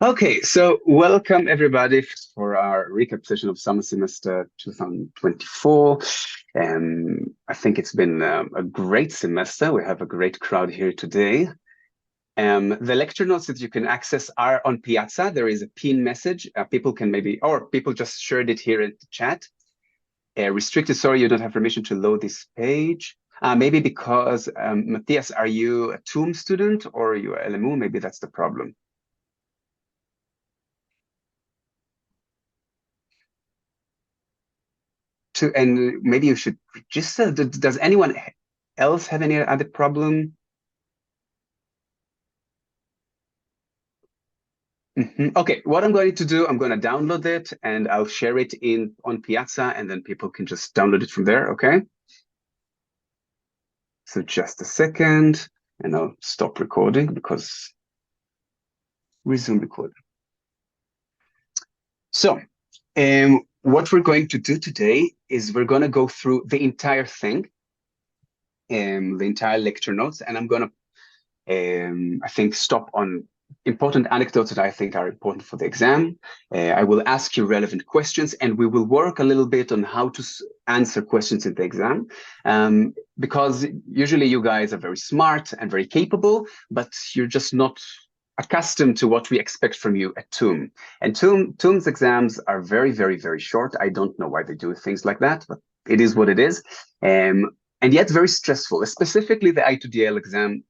Okay, so welcome everybody for our recap session of summer semester 2024. I think it's been a great semester. We have a great crowd here today. The lecture notes that you can access are on Piazza. There is a pin message. People can or people just shared it here in the chat. Restricted, sorry, you don't have permission to load this page. Maybe because, Matthias, are you a TUM student or are you a LMU? Maybe that's the problem. And maybe you should register. Does anyone else have any other problem? Okay, what I'm going to do, I'm going to download it and I'll share it on Piazza, and then people can just download it from there. Okay. So just a second, and I'll stop recording because resume recording. So, what we're going to do today is we're going to go through the entire thing, the entire lecture notes, and I'm going to, I think, stop on important anecdotes that I think are important for the exam. I will ask you relevant questions, and we will work a little bit on how to answer questions in the exam, because usually you guys are very smart and very capable, but you're just not accustomed to what we expect from you at TUM. And TUM's exams are very, very, very short. I don't know why they do things like that, but it is what it is. And yet very stressful, specifically the i2dl exam,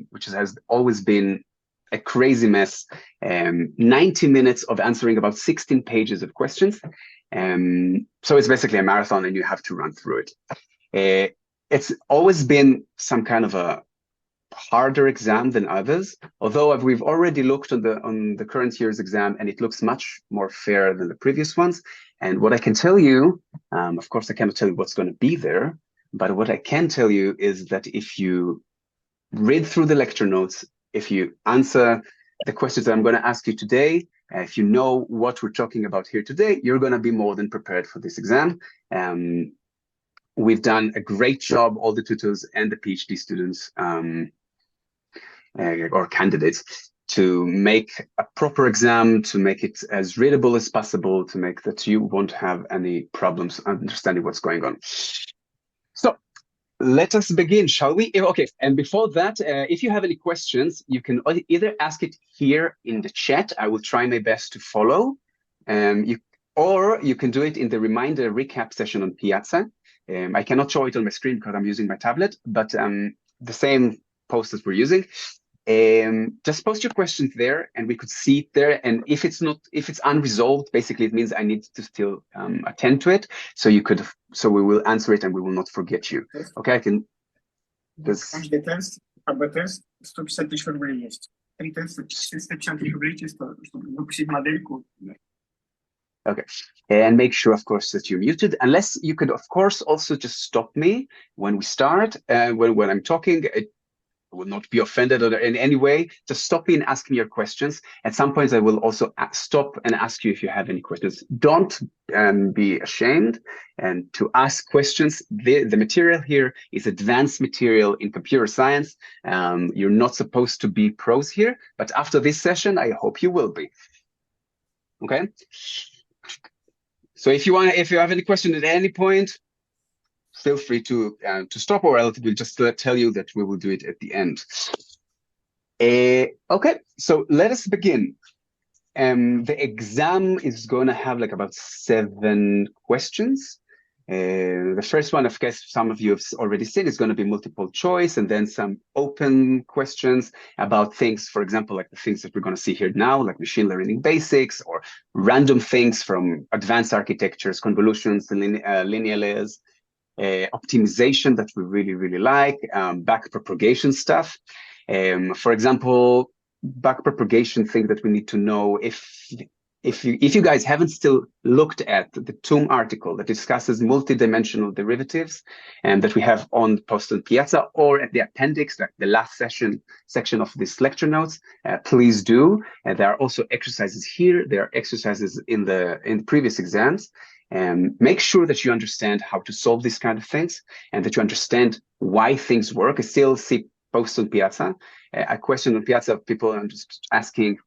which has always been a crazy mess. 90 minutes of answering about 16 pages of questions. So it's basically a marathon and you have to run through it. It's always been some kind of a harder exam than others, although we've already looked on the current year's exam and it looks much more fair than the previous ones. And what I can tell you, of course, I cannot tell you what's going to be there, but what I can tell you is that if you read through the lecture notes, if you answer the questions that I'm going to ask you today, if you know what we're talking about here today, you're going to be more than prepared for this exam. We've done a great job, all the tutors and the PhD students or candidates, to make a proper exam, to make it as readable as possible, to make that you won't have any problems understanding what's going on. So let us begin, shall we? Okay, and before that, if you have any questions, you can either ask it here in the chat. I will try my best to follow. Or you can do it in the reminder recap session on Piazza. I cannot show it on my screen because I'm using my tablet, but the same post that we're using. Just post your questions there and we could see it there. And if it's unresolved, basically it means I need to still attend to it. So we will answer it and we will not forget you. Okay, I can. Каждый тест, АБ-тест, 150 тысяч рублей есть. 3 теста, 350 тысяч рублей чисто, чтобы выпустить модельку. Okay, and make sure, of course, that you're muted, unless you could, of course, also just stop me when we start, when I'm talking. I will not be offended or in any way. Just stop me and ask me your questions. At some points, I will also stop and ask you if you have any questions. Don't be ashamed and to ask questions. The material here is advanced material in computer science. You're not supposed to be pros here, but after this session, I hope you will be. Okay. So if you have any question at any point, feel free to stop, or else we'll just tell you that we will do it at the end. Okay, so let us begin. The exam is going to have like about 7 questions. The first one, of course, some of you have already seen, is going to be multiple choice, and then some open questions about things, for example, like the things that we're going to see here now, like machine learning basics, or random things from advanced architectures, convolutions, linear layers, optimization that we really, really like, backpropagation stuff. For example, backpropagation thing that we need to know, if you guys haven't still looked at the TUM article that discusses multidimensional derivatives and that we have on post on Piazza, or at the appendix, like the last section of this lecture notes, please do. And there are also exercises here. There are exercises in the previous exams. Make sure that you understand how to solve these kind of things and that you understand why things work. I still see posts on Piazza. A question on Piazza, people are just asking,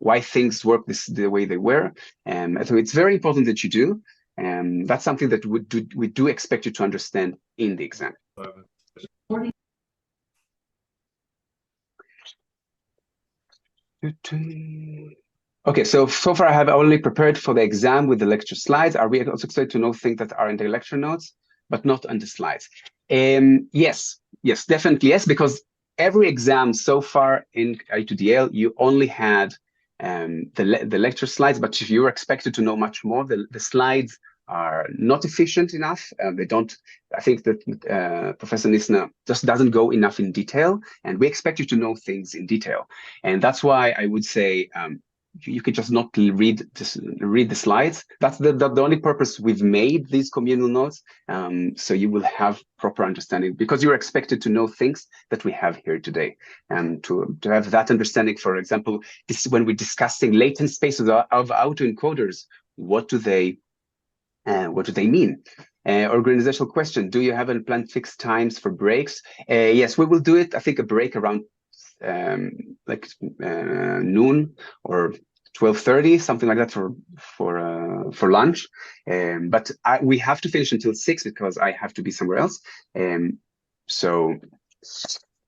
why things work the way they were. So it's very important that you do. That's something that we do expect you to understand in the exam. Okay, so far I have only prepared for the exam with the lecture slides. Are we also excited to know things that are in the lecture notes, but not on the slides? Yes, definitely yes, because every exam so far in i2dl, you only had the lecture slides, but if you're expected to know much more, the slides are not efficient enough. They don't, I think that Professor Nisna just doesn't go enough in detail, and we expect you to know things in detail. And that's why I would say you could just not read the slides. That's the only purpose we've made these communal notes, so you will have proper understanding, because you're expected to know things that we have here today, and to have that understanding. For example, when we're discussing latent spaces of autoencoders, what do they mean? Organizational question: do you have any planned fixed times for breaks? Yes, we will do it. I think a break around noon or 12:30, something like that for lunch. But we have to finish until 6 because I have to be somewhere else. So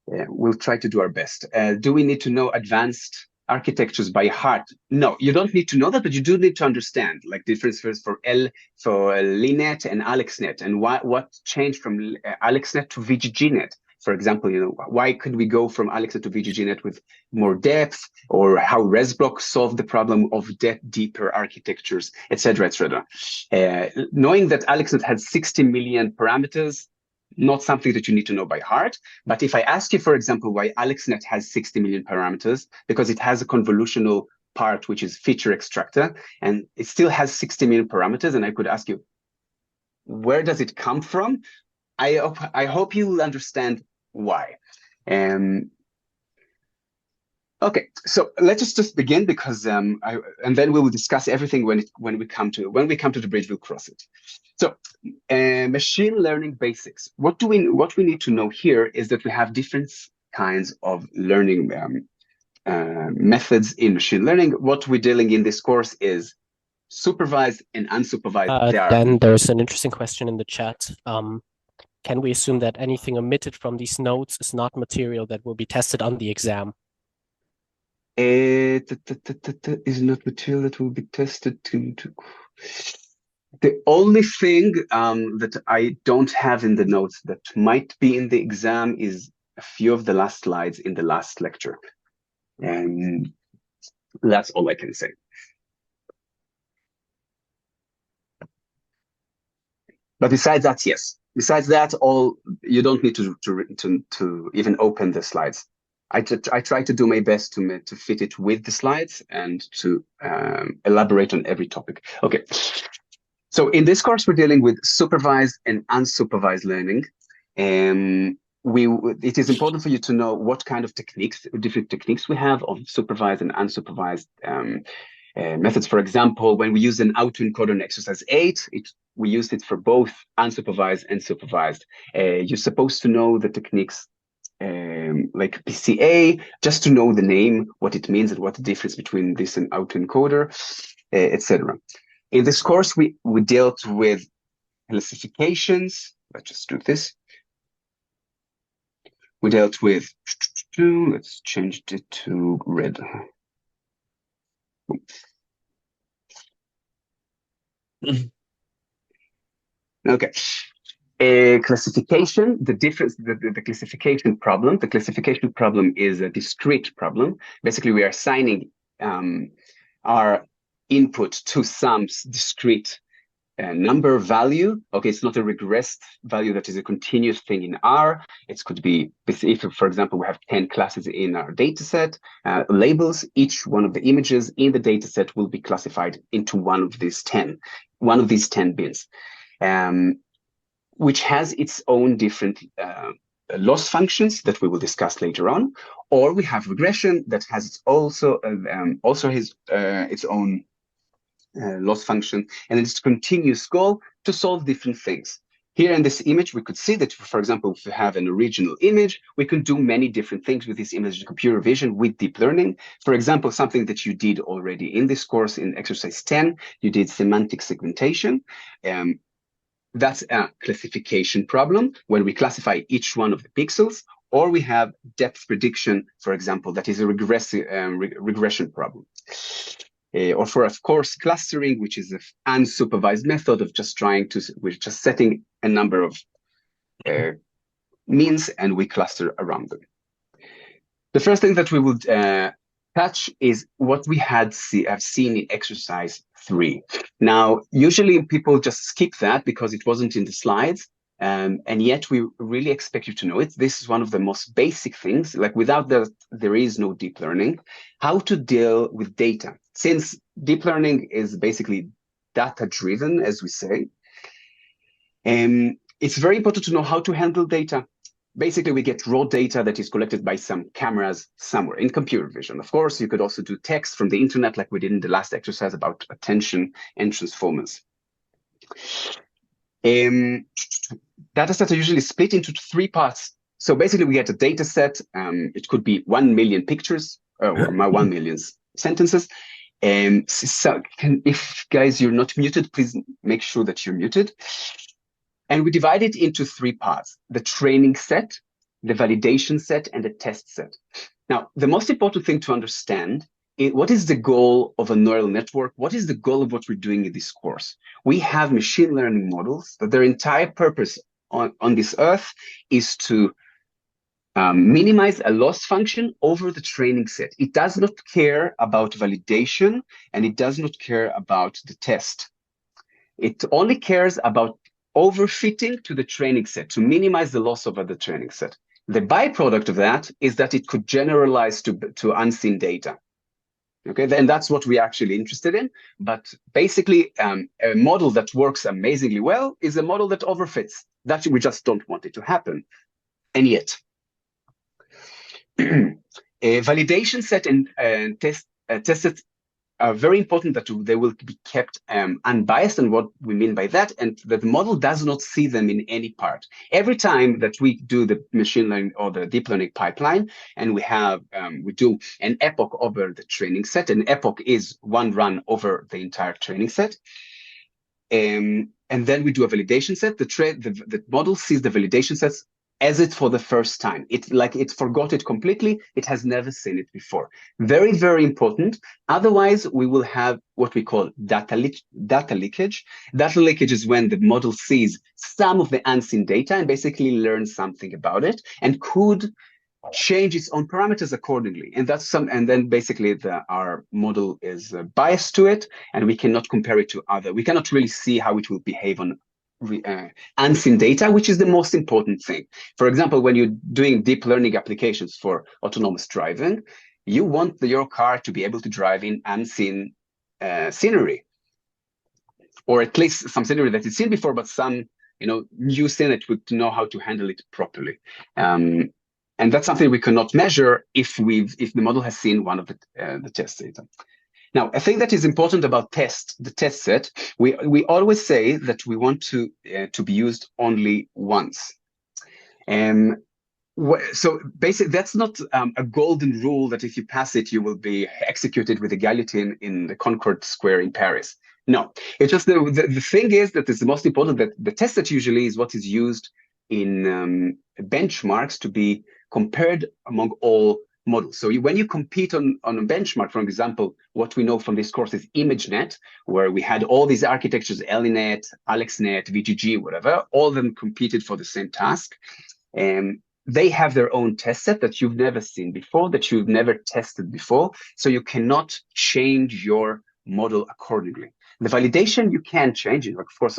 we'll try to do our best. Do we need to know advanced architectures by heart? No, you don't need to know that, but you do need to understand, like differences for LINET and AlexNet, and what changed from AlexNet to VGGNet. For example, why could we go from AlexNet to VGGNet with more depth, or how ResBlock solved the problem of deeper architectures, etc., etc. Knowing that AlexNet had 60 million parameters, not something that you need to know by heart. But if I ask you, for example, why AlexNet has 60 million parameters, because it has a convolutional part, which is feature extractor, and it still has 60 million parameters, and I could ask you, where does it come from? I hope you will understand why. Okay, so let's just begin, because and then we will discuss everything when we come to the bridge. We'll cross it. So, machine learning basics. What we need to know here is that we have different kinds of learning methods in machine learning. What we're dealing in this course is supervised and unsupervised. Then there's an interesting question in the chat. Can we assume that anything omitted from these notes is not material that will be tested on the exam? Is not material that will be tested The only thing that I don't have in the notes that might be in the exam is a few of the last slides in the last lecture. And that's all I can say. But besides that, yes. Besides that, you don't need to even open the slides. I try to do my best to fit it with the slides and to elaborate on every topic. Okay. So in this course, we're dealing with supervised and unsupervised learning. It is important for you to know what kind of different techniques we have of supervised and unsupervised methods. For example, when we use an autoencoder in exercise 8, we used it for both unsupervised and supervised. You're supposed to know the techniques like PCA, just to know the name, what it means, and what the difference between this and autoencoder, etc. In this course, we dealt with classifications. Let's just do this. We dealt with, let's change it to red. Okay. Classification, the difference, the classification problem. The classification problem is a discrete problem. Basically, we are assigning our input to some discrete number value. Okay, it's not a regressed value that is a continuous thing in R. It could be, if, for example, we have 10 classes in our data set, labels, each one of the images in the data set will be classified into one of these 10 bins, which has its own different loss functions that we will discuss later on. Or we have regression that has its own loss function, and it's a continuous goal to solve different things. Here in this image, we could see that, for example, if we have an original image, we can do many different things with this image in computer vision with deep learning. For example, something that you did already in this course in exercise 10, you did semantic segmentation. That's a classification problem when we classify each one of the pixels, or we have depth prediction, for example, that is a regression problem. Or for, of course, clustering, which is an unsupervised method of just we're just setting a number of means and we cluster around them. The first thing that we would touch is what we have seen in exercise 3. Now, usually people just skip that because it wasn't in the slides. And yet we really expect you to know it. This is one of the most basic things. Like without that, there is no deep learning. How to deal with data. Since deep learning is basically data-driven, as we say, it's very important to know how to handle data. Basically, we get raw data that is collected by some cameras somewhere in computer vision. Of course, you could also do text from the internet like we did in the last exercise about attention and transformers. Data sets are usually split into 3 parts. So basically, we get a data set. It could be 1 million pictures or 1 million sentences. So if guys, you're not muted, please make sure that you're muted. And we divide it into 3 parts: the training set, the validation set, and the test set. Now, the most important thing to understand is what is the goal of a neural network? What is the goal of what we're doing in this course? We have machine learning models that their entire purpose on this earth is to minimize a loss function over the training set. It does not care about validation, and it does not care about the test. It only cares about overfitting to the training set, to minimize the loss over the training set. The byproduct of that is that it could generalize to unseen data. Okay, then that's what we're actually interested in. But basically, a model that works amazingly well is a model that overfits. That we just don't want it to happen. And yet, a validation set and test sets are very important, that they will be kept unbiased, and what we mean by that, and that the model does not see them in any part. Every time that we do the machine learning or the deep learning pipeline, and we do an epoch over the training set, an epoch is one run over the entire training set, and then we do a validation set. The model sees the validation sets as it for the first time. It forgot it completely. It has never seen it before. Very, very important. Otherwise, we will have what we call data leakage. Data leakage is when the model sees some of the unseen data and basically learns something about it and could change its own parameters accordingly. And then basically our model is biased to it, and we cannot compare it to we cannot really see how it will behave on unseen data, which is the most important thing. For example, when you're doing deep learning applications for autonomous driving, you want your car to be able to drive in unseen scenery, or at least some scenery that it's seen before, but some new scene would know how to handle it properly. And that's something we cannot measure if the model has seen one of the test data. Now, a thing that is important about the test set, we always say that we want to be used only once. So basically, that's not a golden rule that if you pass it, you will be executed with a guillotine in the Concorde Square in Paris. No, it's just the thing is that it's the most important, that the test set usually is what is used in benchmarks to be compared among all models. So when you compete on a benchmark, for example, what we know from this course is ImageNet, where we had all these architectures, ELINet, AlexNet, VGG, whatever, all of them competed for the same task. And they have their own test set that you've never seen before, that you've never tested before. So you cannot change your model accordingly. The validation you can change it. Of course,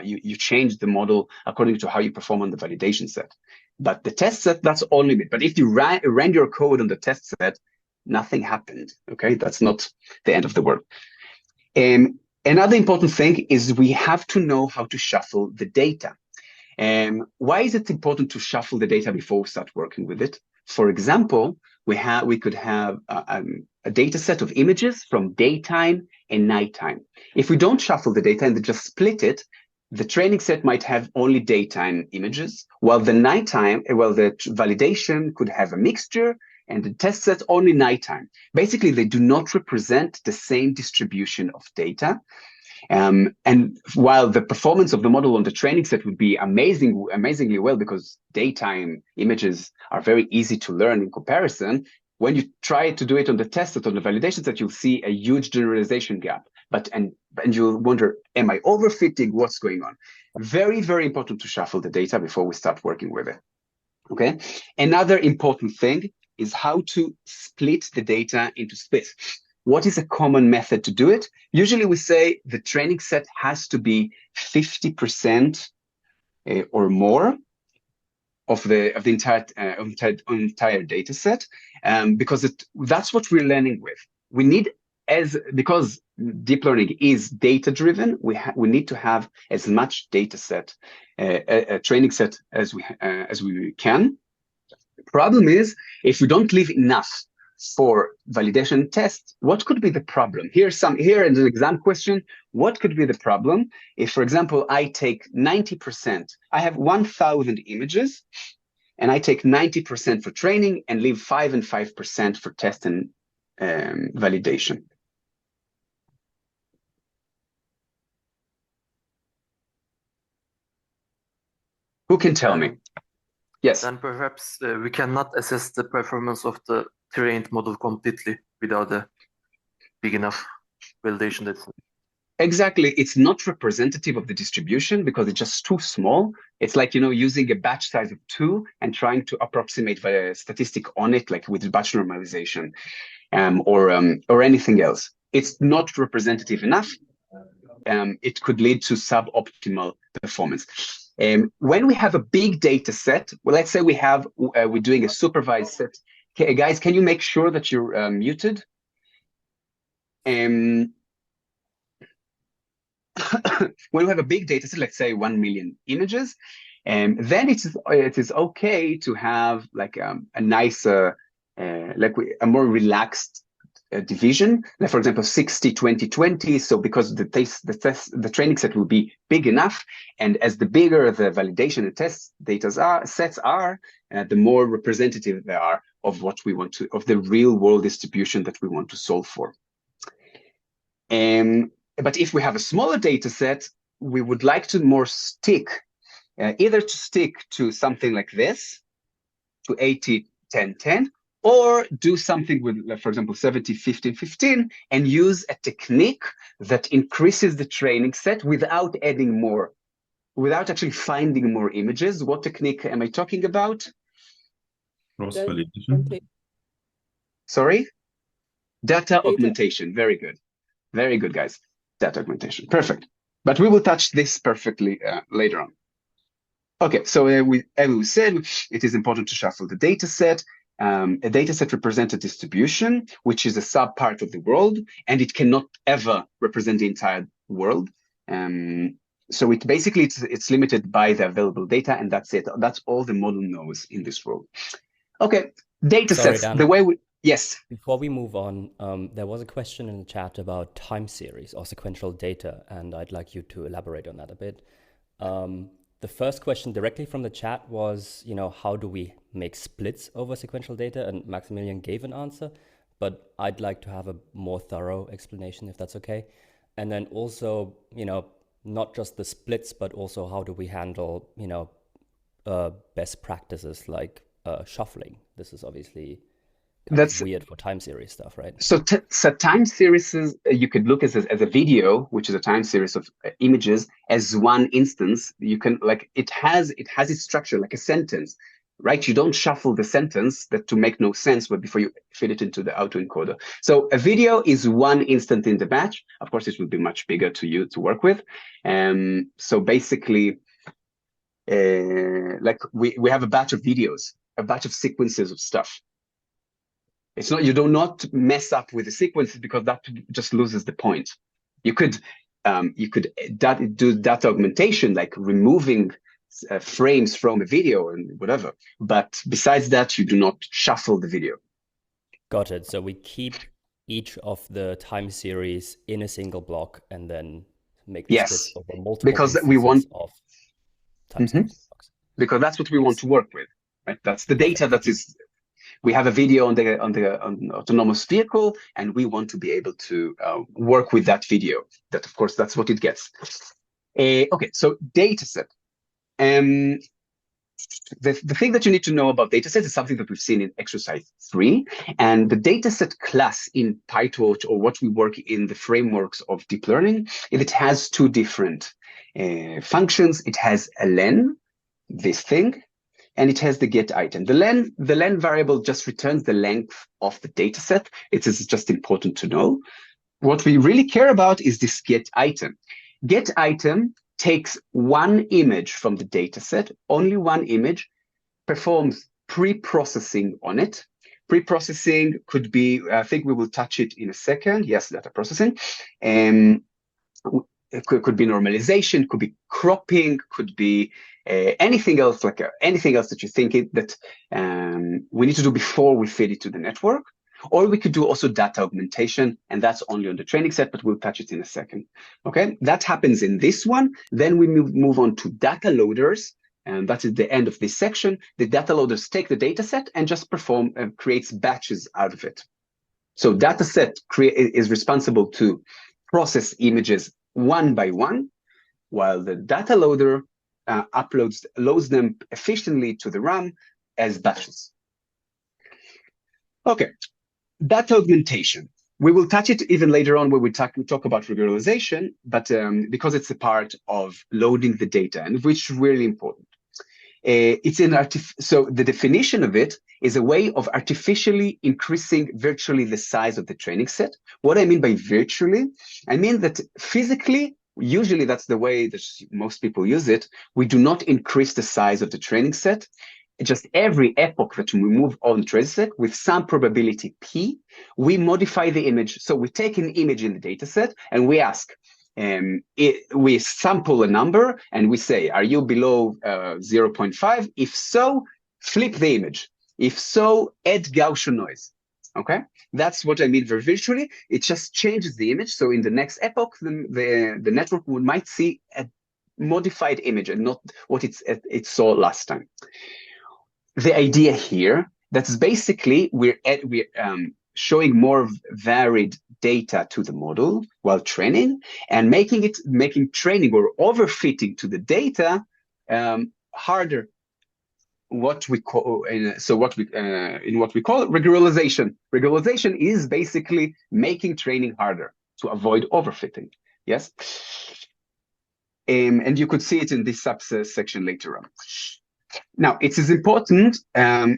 you change the model according to how you perform on the validation set. But the test set, that's all limit. But if you ran your code on the test set, nothing happened. Okay, that's not the end of the world. Another important thing is we have to know how to shuffle the data. Why is it important to shuffle the data before we start working with it? For example, we could have a data set of images from daytime and nighttime. If we don't shuffle the data and just split it, the training set might have only daytime images, while the validation could have a mixture, and the test set only nighttime. Basically, they do not represent the same distribution of data. And while the performance of the model on the training set would be amazingly well, because daytime images are very easy to learn in comparison, when you try to do it on the test set, on the validation set, you'll see a huge generalization gap. And you'll wonder, am I overfitting? What's going on? Very, very important to shuffle the data before we start working with it. Okay. Another important thing is how to split the data into splits. What is a common method to do it? Usually we say the training set has to be 50% or more of the entire data set, because that's what we're learning with. We need, because deep learning is data driven, we need to have as much data set, a training set as we can. The problem is, if we don't leave enough for validation tests, what could be the problem? Here is an exam question. What could be the problem if, for example, I take 90%, I have 1,000 images, and I take 90% for training and leave 5 and 5% for test and validation? Who can tell me? Yes. Then perhaps we cannot assess the performance of the trained model completely without a big enough validation data. Exactly. It's not representative of the distribution because it's just too small. It's like, using a batch size of 2 and trying to approximate the statistic on it, like with batch normalization, or anything else. It's not representative enough. It could lead to suboptimal performance. When we have a big data set, well, let's say we're doing a supervised set. Okay, guys, can you make sure that you're muted? When we have a big data set, let's say 1 million images, then it is okay to have like a nice, a more relaxed division, like for example 60-20-20. So because the training set will be big enough, and as the bigger the validation and test sets are, the more representative they are of what we want to, of the real world distribution that we want to solve for. But if we have a smaller data set, we would like to more stick, either to stick to something like this, to 80-10-10, or do something with, like, for example, 70-15-15, and use a technique that increases the training set without adding more, without actually finding more images. What technique am I talking about? Cross validation. Sorry? Data augmentation. Very good. Very good, guys. Data augmentation. Perfect. But we will touch this perfectly later on. Okay, so as we said, it is important to shuffle the data set. A data set represents a distribution, which is a sub-part of the world, and it cannot ever represent the entire world. So it's limited by the available data, and that's it. That's all the model knows in this world. Okay, data sets. Dan. The way we... Yes. Before we move on, there was a question in the chat about time series or sequential data, and I'd like you to elaborate on that a bit. The first question directly from the chat was, how do we make splits over sequential data? And Maximilian gave an answer, but I'd like to have a more thorough explanation, if that's okay. And then also, not just the splits, but also how do we handle, best practices like shuffling? This is obviously that's weird for time series stuff, right? So time series, you could look as a video, which is a time series of images, as one instance. You can, like, it has its structure like a sentence, right? You don't shuffle the sentence to make no sense, but before you fit it into the autoencoder. So a video is one instant in the batch. Of course, it will be much bigger to work with. So basically, like we have a batch of videos, a batch of sequences of stuff. It's not, you do not mess up with the sequences because that just loses the point. You could do data augmentation, like removing frames from a video and whatever. But besides that, you do not shuffle the video. Got it. So we keep each of the time series in a single block and then make the Yes, scripts over multiple because we want of time series. because that's what we want to work with, right? That's the data that is. We have a video on the autonomous vehicle, and we want to be able to work with that video. That, of course, that's what it gets. Okay, so dataset. The thing that you need to know about dataset is something that we've seen in exercise 3, and the dataset class in PyTorch, or what we work in the frameworks of deep learning, it has two different functions. It has a len, this thing, and it has the get item. The len variable just returns the length of the dataset. It is just important to know. What we really care about is this get item. Get item takes one image from the dataset, only one image, performs pre-processing on it. Pre-processing could be, I think we will touch it in a second. Yes, data processing. It could be normalization, could be cropping, could be anything else, like anything else that you think that we need to do before we feed it to the network. Or we could do also data augmentation, and that's only on the training set, but we'll touch it in a second. Okay, that happens in this one. Then we move on to data loaders, and that is the end of this section. The data loaders take the data set and just perform and creates batches out of it. So data set is responsible to process images one by one, while the data loader loads them efficiently to the RAM as batches. Okay. Data augmentation. We will touch it even later on when we talk about regularization, but because it's a part of loading the data, and which is really important. So the definition of it is a way of artificially increasing virtually the size of the training set. What I mean by virtually, I mean that physically, usually that's the way that most people use it, we do not increase the size of the training set. Just every epoch that we move on training set with some probability p, we modify the image. So we take an image in the data set and we ask, we sample a number and we say, are you below 0.5? If so, flip the image. If so, add Gaussian noise. Okay, that's what I mean very virtually. It just changes the image. So in the next epoch, the network might see a modified image and not what it saw last time. The idea here, that's basically we're showing more varied data to the model while training, and making training or overfitting to the data harder. What we call in what we call regularization. Regularization is basically making training harder to avoid overfitting. Yes, and you could see it in this subsection later on. Now, it is important,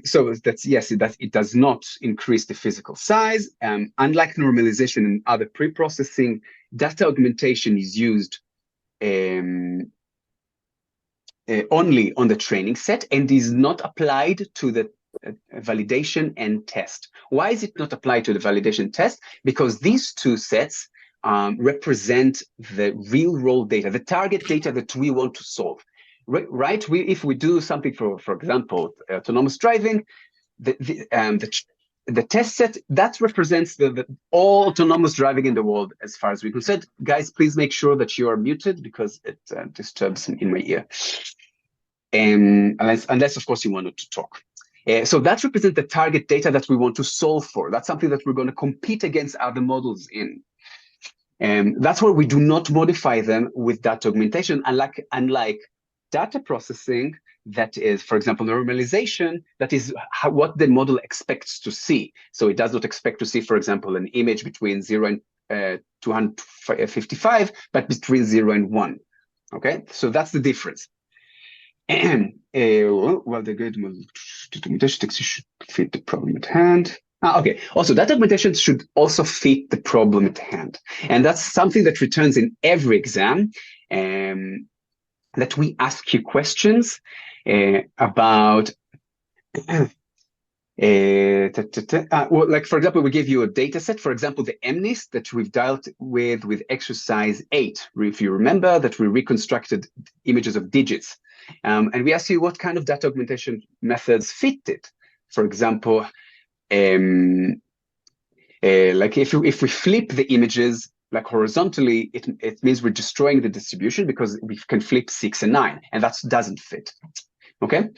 so that's, yes, it does not increase the physical size. Unlike normalization and other pre-processing, data augmentation is used only on the training set and is not applied to the validation and test. Why is it not applied to the validation test? Because these two sets represent the real-world data, the target data that we want to solve. Right? If we do something for example, autonomous driving, the test set that represents the all autonomous driving in the world, as far as we concerned. Guys, please make sure that you are muted because it disturbs in my ear. Unless of course you wanted to talk. So that represents the target data that we want to solve for. That's something that we're going to compete against other models in. That's where we do not modify them with data augmentation, unlike data processing, that is, for example, normalization, that is what the model expects to see. So it does not expect to see, for example, an image between 0 and 255, but between 0 and 1. Okay, so that's the difference. And well, the good documentation should fit the problem at hand. Okay, also data augmentation should also fit the problem at hand. And that's something that returns in every exam. That we ask you questions about, well, like for example, we give you a data set, for example, the MNIST that we've dealt with exercise 8. If you remember that we reconstructed images of digits, and we ask you what kind of data augmentation methods fit it. For example, like if we flip the images like horizontally, it means we're destroying the distribution because we can flip 6 and 9, and that doesn't fit. Okay,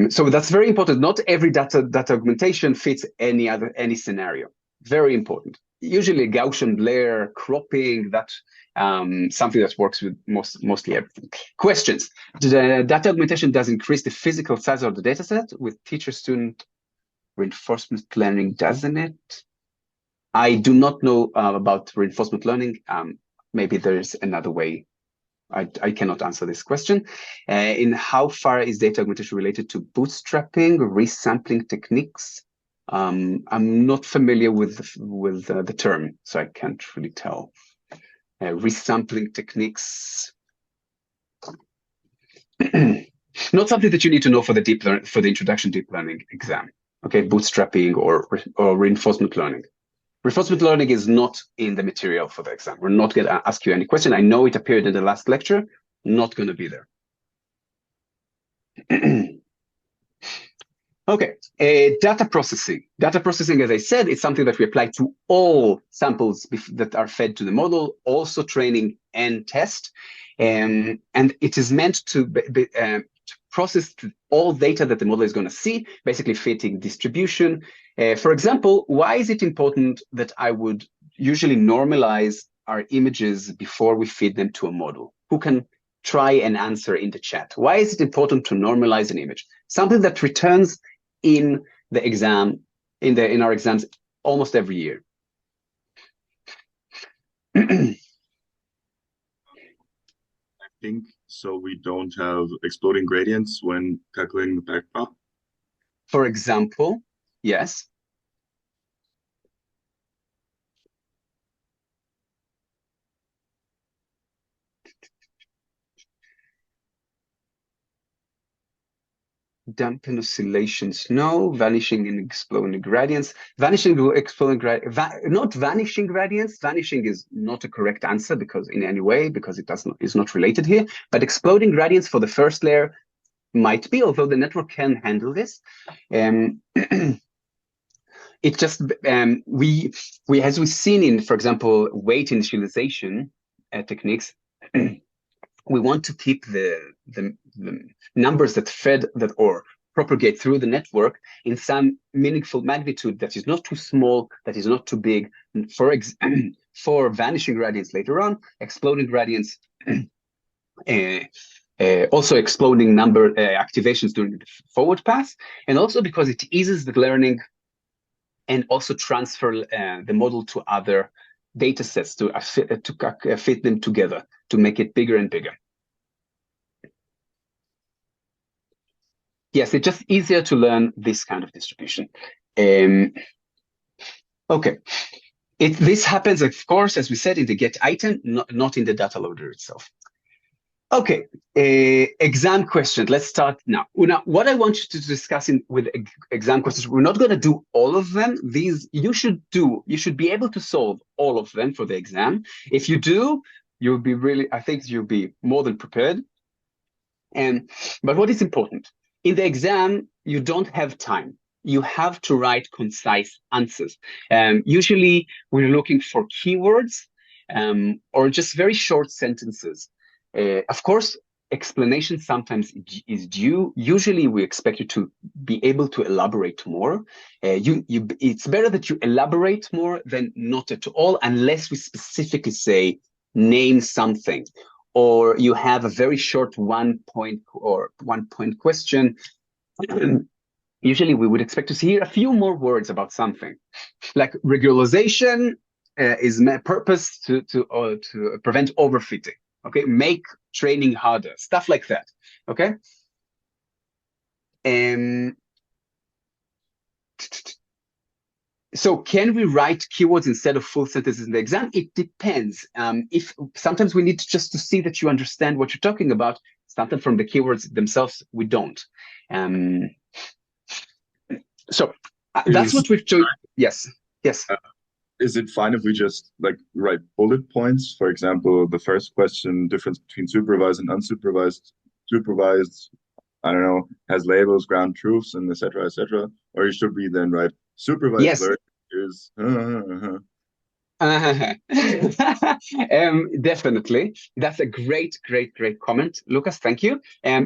so that's very important. Not every data augmentation fits any scenario. Very important. Usually Gaussian blur, cropping, that something that works with mostly everything. Questions. The data augmentation does increase the physical size of the data set with teacher-student reinforcement learning, doesn't it? I do not know about reinforcement learning. Maybe there's another way. I cannot answer this question. In how far is data augmentation related to bootstrapping, resampling techniques? I'm not familiar with the term, so I can't really tell. Resampling techniques, not something that you need to know for the introduction deep learning exam. Okay, bootstrapping or reinforcement learning. Reinforcement learning is not in the material for the exam. We're not going to ask you any question. I know it appeared in the last lecture, not going to be there. Okay, data processing. Data processing, as I said, is something that we apply to all samples that are fed to the model, also training and test. And it is meant to process all data that the model is going to see, basically fitting distribution. For example, why is it important that I would usually normalize our images before we feed them to a model? Who can try and answer in the chat? Why is it important to normalize an image? Something that returns in the exam, in our exams almost every year. I think so we don't have exploding gradients when calculating the backprop. For example, yes. Dampen oscillations, no. Vanishing and exploding gradients. Vanishing or exploding gradients, not vanishing gradients. Vanishing is not a correct answer because in any way, because it is not related here. But exploding gradients for the first layer might be, although the network can handle this. It just we as we've seen in, for example, weight initialization techniques. We want to keep the numbers that fed that or propagate through the network in some meaningful magnitude that is not too small, that is not too big. For vanishing gradients later on, exploding gradients, also exploding number activations during the forward pass, and also because it eases the learning and also transfer the model to other data sets to fit them together to make it bigger and bigger. Yes, it's just easier to learn this kind of distribution. Okay, this happens, of course, as we said, in the get item, not in the data loader itself. Okay, exam questions. Let's start now. Now, what I want you to discuss with exam questions, we're not going to do all of them. These you should be able to solve all of them for the exam. If you do, you'll be I think you'll be more than prepared. But what is important? In the exam, you don't have time. You have to write concise answers. Usually, we're looking for keywords or just very short sentences. Of course, explanation sometimes is due. Usually, we expect you to be able to elaborate more. It's better that you elaborate more than not at all, unless we specifically say, name something, or you have a very short one point question. Usually, we would expect to see a few more words about something, like regularization is purpose to prevent overfitting. Okay, make training harder, stuff like that. Okay. So can we write keywords instead of full sentences in the exam? It depends. If sometimes we need to see that you understand what you're talking about. Sometimes from the keywords themselves, we don't. So that's what we've chosen. Yes. Is it fine if we just write bullet points? For example, the first question, difference between supervised and unsupervised. Supervised, I don't know, has labels, ground truths, and etc. Or should we then write supervised yes. learning is Definitely. That's a great comment, Lucas. Thank you.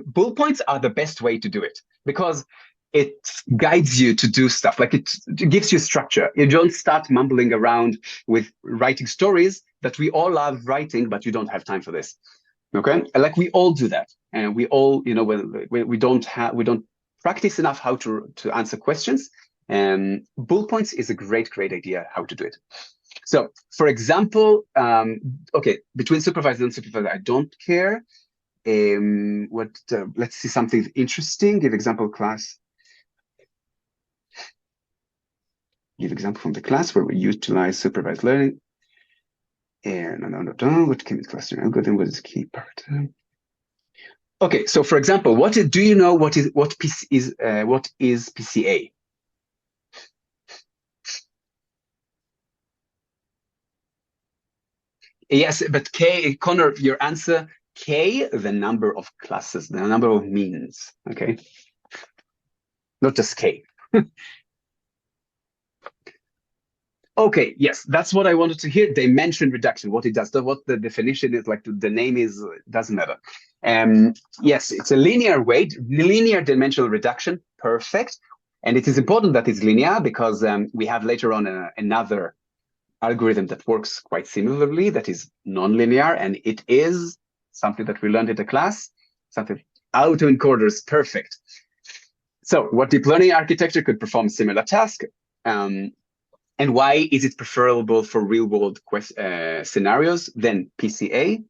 Bullet points are the best way to do it because it guides you to do stuff. Like it gives you structure. You don't start mumbling around with writing stories that we all love writing, but you don't have time for this. Okay, like we all do that, and we all, when we don't practice enough how to answer questions. And bullet points is a great idea how to do it. So, for example, okay, between supervised and unsupervised, I don't care. Let's see something interesting. Give example class. Give example from the class where we utilize supervised learning. And what can be cluster algorithm? What is key part? Okay, so for example, do you know what is PCA? Yes, but K, Connor, your answer, K, the number of classes, the number of means, okay? Not just K. Okay, yes, that's what I wanted to hear. Dimension reduction, what it does, what the definition is, like the name is, doesn't matter. Yes, it's a linear dimensional reduction, perfect. And it is important that it's linear because we have later on another algorithm that works quite similarly, that is nonlinear, and it is something that we learned in the class, something autoencoders, perfect. So what deep learning architecture could perform similar task, and why is it preferable for real world scenarios than PCA?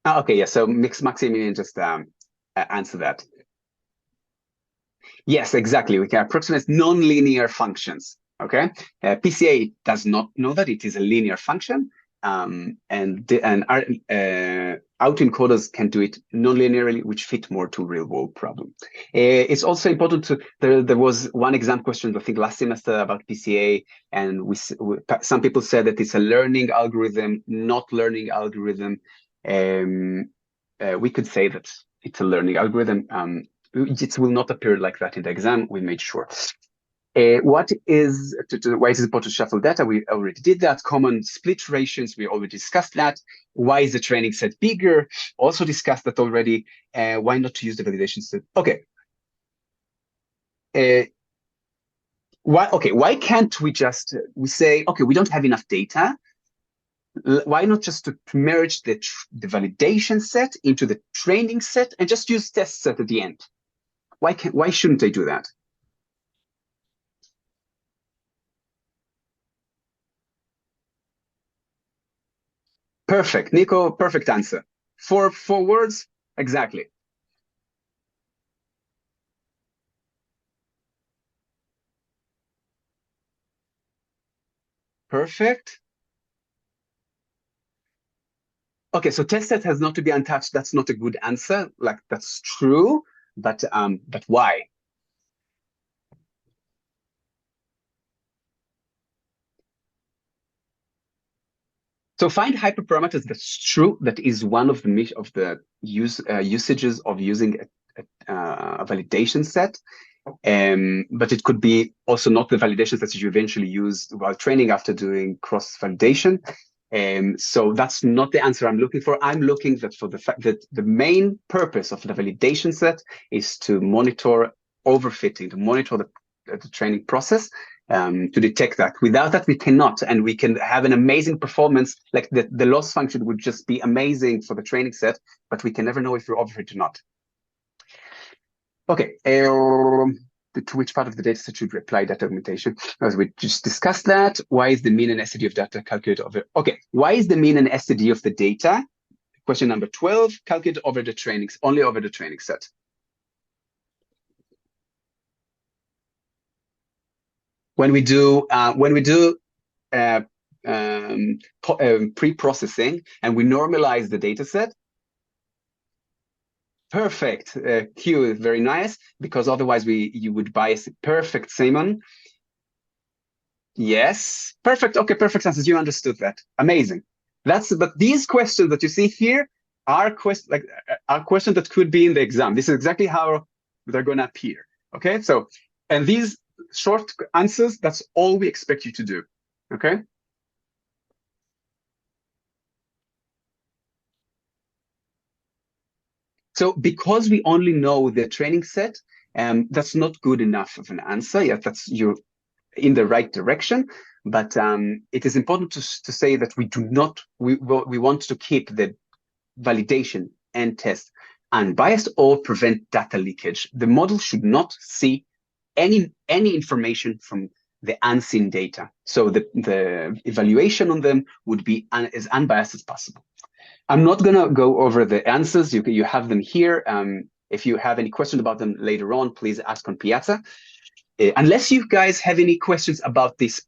Okay, yeah, so Maximilian just answer that. Yes, exactly. We can approximate nonlinear functions. Okay, PCA does not know that it is a linear function, and autoencoders can do it nonlinearly, which fit more to real-world problem. It's also important there was one exam question, I think, last semester about PCA, and some people said that it's a learning algorithm, not learning algorithm. We could say that it's a learning algorithm. It will not appear like that in the exam. We made sure. Why is it important to shuffle data? We already did that. Common split ratios, we already discussed that. Why is the training set bigger? Also discussed that already. Why not to use the validation set? Okay. Why can't we say, okay, we don't have enough data. Why not just to merge the validation set into the training set and just use test set at the end? Why shouldn't they do that? Perfect, Nico, perfect answer. Four words, exactly. Perfect. Okay, so test set has not to be untouched. That's not a good answer. Like, that's true, but why? So find hyperparameters. That's true. That is one of the usages of using a validation set. But it could be also not the validations that you eventually use while training after doing cross validation. So that's not the answer I'm looking for. I'm looking for the fact that the main purpose of the validation set is to monitor overfitting, to monitor the training process, to detect that. Without that, we cannot, and we can have an amazing performance. Like the loss function would just be amazing for the training set, but we can never know if we're overfit or not. Okay, to which part of the data set should we apply data augmentation? As we just discussed that. Why is the mean and STD of data calculated over? Okay, why is the mean and STD of the data? Question number 12, calculated over the trainings, only over the training set. When we do pre-processing and we normalize the data set, perfect. Q is very nice, because otherwise you would bias it. Perfect, Simon. Yes, perfect. Okay, perfect answers. You understood that. Amazing. But these questions that you see here are questions that could be in the exam. This is exactly how they're going to appear. Okay, so, and these short answers, that's all we expect you to do. Okay. So because we only know the training set, that's not good enough of an answer. Yes, you're in the right direction, but it is important to say that we want to keep the validation and test unbiased or prevent data leakage. The model should not see any information from the unseen data. So the evaluation on them would be as unbiased as possible. I'm not going to go over the answers. You have them here. If you have any questions about them later on, please ask on Piazza. Unless you guys have any questions about this,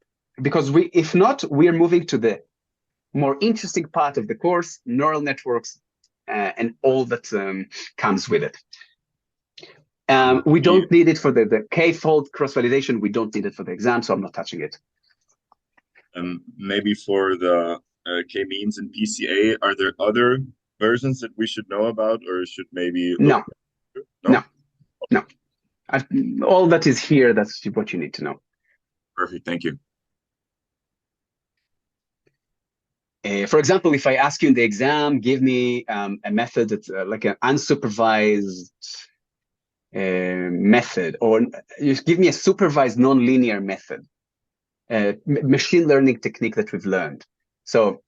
because if not, we're moving to the more interesting part of the course, neural networks, and all that comes with it. We don't need it for the k-fold cross-validation. We don't need it for the exam, so I'm not touching it. Maybe for the k-means and PCA, are there other versions that we should know about, or should maybe no. All that is here, that's what you need to know. Perfect, thank you. For example, if I ask you in the exam, give me a method that's like an unsupervised method, or you give me a supervised nonlinear method, machine learning technique that we've learned. So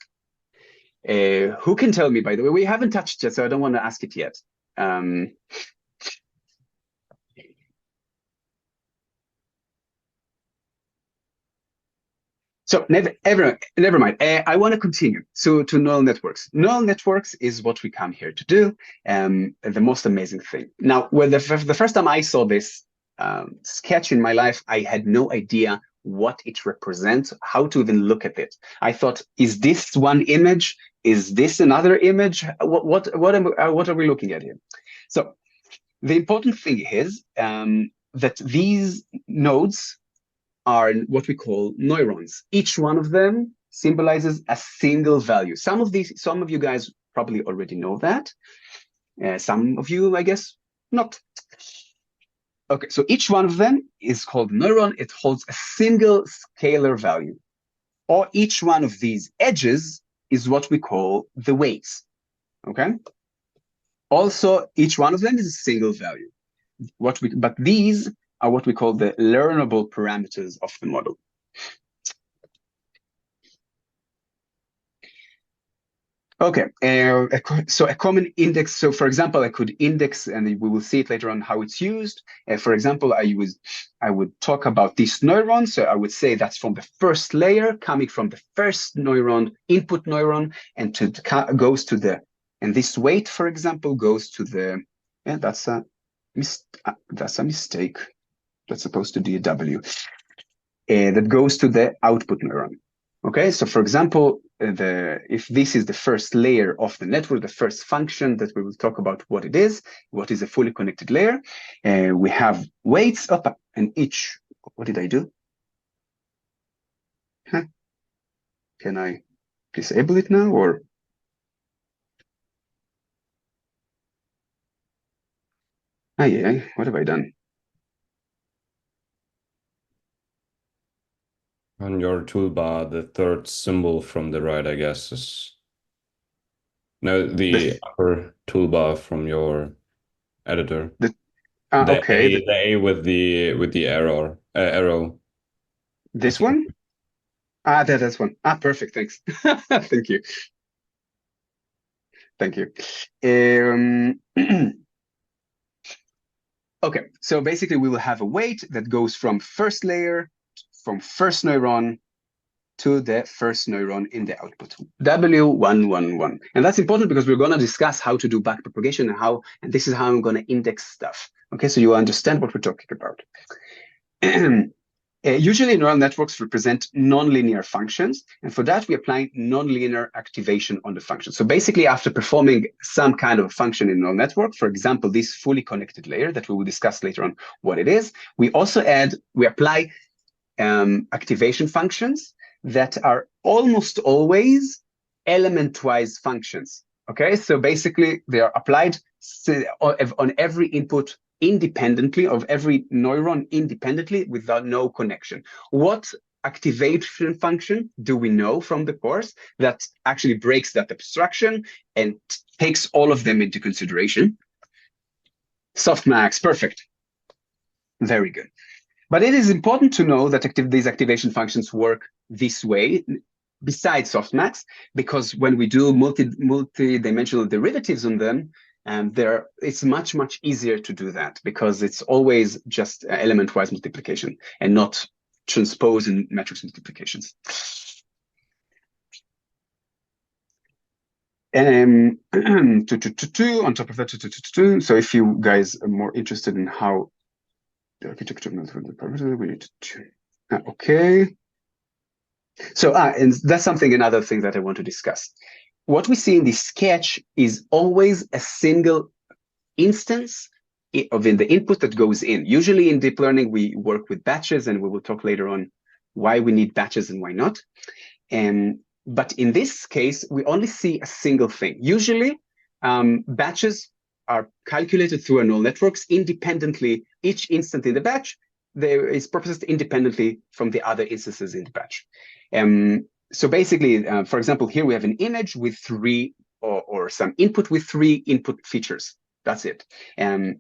who can tell me, by the way? We haven't touched it, so I don't want to ask it yet. So never mind. I want to continue. So to neural networks. Neural networks is what we come here to do. The most amazing thing. Now, the first time I saw this sketch in my life, I had no idea what it represents, how to even look at it. I thought, is this one image? Is this another image? What are we looking at here? So the important thing is that these nodes are what we call neurons. Each one of them symbolizes a single value. Some of you guys probably already know that. Some of you, I guess, not. Okay, so each one of them is called neuron. It holds a single scalar value. Or each one of these edges is what we call the weights. Okay. Also, each one of them is a single value. But these are what we call the learnable parameters of the model. Okay, so a common index. So for example, I could index, and we will see it later on how it's used. For example, I would talk about this neuron. So I would say that's from the first layer, coming from the first neuron, input neuron, and goes to the, and this weight, for example, goes to the, yeah, that's a mistake. That's supposed to be a W. That goes to the output neuron. Okay, so for example, if this is the first layer of the network, the first function that we will talk about what it is, what is a fully connected layer, we have weights up and each. What did I do? Huh? Can I disable it now or? Yeah, what have I done? On your toolbar, the third symbol from the right, I guess, is the upper toolbar from your editor. Okay. The A with the arrow. This one? That's one. Perfect. Thanks. Thank you. Thank you. Okay, so basically we will have a weight that goes from first layer, from first neuron to the first neuron in the output, W111. And that's important because we're going to discuss how to do backpropagation and this is how I'm going to index stuff. Okay, so you understand what we're talking about. Usually neural networks represent nonlinear functions, and for that we apply nonlinear activation on the function. So basically, after performing some kind of function in neural network, for example, this fully connected layer that we will discuss later on what it is, we apply activation functions that are almost always element-wise functions. Okay, so basically they are applied on every input independently, of every neuron independently, without no connection. What activation function do we know from the course that actually breaks that abstraction and takes all of them into consideration? Softmax, perfect. Very good. But it is important to know that these activation functions work this way, besides softmax, because when we do multi-dimensional derivatives on them, it's much, much easier to do that, because it's always just element-wise multiplication and not transpose and matrix multiplications. And on top of that, so if you guys are more interested in how the architecture we need to okay. So and that's another thing that I want to discuss. What we see in this sketch is always a single instance of the input that goes in. Usually in deep learning, we work with batches, and we will talk later on why we need batches and why not. But in this case, we only see a single thing. Usually, batches are calculated through neural networks independently. Each instant in the batch there is processed independently from the other instances in the batch. So basically, for example, here we have an image with three or some input with three input features. That's it. On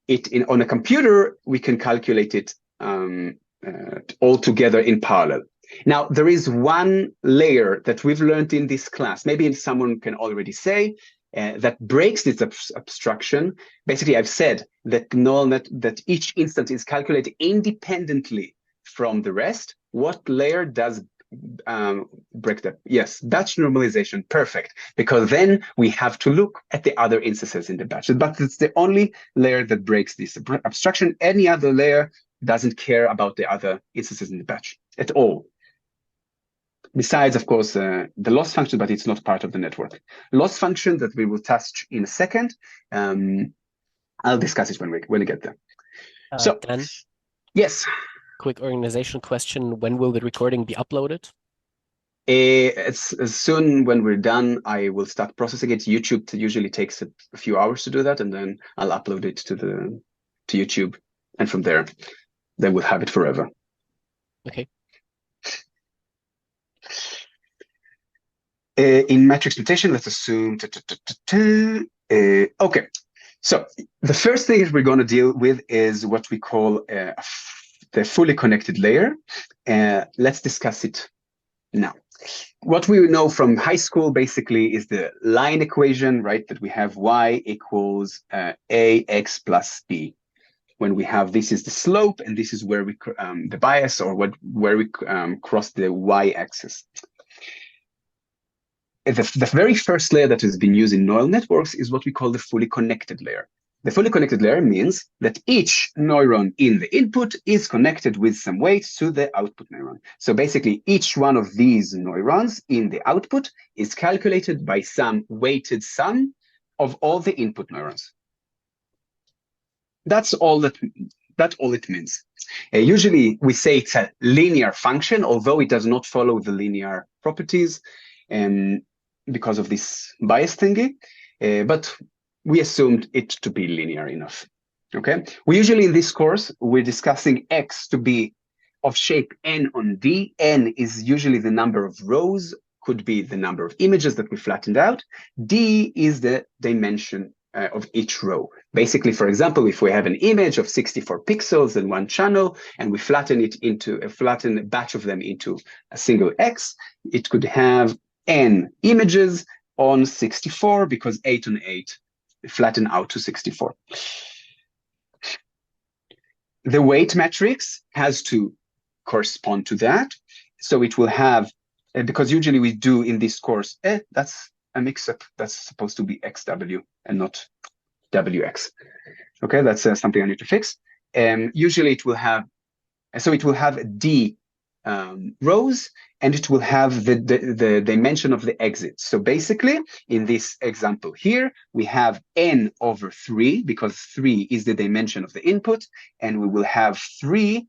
a computer, we can calculate it all together in parallel. Now, there is one layer that we've learned in this class, maybe someone can already say, that breaks this abstraction. Basically, I've said that that each instance is calculated independently from the rest. What layer does break that? Yes, batch normalization. Perfect. Because then we have to look at the other instances in the batch. But it's the only layer that breaks this abstraction. Any other layer doesn't care about the other instances in the batch at all. Besides, of course, the loss function, but it's not part of the network. Loss function that we will touch in a second. I'll discuss it when we get there. So, Dan, yes. quick organization question. When will the recording be uploaded? As soon when we're done, I will start processing it. YouTube usually takes a few hours to do that, and then I'll upload it to YouTube. And from there, they will have it forever. Okay. In matrix notation, let's assume. Okay, so the first thing we're going to deal with is what we call the fully connected layer. Let's discuss it now. What we know from high school basically is the line equation, right? That we have y equals ax plus b. When we have this is the slope, and this is where we the bias, or where we cross the y-axis. The very first layer that has been used in neural networks is what we call the fully connected layer. The fully connected layer means that each neuron in the input is connected with some weight to the output neuron. So basically, each one of these neurons in the output is calculated by some weighted sum of all the input neurons. That's all it means. Usually, we say it's a linear function, although it does not follow the linear properties. Because of this bias thingy, but we assumed it to be linear enough. Okay. We usually in this course we're discussing x to be of shape n on D. N is usually the number of rows, could be the number of images that we flattened out. D is the dimension of each row. Basically, for example, if we have an image of 64 pixels in one channel, and we flatten a batch of them into a single X, it could have n images on 64, because 8 on 8 flatten out to 64. The weight matrix has to correspond to that. So it will have, because usually we do in this course, that's a mix-up. That's supposed to be XW and not WX. Okay, that's something I need to fix. Usually it will have, so it will have D rows, and it will have the dimension of the exit. So basically, in this example here, we have n over 3, because 3 is the dimension of the input, and we will have 3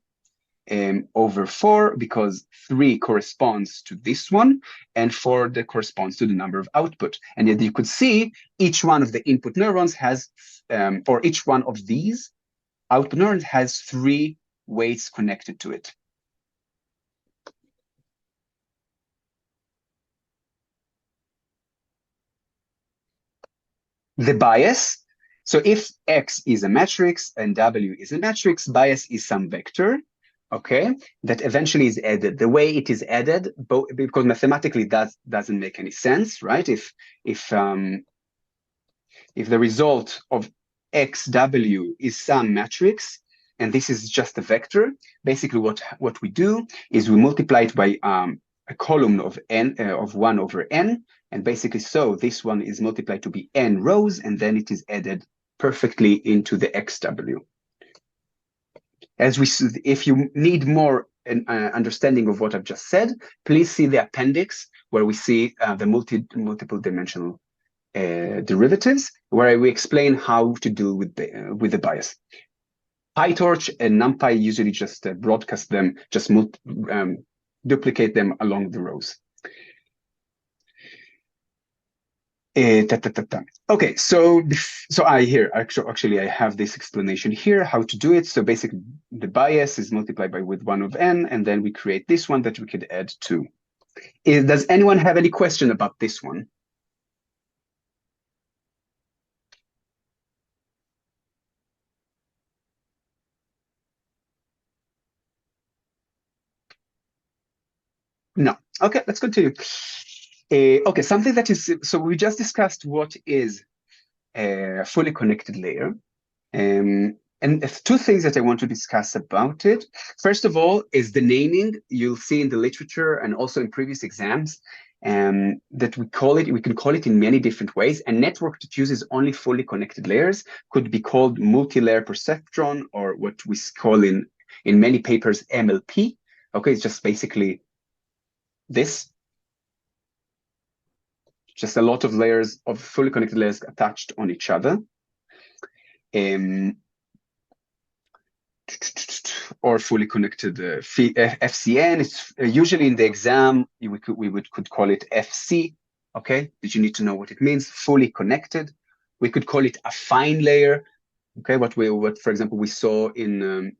over 4 because 3 corresponds to this one and 4 that corresponds to the number of output. And as you could see, each one of the input neurons has, or each one of these output neurons has 3 weights connected to it. The bias, so if X is a matrix and W is a matrix, bias is some vector, okay, that eventually is added. The way it is added, because mathematically that doesn't make any sense, right? If the result of XW is some matrix, and this is just a vector, basically what we do is we multiply it by a column of n of 1 over n, and basically so this one is multiplied to be n rows, and then it is added perfectly into the XW. As we, if you need more understanding of what I've just said, please see the appendix where we see the multiple dimensional derivatives, where we explain how to deal with the bias. PyTorch and NumPy usually just broadcast them, just duplicate them along the rows. Okay, so actually I have this explanation here how to do it. So basically the bias is multiplied by with 1 of n, and then we create this one that we could add to. Does anyone have any question about this one? No. Okay, let's continue. Okay, something that is, so we just discussed what is a fully connected layer. And 2 things that I want to discuss about it. First of all is the naming. You'll see in the literature and also in previous exams that we can call it in many different ways. A network that uses only fully connected layers could be called multi-layer perceptron, or what we call in many papers MLP. Okay, it's just basically this. Just a lot of layers of fully connected layers attached on each other. Or fully connected FCN. It's usually in the exam we could call it FC. Okay, did you need to know what it means? Fully connected. We could call it affine layer. Okay, what for example we saw in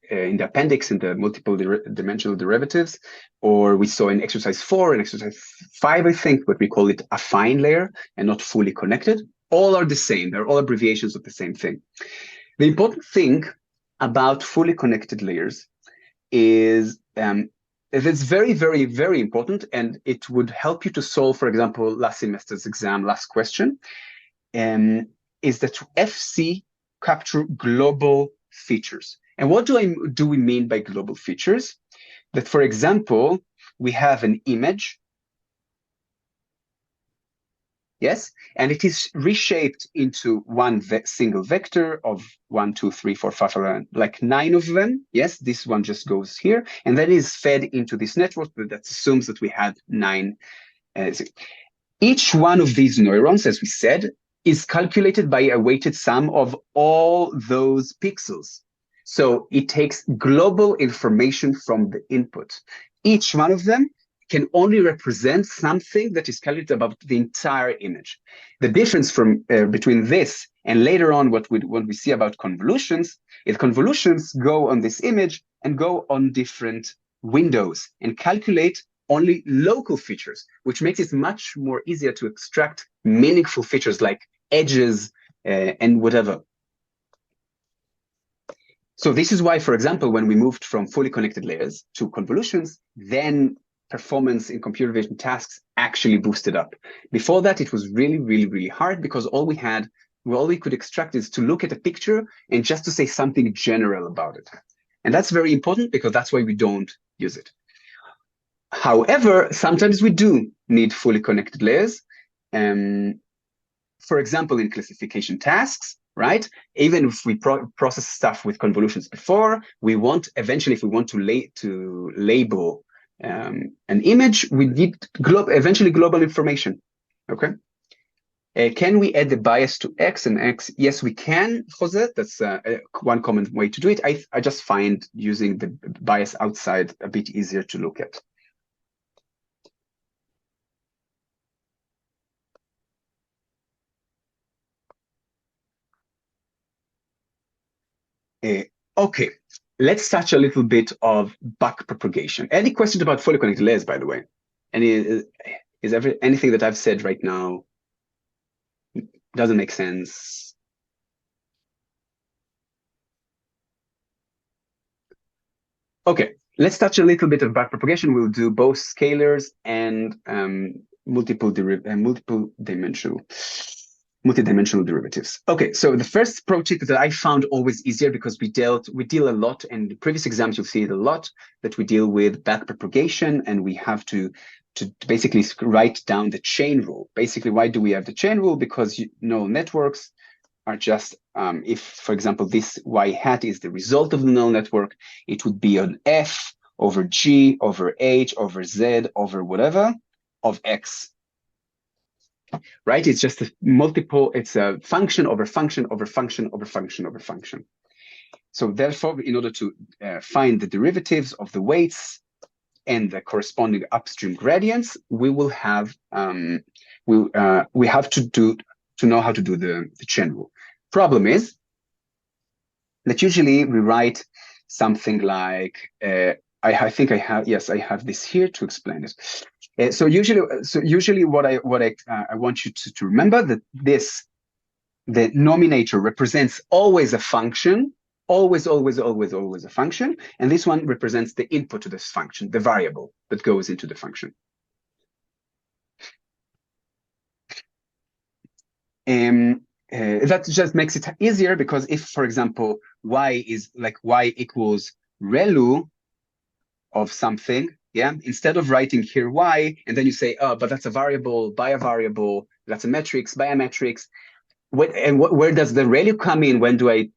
in the appendix in the multiple dimensional derivatives, or we saw in exercise 4 and exercise 5, I think, but we call it affine layer and not fully connected. All are the same. They're all abbreviations of the same thing. The important thing about fully connected layers is it's very, very, very important, and it would help you to solve, for example, last semester's exam, last question, is that FC capture global features. And what do we mean by global features? That, for example, we have an image, yes, and it is reshaped into one single vector of 1, 2, 3, 4, 5, like 9 of them. Yes, this one just goes here, and then is fed into this network that assumes that we had 9. Each one of these neurons, as we said, is calculated by a weighted sum of all those pixels. So it takes global information from the input. Each one of them can only represent something that is calculated about the entire image. The difference between this and later on what we see about convolutions is convolutions go on this image and go on different windows and calculate only local features, which makes it much more easier to extract meaningful features like edges and whatever. So this is why, for example, when we moved from fully connected layers to convolutions, then performance in computer vision tasks actually boosted up. Before that, it was really, really, really hard because all we could extract is to look at a picture and just to say something general about it. And that's very important because that's why we don't use it. However, sometimes we do need fully connected layers. For example, in classification tasks, right? Even if we process stuff with convolutions before, we want eventually, if we want to label an image, we need eventually global information. Okay. Can we add the bias to X and X? Yes, we can, Jose. That's one common way to do it. I just find using the bias outside a bit easier to look at. Okay, let's touch a little bit of back propagation. Any questions about fully connected layers, by the way? Anything that I've said right now doesn't make sense? Okay, let's touch a little bit of back propagation. We'll do both scalars and multidimensional derivatives. Okay, so the first project that I found always easier because we deal a lot, and the previous exams you'll see it a lot, that we deal with back propagation, and we have to basically write down the chain rule. Basically, why do we have the chain rule? Because neural networks are just, if, for example, this y hat is the result of the neural network, it would be an f over g over h over z over whatever of x. Right? It's just it's a function over function over function over function over function. So therefore, in order to find the derivatives of the weights and the corresponding upstream gradients, we will have we have to know how to do the chain rule. Problem is that usually we write something like I think I have this here to explain it. So usually what I want you to remember that the nominator represents always a function, always a function, and this one represents the input to this function, the variable that goes into the function. That just makes it easier because if, for example, y equals ReLU of something, yeah, instead of writing here y, and then you say, oh, but that's a variable by a variable, that's a matrix by a matrix. Where does the ReLU come in? When do I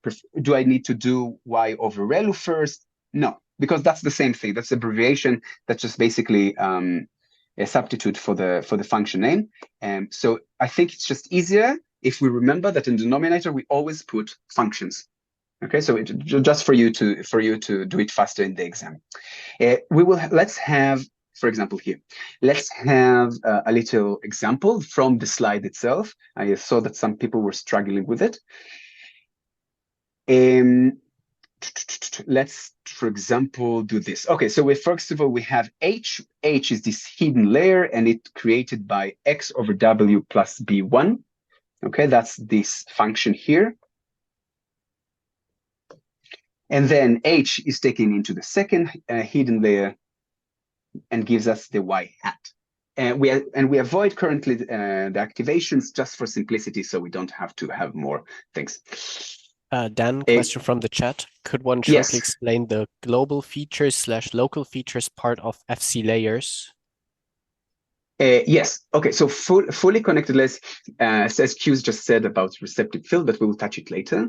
need to do y over ReLU first? No, because that's the same thing. That's abbreviation. That's just basically a substitute for the function name. So I think it's just easier if we remember that in the denominator we always put functions. Okay, so just for you to do it faster in the exam. Let's have, for example, here, let's have a little example from the slide itself. I saw that some people were struggling with it. Let's, for example, do this. Okay, so first of all, we have H. H is this hidden layer, and it's created by X over W plus B1. Okay, that's this function here. And then H is taken into the second hidden layer and gives us the Y hat. And we avoid currently the activations just for simplicity, so we don't have to have more things. Dan, question from the chat. Could one shortly Yes. explain the global features / local features part of FC layers? Yes. Okay. So fully connected layers, as Q's just said about receptive field, but we will touch it later.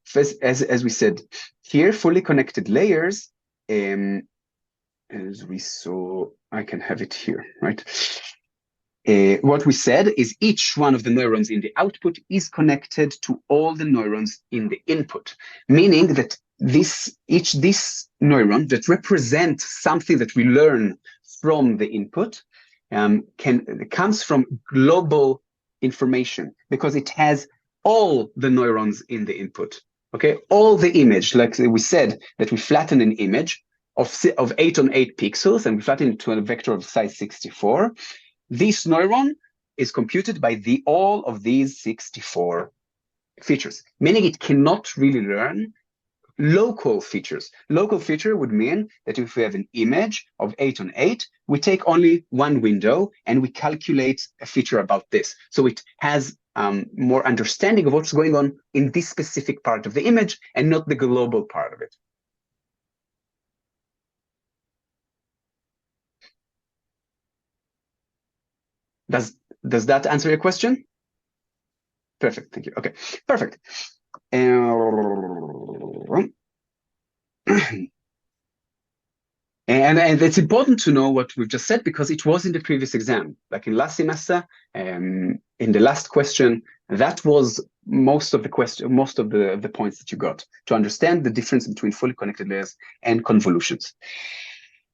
First, as we said here, fully connected layers, as we saw, I can have it here, right? What we said is each one of the neurons in the output is connected to all the neurons in the input, meaning that this neuron that represents something that we learn from the input comes from global information because it has all the neurons in the input. Okay, all the image, like we said, that we flatten an image of 8 on 8 pixels and we flatten it to a vector of size 64. This neuron is computed by all of these 64 features, meaning it cannot really learn local features. Local feature would mean that if we have an image of 8 on 8, we take only one window and we calculate a feature about this. So it has more understanding of what's going on in this specific part of the image and not the global part of it. Does that answer your question? Perfect, thank you. Okay, perfect. And it's important to know what we've just said because it was in the previous exam, like in last semester, in the last question, that was most of the points that you got to understand the difference between fully connected layers and convolutions.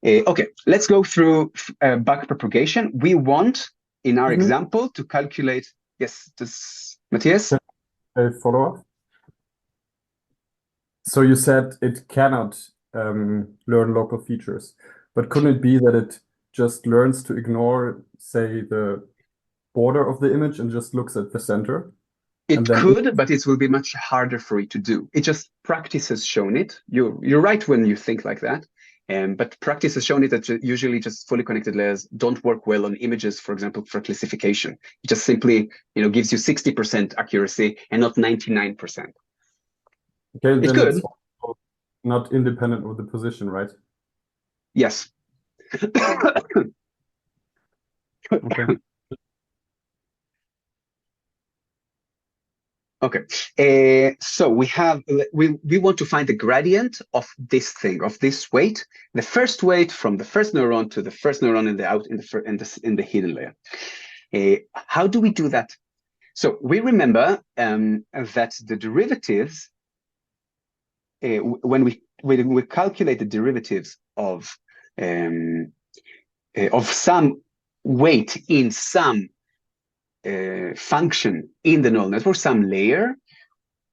Okay, let's go through backpropagation. We want, in our example, to calculate. Yes, Matthias? A follow-up. So you said it cannot learn local features, but couldn't it be that it just learns to ignore, say, the border of the image and just looks at the center? It could, but it will be much harder for it to do. It just practice has shown it. You're right when you think like that. But practice has shown it that usually just fully connected layers don't work well on images, for example, for classification. It just simply, gives you 60% accuracy and not 99%. Okay, It's then good. it's not independent of the position, right? Yes. Okay. Okay, so we want to find the gradient of this thing, of this weight, the first weight from the first neuron to the first neuron in the hidden layer. How do we do that? So we remember that the derivatives, when we calculate the derivatives of some weight in some function in the neural network, some layer,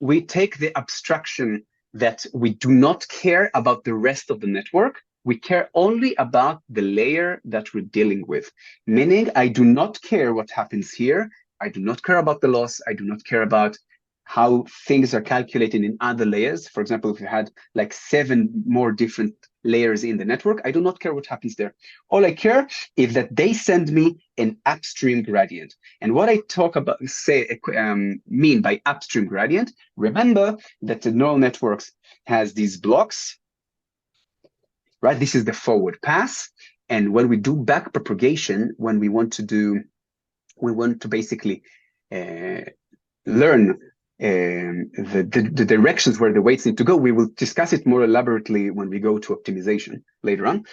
we take the abstraction that we do not care about the rest of the network. We care only about the layer that we're dealing with. Meaning, I do not care what happens here. I do not care about the loss. I do not care about how things are calculated in other layers. For example, if you had like 7 more different layers in the network, I do not care what happens there. All I care is that they send me an upstream gradient. And what I mean by upstream gradient, remember that the neural networks has these blocks, right? This is the forward pass. And when we do backpropagation, when we want to basically learn the directions where the weights need to go. We will discuss it more elaborately when we go to optimization later on.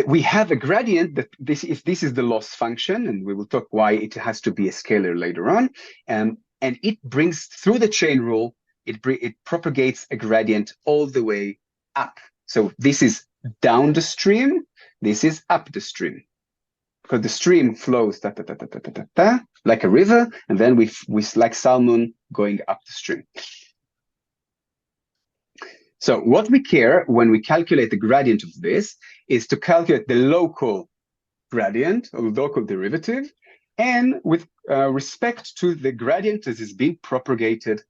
We have a gradient that this is the loss function, and we will talk why it has to be a scalar later on. And it brings through the chain rule, it propagates a gradient all the way up. So this is down the stream, this is up the stream. Because the stream flows like a river, and then we like salmon going up the stream. So what we care when we calculate the gradient of this is to calculate the local gradient or local derivative, and with respect to the gradient that is being propagated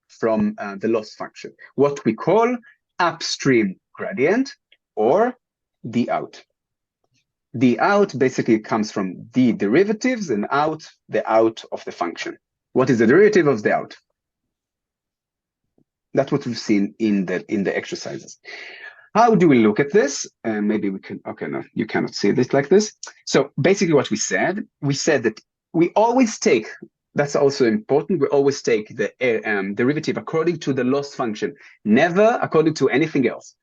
from the loss function, what we call upstream gradient or the out. The out basically comes from the derivatives and the out of the function. What is the derivative of the out? That's what we've seen in the exercises. How do we look at this? Maybe we can, okay, no, you cannot see this like this. So basically what we said that we always take, that's also important, we always take the derivative according to the loss function, never according to anything else.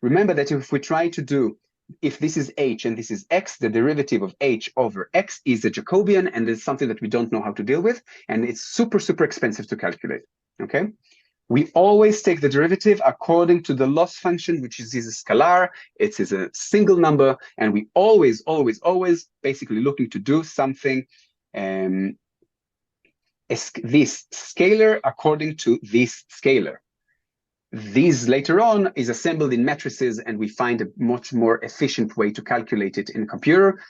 Remember that if we try to do, if this is h and this is x, the derivative of h over x is a Jacobian, and it's something that we don't know how to deal with, and it's super, super expensive to calculate, okay? We always take the derivative according to the loss function, which is a scalar, it is a single number, and we always, always, always basically looking to do something, this scalar according to this scalar. This later on is assembled in matrices, and we find a much more efficient way to calculate it in a computer,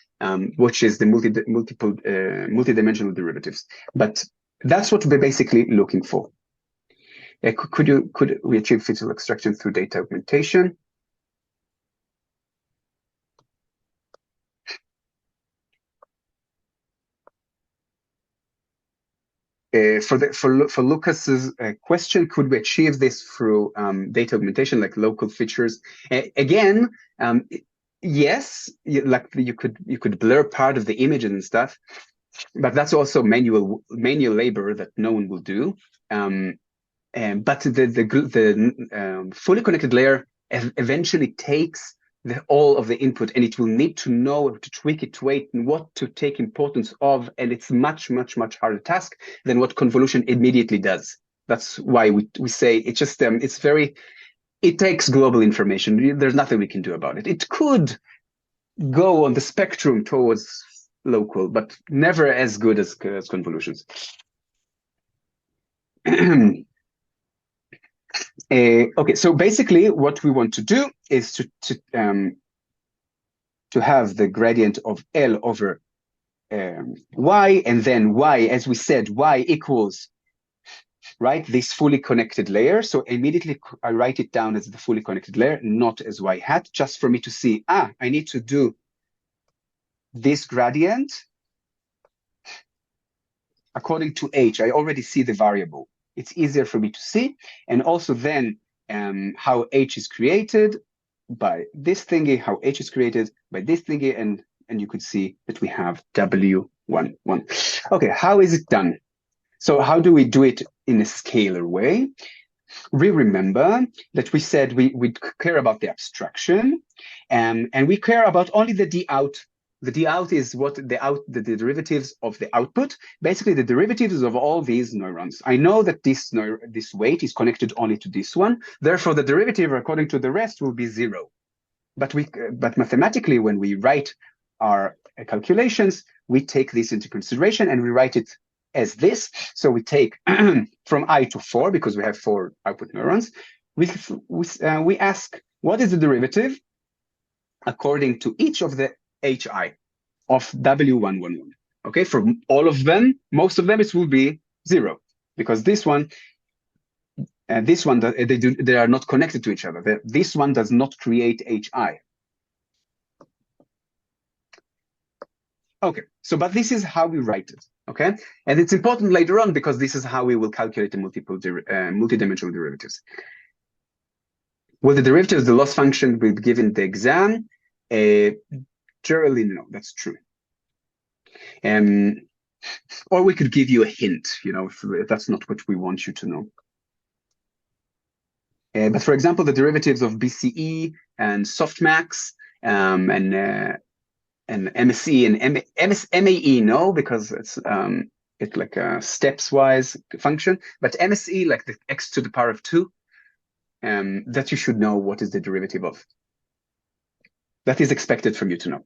which is the multidimensional derivatives. But that's what we're basically looking for. Could we achieve physical extraction through data augmentation? For Lucas's question, could we achieve this through data augmentation, like local features? Again, yes, you could blur part of the image and stuff, but that's also manual labor that no one will do. but the fully connected layer eventually takes all of the input, and it will need to know to tweak it, to wait, and what to take importance of, and it's much harder task than what convolution immediately does. That's why we say it's just it takes global information. There's nothing we can do about it. It could go on the spectrum towards local, but never as good as convolutions. Okay, so basically what we want to do is to have the gradient of L over y, and then y, as we said, y equals, right, this fully connected layer. So immediately I write it down as the fully connected layer, not as y hat, just for me to see, I need to do this gradient according to h. I already see the variable. It's easier for me to see. And also then how h is created by this thingy, how h is created by this thingy, and you could see that we have W11. Okay, how is it done? So how do we do it in a scalar way? We remember that we said we care about the abstraction, and we care about only the d out. The d out is what the derivatives of the output, basically the derivatives of all these neurons. I know that this weight is connected only to this one, therefore the derivative according to the rest will be 0. But mathematically, when we write our calculations, we take this into consideration and we write it as this. So we take from I to 4, because we have 4 output neurons. We ask, what is the derivative according to each of the HI of W11? Okay, for all of them, most of them, it will be 0, because this one and this one, they are not connected to each other. This one does not create HI. Okay, so but this is how we write it. Okay, and it's important later on because this is how we will calculate the multidimensional derivatives. Will the derivative of the loss function be given the exam? Generally, no, that's true. Or we could give you a hint, if that's not what we want you to know. But for example, the derivatives of BCE and softmax and MSE and MAE, no, because it's like a steps-wise function. But MSE, like the x to the power of 2, that you should know what is the derivative of. That is expected from you to know.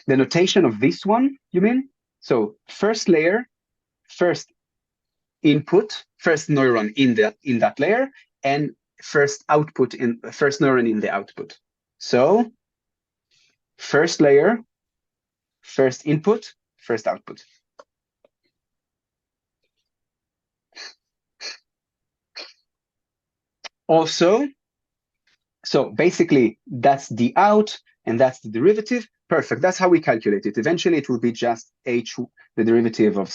The notation of this one, you mean? So first layer, first input, first neuron in that layer, and first output first neuron in the output. So first layer, first input, first output. Also, so basically that's the out and that's the derivative. Perfect. That's how we calculate it. Eventually, it will be just h, the derivative of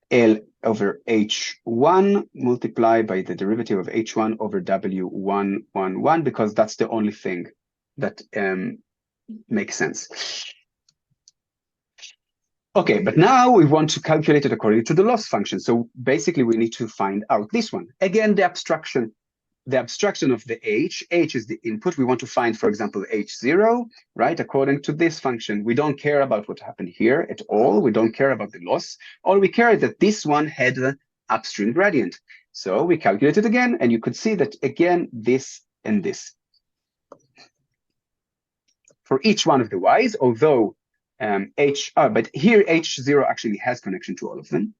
L over H1 multiplied by the derivative of H1 over W11, because that's the only thing that makes sense. Okay, but now we want to calculate it according to the loss function. So basically, we need to find out this one. Again, the abstraction of the h is the input. We want to find, for example, h0, right? According to this function, we don't care about what happened here at all. We don't care about the loss. All we care is that this one had the upstream gradient. So we calculate it again, and you could see that again, this and this. For each one of the y's, although but here h0 actually has connection to all of them,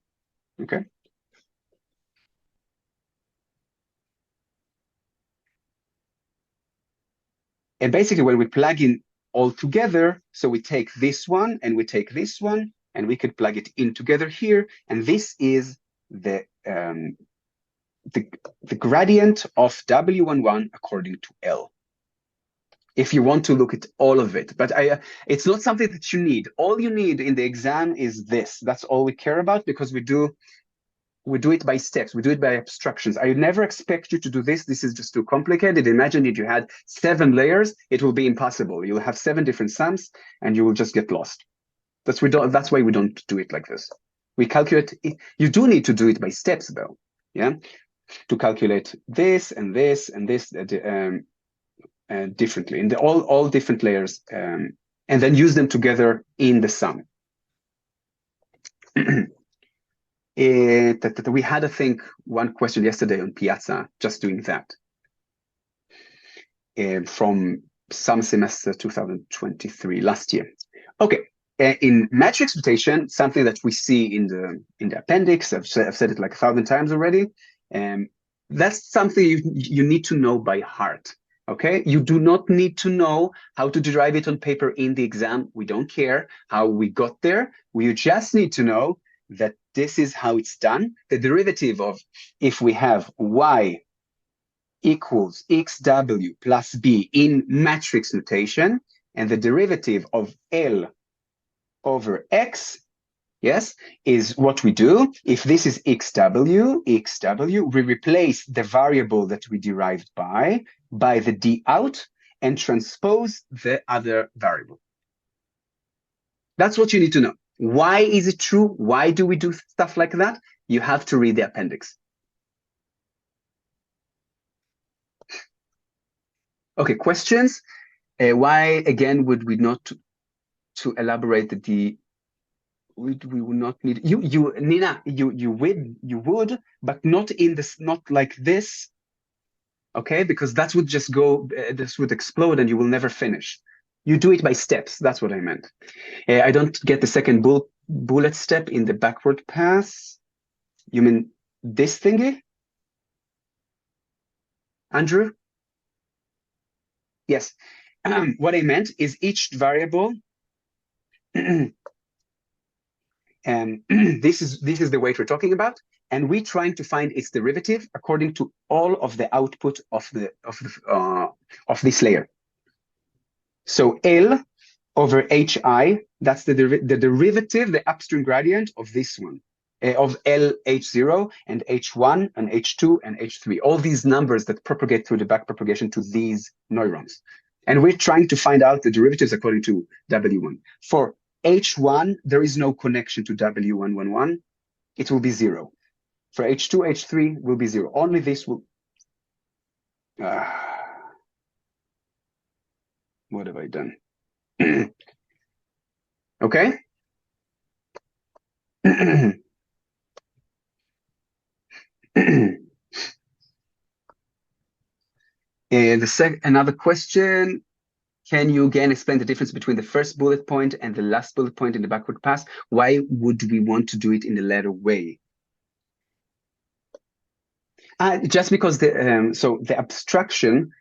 okay? And basically, when we plug in all together, so we take this one and we take this one, and we could plug it in together here, and this is the gradient of W11 according to L. If you want to look at all of it, but it's not something that you need. All you need in the exam is this. That's all we care about, because we do it by steps. We do it by abstractions. I never expect you to do this. This is just too complicated. Imagine if you had 7 layers, it will be impossible. You'll have 7 different sums and you will just get lost. That's why we don't do it like this. We calculate it. You do need to do it by steps though, yeah, to calculate this and this and this differently in all different layers, and then use them together in the sum. We had, I think, one question yesterday on Piazza, just doing that, from some semester 2023, last year. Okay, in matrix notation, something that we see in the appendix, I've said it like 1,000 times already, that's something you need to know by heart. Okay, you do not need to know how to derive it on paper in the exam. We don't care how we got there. We just need to know that this is how it's done. The derivative of, if we have y equals xw plus b in matrix notation, and the derivative of L over x, yes, is what we do. If this is xw, we replace the variable that we derived by the d out and transpose the other variable. That's what you need to know. Why is it true? Why do we do stuff like that? You have to read the appendix. Okay, questions? Why, again, would we not to elaborate we would not need you Nina, you would, but not in this, not like this, okay? Because that would just go, this would explode and you will never finish. You do it by steps. That's what I meant. I don't get the second bullet step in the backward pass. You mean this thingy? Andrew? Yes. What I meant is each variable, and this is the weight we're talking about, and we're trying to find its derivative according to all of the output of this layer. So L over HI, that's the derivative, the upstream gradient of this one, of LH0 and H1 and H2 and H3, all these numbers that propagate through the back propagation to these neurons. And we're trying to find out the derivatives according to W1. For H1, there is no connection to W111. It will be 0. For H2, H3 will be 0. Only this will... what have I done? Okay? Another question. Can you again explain the difference between the first bullet point and the last bullet point in the backward pass? Why would we want to do it in the latter way? Just because the abstraction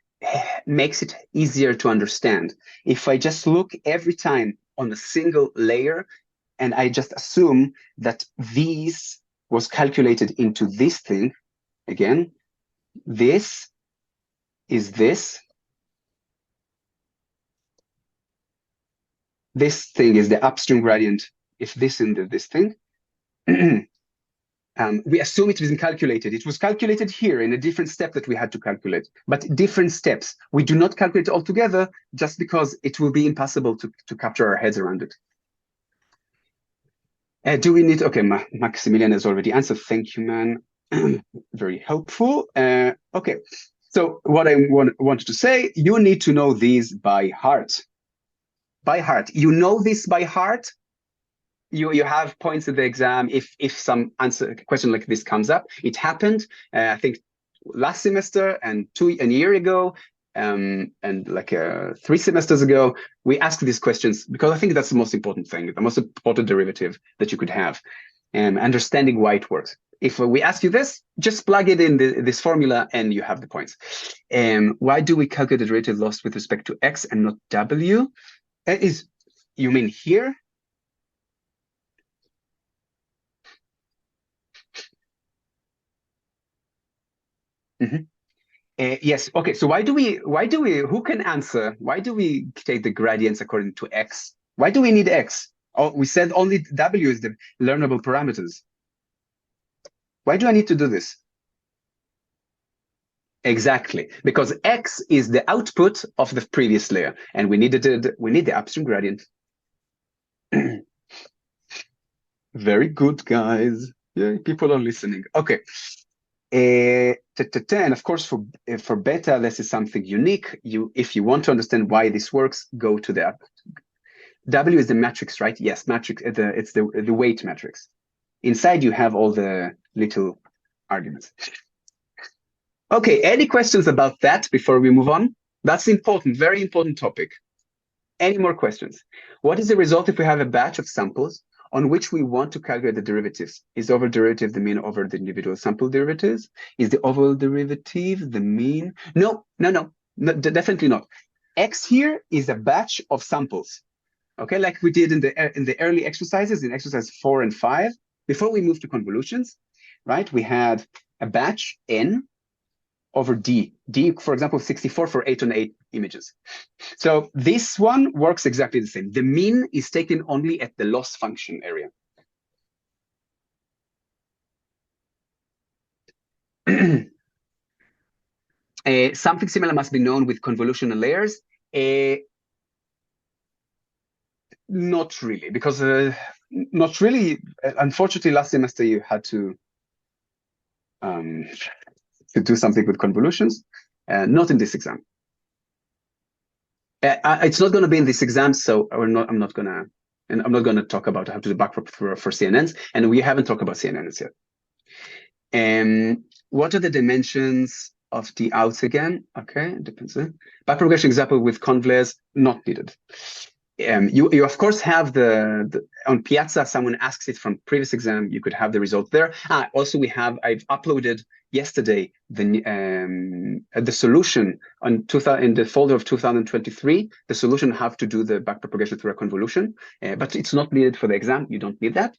makes it easier to understand. If I just look every time on a single layer and I just assume that this was calculated into this thing, again, this is this. This thing is the upstream gradient. If this and this thing, we assume it wasn't calculated. It was calculated here in a different step that we had to calculate, but different steps. We do not calculate all together just because it will be impossible to capture our heads around it. Do we need, okay, Maximilian has already answered. Thank you, man. Very helpful. Okay, so what I wanted to say, you need to know these by heart. By heart. You know this by heart. You have points at the exam if some question like this comes up. It happened, I think, last semester and a year ago, and like 3 semesters ago. We asked these questions because I think that's the most important thing, the most important derivative that you could have, and understanding why it works. If we ask you this, just plug it in this formula and you have the points. Why do we calculate the derivative loss with respect to x and not w? You mean here? Yes. Okay. So who can answer? Why do we take the gradients according to x? Why do we need x? Oh, we said only w is the learnable parameters. Why do I need to do this? Exactly, because x is the output of the previous layer, and we need the upstream gradient. Very good, guys. Yeah, people are listening. Okay. And of course, for beta, this is something unique. If you want to understand why this works, go to the app. W is the matrix, right? Yes, matrix. It's the weight matrix. Inside, you have all the little arguments. Okay, any questions about that before we move on? That's important, very important topic. Any more questions? What is the result if we have a batch of samples on which we want to calculate the derivatives? Is overall derivative the mean over the individual sample derivatives? Is the overall derivative the mean? No, definitely not. X here is a batch of samples. Okay, like we did in the early exercises, in exercise 4 and 5, before we move to convolutions, right? We had a batch N over D. D, for example, 64 for 8 on 8 images. So this one works exactly the same. The mean is taken only at the loss function area. Something similar must be known with convolutional layers. Not really, because not really. Unfortunately, last semester you had to do something with convolutions. Not in this exam. It's not going to be in this exam, so I'm not going to talk about how to do backprop for CNNs, and we haven't talked about CNNs yet. What are the dimensions of the outs again? Okay, it depends. Backpropagation example with convlays, not needed. You of course have the on Piazza, someone asks it from previous exam, you could have the result there. Also I've uploaded yesterday the solution in the folder of 2023, the solution how to do the backpropagation through a convolution, but it's not needed for the exam. You don't need that.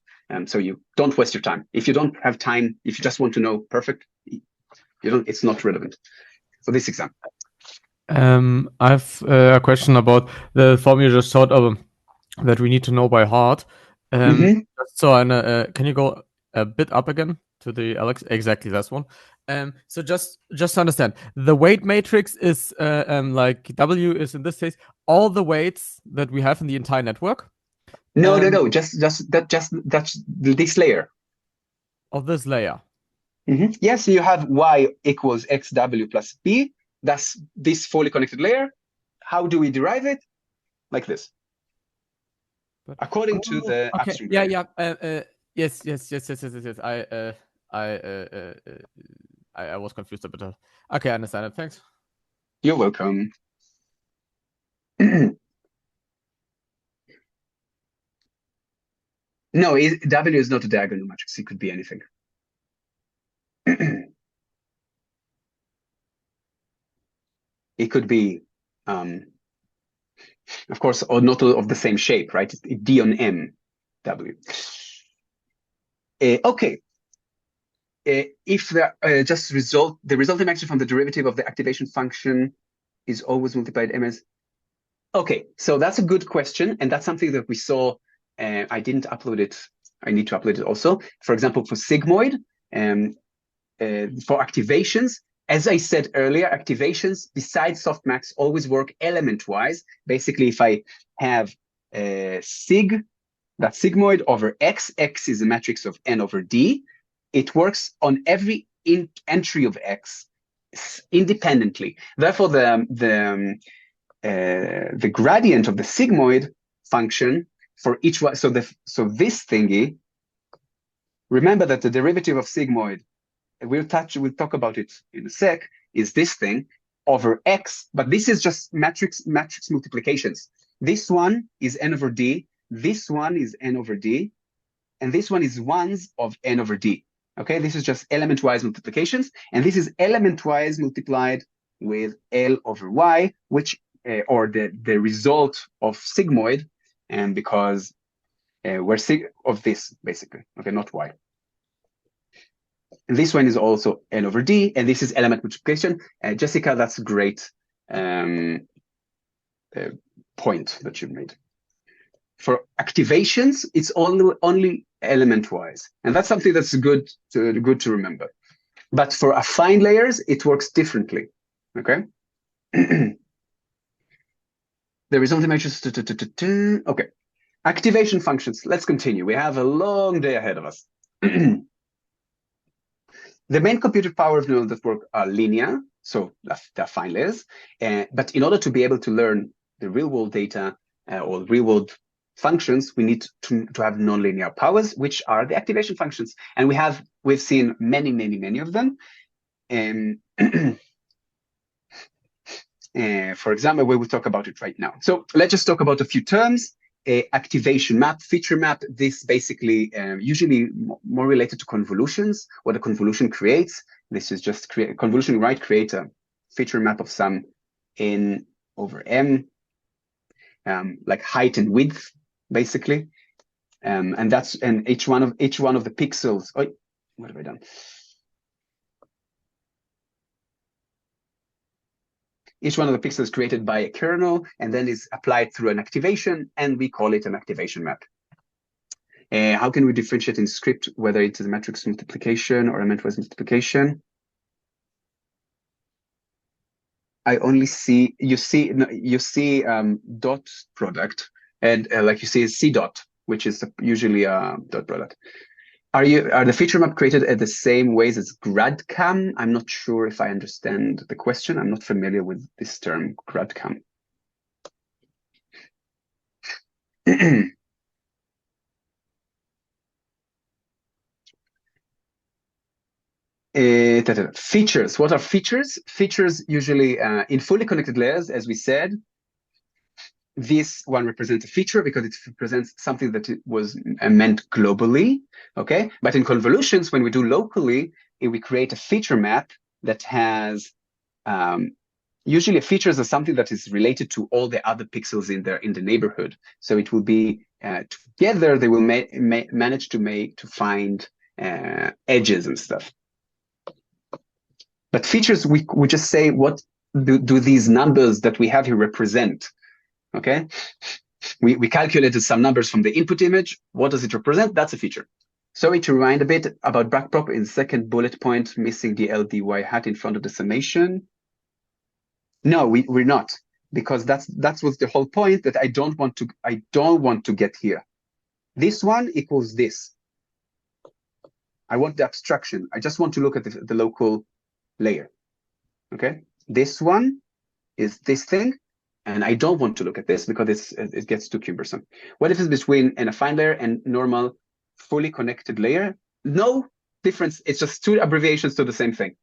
So you don't waste your time. If you don't have time, if you just want to know perfect, it's not relevant for this exam. I have a question about the form you just showed that we need to know by heart. So, can you go a bit up again to the Alex? Exactly, that's one. So just to understand, the weight matrix is like W is in this case all the weights that we have in the entire network. No, just this layer. Of this layer. Yes, you have Y equals XW plus B. That's this fully connected layer. How do we derive it? Like this. According to the upstream. Yes. I was confused a bit. Okay, I understand it. Thanks. You're welcome. No, W is not a diagonal matrix. It could be anything. It could be, of course, or not of the same shape, right? It's D on M, W. Okay. If the resulting matrix from the derivative of the activation function is always multiplied ms. Okay, so that's a good question, and that's something that we saw. I didn't upload it. I need to upload it also. For example, for sigmoid, for activations, as I said earlier, activations besides softmax always work element-wise. Basically, if I have sig, that's sigmoid over x, x is a matrix of n over d. It works on every entry of x independently. Therefore, the gradient of the sigmoid function for each one. So this thingy. Remember that the derivative of sigmoid, we'll talk about it in a sec, is this thing over x, but this is just matrix multiplications. This one is n over d, this one is n over d, and this one is ones of n over d. Okay, this is just element-wise multiplications, and this is element-wise multiplied with L over y, which or the result of sigmoid, and because we're sig of this basically. Okay, not y. And this one is also n over d, and this is element multiplication. Jessica, that's a great point that you made. For activations, it's only element-wise, and that's something that's good to remember. But for affine layers, it works differently. Okay. The resulting matrix. Okay. Activation functions. Let's continue. We have a long day ahead of us. The main computer power of neural network are linear, so they're fine layers. But in order to be able to learn the real-world data or real-world functions, we need to have nonlinear powers, which are the activation functions. And we've seen many of them. For example, we will talk about it right now. So let's just talk about a few terms. Activation map, feature map, this basically usually more related to convolutions, what a convolution creates. This is just convolution, right? Create a feature map of some n over m, like height and width, basically. And each one of the pixels. Oh, what have I done? Each one of the pixels created by a kernel and then is applied through an activation, and we call it an activation map. How can we differentiate in script whether it's a matrix multiplication or a matrix multiplication? I only see you see dot product, and like you see C dot, which is usually a dot product. Are the feature map created at the same ways as GradCam? I'm not sure if I understand the question. I'm not familiar with this term, GradCam. Features. What are features? Features usually in fully connected layers, as we said. This one represents a feature because it represents something that it was meant globally, okay? But in convolutions, when we do locally, we create a feature map that has, usually features are something that is related to all the other pixels in the neighborhood. So it will be, together, they will manage to find edges and stuff. But features, we just say, what do these numbers that we have here represent? Okay, we calculated some numbers from the input image. What does it represent? That's a feature. Sorry to remind a bit about backprop in the second bullet point, missing the LDY hat in front of the summation. No, we're not, because that was the whole point, that I don't want to get here. This one equals this. I want the abstraction. I just want to look at the local layer. Okay, this one is this thing. And I don't want to look at this because it gets too cumbersome. What if it's between an affine layer and normal fully connected layer? No difference. It's just two abbreviations to the same thing.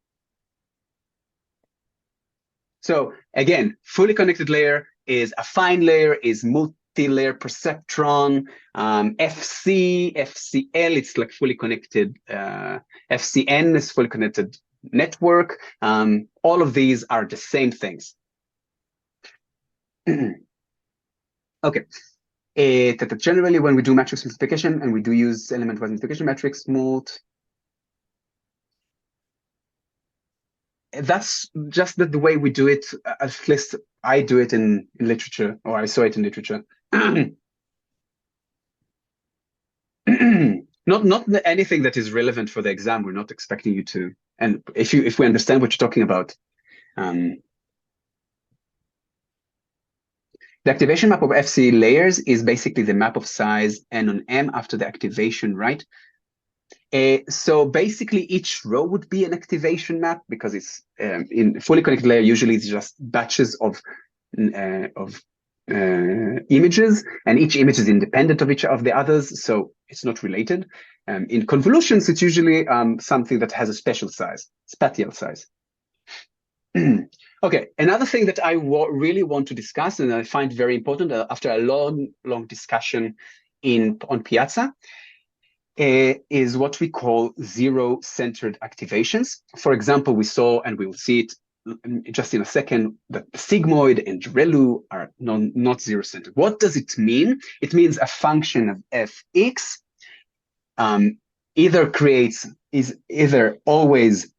So again, fully connected layer is affine layer, is multi-layer perceptron, FC, FCL, it's like fully connected, FCN is fully connected network. All of these are the same things. Okay. Generally, when we do matrix multiplication and we do use element-wise multiplication matrix mult, that's just the way we do it. At least I do it in literature, or I saw it in literature. Not anything that is relevant for the exam. We're not expecting you to. And if we understand what you're talking about. The activation map of FC layers is basically the map of size n on m after the activation, right? So basically each row would be an activation map because it's in fully connected layer, usually it's just batches of images, and each image is independent of each of the others, so it's not related. In convolutions, it's usually something that has a special size, spatial size. Okay, another thing that I really want to discuss, and I find very important after a long discussion on Piazza, is what we call zero-centered activations. For example, we saw, and we will see it just in a second, that sigmoid and ReLU are not zero-centered. What does it mean? It means a function of fx is either always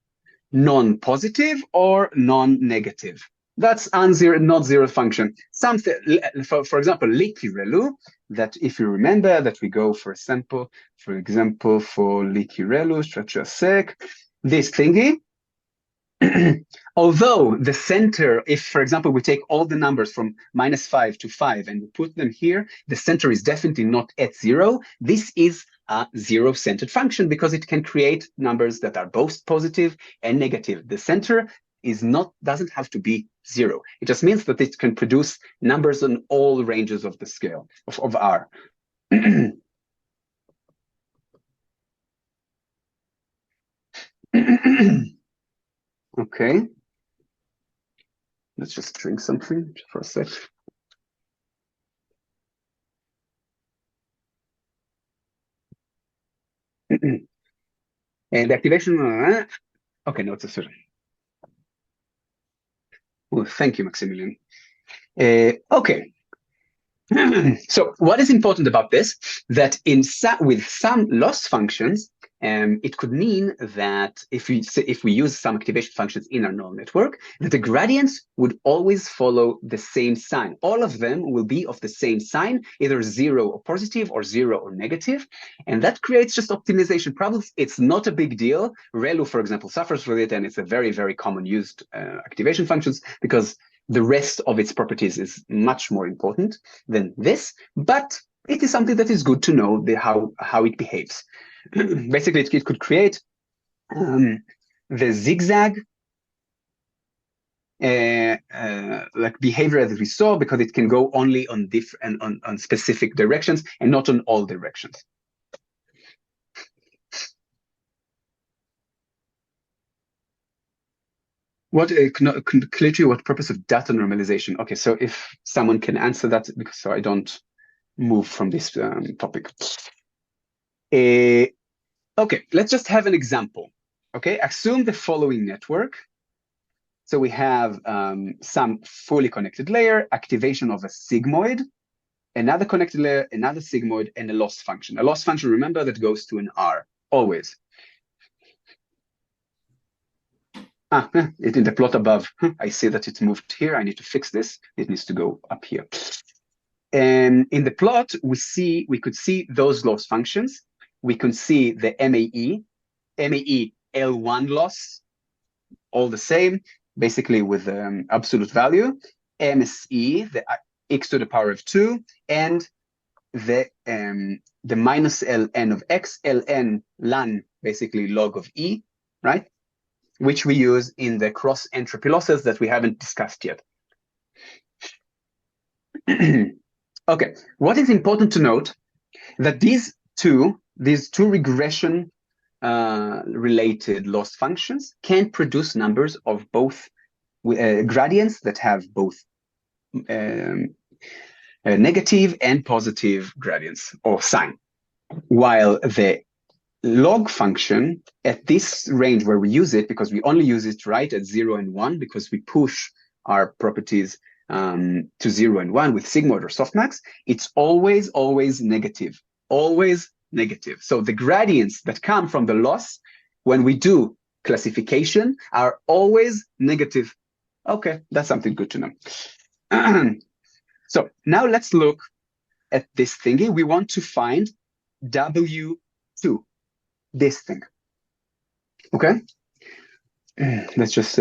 non-positive or non-negative. That's not zero function. Something, for example, leaky ReLU, that if you remember that we go for a sample, for example, for leaky ReLU, structure sec, this thingy, Although the center, if, for example, we take all the numbers from -5 to 5 and we put them here, the center is definitely not at 0. This is a zero-centered function because it can create numbers that are both positive and negative. The center doesn't have to be 0. It just means that it can produce numbers on all ranges of the scale of R. Okay. Let's just drink something for a sec. And the activation, okay, no, it's a certain. Well, thank you, Maximilian. Okay. So what is important about this? That with some loss functions, it could mean that if we use some activation functions in our neural network, that the gradients would always follow the same sign. All of them will be of the same sign, either 0 or positive or 0 or negative. And that creates just optimization problems. It's not a big deal. ReLU, for example, suffers with it, and it's a very, very common used activation functions because the rest of its properties is much more important than this, but it is something that is good to know how it behaves. Basically, it could create the zigzag like behavior that we saw, because it can go only on different on specific directions and not on all directions. Clearly, what purpose of data normalization? Okay, so if someone can answer that, because so I don't move from this topic. Okay, let's just have an example. Okay, assume the following network. So we have some fully connected layer, activation of a sigmoid, another connected layer, another sigmoid, and a loss function. A loss function, remember, that goes to an R, always. In the plot above, I see that it moved here. I need to fix this. It needs to go up here. And in the plot, we could see those loss functions. We can see the MAE L1 loss, all the same, basically with absolute value, MSE, the x to the power of 2, and the minus ln of x, ln ln, basically log of e, right? Which we use in the cross entropy losses that we haven't discussed yet. Okay, what is important to note that these two regression related loss functions can produce numbers of both gradients that have both negative and positive gradients or sign, while the log function at this range where we use it, because we only use it right at 0 and 1, because we push our properties to 0 and 1 with sigmoid or softmax, it's always negative, always negative. So the gradients that come from the loss when we do classification are always negative. Okay, that's something good to know. So now let's look at this thingy. We want to find W2, this thing. Okay, let's just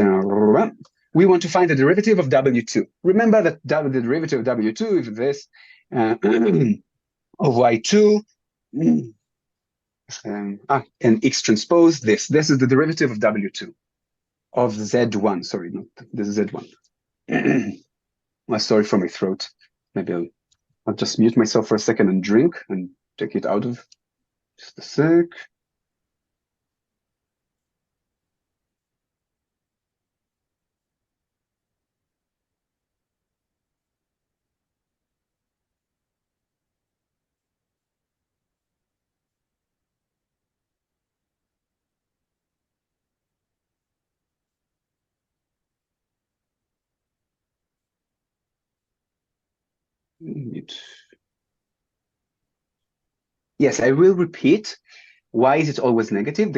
we want to find the derivative of W2. Remember that the derivative of W2 is this of Y2 and X transpose this. This is the derivative of W2 of Z1. Sorry, not this is Z1. Well, sorry for my throat. Maybe I'll just mute myself for a second and drink and take it out of. Just a sec. Yes, I will repeat. Why is it always negative?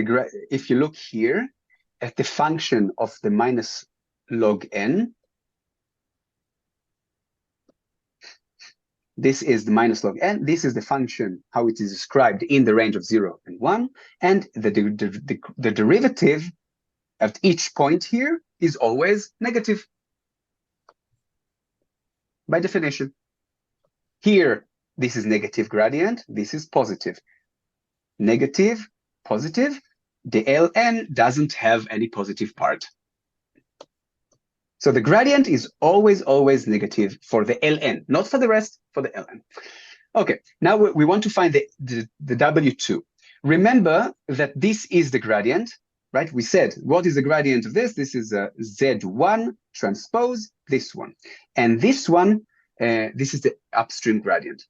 If you look here at the function of the minus log n, this is the minus log n. This is the function, how it is described in the range of 0 and 1. And the derivative at each point here is always negative by definition. Here, this is negative gradient, this is positive. Negative, positive, the ln doesn't have any positive part. So the gradient is always, always negative for the ln, not for the rest, for the ln. Okay, now we want to find the W2. Remember that this is the gradient, right? We said, what is the gradient of this? This is a Z1 transpose this one. And this one, this is the upstream gradient.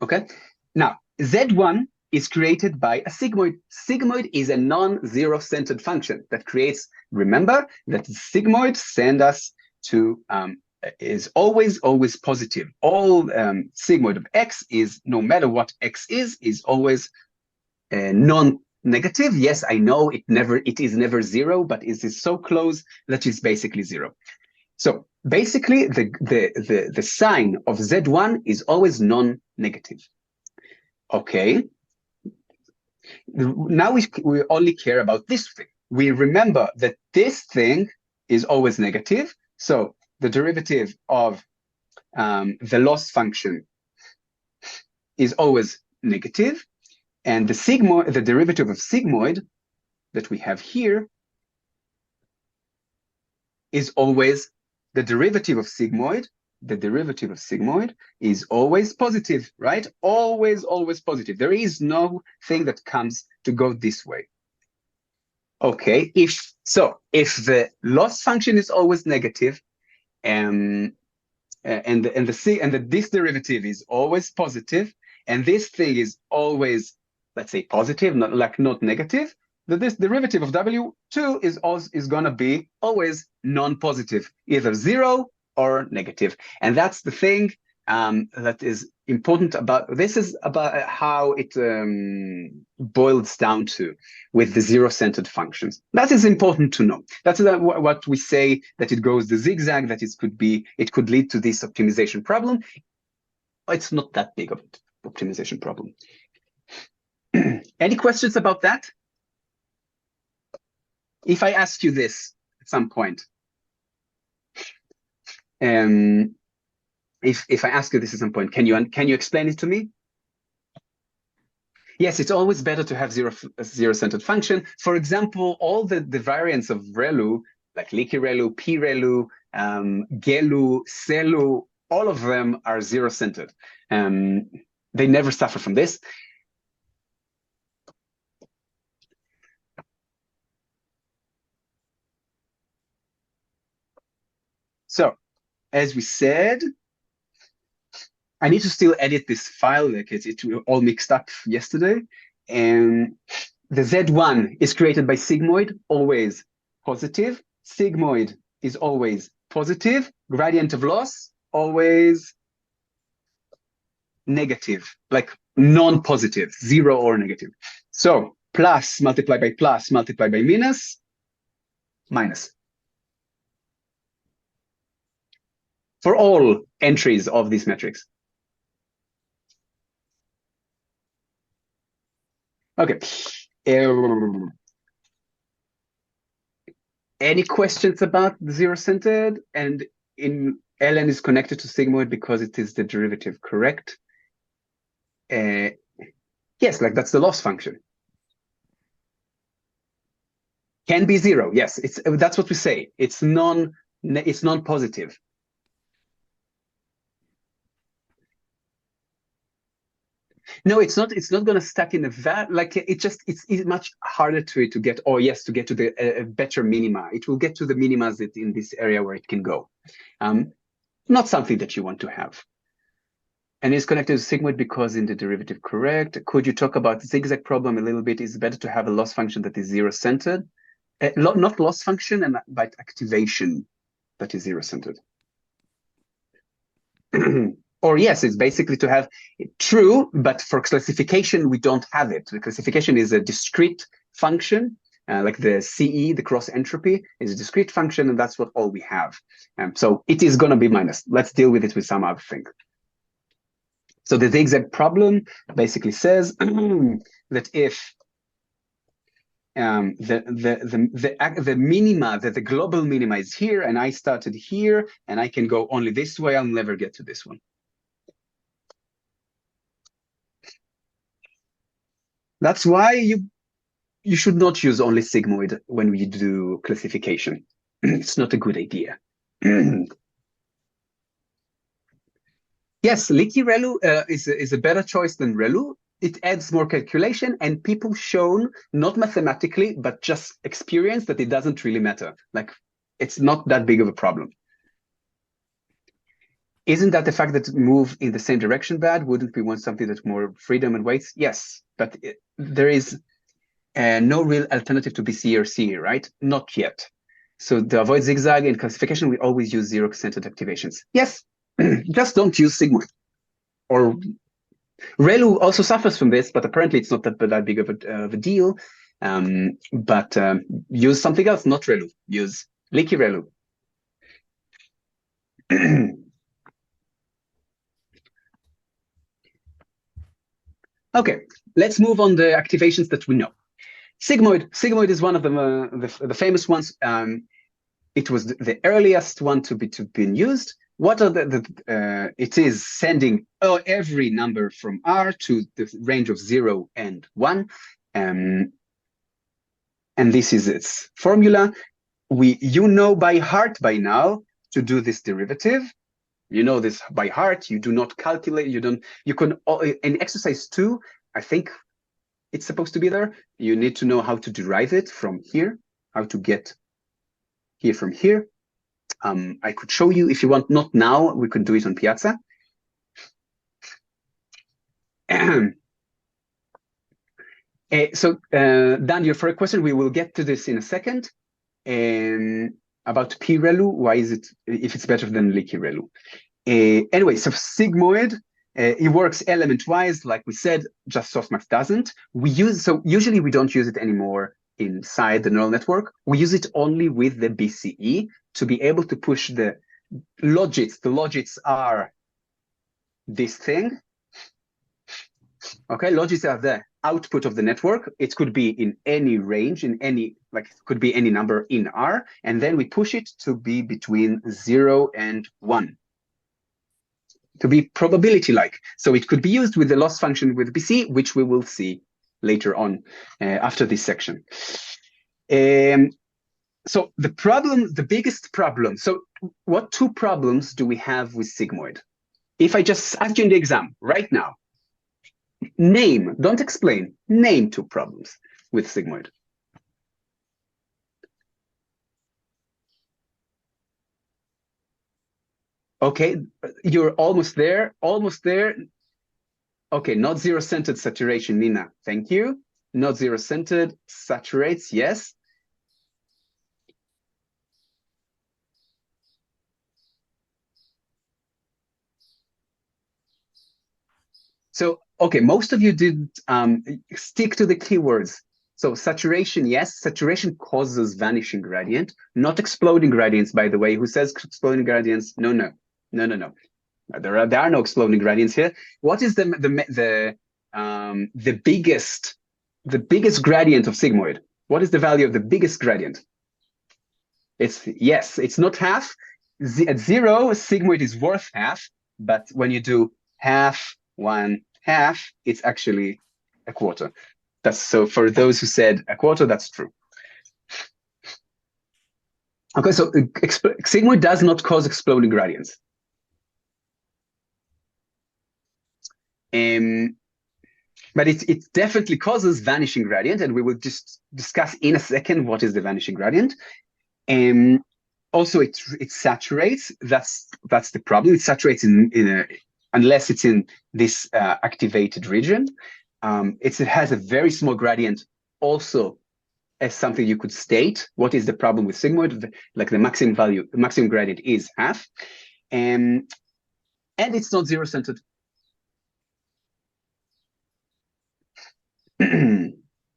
Okay, now Z1 is created by a sigmoid. Sigmoid is a non-zero centered function that creates, remember that the sigmoid send us to, is always, always positive. All sigmoid of X is, no matter what X is always non-negative. Yes, I know it is never zero, but it is so close that it's basically zero. So basically the sign of Z1 is always non-negative. Okay. Now we only care about this thing. We remember that this thing is always negative. So the derivative of the loss function is always negative. And the derivative of sigmoid that we have here is always the derivative of sigmoid. The derivative of sigmoid is always positive, right? Always, always positive. There is no thing that comes to go this way. Okay, if the loss function is always negative, and this derivative is always positive, and this thing is always, let's say, positive, not negative, this derivative of W2 is gonna be always non-positive, either zero or negative. And that's the thing that is important about, this is about how it boils down to with the zero-centered functions. That is important to know. That's what we say, that it goes the zigzag, that it could lead to this optimization problem. It's not that big of an optimization problem. Any questions about that? If I ask you this at some point, if I ask you this at some point, can you explain it to me? Yes, it's always better to have zero-centered function. For example, all the variants of ReLU, like leaky ReLU, p-ReLU, GeLU, CeLU, all of them are zero-centered. They never suffer from this. So, as we said, I need to still edit this file, like it all mixed up yesterday. And the Z1 is created by sigmoid, always positive. Sigmoid is always positive. Gradient of loss, always negative, like non-positive, zero or negative. So plus multiplied by plus multiplied by minus, minus. For all entries of these metrics. Okay. Any questions about the zero-centered? And in ln is connected to sigmoid because it is the derivative, correct? Yes, like that's the loss function. Can be zero. Yes, that's what we say. It's non-positive. No, it's not going to stack in the vat. Like it's much harder to get. Oh yes, to get to the better minima. It will get to the minimas in this area where it can go. Not something that you want to have. And it's connected to sigmoid because in the derivative, correct. Could you talk about the zigzag problem a little bit? Is it better to have a loss function that is zero-centered? Not loss function, but activation that is zero-centered. Or yes, it's basically to have true, but for classification, we don't have it. The classification is a discrete function, like the CE, the cross entropy, is a discrete function, and that's what all we have. So it is going to be minus. Let's deal with it with some other thing. So the zigzag problem basically says that if the minima, the global minima is here, and I started here, and I can go only this way. I'll never get to this one. That's why you should not use only sigmoid when we do classification. It's not a good idea. Yes, leaky ReLU is a better choice than ReLU. It adds more calculation, and people shown, not mathematically, but just experience, that it doesn't really matter. Like, it's not that big of a problem. Isn't that the fact that move in the same direction bad? Wouldn't we want something that's more freedom and weights? Yes, but there is no real alternative to BC or CE, right? Not yet. So to avoid zigzag in classification, we always use zero-centered activations. Yes, just don't use sigmoid. Or ReLU also suffers from this, but apparently it's not that big of a deal. But use something else, not ReLU. Use leaky ReLU. Okay, let's move on the activations that we know. Sigmoid is one of them, the famous ones. It was the earliest one to be used. What are it is sending every number from R to the range of 0 and 1. And this is its formula. You know by heart by now to do this derivative. You know this by heart. You do not calculate. You can, in exercise 2, I think it's supposed to be there. You need to know how to derive it from here, how to get here from here. I could show you if you want, not now, we could do it on Piazza. So Dan, your first question, we will get to this in a second. About p-ReLU, why is it, if it's better than leaky ReLU? Anyway, so sigmoid, it works element-wise, like we said, just softmax doesn't. So usually we don't use it anymore inside the neural network. We use it only with the BCE to be able to push the logits. The logits are this thing. Okay, logits are the output of the network. It could be in any range, it could be any number in R, and then we push it to be between 0 and 1. To be probability-like. So it could be used with the loss function with BC, which we will see later on after this section. So the biggest problem, so what 2 problems do we have with sigmoid? If I just ask you in the exam right now, name, don't explain, name 2 problems with sigmoid. Okay, you're almost there, Okay, not zero-centered saturation, Nina, thank you. Not zero-centered, saturates, yes. So, okay, most of you did stick to the keywords. So saturation, yes, saturation causes vanishing gradient, not exploding gradients, by the way. Who says exploding gradients? No. There are no exploding gradients here. What is the biggest gradient of sigmoid? What is the value of the biggest gradient? It's not half. At 0, sigmoid is worth half, but when you do half, 1/2, it's actually a quarter. So for those who said a quarter, that's true. Okay, so sigmoid does not cause exploding gradients. But it definitely causes vanishing gradient, and we will just discuss in a second what is the vanishing gradient. Also, it saturates. That's the problem. It saturates unless it's in this activated region. It has a very small gradient also as something you could state. What is the problem with sigmoid? Like the maximum value, the maximum gradient is half. And it's not zero-centered.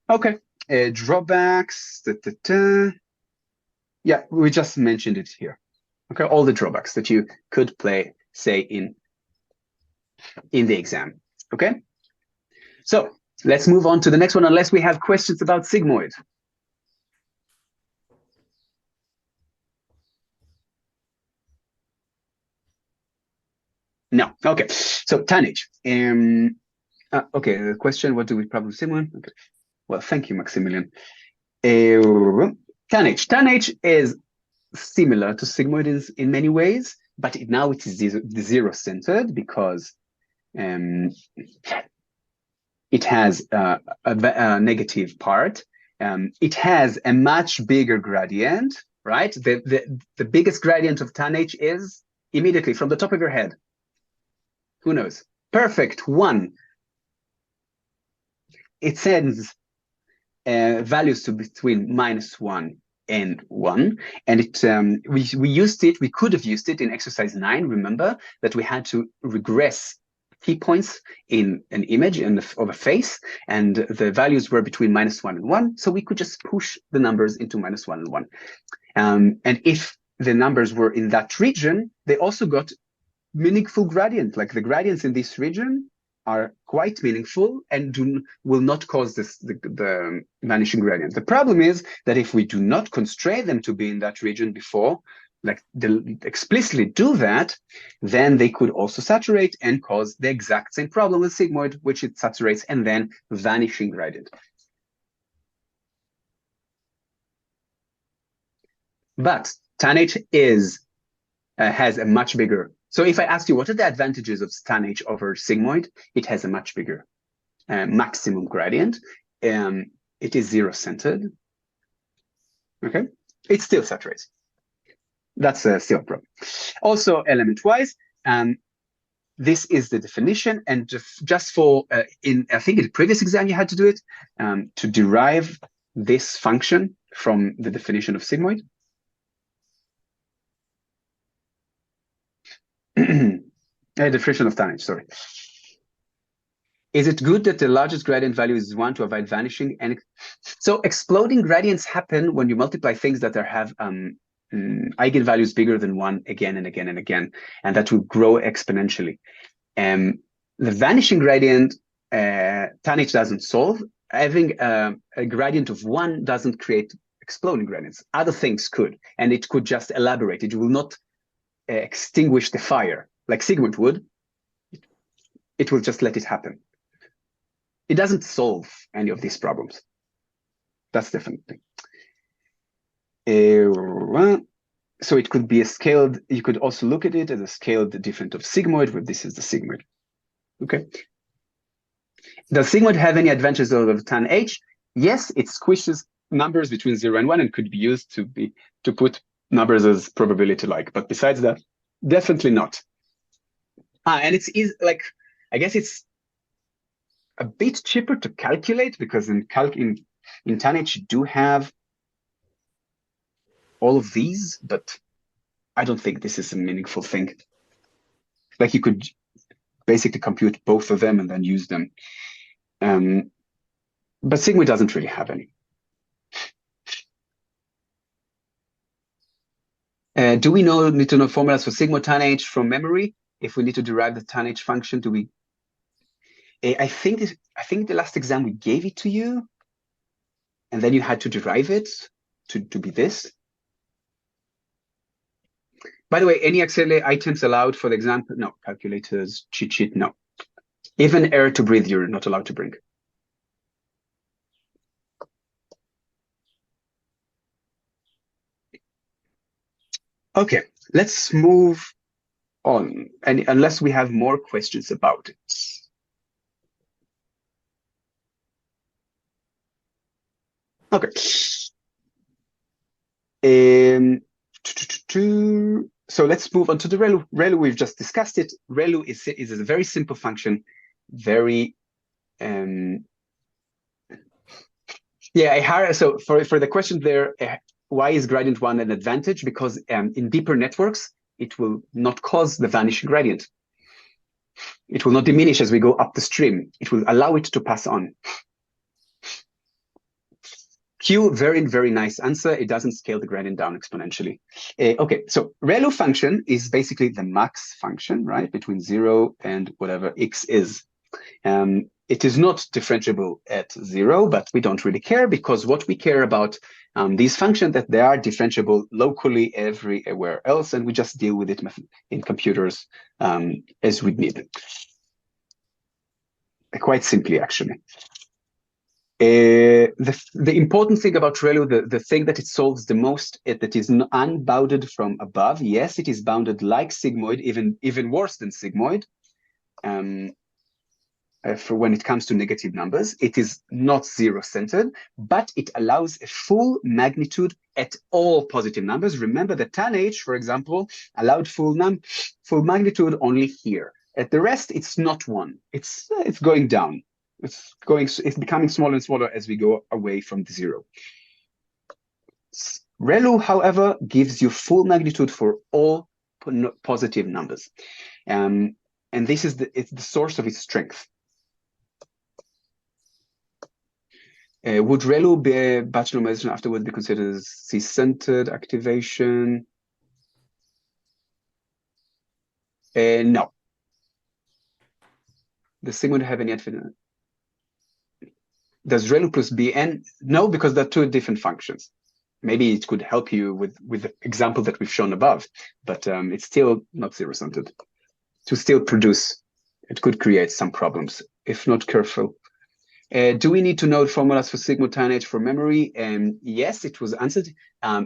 Okay, drawbacks. Yeah, we just mentioned it here. Okay, all the drawbacks that you could say in the exam. Okay, so let's move on to the next one, unless we have questions about sigmoid. No. Okay. So tonnage. Okay. The question: what do we problem sigmoid? Okay. Well, thank you, Maximilian. Tonnage. Tonnage is similar to sigmoid in many ways, but now it is zero-centered because it has a negative part. It has a much bigger gradient, right? The biggest gradient of tonnage is immediately from the top of your head. Who knows? Perfect, 1. It sends values to between -1 and 1, and it we used it. We could have used it in exercise 9. Remember that we had to regress key points in an image of a face, and the values were between -1 and 1. So we could just push the numbers into -1 and 1. And if the numbers were in that region, they also got meaningful gradient. Like the gradients in this region are quite meaningful and will not cause the vanishing gradient. The problem is that if we do not constrain them to be in that region before, like explicitly do that, then they could also saturate and cause the exact same problem with sigmoid, which it saturates and then vanishing gradient. But tonnage has a much bigger. So if I ask you what are the advantages of tonnage over sigmoid, it has a much bigger maximum gradient. It is zero-centered. Okay, it still saturates. That's still a problem. Also, element-wise, this is the definition, and just for I think in the previous exam you had to do it to derive this function from the definition of sigmoid. Definition of tonnage, sorry. Is it good that the largest gradient value is 1 to avoid vanishing? And so exploding gradients happen when you multiply things that have eigenvalues bigger than 1 again and again and again, and that will grow exponentially. The vanishing gradient, tonnage doesn't solve. Having a gradient of 1 doesn't create exploding gradients. Other things could, and it could just elaborate. It will not extinguish the fire like sigmoid would. It will just let it happen. It doesn't solve any of these problems. That's definitely. So it could be a scaled. You could also look at it as a scaled different of sigmoid, where this is the sigmoid. Okay. Does sigmoid have any advantages over tanh? Yes, it squishes numbers between 0 and 1 and could be used to put numbers as probability-like. But besides that, definitely not. And it's easy, like, I guess it's a bit cheaper to calculate because in tanh you do have all of these, but I don't think this is a meaningful thing. Like you could basically compute both of them and then use them. But sigmoid doesn't really have any. Do we need to know formulas for sigmoid tanh from memory? If we need to derive the tanh function, do we? I think the last exam we gave it to you, and then you had to derive it to be this. By the way, any auxiliary items allowed for the example? No. Calculators, cheat sheet, no. Even air to breathe, you're not allowed to bring. Okay, let's move on, and unless we have more questions about it. Okay. So let's move on to the ReLU. ReLU, we've just discussed it. ReLU is a very simple function, very so for the question there, why is gradient 1 an advantage? Because in deeper networks, it will not cause the vanishing gradient. It will not diminish as we go up the stream. It will allow it to pass on. Q, very, very nice answer. It doesn't scale the gradient down exponentially. Okay, so ReLU function is basically the max function, right? Between 0 and whatever x is. It is not differentiable at 0, but we don't really care, because what we care about these functions, that they are differentiable locally everywhere else, and we just deal with it in computers as we need. Quite simply, actually. The important thing about ReLU, the thing that it solves the most, that is unbounded from above. Yes, it is bounded like sigmoid, even worse than sigmoid. For when it comes to negative numbers, it is not zero-centered, but it allows a full magnitude at all positive numbers. Remember that tan H, for example, allowed full magnitude only here. At the rest, it's not 1. It's going down. It's becoming smaller and smaller as we go away from the 0. ReLU, however, gives you full magnitude for all positive numbers, and this is it's the source of its strength. Would ReLU be Bachelor measurement afterwards be considered as C-centered activation? No. Does sigmoid have any advantage? Does ReLU plus Bn? No, because they're two different functions. Maybe it could help you with the example that we've shown above, but it's still not zero-centered. To still produce, it could create some problems if not careful. Do we need to know formulas for sigmoid tan H for memory? Yes, it was answered.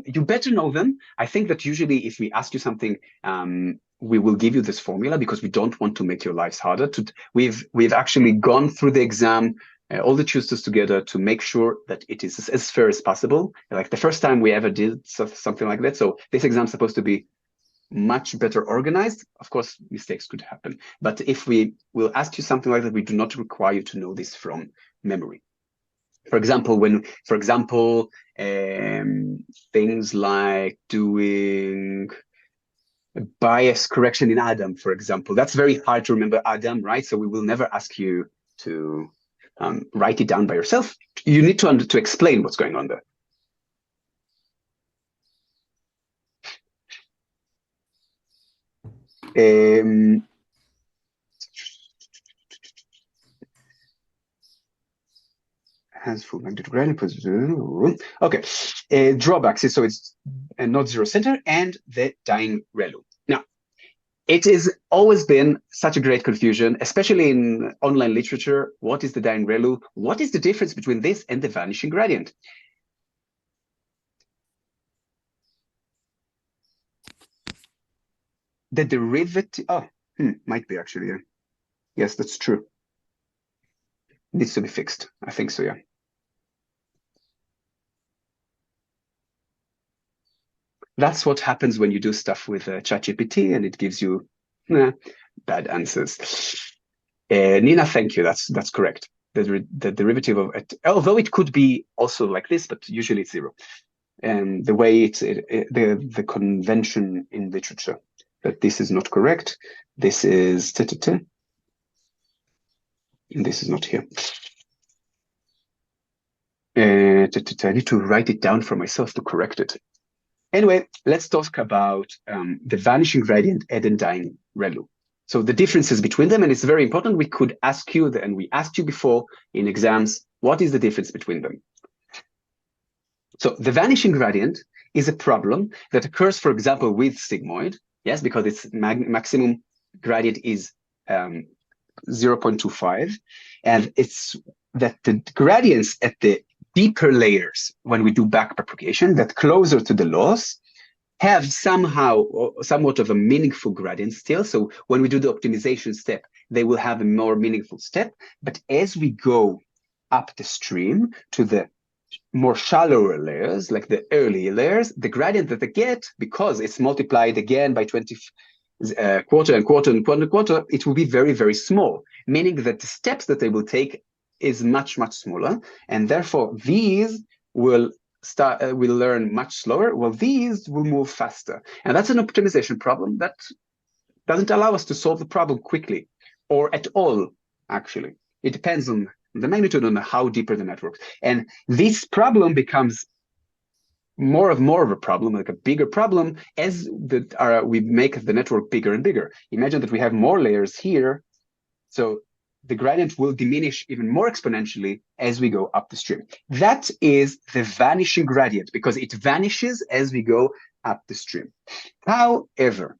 You better know them. I think that usually if we ask you something, we will give you this formula because we don't want to make your lives harder. We've actually gone through the exam, all the tutors together, to make sure that it is as fair as possible. Like the first time we ever did something like that. So this exam is supposed to be much better organized. Of course, mistakes could happen. But if we will ask you something like that, we do not require you to know this from memory. For example, things like doing bias correction in Adam, for example, that's very hard to remember Adam, right? So we will never ask you to write it down by yourself. You need to explain what's going on there. Has full magnitude gradient. Okay, drawbacks is so it's not zero-center and the dying ReLU. Now, it has always been such a great confusion, especially in online literature. What is the dying ReLU? What is the difference between this and the vanishing gradient? The derivative, might be actually, yeah. Yes, that's true. Needs to be fixed. I think so, yeah. That's what happens when you do stuff with ChatGPT and it gives you bad answers. Nina, thank you. That's correct. The derivative of it, although it could be also like this, but usually it's 0. And the way the convention in literature, that this is not correct. This is and this is not here. I need to write it down for myself to correct it. Anyway, let's talk about the vanishing gradient and the dying ReLU. So the differences between them, and it's very important. We could ask you, and we asked you before in exams, what is the difference between them? So the vanishing gradient is a problem that occurs, for example, with sigmoid. Yes, because its maximum gradient is 0.25, and it's that the gradients at the deeper layers, when we do backpropagation, that closer to the loss, have somewhat of a meaningful gradient still. So when we do the optimization step, they will have a more meaningful step. But as we go up the stream to the more shallower layers, like the early layers, the gradient that they get, because it's multiplied again by 20 quarter and quarter and quarter and quarter, it will be very, very small, meaning that the steps that they will take is much, much smaller, and therefore these will learn much slower, while these will move faster. And that's an optimization problem that doesn't allow us to solve the problem quickly, or at all, actually. It depends on the magnitude, on how deeper the network. And this problem becomes more of a problem, like a bigger problem, as we make the network bigger and bigger. Imagine that we have more layers here. So the gradient will diminish even more exponentially as we go up the stream. That is the vanishing gradient, because it vanishes as we go up the stream. However,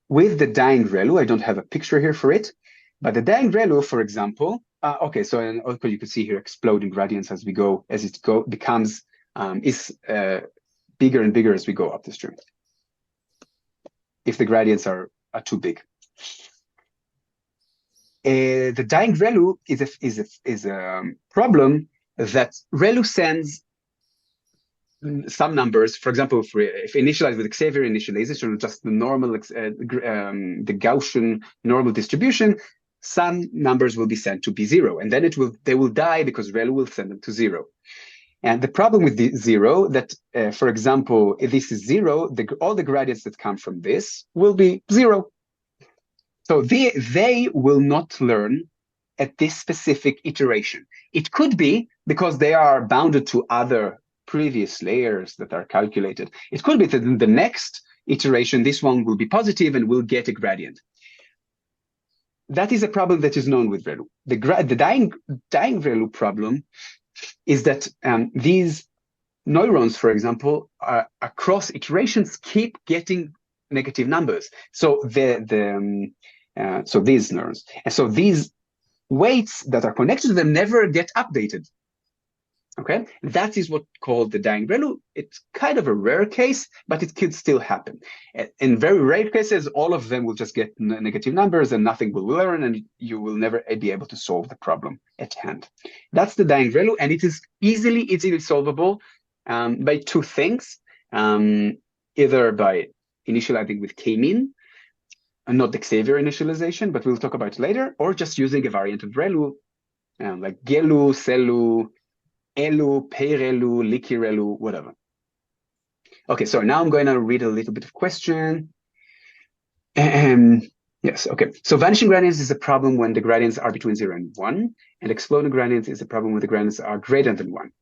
with the dying ReLU, I don't have a picture here for it, but the dying ReLU, for example, okay, so also you can see here exploding gradients as we go, as it becomes bigger and bigger as we go up the stream, if the gradients are too big. The dying ReLU is a problem that ReLU sends some numbers. For example, if initialized with Xavier initialization, just the normal, the Gaussian normal distribution, some numbers will be sent to be 0, and then they will die because ReLU will send them to 0. And the problem with the 0, that, for example, if this is 0, all the gradients that come from this will be 0. So they will not learn at this specific iteration. It could be because they are bounded to other previous layers that are calculated. It could be that in the next iteration, this one will be positive and will get a gradient. That is a problem that is known with ReLU. The dying ReLU problem is that these neurons, for example, across iterations keep getting negative numbers. So so these neurons, and so these weights that are connected to them never get updated. Okay, that is what's called the dying ReLU. It's kind of a rare case, but it could still happen. In very rare cases, all of them will just get negative numbers and nothing will learn, and you will never be able to solve the problem at hand. That's the dying ReLU, and it is easily solvable by two things, either by initializing with k-mean, and not the Xavier initialization, but we'll talk about it later, or just using a variant of ReLU, like GeLU, CeLU, ELU, PayReLU, LickReLU, whatever. Okay, so now I'm going to read a little bit of question. Yes, okay. So vanishing gradients is a problem when the gradients are between 0 and 1, and exploding gradients is a problem when the gradients are greater than 1.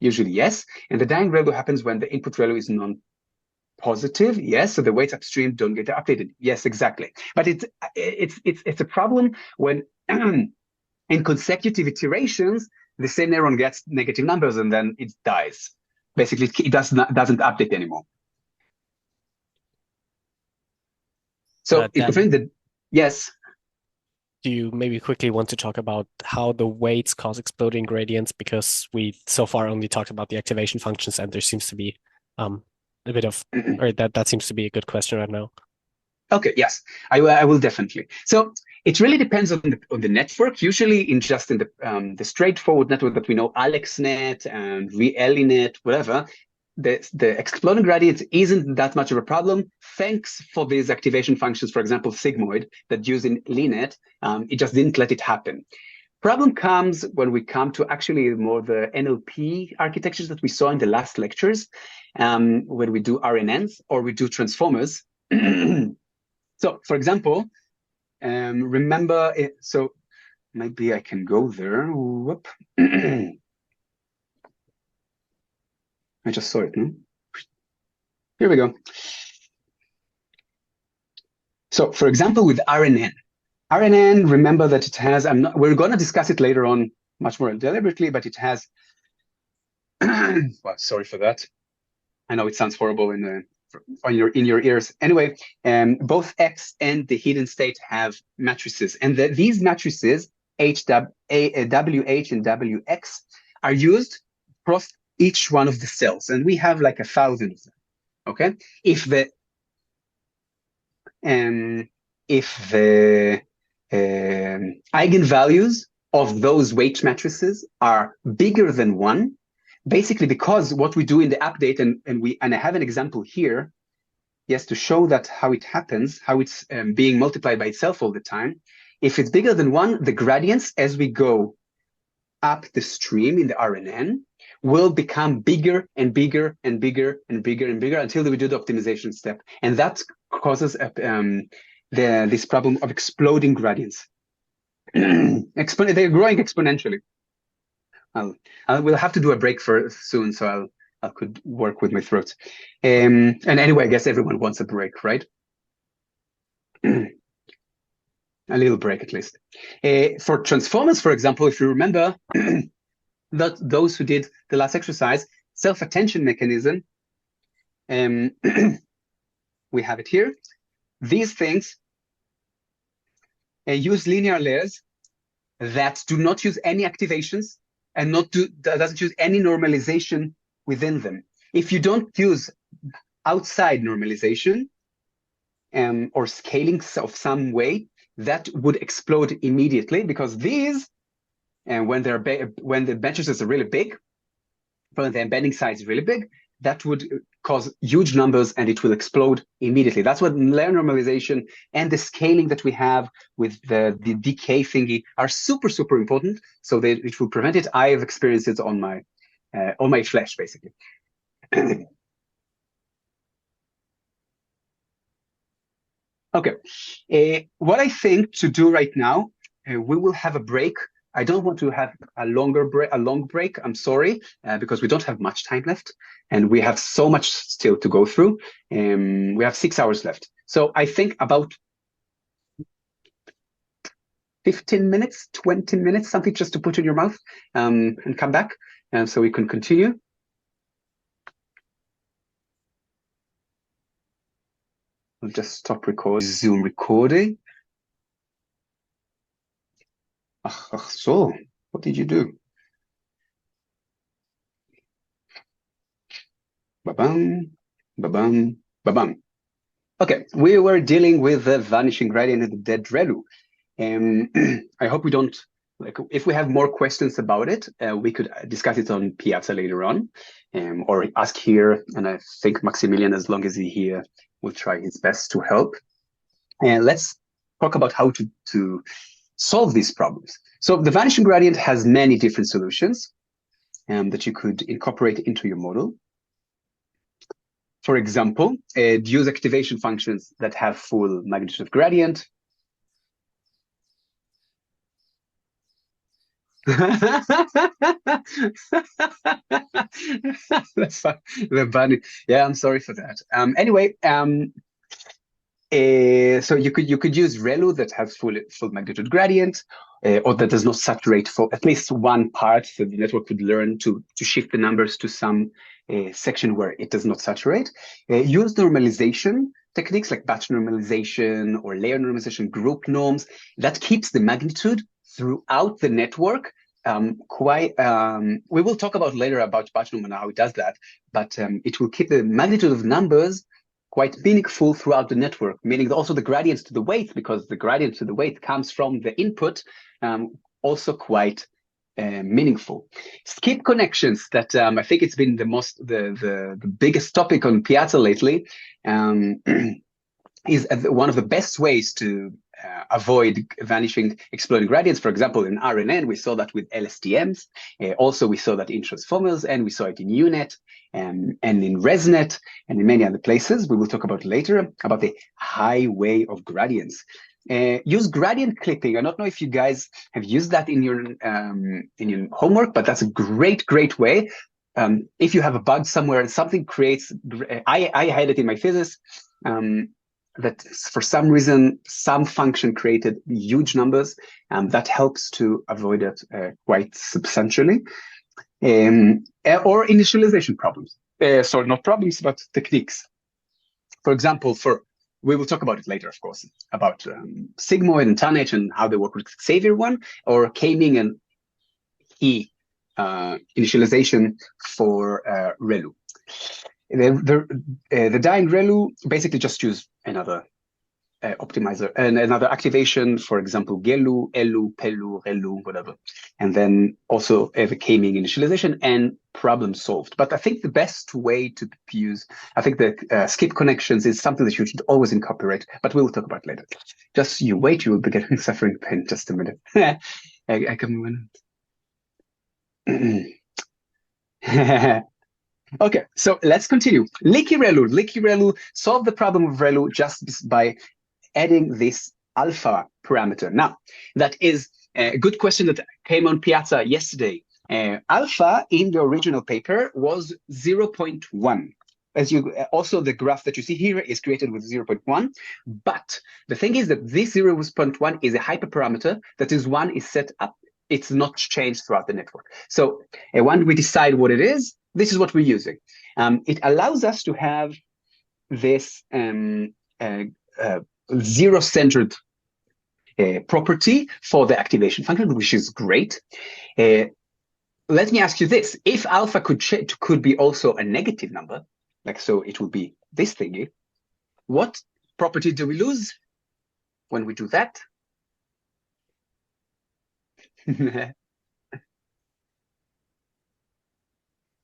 Usually, yes. And the dying ReLU happens when the input ReLU is non-positive. Yes, so the weights upstream don't get updated. Yes, exactly. But it's a problem when in consecutive iterations, the same neuron gets negative numbers and then it dies. Basically, it doesn't update anymore. So yes. Do you maybe quickly want to talk about how the weights cause exploding gradients? Because we so far only talked about the activation functions, and there seems to be a bit of, or that seems to be a good question right now. Okay, yes, I will definitely. So it really depends on the network. Usually, in the straightforward network that we know, AlexNet and ReLiNet, whatever, the exploding gradient isn't that much of a problem. Thanks for these activation functions, for example, sigmoid that use in LiNet. It just didn't let it happen. Problem comes when we come to actually more the NLP architectures that we saw in the last lectures, when we do RNNs or we do transformers. So, for example, remember, so maybe I can go there. Whoop. I just saw it. Here we go. So, for example, with RNN, remember that it has, we're going to discuss it later on much more deliberately, but it has, well, sorry for that. I know it sounds horrible in your ears. Anyway, both X and the hidden state have matrices, and these matrices, WH and WX, are used across each one of the cells, and we have like 1,000 of them. Okay, if the eigenvalues of those weight matrices are bigger than 1, basically because what we do in the update, and I have an example here, yes, to show that how it happens, how it's being multiplied by itself all the time. If it's bigger than 1, the gradients as we go up the stream in the RNN will become bigger and bigger and bigger and bigger and bigger until we do the optimization step. And that causes this problem of exploding gradients. They're growing exponentially. We'll have to do a break soon, so I could work with my throat. And anyway, I guess everyone wants a break, right? a little break at least. For transformers, for example, if you remember that those who did the last exercise, self-attention mechanism, we have it here. These things use linear layers that do not use any activations and doesn't use any normalization within them. If you don't use outside normalization or scaling of some way, that would explode immediately, because these, when the matrices are really big, when the embedding size is really big, that would cause huge numbers and it will explode immediately. That's what layer normalization and the scaling that we have with the decay thingy are super, super important. So it will prevent it. I have experienced it on my flash, basically. Okay, what I think to do right now, we will have a break. I don't want to have a long break. I'm sorry, because we don't have much time left, and we have so much still to go through. We have 6 hours left, so I think about 15 minutes, 20 minutes, something just to put in your mouth, and come back, and so we can continue. I'll just stop recording. Zoom recording. So, what did you do? Ba-bam, ba-bam, ba-bam. Okay, we were dealing with the vanishing gradient and the dead ReLU. I hope we don't, if we have more questions about it, we could discuss it on Piazza later on, or ask here, and I think Maximilian, as long as he's here, will try his best to help. And let's talk about how to solve these problems. So the vanishing gradient has many different solutions that you could incorporate into your model. For example, use activation functions that have full magnitude of gradient. That's fine. The bunny. Yeah, I'm sorry for that. Anyway, so you could use ReLU that has full magnitude gradient, or that does not saturate for at least one part, so the network could learn to shift the numbers to some section where it does not saturate. Use normalization techniques like batch normalization or layer normalization, group norms, that keeps the magnitude throughout the network. We will talk about later about batch norm and how it does that, but it will keep the magnitude of numbers quite meaningful throughout the network, meaning also the gradients to the weight, because the gradient to the weight comes from the input, also quite meaningful. Skip connections, that I think it's been the biggest topic on Piazza lately, is one of the best ways to avoid vanishing exploding gradients. For example, in RNN, we saw that with LSTMs. Also, we saw that in transformers, and we saw it in UNet, and in ResNet, and in many other places. We will talk about later about the highway of gradients. Use gradient clipping. I don't know if you guys have used that in your homework, but that's a great way. If you have a bug somewhere and something creates, I had it in my physics, that for some reason, some function created huge numbers, and that helps to avoid it quite substantially. Or initialization problems. Sorry, not problems, but techniques. For example, we will talk about it later, of course, about sigmoid and tonnage and how they work with Xavier one, or K-Ming and E initialization for ReLU. The dying ReLU basically just use another optimizer and another activation, for example, GELU, ELU, PELU, ReLU, whatever. And then also have a K-Ming initialization and problem solved. But I think the best way to use, I think the skip connections is something that you should always incorporate, but we will talk about it later. Just you wait, you will be suffering pain. Just a minute. I can Okay, so let's continue. Leaky ReLU. Leaky ReLU solve the problem of ReLU just by adding this alpha parameter. Now, that is a good question that came on Piazza yesterday. Alpha in the original paper was 0.1. also the graph that you see here is created with 0.1, but the thing is that this 0.1 is a hyperparameter that is set up. It's not changed throughout the network. So when we decide what it is, this is what we're using. It allows us to have this zero-centered property for the activation function, which is great. Let me ask you this: if alpha could be also a negative number, like so, it would be this thingy. What property do we lose when we do that?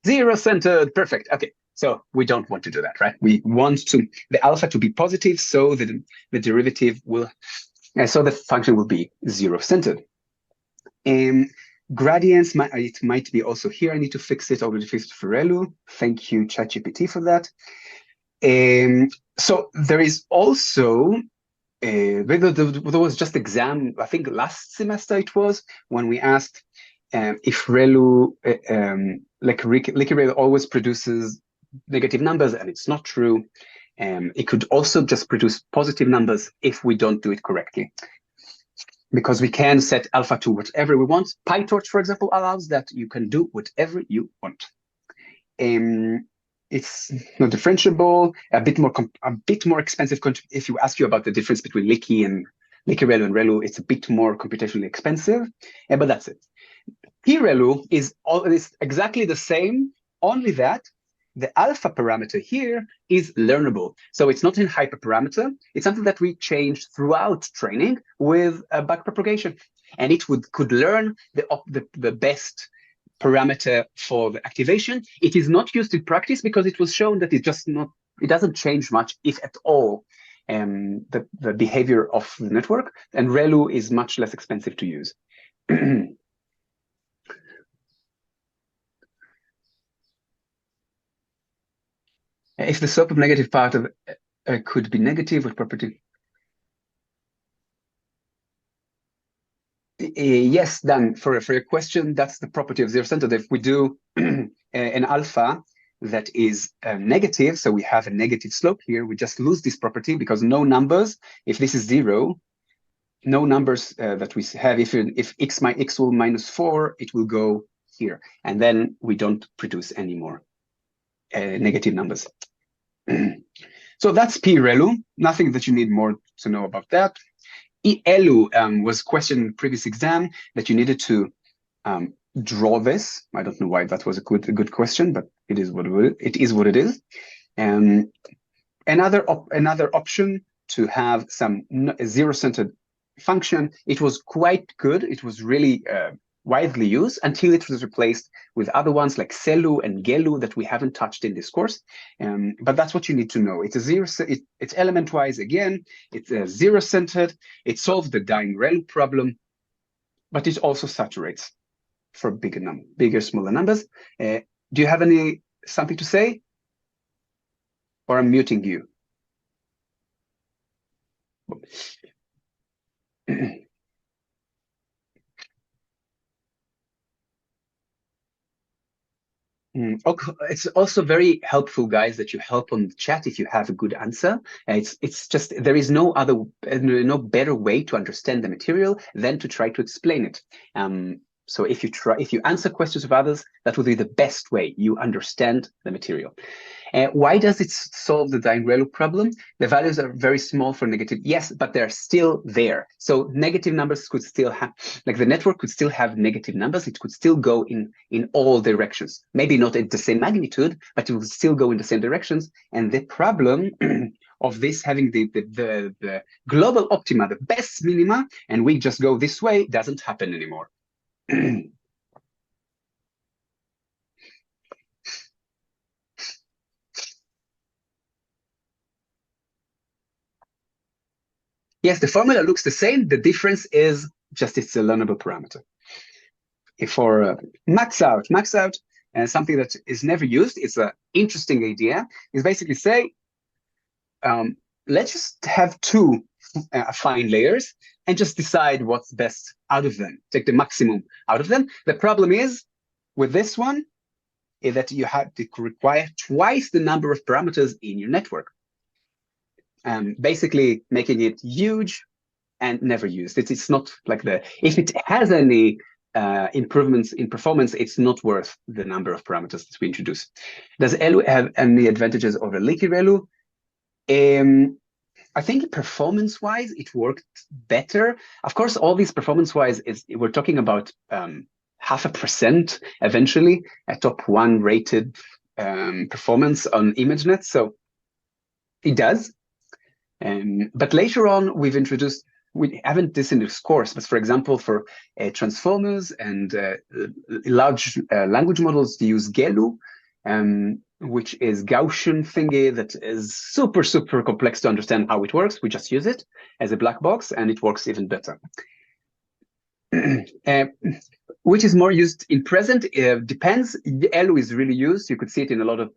Zero-centered, perfect. Okay, so we don't want to do that, right? We want the alpha to be positive, so the derivative will, so the function will be zero-centered. Gradients, it might be also here. I need to fix it. Already fixed for ReLU. Thank you, ChatGPT, for that. So there is also there was just exam, I think last semester it was, when we asked if ReLU, like Liquid ReLU always produces negative numbers, and it's not true. It could also just produce positive numbers if we don't do it correctly, because we can set alpha to whatever we want. PyTorch, for example, allows that you can do whatever you want. It's not differentiable, a bit more expensive. If you ask you about the difference between Liquid ReLU and ReLU, it's a bit more computationally expensive, but that's it. P-ReLU is exactly the same, only that the alpha parameter here is learnable. So it's not in hyperparameter. It's something that we change throughout training with backpropagation, and it could learn the best parameter for the activation. It is not used in practice because it was shown that it doesn't change much, if at all, the behavior of the network, and ReLU is much less expensive to use. If the slope of negative part of could be negative, what property? Yes, Dan, for your question, that's the property of zero-centered. If we do an alpha that is negative, so we have a negative slope here, we just lose this property because no numbers, if this is 0, no numbers that we have, if x will -4, it will go here, and then we don't produce any more negative numbers. So that's P-ReLU. Nothing that you need more to know about that. ELU was questioned in the previous exam that you needed to draw this. I don't know why that was a good question, but it is what it is. Another option to have some zero-centered function. It was quite good. It was really widely used until it was replaced with other ones like CELU and GELU that we haven't touched in this course. But that's what you need to know. It's it's element-wise again. It's zero-centered. It solves the dying ReLU problem, but it also saturates for bigger, smaller numbers. Do you have something to say? Or I'm muting you. Okay. It's also very helpful, guys, that you help on the chat if you have a good answer. It's just there is no better way to understand the material than to try to explain it. So if you answer questions of others, that will be the best way you understand the material. Why does it solve the dying ReLU problem? The values are very small for negative, yes, but they're still there. So negative numbers could still have, like the network could still have negative numbers. It could still go in all directions. Maybe not at the same magnitude, but it will still go in the same directions. And the problem of this having the global optima, the best minima, and we just go this way, doesn't happen anymore. Yes, the formula looks the same. The difference is just it's a learnable parameter. For max out, and something that is never used, it's an interesting idea, is basically say, let's just have two fine layers and just decide what's best out of them, take the maximum out of them. The problem is, with this one, is that you have to require twice the number of parameters in your network. Basically making it huge and never used. It's not like if it has any improvements in performance, it's not worth the number of parameters that we introduce. Does ELU have any advantages over leaky ReLU? I think performance-wise, it worked better. Of course, all these performance-wise we're talking about 0.5% eventually, a top 1 rated performance on ImageNet. So it does. But later on, we haven't this in this course, but for example, for transformers and large language models, they use GELU, which is Gaussian thingy that is super, super complex to understand how it works. We just use it as a black box, and it works even better. Which is more used in present? Depends. ELU is really used. You could see it in a lot of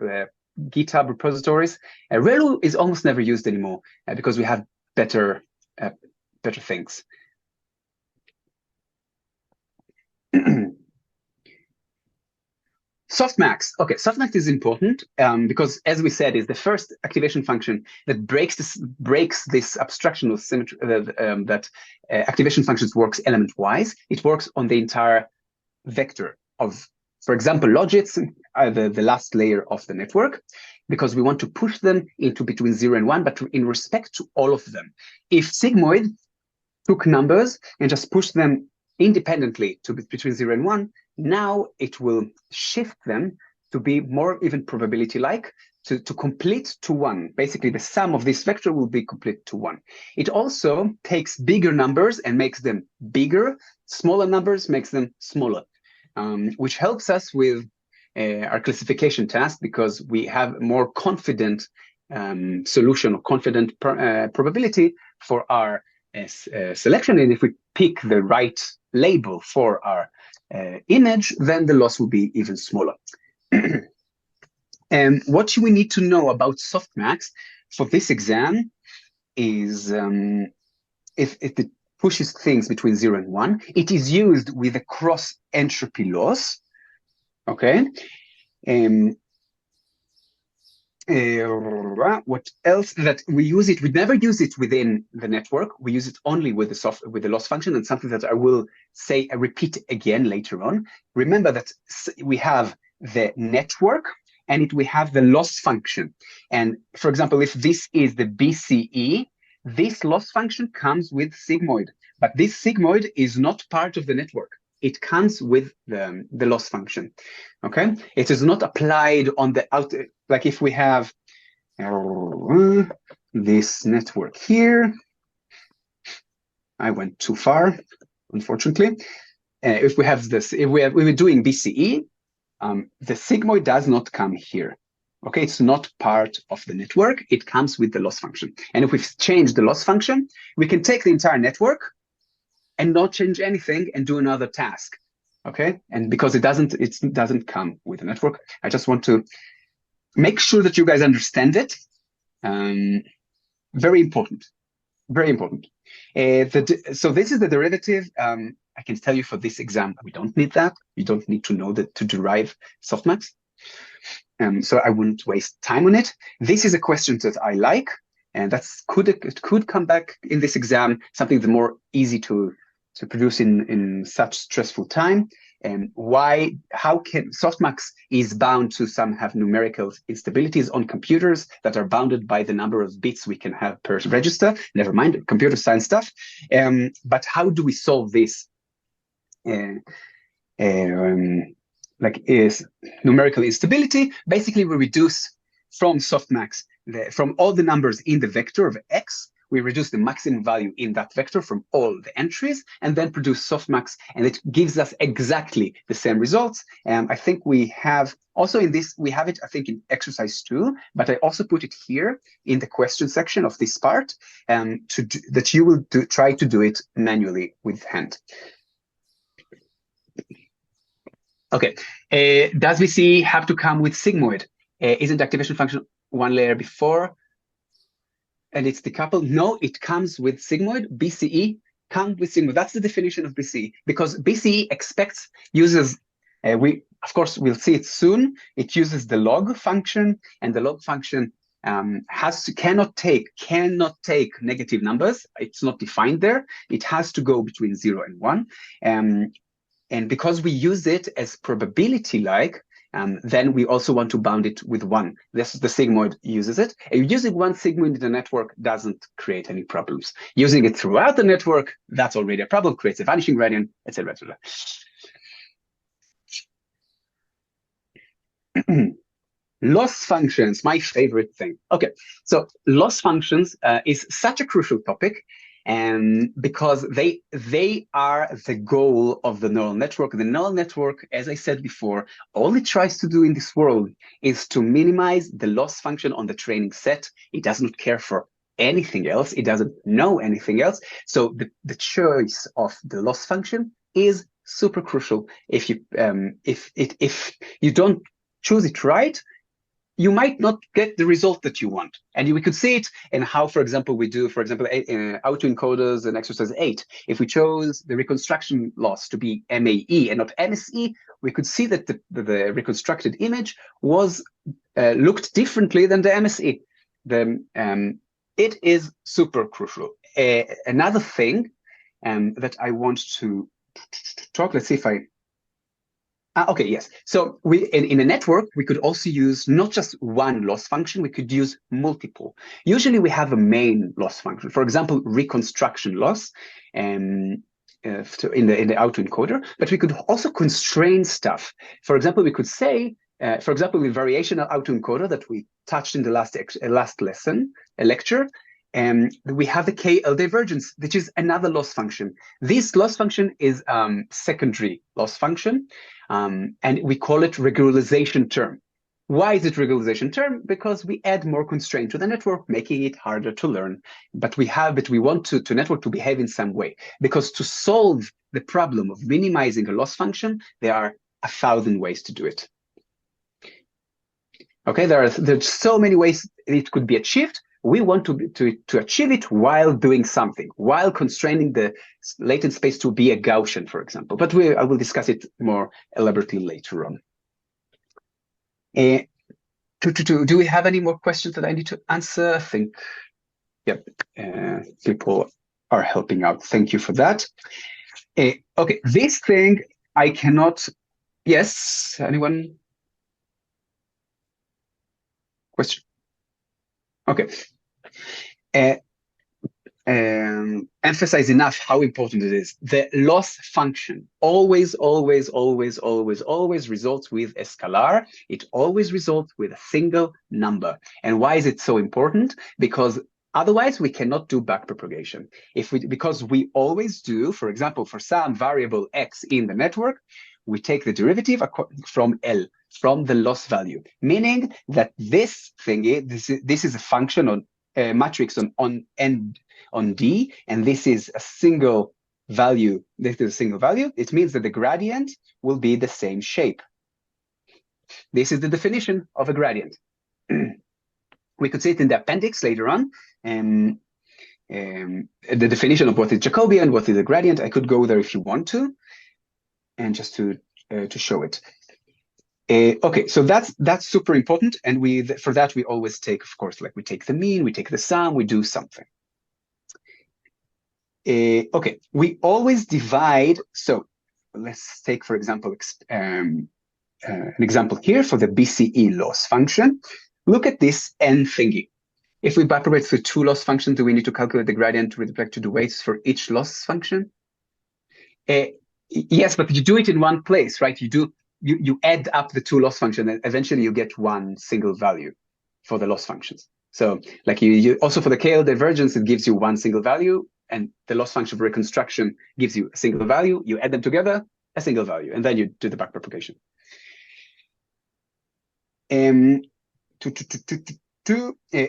GitHub repositories. ReLU is almost never used anymore because we have better things. Softmax. Okay, softmax is important because, as we said, is the first activation function that breaks this abstraction of symmetry that activation functions works element-wise. It works on the entire vector of, for example, logits, the last layer of the network, because we want to push them into between 0 and 1, but in respect to all of them. If sigmoid took numbers and just pushed them independently to between 0 and 1, now it will shift them to be more even probability-like, to complete to 1. Basically, the sum of this vector will be complete to 1. It also takes bigger numbers and makes them bigger. Smaller numbers makes them smaller, which helps us with our classification task because we have more confident solution or confident probability for our selection. And if we pick the right label for our image, then the loss will be even smaller. And what we need to know about softmax for this exam is if it pushes things between 0 and 1, it is used with a cross entropy loss. Okay. What else? That we use it? We never use it within the network. We use it only with the loss function, and something that I will repeat again later on. Remember that we have the network and we have the loss function. And for example, if this is the BCE, this loss function comes with sigmoid, but this sigmoid is not part of the network. It comes with the loss function. Okay, it is not applied on the out. Like if we have this network here, I went too far, unfortunately. If we have this, we were doing BCE, the sigmoid does not come here. Okay, it's not part of the network. It comes with the loss function. And if we've changed the loss function, we can take the entire network and not change anything and do another task. Okay, and because it doesn't come with the network, I just want to make sure that you guys understand it. Very important, very important. So this is the derivative. I can tell you for this exam, we don't need that. You don't need to know that to derive softmax. So I wouldn't waste time on it. This is a question that I like, and it could come back in this exam, something that's more easy to produce in such stressful time. And how can softmax is bound to have numerical instabilities on computers that are bounded by the number of bits we can have per register. Never mind computer science stuff. But how do we solve this? Is numerical instability. Basically, we reduce from softmax from all the numbers in the vector of x. We reduce the maximum value in that vector from all the entries, and then produce softmax, and it gives us exactly the same results. I think we have also in this, we have it, I think, in exercise 2, but I also put it here in the question section of this part, that you will try to do it manually with hand. Okay, does VC have to come with sigmoid? Isn't activation function one layer before? And it's decoupled? No, it comes with sigmoid. BCE comes with sigmoid. That's the definition of BCE, because BCE expects uses, of course, we'll see it soon. It uses the log function, and the log function cannot take negative numbers. It's not defined there. It has to go between 0 and 1. And because we use it as probability-like, then we also want to bound it with 1. This is the sigmoid uses it. And using one sigmoid in the network doesn't create any problems. Using it throughout the network, that's already a problem, creates a vanishing gradient, etc., etc. Loss functions, my favorite thing. Okay, so loss functions is such a crucial topic, and because they are the goal of the neural network. The neural network, as I said before, all it tries to do in this world is to minimize the loss function on the training set. It doesn't care for anything else. It doesn't know anything else. So the choice of the loss function is super crucial. If you don't choose it right, you might not get the result that you want. And we could see it in how, for example, we do, for example, autoencoders and exercise 8. If we chose the reconstruction loss to be MAE and not MSE, we could see that the reconstructed image was looked differently than the MSE. It is super crucial. Another thing that I want to talk, let's see if I... okay, yes. So in a network, we could also use not just one loss function, we could use multiple. Usually we have a main loss function, for example, reconstruction loss in the autoencoder, but we could also constrain stuff. For example, we could say, for example, with variational autoencoder that we touched in the last lecture, we have the KL divergence, which is another loss function. This loss function is secondary loss function, and we call it regularization term. Why is it regularization term? Because we add more constraint to the network, making it harder to learn. But we want to network to behave in some way. Because to solve the problem of minimizing a loss function, there are 1,000 ways to do it. Okay, there's so many ways it could be achieved. We want to achieve it while doing something, while constraining the latent space to be a Gaussian, for example. But I will discuss it more elaborately later on. Do we have any more questions that I need to answer? I think, yep, people are helping out. Thank you for that. Okay, this thing I cannot. Yes, anyone? Question? Okay. Emphasize enough how important it is. The loss function always results with a scalar. It always results with a single number. And why is it so important? Because otherwise we cannot do backpropagation. Because we always do, for example, for some variable x in the network, we take the derivative from L, from the loss value, meaning that this is a function on a matrix on D, and this is a single value. This is a single value. It means that the gradient will be the same shape. This is the definition of a gradient. We could see it in the appendix later on. The definition of what is Jacobian, what is a gradient. I could go there if you want to, and just to show it. Okay, so that's super important, and for that we always take, of course, like we take the mean, we take the sum, we do something. Okay, we always divide. So let's take, for example, an example here for the BCE loss function. Look at this n thingy. If we backpropagate through 2 loss functions, do we need to calculate the gradient with respect to the weights for each loss function? Yes, but you do it in one place, right? You add up the 2 loss functions, and eventually you get one single value for the loss functions. So like you also for the KL divergence, it gives you one single value, and the loss function for reconstruction gives you a single value. You add them together, a single value, and then you do the backpropagation.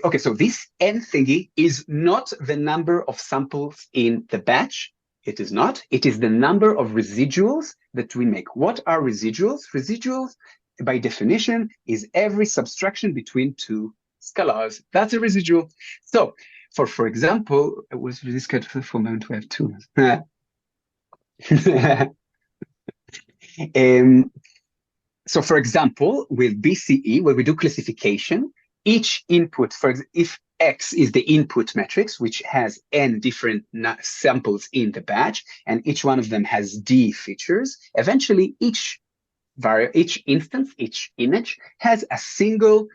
Okay, so this n thingy is not the number of samples in the batch. It is not. It is the number of residuals that we make. What are residuals? Residuals, by definition, is every subtraction between 2 scalars. That's a residual. So, for example, was this good for a moment? We have 2. So for example, with BCE, where we do classification, each input, if X is the input matrix, which has n different samples in the batch, and each one of them has D features, eventually each instance, each image has a single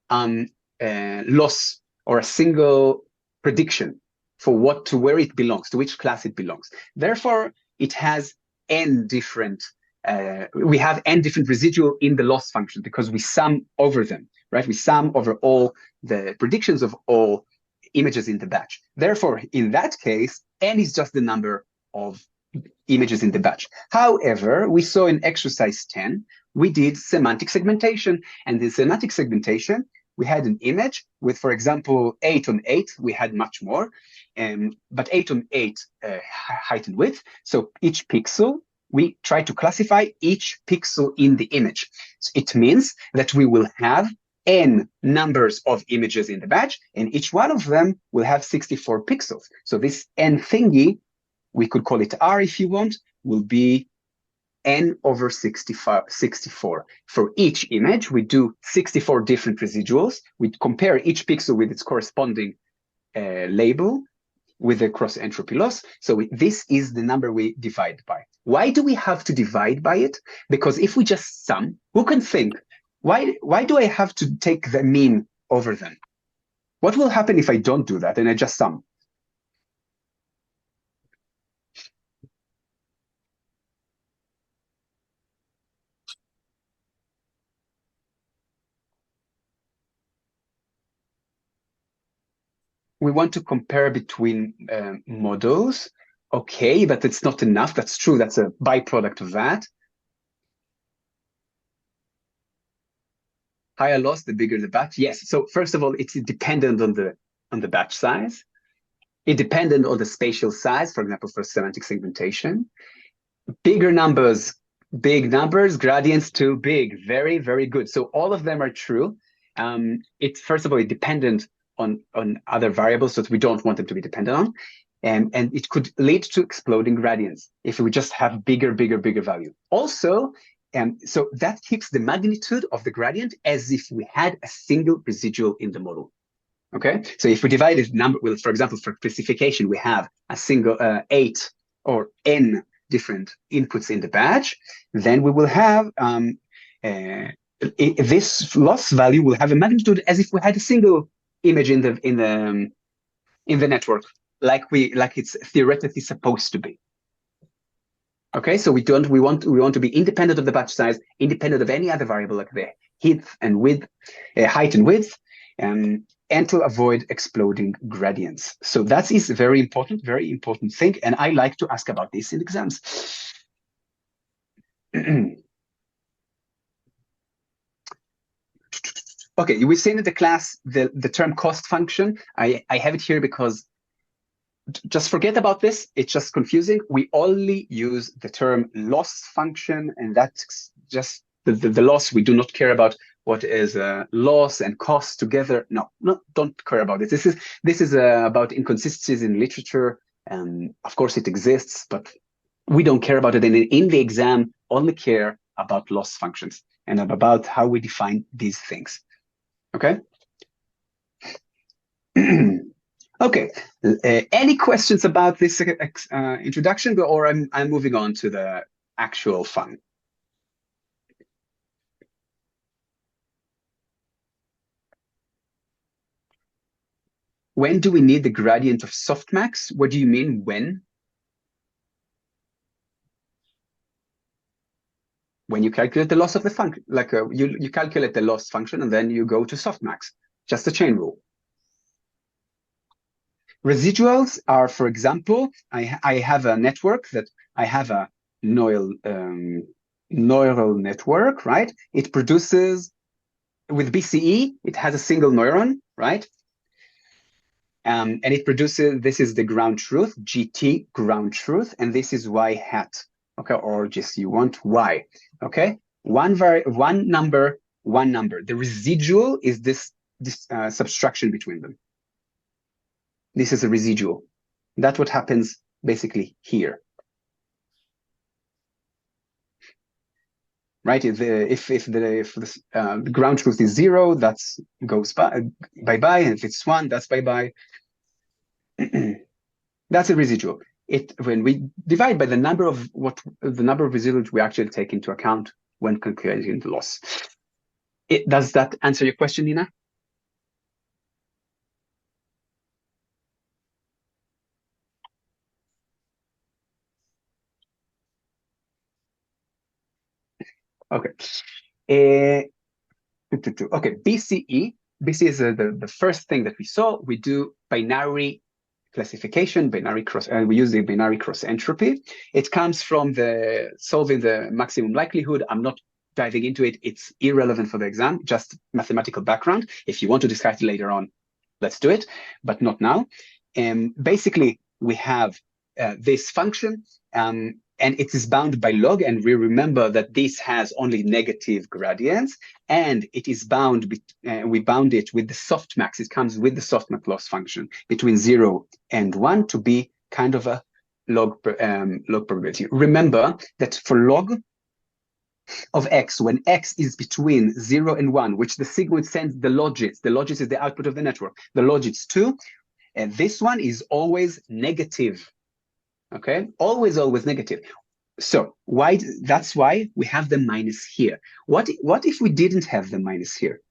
loss or a single prediction for where it belongs, to which class it belongs. Therefore, it has n different we have n different residual in the loss function because we sum over them, right? We sum over all the predictions of all images in the batch. Therefore, in that case, n is just the number of images in the batch. However, we saw in exercise 10, we did semantic segmentation. And in semantic segmentation, we had an image with, for example, 8 on 8. We had much more, but 8 on 8 height and width. So each pixel, we try to classify each pixel in the image. So it means that we will have n numbers of images in the batch, and each one of them will have 64 pixels. So this n thingy, we could call it R if you want, will be n over 64. For each image, we do 64 different residuals. We compare each pixel with its corresponding label with the cross entropy loss. So this is the number we divide by. Why do we have to divide by it? Because if we just sum, who can think, why do I have to take the mean over them? What will happen if I don't do that and I just sum? We want to compare between models. Okay, but it's not enough. That's true. That's a byproduct of that. Higher loss, the bigger the batch. Yes. So first of all, it's dependent on the batch size. It dependent on the spatial size, for example, for semantic segmentation. Bigger numbers, big numbers, gradients too big. Very, very good. So all of them are true. It's first of all, it's dependent on other variables that we don't want them to be dependent on. And it could lead to exploding gradients if we just have bigger value. Also, so that keeps the magnitude of the gradient as if we had a single residual in the model. Okay, so if we divide this number, well, for example, for classification, we have a single 8 or n different inputs in the batch, then we will have this loss value will have a magnitude as if we had a single image in the network, like it's theoretically supposed to be. Okay, so we want to be independent of the batch size, independent of any other variable like the height and width, and to avoid exploding gradients. So that is a very important thing, and I like to ask about this in exams. Okay, we've seen in the class the term cost function. I have it here because just forget about this. It's just confusing. We only use the term loss function, and that's just the loss. We do not care about what is loss and cost together. No, don't care about it. This is about inconsistencies in literature. Of course, it exists, but we don't care about it. And in the exam, only care about loss functions and about how we define these things. Okay. Okay. Any questions about this introduction, or I'm moving on to the actual fun? When do we need the gradient of softmax? What do you mean when? When you calculate the loss of the function, like you calculate the loss function and then you go to softmax, just a chain rule. Residuals are, for example, I have a network that I have a neural network, right? It produces, with BCE, it has a single neuron, right? And it produces, this is the ground truth, GT ground truth, and this is Y hat, okay? Or just you want Y, okay? One number. The residual is this subtraction between them. This is a residual. That's what happens basically here. right? If the ground truth is 0, that's goes bye-bye, and if it's 1, that's bye-bye. That's a residual. When we divide by the number of residuals we actually take into account when calculating the loss. Does that answer your question, Nina? Okay. Okay, BCE. BCE is the first thing that we saw. We do binary classification, we use the binary cross entropy. It comes from solving the maximum likelihood. I'm not diving into it. It's irrelevant for the exam, just mathematical background. If you want to discuss it later on, let's do it, but not now. Basically, we have this function, and it is bound by log, and we remember that this has only negative gradients, and it is bound, we bound it with the softmax. It comes with the softmax loss function between 0 and 1 to be kind of a log probability. Remember that for log of x, when x is between 0 and 1, which the sigmoid sends the logits is the output of the network, the logits too, and this one is always negative. Okay, always negative. So that's why we have the minus here. What if we didn't have the minus here?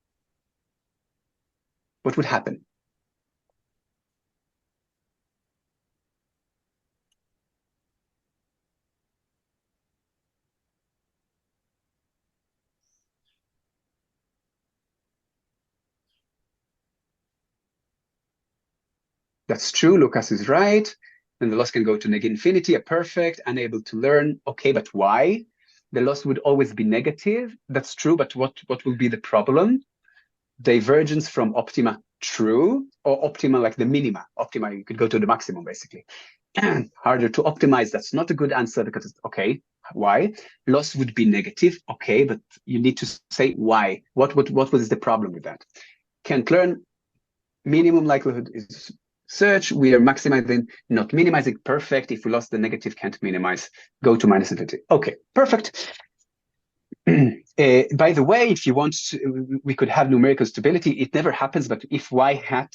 What would happen? That's true, Lucas is right. Then the loss can go to -infinity, a perfect, unable to learn. Okay, but why? The loss would always be negative. That's true, but what will be the problem? Divergence from optima, true, or optima like the minima. Optima, you could go to the maximum, basically. Harder to optimize, that's not a good answer because it's okay. Why? Loss would be negative, okay, but you need to say why. What was the problem with that? Can't learn, minimum likelihood is search, we are maximizing, not minimizing, perfect. If we lost the negative, can't minimize, go to -infinity. Okay, perfect. By the way, if you want to, we could have numerical stability. It never happens, but if y hat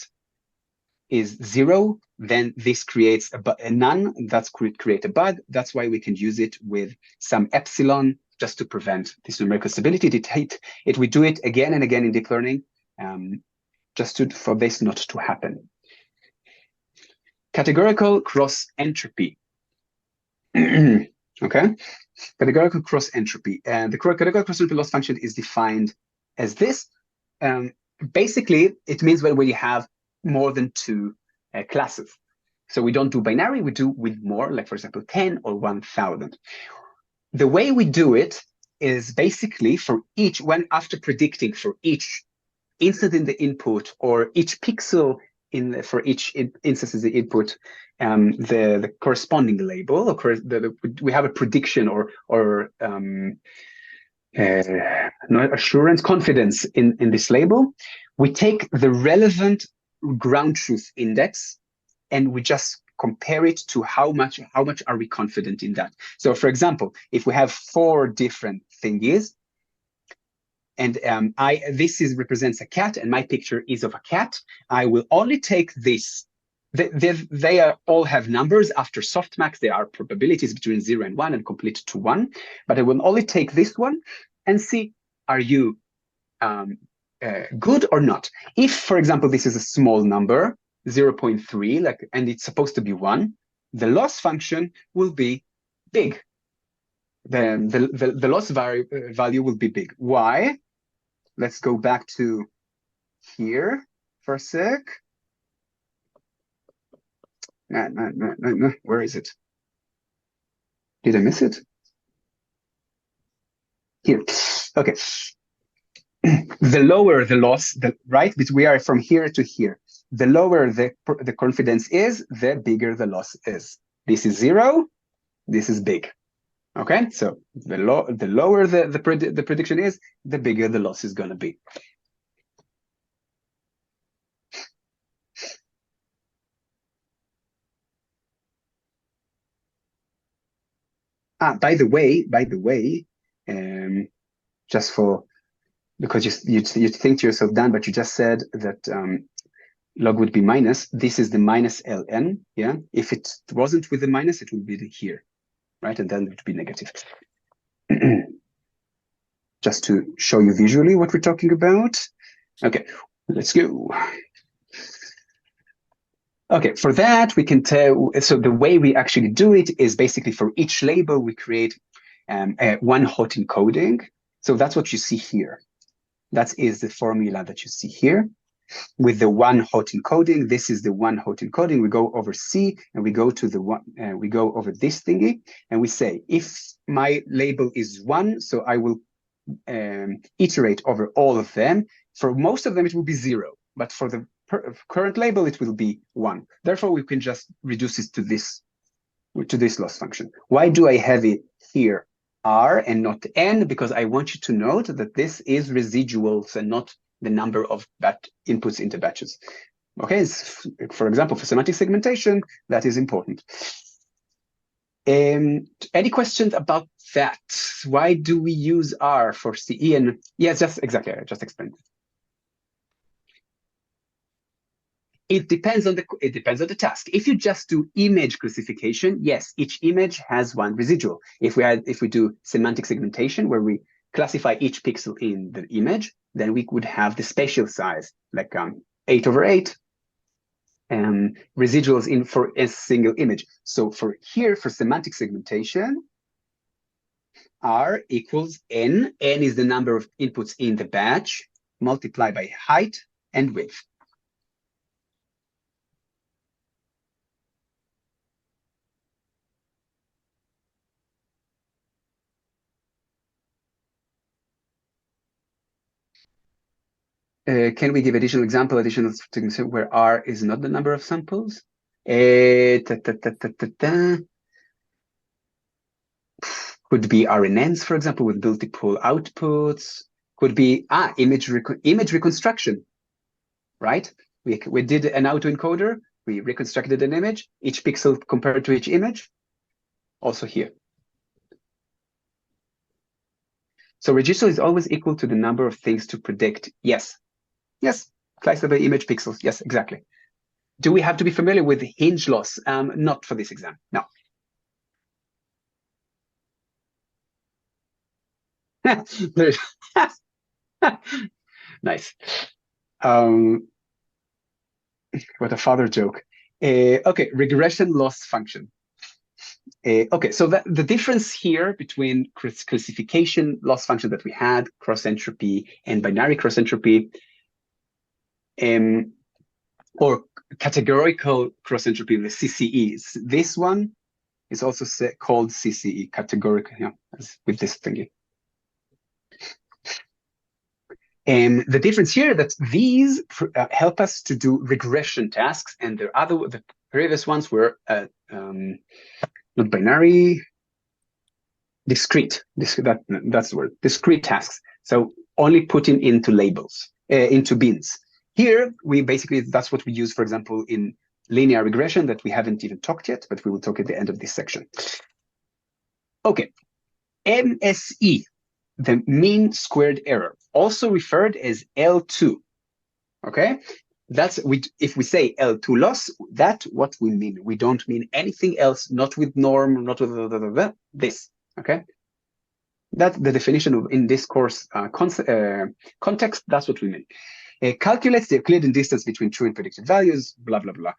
is 0, then this creates a none. That's create a bug. That's why we can use it with some epsilon just to prevent this numerical stability. We do it again and again in deep learning, just for this not to happen. Categorical cross entropy. Okay, categorical cross entropy. And the categorical cross entropy loss function is defined as this. Basically, it means when we have more than 2 classes. So we don't do binary, we do with more, like for example, 10 or 1,000. The way we do it is basically for each, after predicting for each instant in the input or each pixel for each instance in the input, the corresponding label, we have a prediction or assurance, confidence in this label. We take the relevant ground truth index and we just compare it to how much are we confident in that. So for example, if we have 4 different thingies, and this represents a cat, and my picture is of a cat, I will only take this. They all have numbers after softmax. There are probabilities between 0 and 1 and complete to 1. But I will only take this one and see, are you good or not? If, for example, this is a small number, 0.3, and it's supposed to be 1, the loss function will be big. Then the loss value will be big. Why? Let's go back to here for a sec. No. Where is it? Did I miss it? Here. Okay. The lower the loss, right? But we are from here to here. The lower the confidence is, the bigger the loss is. This is 0. This is big. Okay, so the lower the prediction is, the bigger the loss is going to be. By the way, just for, because you think to yourself, Dan, but you just said that log would be minus. This is the minus ln, yeah? If it wasn't with the minus, it would be here, right? And then it would be negative. Just to show you visually what we're talking about. Okay, let's go. Okay, for that, we can tell, so the way we actually do it is basically for each label, we create one hot encoding. So that's what you see here. That is the formula that you see here. With the one hot encoding, this is the one hot encoding. We go over C and we go to the one, we go over this thingy and we say, if my label is 1, so I will iterate over all of them. For most of them, it will be 0, but for the current label, it will be 1. Therefore, we can just reduce it to this loss function. Why do I have it here R and not N? Because I want you to note that this is residuals and not the number of inputs into batches. Okay, for example, for semantic segmentation, that is important. Any questions about that? Why do we use R for CE? And yes, just exactly, I just explained. It depends on the task. If you just do image classification, yes, each image has one residual. If we do semantic segmentation, where we classify each pixel in the image, then we would have the spatial size, like 8/8, residuals for a single image. So for semantic segmentation, R equals N. N is the number of inputs in the batch, multiplied by height and width. Can we give additional example, where R is not the number of samples? Could be RNNs, for example, with multiple outputs. Could be image reconstruction, right? We did an autoencoder. We reconstructed an image, each pixel compared to each image. Also here. So register is always equal to the number of things to predict. Yes. Yes, sliceable image pixels. Yes, exactly. Do we have to be familiar with hinge loss? Not for this exam, no. Nice. What a father joke. Okay, regression loss function. Okay, so the difference here between classification loss function that we had, cross entropy, and binary cross entropy, or categorical cross entropy, the CCEs. This one is also called CCE, categorical, yeah, with this thingy. And the difference here that these help us to do regression tasks, and the previous ones were not binary, discrete. That's the word. Discrete tasks. So only putting into labels, into bins. Here, that's what we use, for example, in linear regression that we haven't even talked yet, but we will talk at the end of this section. Okay, MSE, the mean squared error, also referred as L2. Okay, if we say L2 loss, that's what we mean. We don't mean anything else, not with norm, not with this. Okay, that's the definition in this course context. That's what we mean. Calculates the Euclidean distance between true and predicted values, blah, blah, blah.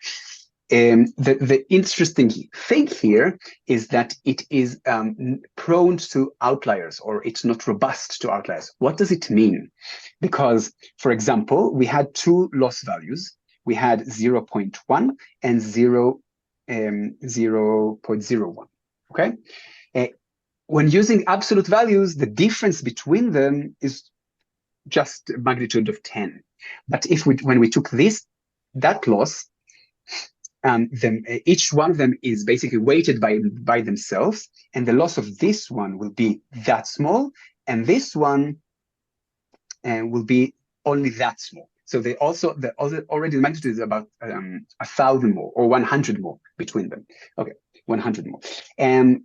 The interesting thing here is that it is prone to outliers, or it's not robust to outliers. What does it mean? Because, for example, we had two loss values. We had 0.1 and 0.01, okay? When using absolute values, the difference between them is just a magnitude of 10. But when we took that loss, each one of them is basically weighted by themselves, and the loss of this one will be that small, and this one will be only that small. So already the magnitude is about 1,000 more or 100 more between them. Okay, 100 more. And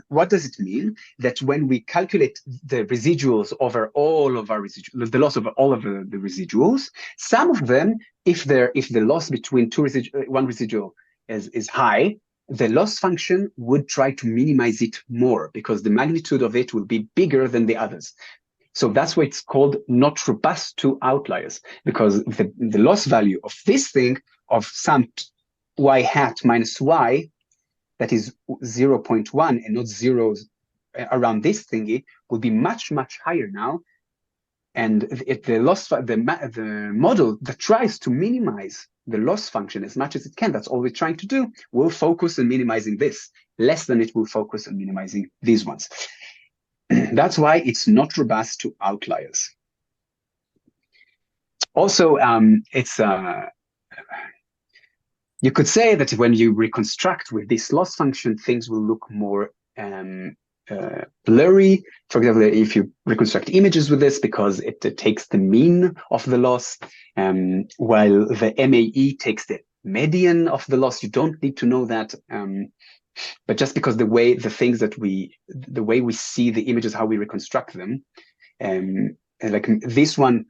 what does it mean? That when we calculate the residuals over all of our residuals, the loss over all of the residuals, some of them, if the loss between one residual is high, the loss function would try to minimize it more because the magnitude of it will be bigger than the others. So that's why it's called not robust to outliers, because the loss value of this thing of some y hat minus y, that is 0.1 and not zeros around this thingy, will be much, much higher now. And the model that tries to minimize the loss function as much as it can, that's all we're trying to do, will focus on minimizing this, less than it will focus on minimizing these ones. That's why it's not robust to outliers. Also, you could say that when you reconstruct with this loss function, things will look more blurry. For example, if you reconstruct images with this, because it takes the mean of the loss, while the MAE takes the median of the loss. You don't need to know that. But just because the way we see the images, how we reconstruct them, and like this one,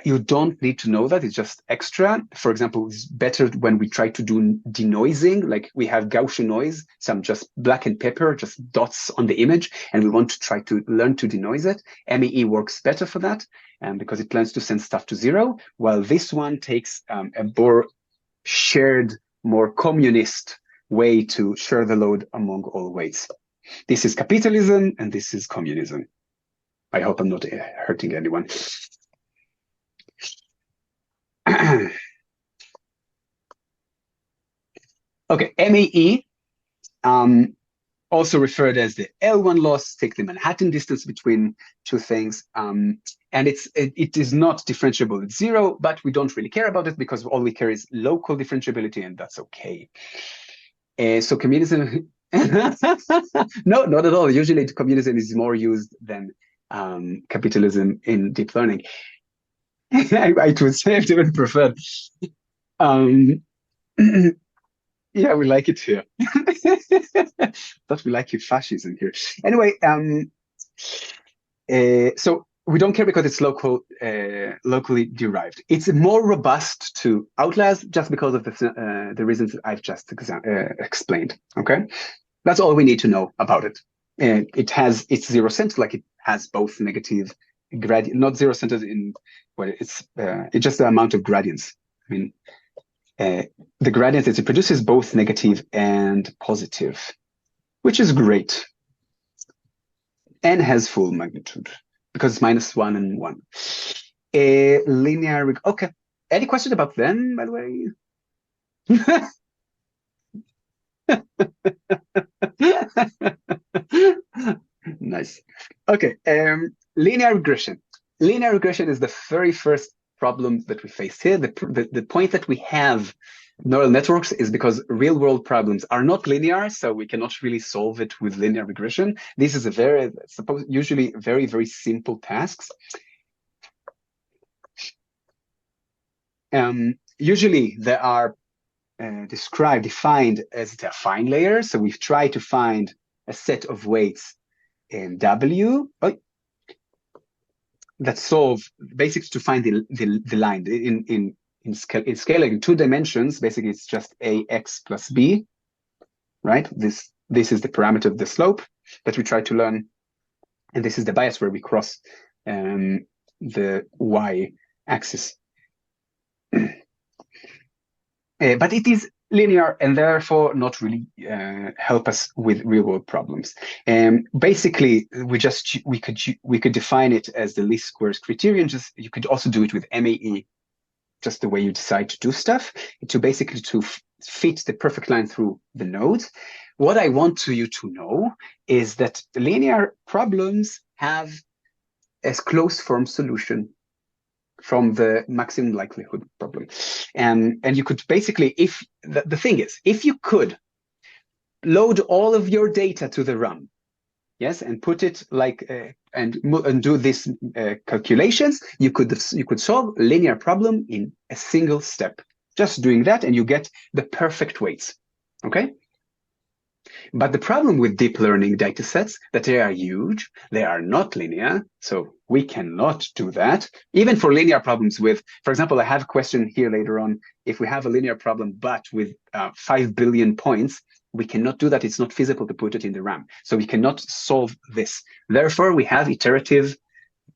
you don't need to know that. It's just extra. For example, it's better when we try to do denoising, like we have Gaussian noise, some just black and pepper, just dots on the image, and we want to try to learn to denoise it. MAE works better for that, because it plans to send stuff to zero, while this one takes a more shared, more communist way to share the load among all weights. This is capitalism and this is communism. I hope I'm not hurting anyone. Okay, MAE, also referred as the L1 loss, take the Manhattan distance between two things, and it is not differentiable at zero, but we don't really care about it because all we care is local differentiability, and that's okay. So communism, no, not at all. Usually communism is more used than capitalism in deep learning. I would say I've even preferred. Yeah, we like it here. Thought we like your fascism here. Anyway, so we don't care because it's locally derived. It's more robust to outliers just because of the reasons I've just explained. Okay, that's all we need to know about it. It's zero center, like it has both negative gradient, not zero centered in what it's just the amount of gradients. I mean, the gradient that it produces both negative and positive, which is great, and has full magnitude because it's -1 and 1. Linear. Okay. Any questions about them, by the way? Nice. Okay. Linear regression. Linear regression is the very first problem that we face here. The point that we have neural networks is because real world problems are not linear, so we cannot really solve it with linear regression. This is usually very, very simple tasks. Usually they are defined as the affine layer. So we've tried to find a set of weights in W that solve basically to find the line in scaling in 2 dimensions. Basically, it's just ax plus b, right? This is the parameter of the slope that we try to learn, and this is the bias where we cross the y-axis. But it is linear and therefore not really help us with real-world problems. Basically, we could define it as the least squares criterion. You could also do it with MAE, just the way you decide to do stuff, to basically fit the perfect line through the nodes. What I want you to know is that the linear problems have a closed form solution from the maximum likelihood problem. And you could basically, if the thing is, if you could load all of your data to the RAM, yes, and put it like and do these calculations, you could solve a linear problem in a single step. Just doing that, and you get the perfect weights. Okay. But the problem with deep learning datasets that they are huge, they are not linear, so we cannot do that. Even for linear problems with, for example, I have a question here later on. If we have a linear problem, but with 5 billion points, we cannot do that. It's not feasible to put it in the RAM. So we cannot solve this. Therefore, we have iterative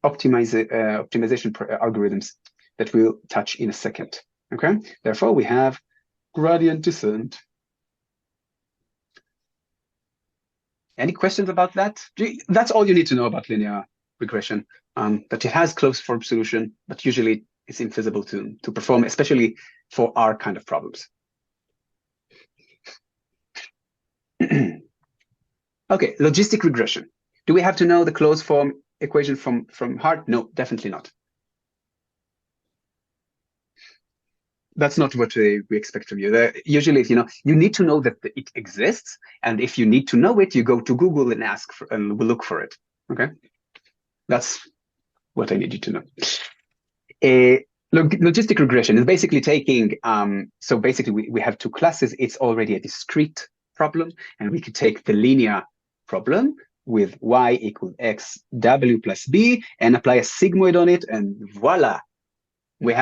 optimization algorithms that we'll touch in a second. Okay. Therefore, we have gradient descent. Any questions about that? That's all you need to know about linear regression. That it has closed form solution, but usually it's infeasible to perform, especially for our kind of problems. Okay, logistic regression. Do we have to know the closed form equation from heart? No, definitely not. That's not what we expect from you. Usually, you need to know that it exists, and if you need to know it, you go to Google and ask for, and we'll look for it. Okay, that's what I need you to know. Logistic regression is basically taking. So basically, we have two classes. It's already a discrete problem, and we could take the linear problem with y equals x w plus b and apply a sigmoid on it, and voila. We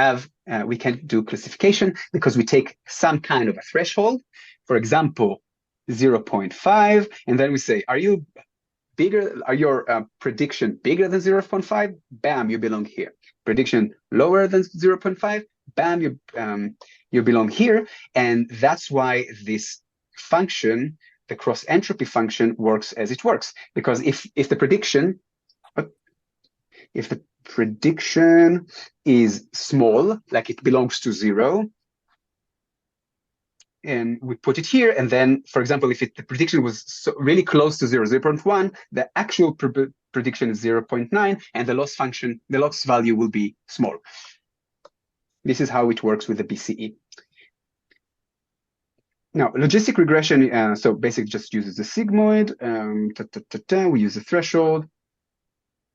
can do classification because we take some kind of a threshold, for example, 0.5, and then we say, are your prediction bigger than 0.5? Bam, you belong here. Prediction lower than 0.5? Bam, you belong here. And that's why this function, the cross entropy function, works as it works. Because if the prediction is small, like it belongs to 0, and we put it here, and then, for example, if the prediction was really close to 0.1, the actual prediction is 0.9, and the loss value will be small. This is how it works with the BCE. Now, logistic regression, so basically just uses the sigmoid, we use the threshold.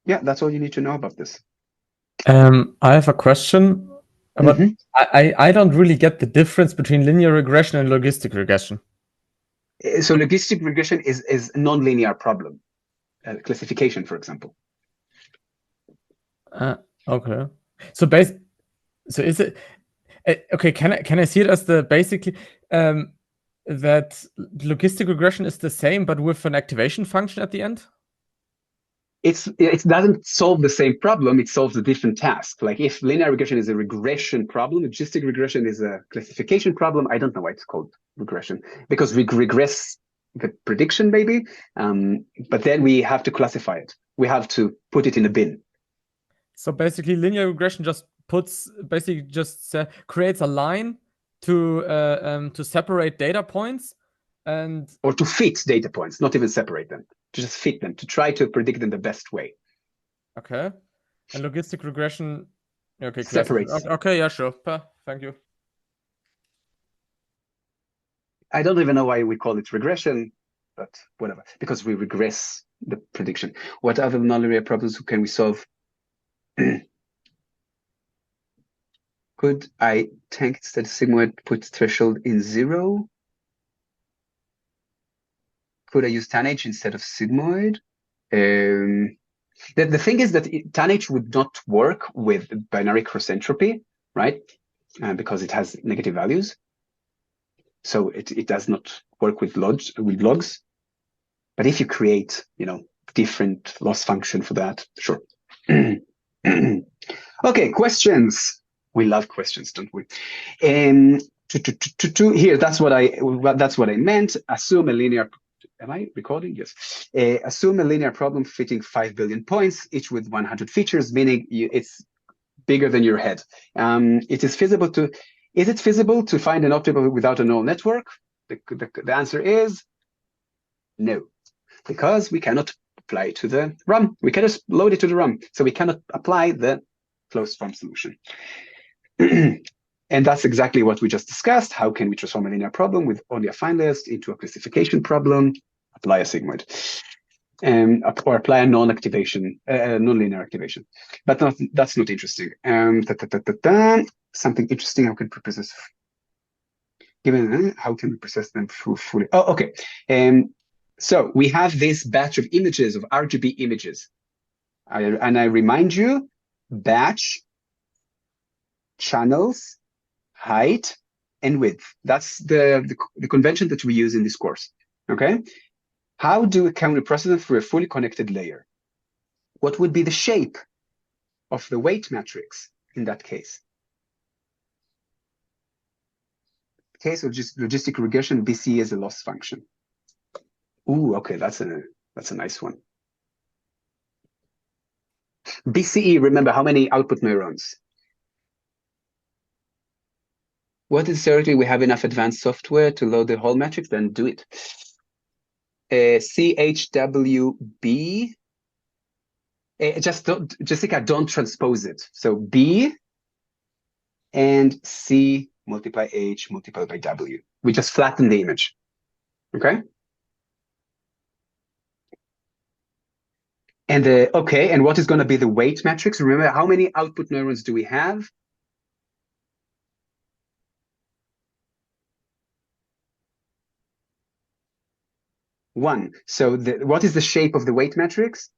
Yeah, that's all you need to know about this. I have a question, but I don't really get the difference between linear regression and logistic regression. So logistic regression is non-linear problem, classification, for example. Okay. So is it okay? Can I see it as the basically that logistic regression is the same but with an activation function at the end? It doesn't solve the same problem, it solves a different task. Like if linear regression is a regression problem, logistic regression is a classification problem. I don't know why it's called regression, because we regress the prediction maybe, but then we have to classify it. We have to put it in a bin. So basically linear regression just creates a line to separate data points or to fit data points, not even separate them, to just fit them, to try to predict them the best way. Okay. And logistic regression, okay, separates. Okay, yeah, sure. Thank you. I don't even know why we call it regression, but whatever, because we regress the prediction. What other nonlinear problems can we solve? Could I tank instead of sigmoid, put threshold in 0? Could I use tanh instead of sigmoid? The thing is that tanh would not work with binary cross entropy, right? Because it has negative values. So it does not work with logs. But if you create, different loss function for that, sure. Okay, questions. We love questions, don't we? Here, that's what I meant. Assume a linear. Am I recording? Yes. Assume a linear problem fitting 5 billion points, each with 100 features, meaning it's bigger than your head. Is it feasible to find an optimal without a neural network? The answer is no, because we cannot apply it to the RAM. We cannot load it to the RAM, so we cannot apply the closed form solution. And that's exactly what we just discussed. How can we transform a linear problem with only a fine list into a classification problem? Apply a sigmoid, or apply a non-linear activation. But that's not interesting. Something interesting I could propose. Given how can we process them fully? Oh, okay. So we have this batch of images, of RGB images. And I remind you, batch, channels, height, and width. That's the convention that we use in this course, okay? How can we process them through a fully connected layer? What would be the shape of the weight matrix in that case? Case of just logistic regression, BCE is a loss function. Ooh, okay, that's a nice one. BCE, remember how many output neurons? What is theoretically we have enough advanced software to load the whole matrix, then do it. CHWB. Jessica, don't transpose it. So B and C multiply H multiplied by W. We just flatten the image. Okay. And okay, and what is going to be the weight matrix? Remember, how many output neurons do we have? One. So what is the shape of the weight matrix?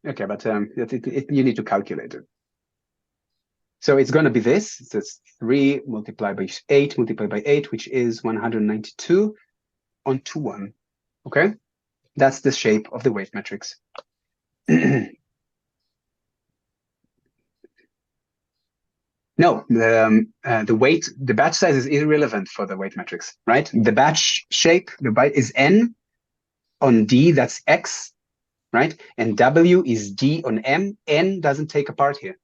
Okay, but you need to calculate it. So it's going to be this. So it's 3 multiplied by 8 multiplied by 8, which is 192 on 2, 1. Okay? That's the shape of the weight matrix. No, the batch size is irrelevant for the weight matrix, right? The batch shape, the byte is N on D, that's X, right? And W is D on M. N doesn't take a part here.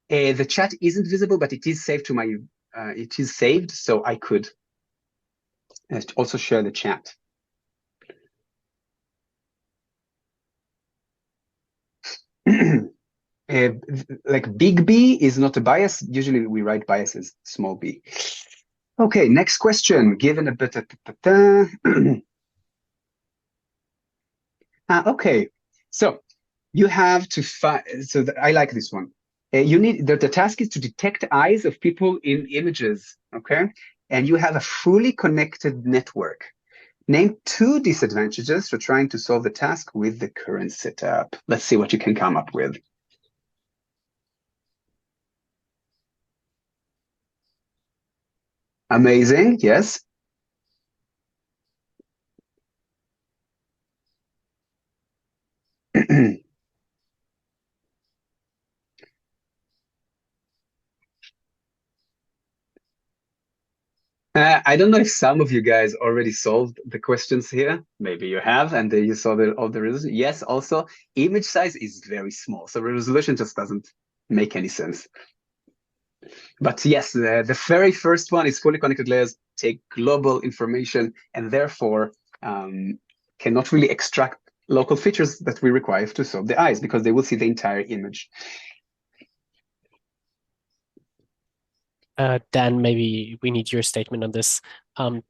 The chat isn't visible, but it is saved to my, it is saved, so I could also share the chat. Like big B is not a bias. Usually we write bias as small b. Okay, next question. Given a bit okay, so you have to find. So I like this one. You need the task is to detect eyes of people in images. Okay, and you have a fully connected network. Name 2 disadvantages for trying to solve the task with the current setup. Let's see what you can come up with. Amazing, yes. I don't know if some of you guys already solved the questions here. Maybe you have, and you saw all the resolution. Yes, also, image size is very small, so the resolution just doesn't make any sense. But yes, the very first one is fully connected layers take global information and therefore cannot really extract local features that we require to solve the eyes because they will see the entire image. Dan, maybe we need your statement on this.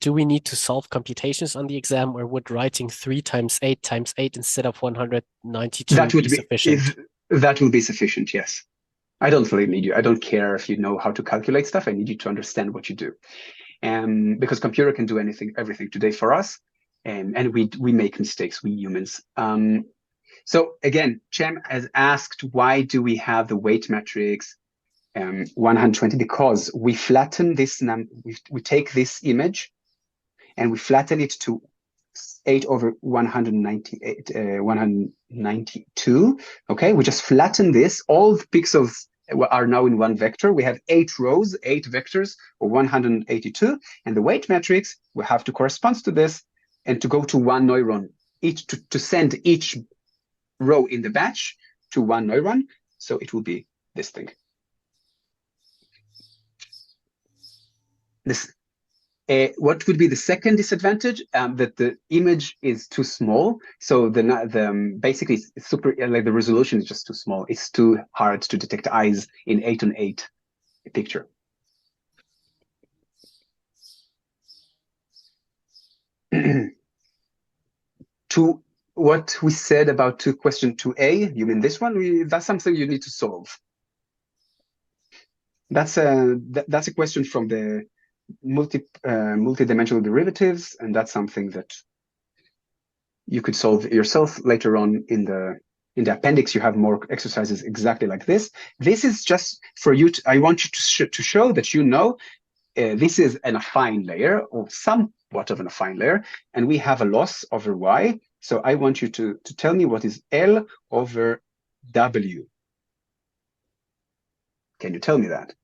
Do we need to solve computations on the exam, or would writing 3 times 8 times 8 instead of 192 that would be sufficient? That will be sufficient, yes. I don't really need you. I don't care if you know how to calculate stuff. I need you to understand what you do. Because computer can do everything today for us. And we make mistakes, we humans. So again, Chem has asked, why do we have the weight matrix 120? Because we flatten this we take this image and we flatten it to 8 over 198, 192. Okay, we just flatten this. All the pixels are now in one vector. We have 8 rows, 8 vectors, or 182, and the weight matrix will have to correspond to this and to go to 1 neuron, to send each row in the batch to 1 neuron. So it will be this thing. What would be the second disadvantage? That the image is too small. So basically it's super, like the resolution is just too small. It's too hard to detect eyes in 8-on-8 picture. To what we said about question 2a, you mean this one? That's something you need to solve. That's a question from the multi-dimensional derivatives, and that's something that you could solve yourself later on in the appendix. You have more exercises exactly like this. This is just for you. I want you to show that you know this is an affine layer, or somewhat of an affine layer, and we have a loss over y. So I want you to tell me what is L over W. Can you tell me that?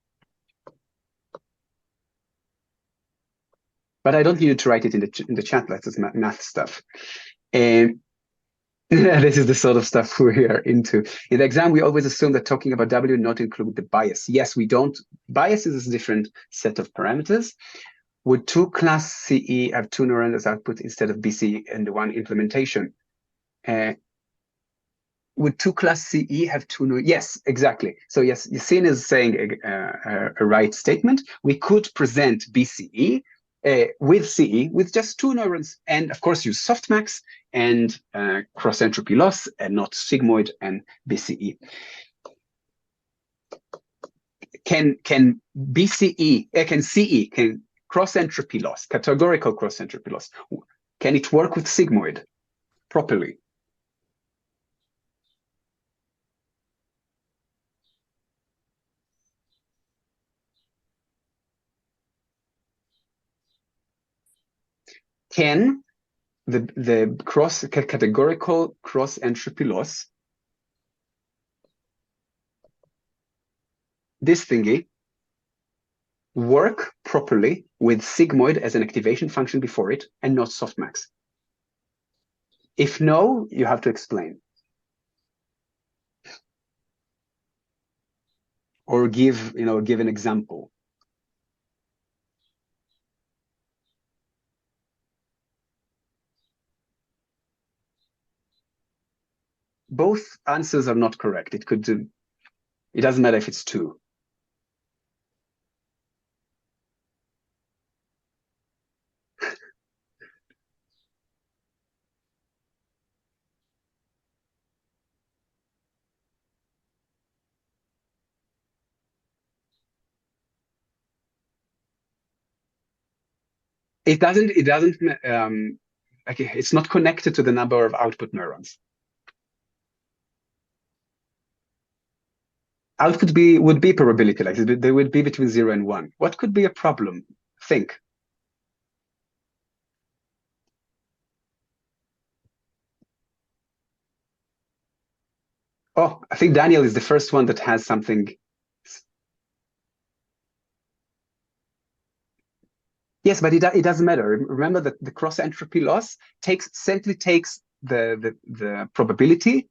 But I don't need you to write it in the chat. That's math stuff. And this is the sort of stuff we are into. In the exam, we always assume that talking about W not include the bias. Yes, we don't. Bias is a different set of parameters. Would 2 class CE have 2 neurons as output instead of BCE in the one implementation? Would 2 class CE have 2 neurons? Yes, exactly. So yes, Yasin is saying a right statement. We could present BCE with CE with just 2 neurons, and of course use softmax and cross entropy loss, and not sigmoid and BCE. Can BCE, can CE, can cross entropy loss, categorical cross entropy loss, can it work with sigmoid properly? Can the categorical cross entropy loss, this thingy, work properly with sigmoid as an activation function before it and not softmax? If no, you have to explain. Or give an example. Both answers are not correct. It doesn't matter if it's 2. It doesn't it's not connected to the number of output neurons. Output would be probability, like they would be between 0 and 1. What could be a problem? Think. Oh, I think Daniel is the first one that has something. Yes, but it doesn't matter. Remember that the cross entropy loss simply takes the probability.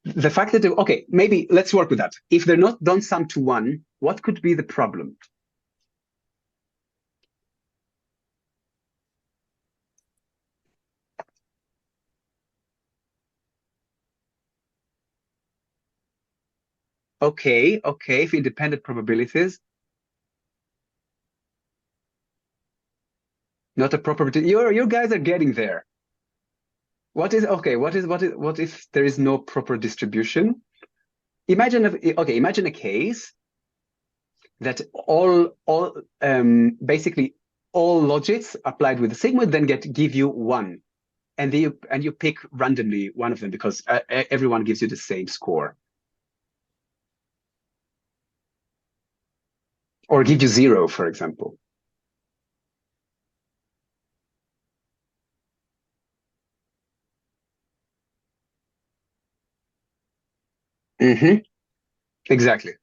The fact that okay, maybe let's work with that. If they're not don't sum to 1, what could be the problem? Okay, if independent probabilities. Not a proper. You guys are getting there. What if there is no proper distribution? Imagine a case that basically all logits applied with the sigmoid then give you 1, and you pick randomly one of them because everyone gives you the same score, or give you 0, for example. Exactly.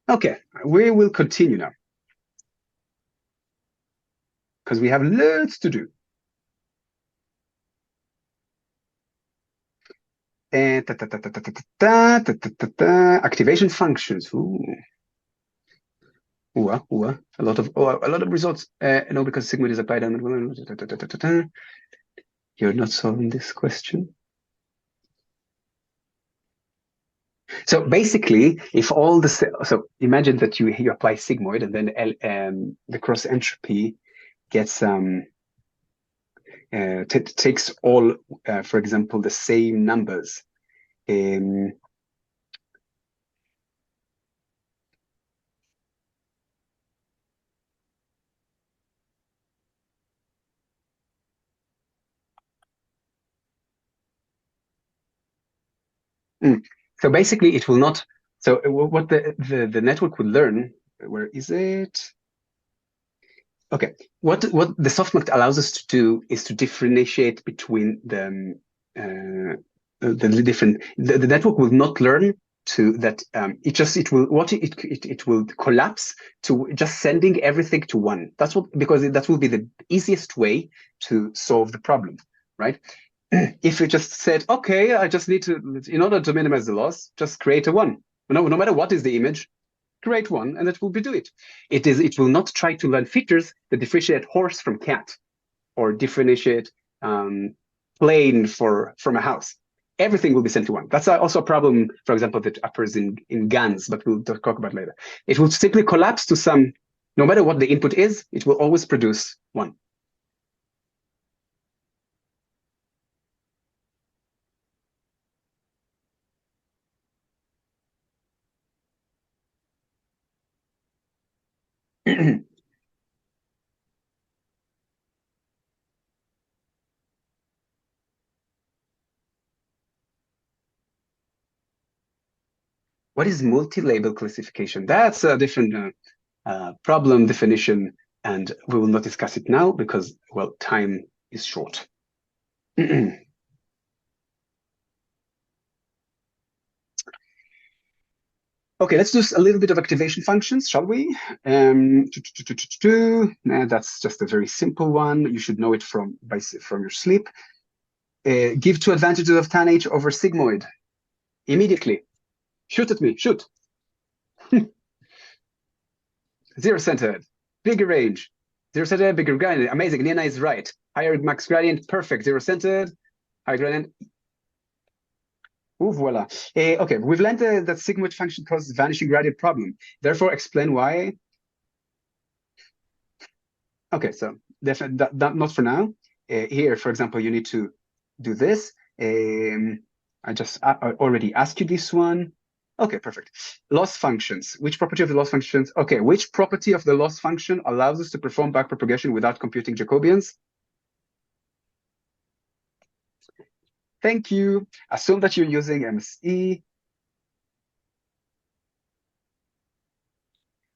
Okay, we will continue now because we have loads to do. And activation functions. A lot of results. No, because sigmoid is applied on. You're not solving this question. So basically, if all the so imagine that you apply sigmoid and then the cross entropy gets takes all for example the same numbers. So basically, it will not. So what the network would learn. Where is it? Okay. What the softmax allows us to do is to differentiate between the different. The network will not learn to that. It will collapse to just sending everything to one. That's what, because that will be the easiest way to solve the problem, right? If you just said, okay, I just need to, in order to minimize the loss, just create a one. No matter what is the image, create one, and that will be do it. It will not try to learn features that differentiate horse from cat, or differentiate plane from a house. Everything will be sent to one. That's also a problem, for example, that occurs in GANs, but we'll talk about later. It will simply collapse to some, no matter what the input is, it will always produce one. What is multi-label classification? That's a different problem definition, and we will not discuss it now because, well, time is short. Okay, let's do a little bit of activation functions, shall we? That's just a very simple one. You should know it from your sleep. Give two advantages of tan H over sigmoid. Immediately. Shoot at me, shoot. Zero centered, bigger range. Zero centered, bigger gradient. Amazing, Nina is right. Higher max gradient, perfect. Zero centered, higher gradient. Ooh, voila. Okay, we've learned that sigmoid function causes vanishing gradient problem. Therefore, explain why. Okay, so definitely not for now. Here, for example, you need to do this. I already asked you this one. Okay, perfect. Loss functions. Which property of the loss functions? Okay, which property of the loss function allows us to perform backpropagation without computing Jacobians? Thank you. Assume that you're using MSE.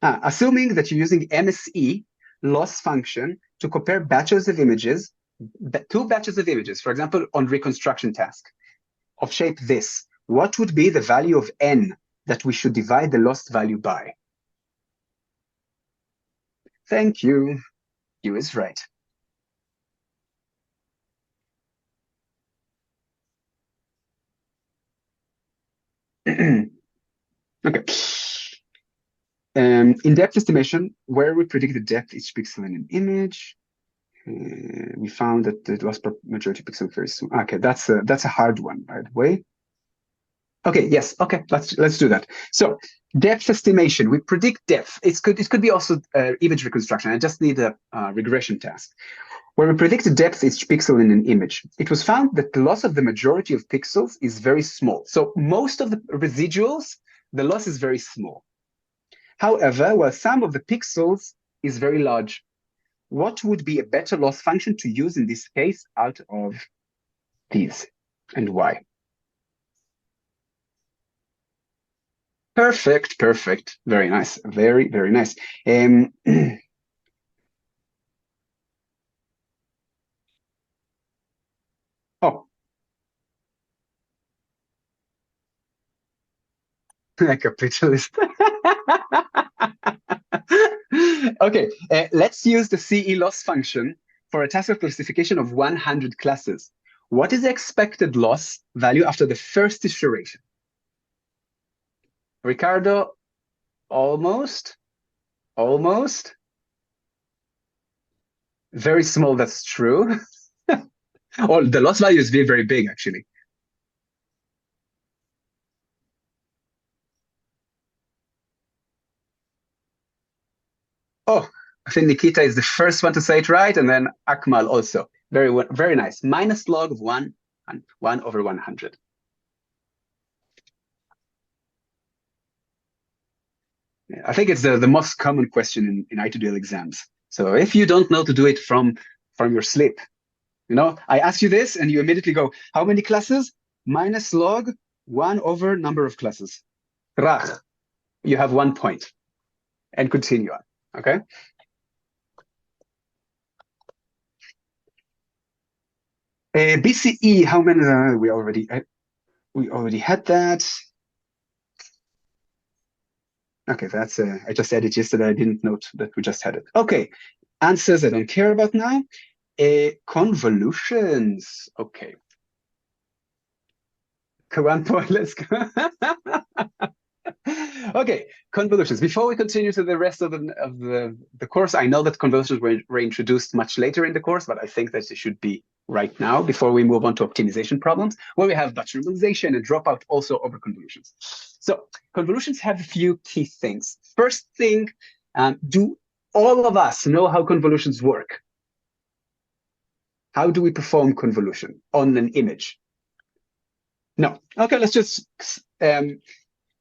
Assuming that you're using MSE loss function to compare batches of images, two batches of images, for example, on reconstruction task of shape this, what would be the value of n that we should divide the lost value by? Thank you. You is right. Okay. In depth estimation, where we predict the depth each pixel in an image, we found that the loss majority pixel very soon. Okay, that's a hard one, by the way. Okay, yes. Okay, let's do that. So depth estimation, we predict depth. It could be also image reconstruction. I just need a regression task where we predict the depth each pixel in an image. It was found that the loss of the majority of pixels is very small. So most of the residuals, the loss is very small. However, while some of the pixels is very large, what would be a better loss function to use in this case out of these, and why? Perfect, perfect. Very nice. Very, very nice. Oh. A capitalist. Okay, let's use the CE loss function for a task of classification of 100 classes. What is the expected loss value after the first iteration? Ricardo, almost. Very small, that's true. Oh, the loss value is very, very big, actually. Oh, I think Nikita is the first one to say it right, and then Akmal also. Very nice. Minus log of 1 over 100. I think it's the most common question in i2dl exams. So if you don't know to do it from your sleep, I ask you this and you immediately go, how many classes? Minus log 1 over number of classes. Rach. You have 1 point. And continue on, okay? BCE, how many? We already had that. Okay, that's I just added yesterday. I didn't note that we just had it. Okay, answers I don't care about now. Convolutions. Okay. 1 point. Let's go. Okay, convolutions. Before we continue to the rest of the course, I know that convolutions were introduced much later in the course, but I think that it should be right now before we move on to optimization problems, where we have batch normalization and dropout also over convolutions. So convolutions have a few key things. First thing, do all of us know how convolutions work? How do we perform convolution on an image? No. Okay, let's just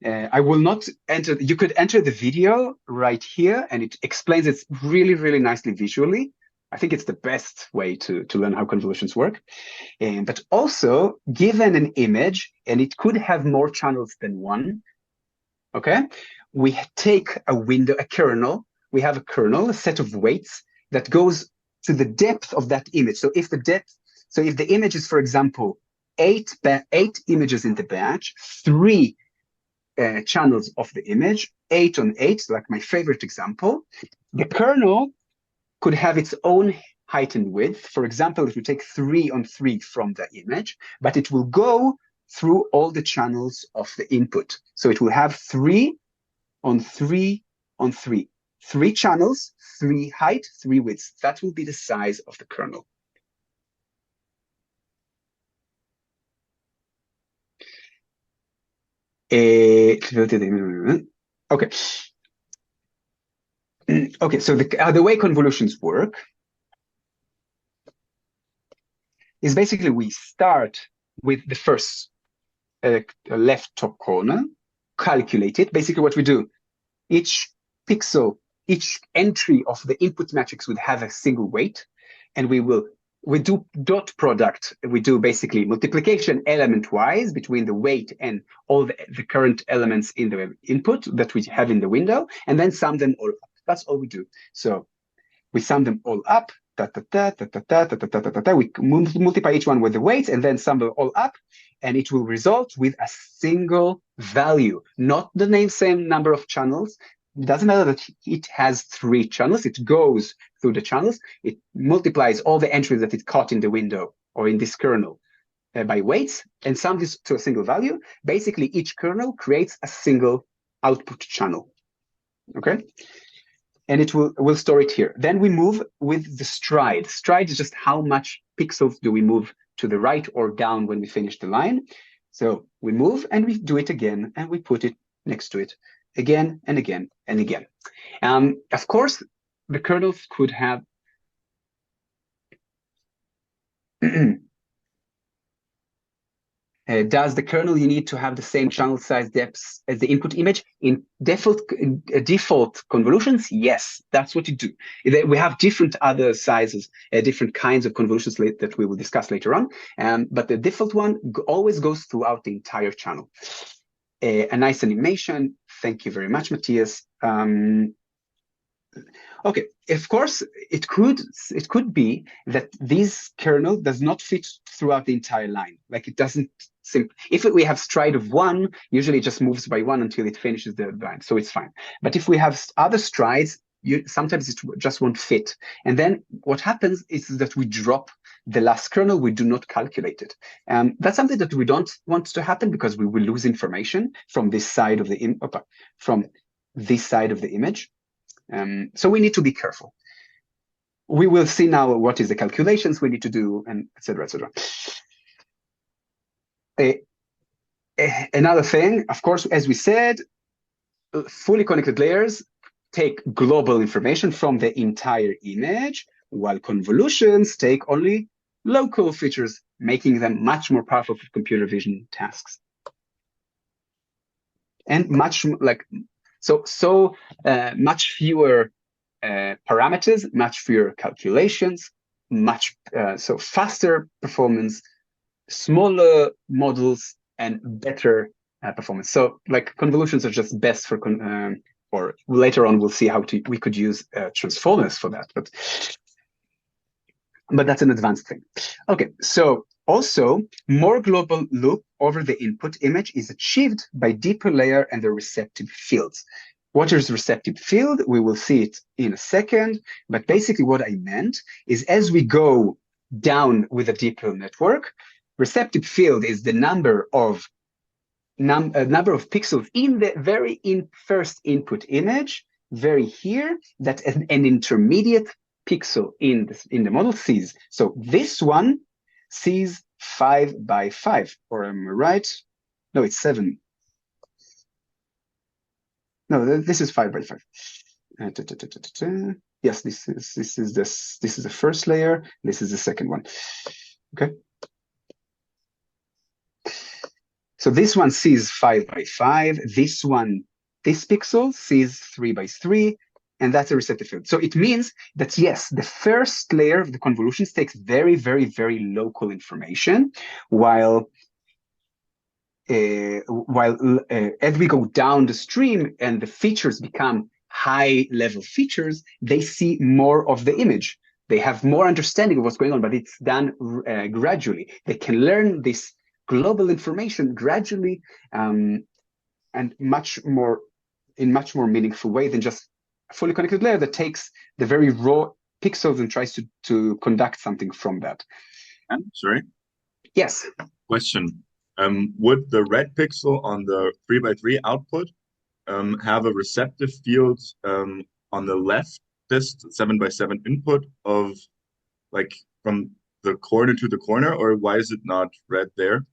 I will not enter. You could enter the video right here, and it explains it really, really nicely visually. I think it's the best way to learn how convolutions work. But also, given an image, and it could have more channels than one, okay? We take a window, a kernel. We have a kernel, a set of weights that goes to the depth of that image. So if the image is, for example, 8 images in the batch, 3 channels of the image, 8 on 8, like my favorite example. The kernel could have its own height and width. For example, if we take 3 on 3 from the image, but it will go through all the channels of the input. So it will have 3 on 3 on 3. 3 channels, 3 height, 3 widths. That will be the size of the kernel. Okay. Okay, so the way convolutions work is basically we start with the first left top corner, calculate it. Basically what we do, each pixel, each entry of the input matrix would have a single weight, and we do dot product. We do basically multiplication element-wise between the weight and all the current elements in the input that we have in the window, and then sum them all up. That's all we do. So we sum them all up, we multiply each one with the weights, and then sum them all up, and it will result with a single value, not the same number of channels. It doesn't matter that it has 3 channels. It goes through the channels. It multiplies all the entries that it caught in the window or in this kernel by weights and sums this to a single value. Basically, each kernel creates a single output channel. Okay? And it will store it here. Then we move with the stride. Stride is just how much pixels do we move to the right or down when we finish the line. So we move and we do it again, and we put it next to it again and again and again. Of course, the kernels could have does the kernel you need to have the same channel size depths as the input image? In default convolutions, yes, that's what you do. We have different other sizes, different kinds of convolutions that we will discuss later on. But the default one always goes throughout the entire channel. A nice animation. Thank you very much, Matthias. Okay, of course, it could be that this kernel does not fit throughout the entire line. Like it doesn't. If we have stride of 1, usually it just moves by 1 until it finishes the line, so it's fine. But if we have other strides, sometimes it just won't fit. And then what happens is that we drop the last kernel. We do not calculate it. That's something that we don't want to happen because we will lose information from this side of the image. So we need to be careful. We will see now what is the calculations we need to do, and etc. etc. Another thing, of course, as we said, fully connected layers take global information from the entire image, while convolutions take only local features, making them much more powerful for computer vision tasks. And much much fewer parameters, much fewer calculations, so faster performance, smaller models, and better performance. So like convolutions are just best for or later on we'll see how we could use transformers for that, but that's an advanced thing. Okay, so also more global loop over the input image is achieved by deeper layer and the receptive fields. What is receptive field? We will see it in a second, but basically what I meant is as we go down with a deep neural network, receptive field is the number of pixels in the first input image, here, that an intermediate pixel in the model sees. So this one sees 5 by 5, or am I right? No, it's 7. No, this is 5 by 5. Yes, this is the first layer. This is the second one. Okay. So this one sees 5 by 5. This pixel sees 3 by 3, and that's a receptive field. So it means that yes, the first layer of the convolutions takes very, very, very local information, while as we go down the stream and the features become high-level features, they see more of the image. They have more understanding of what's going on, but it's done gradually. They can learn this global information gradually and in much more meaningful way than just a fully connected layer that takes the very raw pixels and tries to conduct something from that. Sorry? Yes. Question. Would the red pixel on the 3 by 3 output have a receptive field on the leftist 7 by 7 input of like from the corner to the corner, or why is it not red there?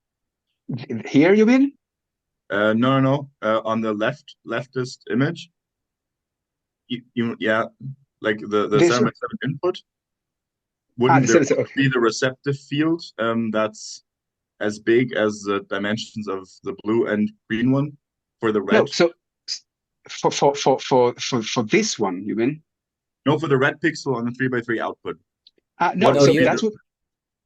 Here, you mean? No. On the leftist image, yeah, like the 7 by 7 input. Wouldn't there be the receptive field that's as big as the dimensions of the blue and green one for the red? No, so for this one, you mean? No, for the red pixel on the 3 by 3 output. No, so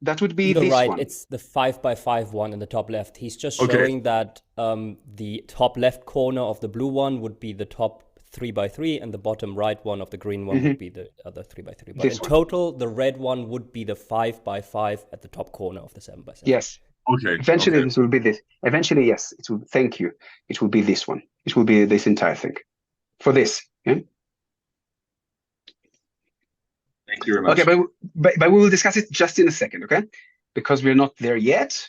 that would be this right. one. It's the 5 by 5 one in the top left. He's just showing that the top left corner of the blue one would be the top 3 by 3, and the bottom right one of the green one would be the other 3 by 3. But in total, the red one would be the 5 by 5 at the top corner of the 7 by 7. Yes. Okay. Eventually, this will be this. Eventually, yes. It will. Thank you. It will be this one. It will be this entire thing. For this. Yeah? Thank you very much. Okay, but we will discuss it just in a second, okay? Because we're not there yet.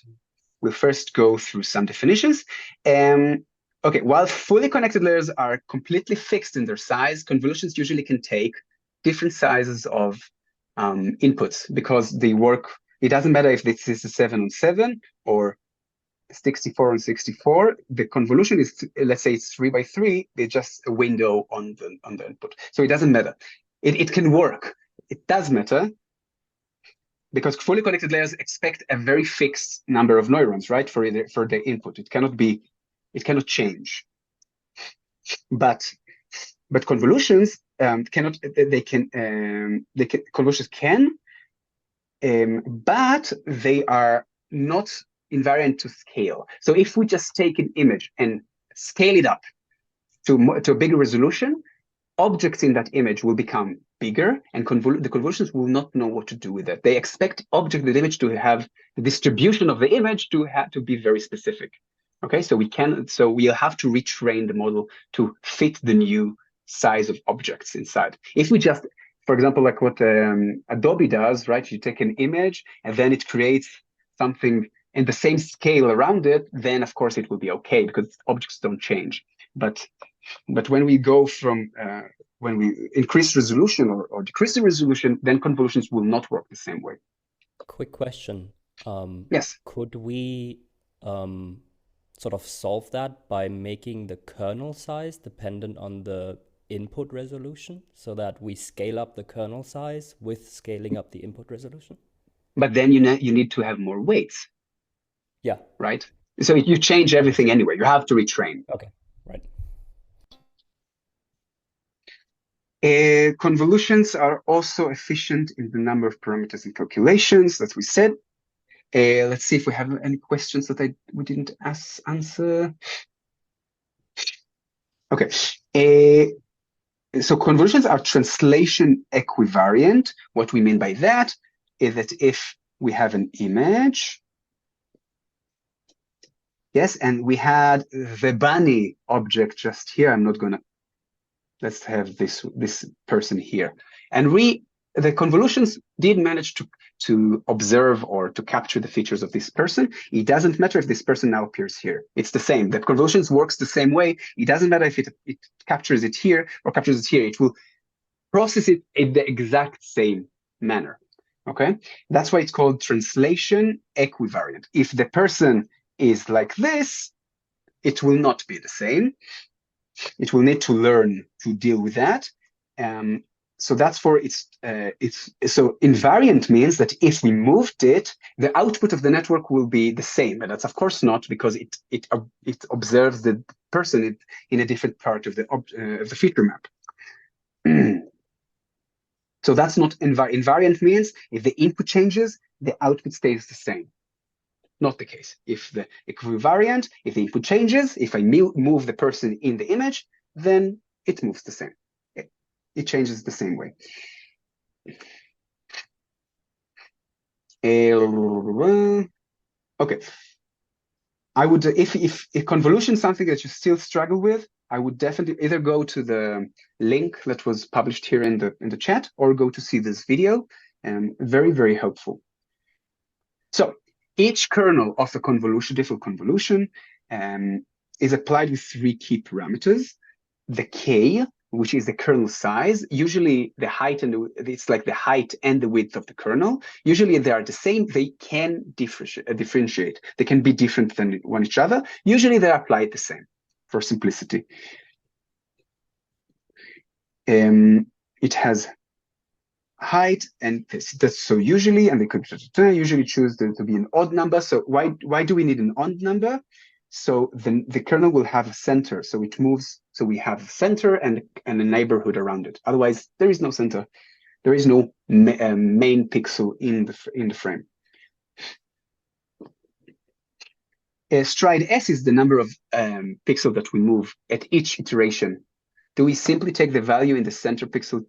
We'll first go through some definitions. Okay, while fully connected layers are completely fixed in their size, convolutions usually can take different sizes of inputs because they work. It doesn't matter if this is a 7 on 7 or 64 on 64. The convolution is, let's say it's 3 by 3. It's just a window on the input. So it doesn't matter. It can work. It does matter because fully connected layers expect a very fixed number of neurons, right? For the input. It cannot change. But convolutions cannot. Convolutions can. But they are not invariant to scale. So if we just take an image and scale it up to a bigger resolution, objects in that image will become bigger, and the convolutions will not know what to do with it. They expect the image to have the distribution of the image to be very specific. Okay, so we'll have to retrain the model to fit the new size of objects inside. If we just, for example, like what Adobe does, right? You take an image and then it creates something in the same scale around it, then of course it will be okay because objects don't change. But when we go from when we increase resolution or decrease the resolution, then convolutions will not work the same way. Quick question. Yes. Could we sort of solve that by making the kernel size dependent on the input resolution so that we scale up the kernel size with scaling up the input resolution? But then you need to have more weights. Yeah. Right? So you change everything anyway. You have to retrain. Okay, right. Convolutions are also efficient in the number of parameters and calculations that we said. Let's see if we have any questions that we didn't answer. Okay. So convolutions are translation equivariant. What we mean by that is that if we have an image, yes, and we had the bunny object just here. I'm not gonna. Let's have this person here, and the convolutions did manage to observe or to capture the features of this person. It doesn't matter if this person now appears here. It's the same. The convolutions works the same way. It doesn't matter if it captures it here or captures it here. It will process it in the exact same manner. Okay, that's why it's called translation equivariant. If the person is like this, it will not be the same. It will need to learn to deal with that. So that's for so invariant means that if we moved it, the output of the network will be the same, and that's of course not, because it observes the person in a different part of the feature map. So that's not invariant means if the input changes, the output stays the same. Not the case. If the equivariant, if the input changes, if I move the person in the image, then it moves the same. It changes the same way. Okay. I would, if convolution is something that you still struggle with, I would definitely either go to the link that was published here in the chat, or go to see this video. Very, very helpful. So each kernel of a convolution, default convolution, is applied with 3 key parameters. The k, which is the kernel size, usually the height it's like the height and the width of the kernel. Usually they are the same. They can differentiate. They can be different than one each other. Usually they're applied the same for simplicity. It has height and that's so usually, and they could usually choose to be an odd number. So why do we need an odd number? So the kernel will have a center, so it moves. So we have a center and a neighborhood around it. Otherwise, there is no center. There is no main pixel in the frame. Stride S is the number of pixels that we move at each iteration. Do we simply take the value in the center pixel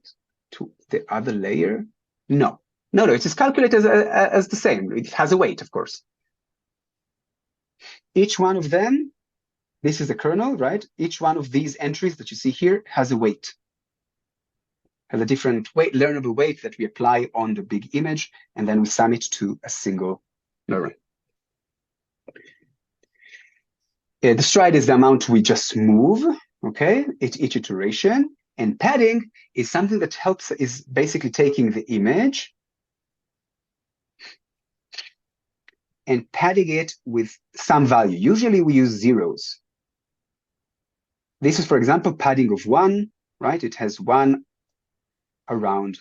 to the other layer? No. It is calculated as the same. It has a weight, of course. Each one of them, this is the kernel, right? Each one of these entries that you see here has a weight, has a different weight, learnable weight that we apply on the big image, and then we sum it to a single neuron. The stride is the amount we just move, okay, each iteration. And padding is something that is basically taking the image and padding it with some value. Usually we use zeros. This is, for example, padding of 1, right? It has 1 around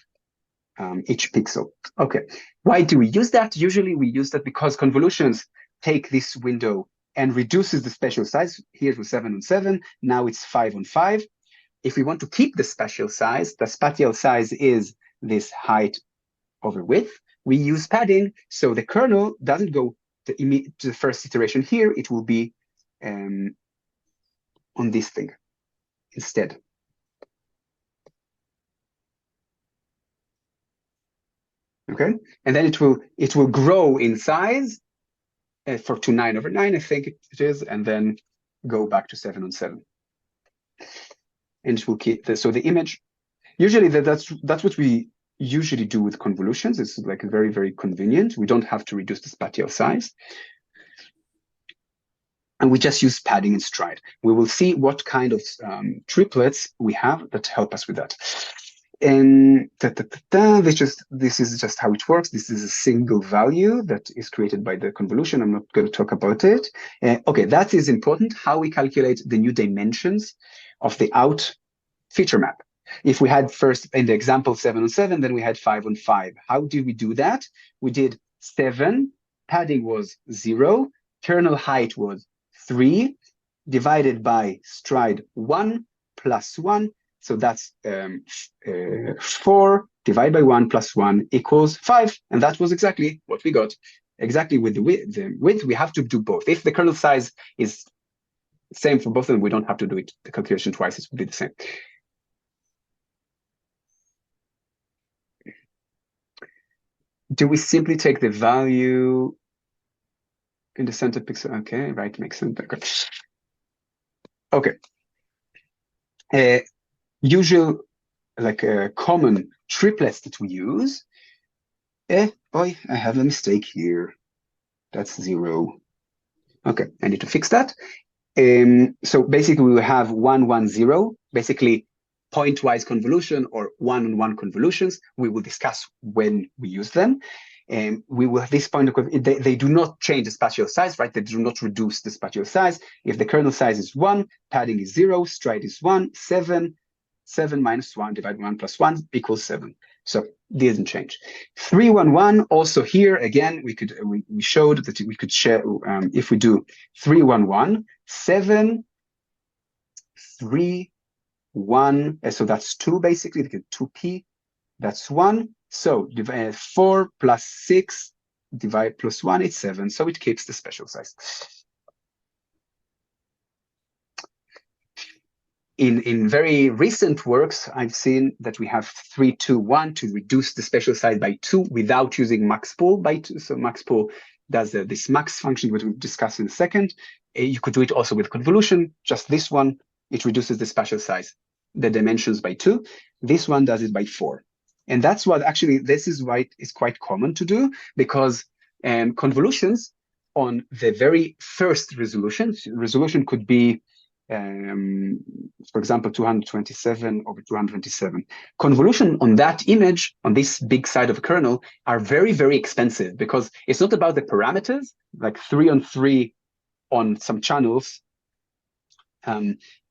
each pixel. Okay, why do we use that? Usually we use that because convolutions take this window and reduces the spatial size. Here it was 7 on 7, now it's 5 on 5. If we want to keep the spatial size is this height over width. We use padding, so the kernel doesn't go to the first iteration here. It will be on this thing instead. Okay, and then it will grow in size to 9 over 9, I think it is, and then go back to 7 on 7. And it will keep so the image. Usually that's what we usually do with convolutions. It's like very, very convenient. We don't have to reduce the spatial size. And we just use padding and stride. We will see what kind of triplets we have that help us with that. And this is just how it works. This is a single value that is created by the convolution. I'm not going to talk about it. Okay, that is important, how we calculate the new dimensions of the out feature map. If we had first in the example 7 on 7, then we had 5 on 5. How did we do that? We did 7, padding was 0, kernel height was 3, divided by stride 1 plus 1. So that's 4 divided by 1 plus 1 equals 5. And that was exactly what we got. Exactly with the width, we have to do both. If the kernel size is same for both of them, we don't have to do it, the calculation twice, it would be the same. Do we simply take the value in the center pixel? Okay, right, makes sense. Okay. Usual, like common triplets that we use. Boy, I have a mistake here. That's 0. Okay, I need to fix that. So basically we will have 1, 1, 0, basically pointwise convolution or one-on-one convolutions. We will discuss when we use them. We will have this point, they do not change the spatial size, right? They do not reduce the spatial size. If the kernel size is 1, padding is 0, stride is 1, 7 minus 1 divided by 1 plus 1 equals 7. So this doesn't change. 3, 1, 1, also here, again, we showed that we could share, if we do 3, 1, 1, 7, 3, 1, so that's 2 basically, 2p, that's 1. So 4 plus 6 divide plus 1, it's 7. So it keeps the special size. In very recent works, I've seen that we have 3, 2, 1 to reduce the special size by 2 without using max pool by 2. So max pool does this max function, which we'll discuss in a second. You could do it also with convolution. Just this one, it reduces the spatial size, the dimensions by 2. This one does it by 4. And that's what actually, this is why it's quite common to do, because convolutions on the very first resolution could be, for example, 227 over 227. Convolution on that image, on this big side of a kernel, are very, very expensive because it's not about the parameters, like 3 on 3 on some channels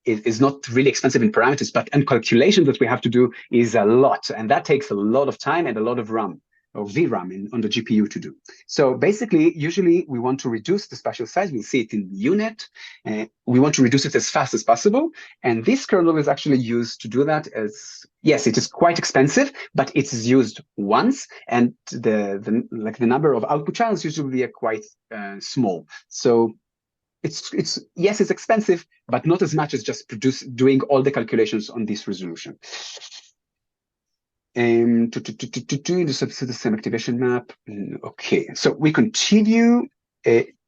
is not really expensive in parameters, but in calculations that we have to do is a lot. And that takes a lot of time and a lot of RAM or VRAM on the GPU to do. So basically, usually we want to reduce the spatial size. We'll see it in unit. We want to reduce it as fast as possible. And this kernel is actually used to do that as, yes, it is quite expensive, but it is used once. And the number of output channels usually are quite small. So it's yes, it's expensive, but not as much as just doing all the calculations on this resolution. To the same activation map. Okay, so we continue.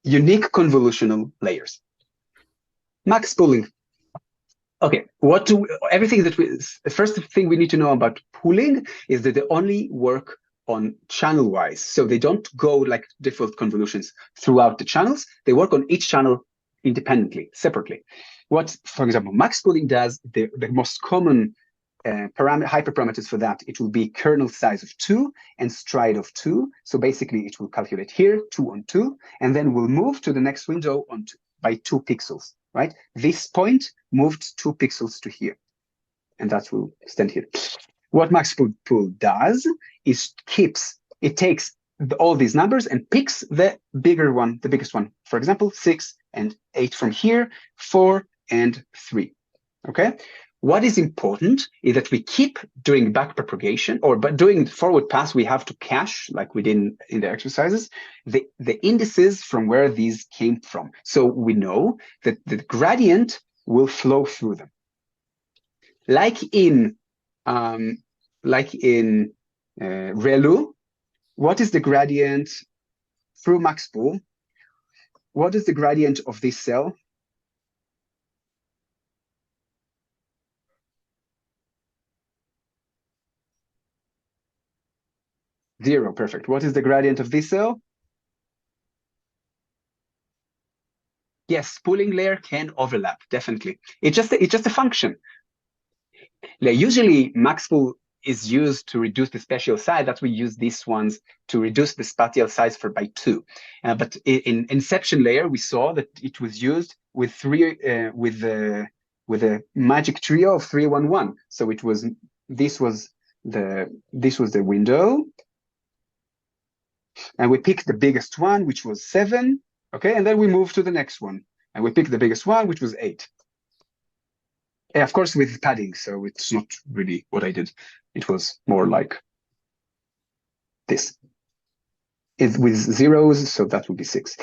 Unique convolutional layers. Max pooling. Okay, the first thing we need to know about pooling is that they only work on channel-wise. So they don't go like default convolutions throughout the channels. They work on each channel independently, separately. What, for example, max pooling does, the most common hyperparameters for that, it will be kernel size of 2 and stride of 2. So basically, it will calculate here, 2 on 2, and then we'll move to the next window by 2 pixels, right? This point moved 2 pixels to here, and that will stand here. What max pool does is it takes all these numbers and picks the bigger one, the biggest one. For example, 6 and 8 from here, 4 and 3, okay? What is important is that we keep doing back propagation, but doing forward pass, we have to cache, like we did in the exercises, the indices from where these came from. So we know that the gradient will flow through them. Like in ReLU, what is the gradient through max pool? What is the gradient of this cell? Zero, perfect. What is the gradient of this cell? Yes, pooling layer can overlap, definitely. It's just a function. Usually, max pool is used to reduce the spatial size. That we use these ones to reduce the spatial size by 2. But in inception layer, we saw that it was used with with a magic trio of 3, 1, 1. So this was the window, and we picked the biggest one, which was 7. Okay, and then we moved to the next one, and we picked the biggest one, which was 8. And of course, with padding, so it's not really what I did. It was more like this. It's with zeros, so that would be 6.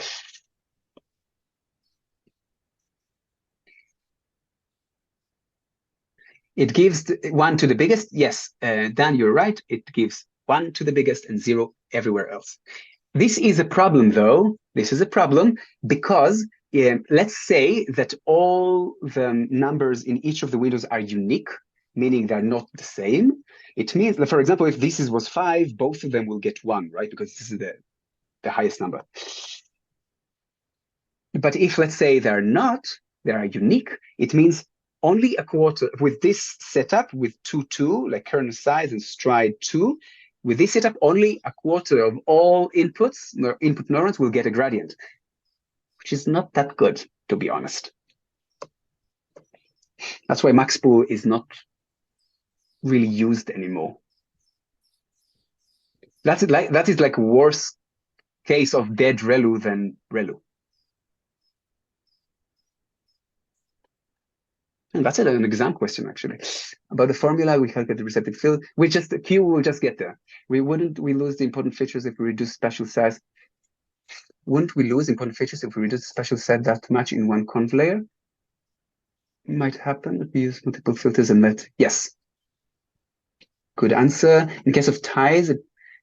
It gives 1 to the biggest. Yes, Dan, you're right. It gives 1 to the biggest and 0 everywhere else. This is a problem, though. This is a problem because let's say that all the numbers in each of the windows are unique, meaning they're not the same. It means that, for example, if this was 5, both of them will get 1, right? Because this is the highest number. But if, let's say, they are unique, it means only a quarter, with this setup, with 2, 2, like kernel size and stride 2, with this setup, only a quarter of all input neurons will get a gradient, which is not that good, to be honest. That's why maxpool is not really used anymore. That is like worse case of dead ReLU than ReLU. And that's an exam question, actually. About the formula, we calculate the receptive field. Q will just get there. We lose the important features if we reduce spatial size. Wouldn't we lose important features if we reduce spatial size that much in one conv layer? Might happen if we use multiple filters and that. Yes. Good answer. In case of ties,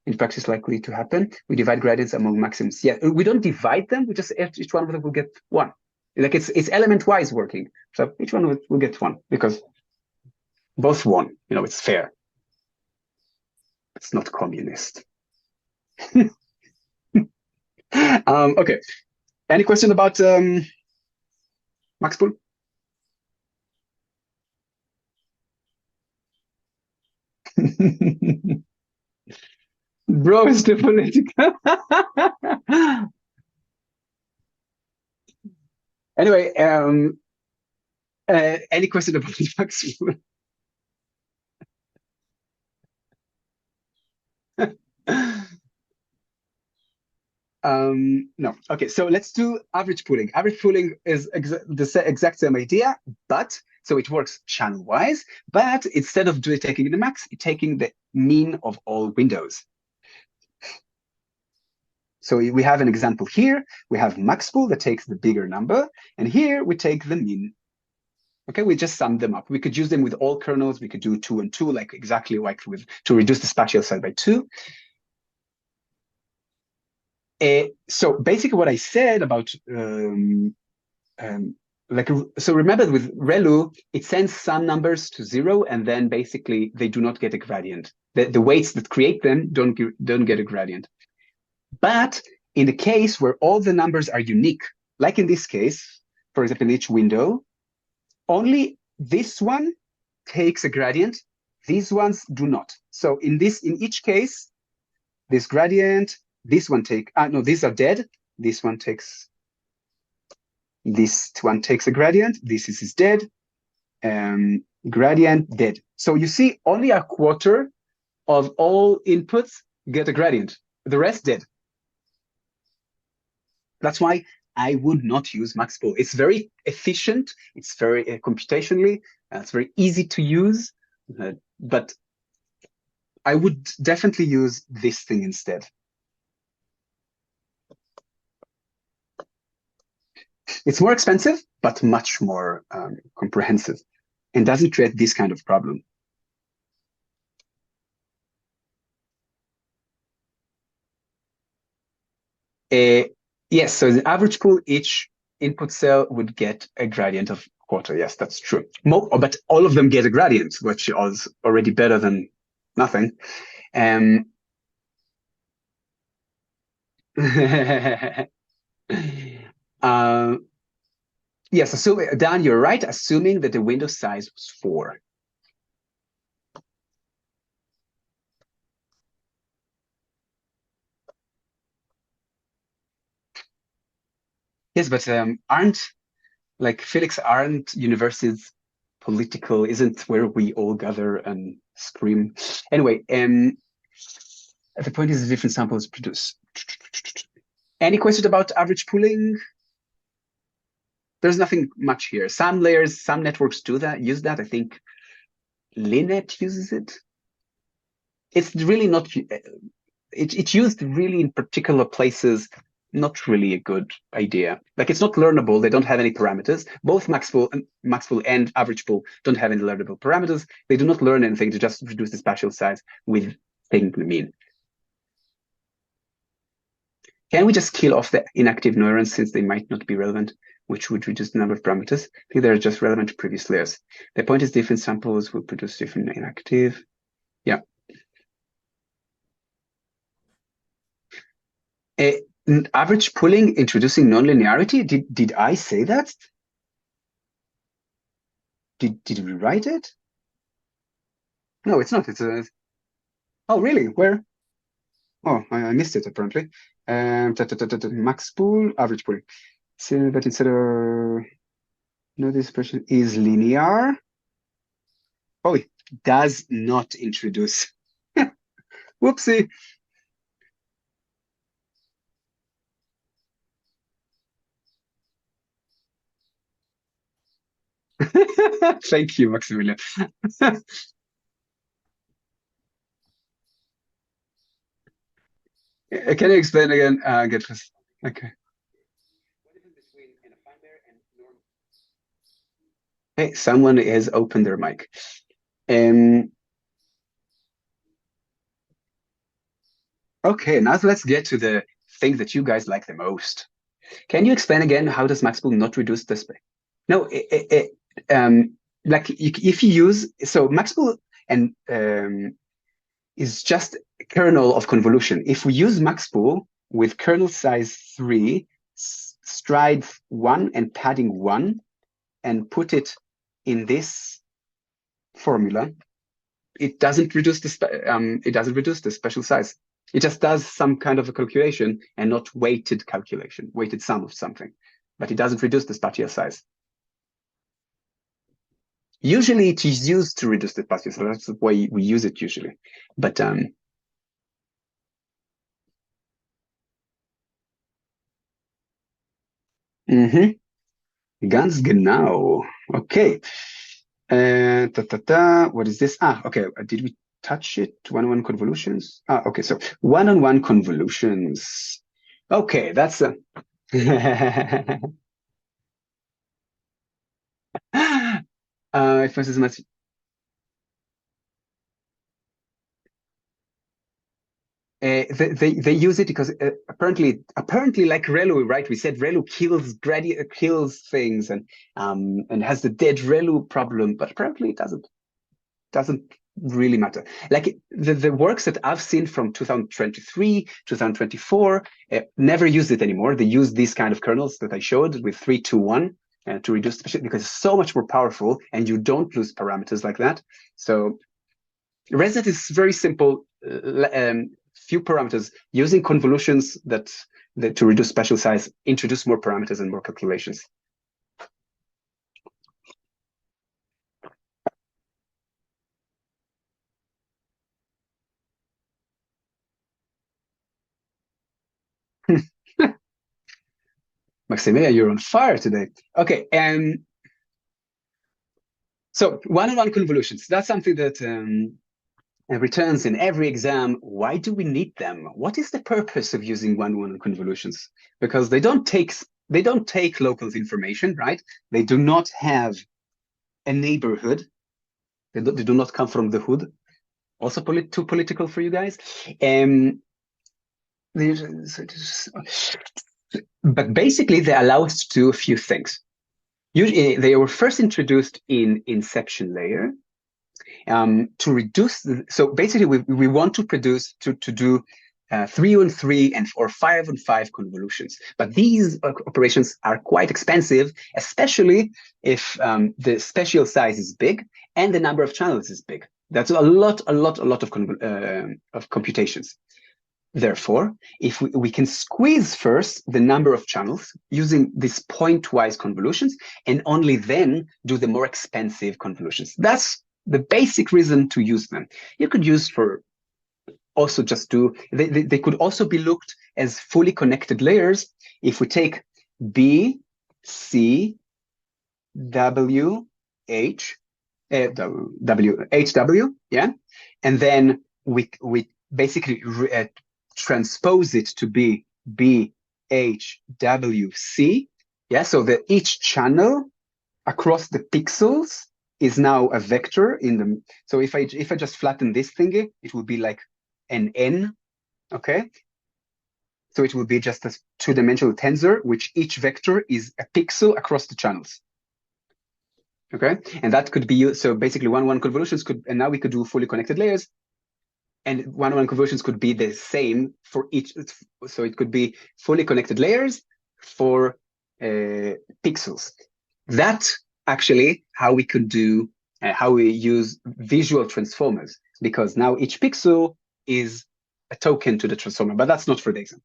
in practice likely to happen. We divide gradients among maximums. Yeah, we don't divide them. We just, each one of them will get 1. Like it's element-wise working. So each one will get 1 because both won. You know, it's fair. It's not communist. Okay. Any question about maxpool? Bro, is the political. Anyway, any question about maxpool? No. Okay, so let's do average pooling. Average pooling is the exact same idea, but so it works channel-wise, but instead of taking the max, it's taking the mean of all windows. So we have an example here. We have maxpool that takes the bigger number, and here we take the mean. Okay, we just sum them up. We could use them with all kernels. We could do 2 and 2, like exactly like to reduce the spatial size by 2. So basically what I said about, so remember with ReLU, it sends some numbers to 0, and then basically they do not get a gradient. The weights that create them don't get a gradient. But in the case where all the numbers are unique, like in this case, for example, in each window, only this one takes a gradient. These ones do not. So in each case, this gradient, this one no, these are dead. This one takes a gradient. This is dead. Gradient dead. So you see only a quarter of all inputs get a gradient. The rest dead. That's why I would not use maxpool. It's very efficient. It's very computationally. It's very easy to use. But I would definitely use this thing instead. It's more expensive, but much more comprehensive, and doesn't create this kind of problem. Yes, so the average pool, each input cell would get a gradient of quarter. Yes, that's true. But all of them get a gradient, which is already better than nothing. Yes, so Dan, you're right, assuming that the window size was 4. Yes, but aren't universities political, isn't where we all gather and scream. Anyway, the point is different samples produce. Any questions about average pooling? There's nothing much here. Some layers, some networks do that, use that. I think Linet uses it. It's really not, it's used really in particular places, not really a good idea. Like it's not learnable. They don't have any parameters. Both max pool and average pool don't have any learnable parameters. They do not learn anything to just reduce the spatial size with taking the mean. Can we just kill off the inactive neurons since they might not be relevant, which would reduce the number of parameters? I think they're just relevant to previous layers. The point is different samples will produce different inactive. Yeah. Average pooling introducing nonlinearity. Did I say that? Did we write it? No, it's not. It's a. Oh, really? Where? Oh, I missed it apparently. Max pool, average pooling. So that instead of no, this expression is linear. Oh, it does not introduce. Whoopsie. Thank you, Maximilian. Can you explain again? Get this. Okay. Hey, someone has opened their mic. Okay, now let's get to the thing that you guys like the most. Can you explain again how does max pool not reduce the space? No, like if you use max pool and is just a kernel of convolution. If we use max pool with kernel size 3, stride 1 and padding 1, and put it in this formula, it doesn't reduce the special size. It just does some kind of a calculation and not weighted calculation, weighted sum of something, but it doesn't reduce the spatial size. Usually it is used to reduce the spatial size. That's the way we use it usually. But Ganz genau. Okay. What is this? Okay. Did we touch it? One-on-one convolutions. Okay. So one-on-one convolutions. Okay, that's a. If this is much. They use it because apparently like ReLU, right? We said ReLU kills things and has the dead ReLU problem, but apparently it doesn't really matter. Like the works that I've seen from 2023, 2024 never use it anymore. They use these kind of kernels that I showed with 3, 2, 1 to reduce the because it's so much more powerful and you don't lose parameters like that. So ResNet is very simple. Few parameters using convolutions that to reduce spatial size, introduce more parameters and more calculations. Maximilian, you're on fire today. Okay, so one-on-one convolutions. That's something that returns in every exam. Why do we need them? What is the purpose of using one-on-one convolutions? Because they don't take local information, right? They do not have a neighborhood. They do not come from the hood. Also too political for you guys. But basically, they allow us to do a few things. Usually, they were first introduced in inception layer to reduce. So basically, we want to do 3-on-3 or 5-on-5 convolutions. But these operations are quite expensive, especially if the spatial size is big and the number of channels is big. That's a lot of computations. Therefore, if we can squeeze first the number of channels using these point-wise convolutions, and only then do the more expensive convolutions. That's the basic reason to use them. You could use for also just do, they could also be looked as fully connected layers. If we take B, C, W, H, W, H, W, yeah? And then we basically transpose it to be B, H, W, C, yeah? So that each channel across the pixels is now a vector in the, so if I just flatten this thingy, it would be like an N, okay? So it will be just a two-dimensional tensor, which each vector is a pixel across the channels. Okay, and that could be used. So basically, one-on-one convolutions could, and now we could do fully connected layers, and one-on-one convolutions could be the same for each. So it could be fully connected layers for pixels. That actually how we could do, how we use visual transformers, because now each pixel is a token to the transformer, but that's not for the exam.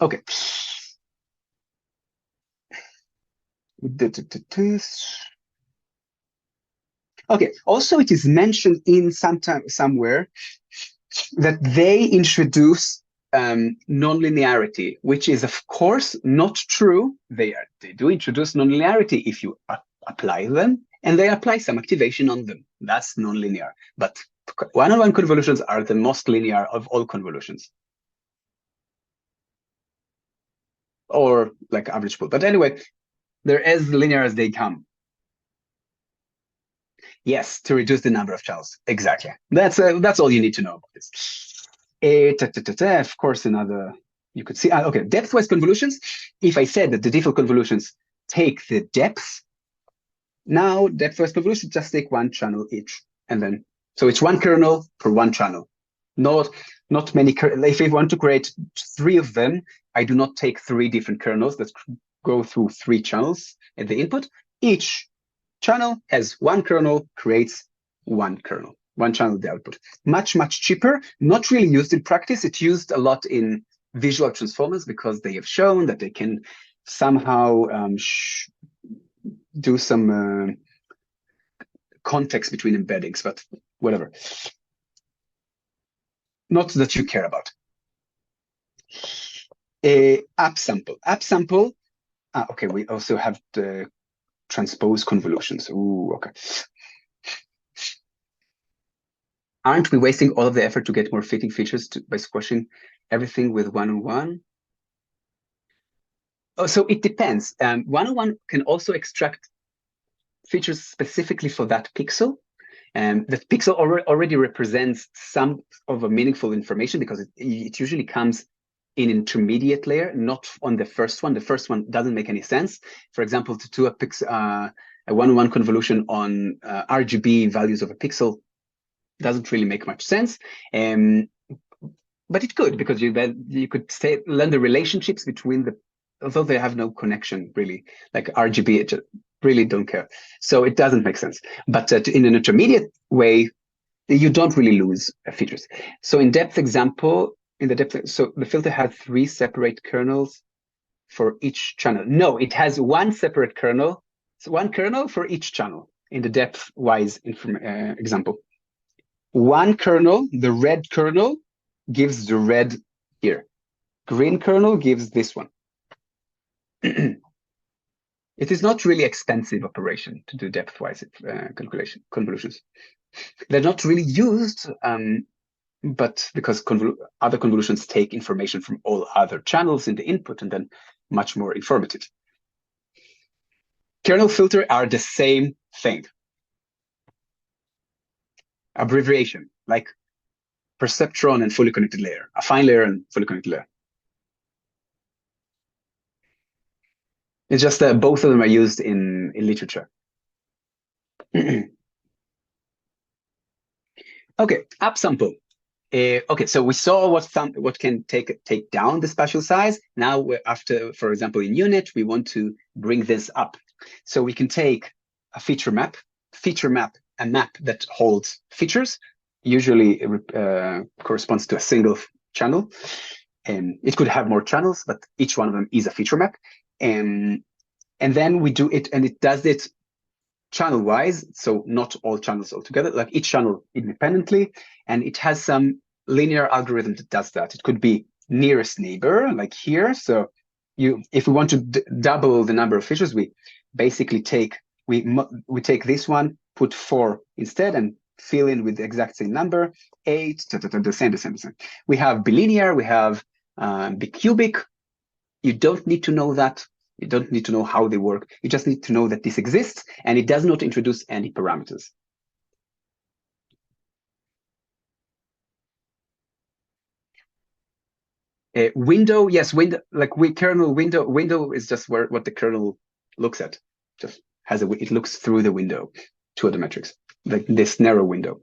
Okay. Okay. Also, it is mentioned in somewhere that they introduce nonlinearity, which is of course not true. They do introduce nonlinearity if you apply them, and they apply some activation on them. That's nonlinear. But one-on-one convolutions are the most linear of all convolutions, or like average pool. But anyway, they're as linear as they come. Yes, to reduce the number of channels. Exactly. That's all you need to know about this. Of course, another, you could see, okay, depth-wise convolutions. If I said that the default convolutions take the depth, now depth-wise convolutions just take one channel each. And then, so it's one kernel per one channel. Not many, if I want to create 3 of them, I do not take 3 different kernels that go through 3 channels at the input. Each channel has one kernel, creates one kernel, one channel at the output. Much, much cheaper, not really used in practice. It's used a lot in visual transformers because they have shown that they can somehow do some context between embeddings, but whatever. Not that you care about. Upsample. Upsample. Okay, we also have the transpose convolutions. Ooh, okay. Aren't we wasting all of the effort to get more fitting features by squashing everything with one-on-one? Oh, so it depends. One-on-one can also extract features specifically for that pixel. That pixel already represents some of a meaningful information because it usually comes in intermediate layer, not on the first one. The first one doesn't make any sense. For example, to do a one-on-one convolution on RGB values of a pixel doesn't really make much sense. But it could, because you could learn the relationships between the, although they have no connection really, like RGB, it just really don't care. So it doesn't make sense. But in an intermediate way, you don't really lose features. So in depth example, so the filter had 3 separate kernels for each channel. No, it has one separate kernel. So one kernel for each channel in the depth-wise example. One kernel, the red kernel, gives the red here. Green kernel gives this one. It is not really expensive operation to do depth-wise convolutions. They're not really used, but because other convolutions take information from all other channels in the input and then much more informative. Kernel filter are the same thing. Abbreviation, like perceptron and fully connected layer, affine layer and fully connected layer. It's just that both of them are used in literature. Okay, upsample. Okay, so we saw what can take down the spatial size. Now, after, for example, in unit, we want to bring this up. So we can take a feature map, a map that holds features, usually corresponds to a single channel. It could have more channels, but each one of them is a feature map. And then we do it, and it does it channel-wise, so not all channels altogether, like each channel independently, and it has some linear algorithm that does that. It could be nearest neighbor, like here. So if we want to double the number of features, we basically take this one, put 4 instead, and fill in with the exact same number, 8, the same. We have bilinear, we have bicubic. You don't need to know that. You don't need to know how they work. You just need to know that this exists, and it does not introduce any parameters. Window, yes, window, like kernel window. Window is just what the kernel looks at. Just it looks through the window to other metrics, like this narrow window.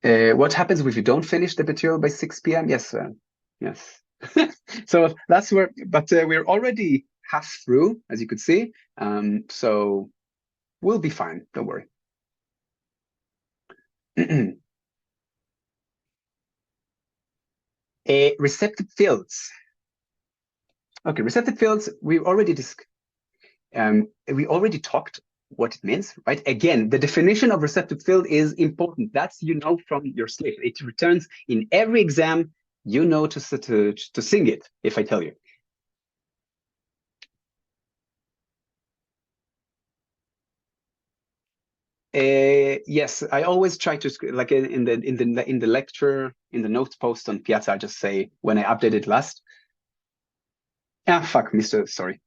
What happens if you don't finish the material by 6 p.m.? Yes, yes. So that's where, but we're already half through, as you could see. So we'll be fine. Don't worry. Receptive fields. Okay, receptive fields. We already talked what it means, right? Again, the definition of receptive field is important. That's from your slate. It returns in every exam. To sing it if I tell you. Yes, I always try to, like in the lecture, in the notes post on Piazza, I just say when I updated last. Fuck, sorry.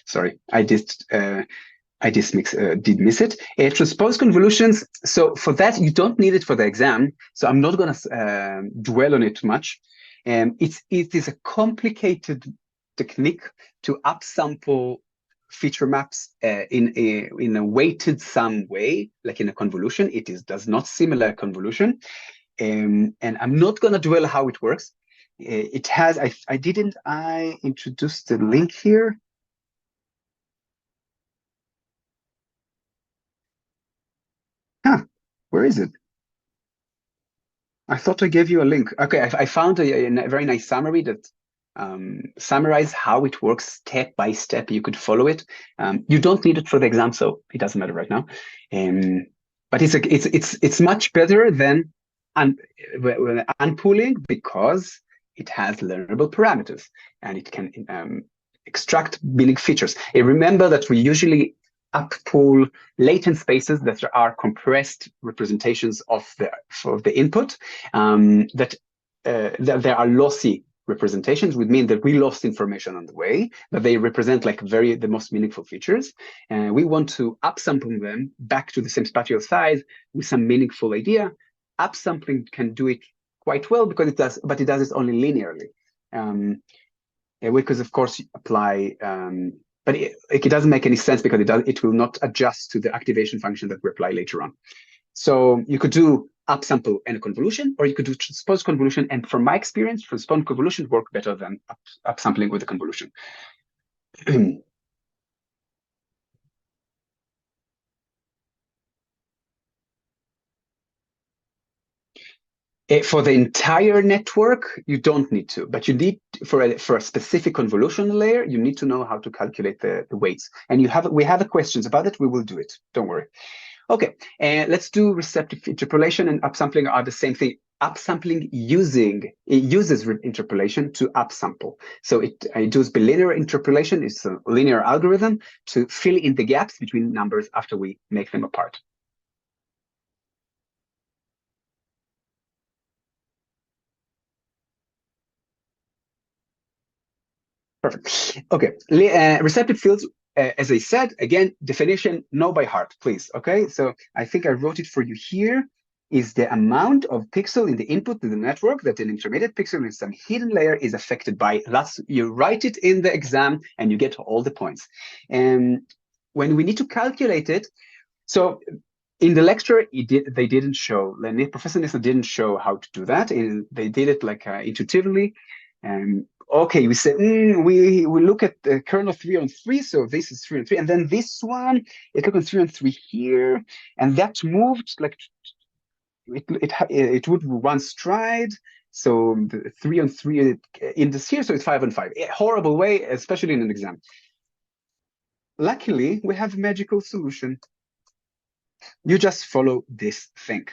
Sorry, I did miss it. Transpose convolutions. So for that, you don't need it for the exam. So I'm not going to dwell on it too much. It is a complicated technique to upsample feature maps in a weighted sum way, like in a convolution. It does not similar convolution. And I'm not going to dwell how it works. It has, I introduced the link here. Where is it? I thought I gave you a link. Okay, I found a very nice summary that summarize how it works step by step. You could follow it. You don't need it for the exam, so it doesn't matter right now. But it's much better than unpooling because it has learnable parameters and it can extract meaning features. Remember that we usually uppool latent spaces that are compressed representations of the input. That there are lossy representations would mean that we lost information on the way, but they represent like the most meaningful features. And we want to upsample them back to the same spatial size with some meaningful idea. Upsampling can do it quite well because it does it only linearly. Because of course apply, but it doesn't make any sense because it will not adjust to the activation function that we apply later on. So you could do upsample and a convolution, or you could do transpose convolution. And from my experience, transpose convolution work better than upsampling with a convolution. For the entire network, you don't need to, but you need for a specific convolution layer, you need to know how to calculate the weights. And we have questions about it. We will do it. Don't worry. Okay, and let's do receptive interpolation and upsampling are the same thing. Upsampling uses interpolation to upsample. So it does bilinear interpolation. It's a linear algorithm to fill in the gaps between numbers after we make them apart. Perfect. Okay, receptive fields. As I said, again, definition, know by heart, please. Okay, so I think I wrote it for you here. Is the amount of pixel in the input to the network that an intermediate pixel in some hidden layer is affected by. You write it in the exam and you get all the points. And when we need to calculate it, so in the lecture, they didn't show, Professor Nissa didn't show how to do that. They did it like intuitively. okay, we say we look at the kernel 3 on 3, so this is 3 on 3, and then this one it look on 3 on 3 here, and that moved like it would run stride. So the 3 on 3 in this here, so it's 5 on 5. A horrible way, especially in an exam. Luckily, we have a magical solution. You just follow this thing.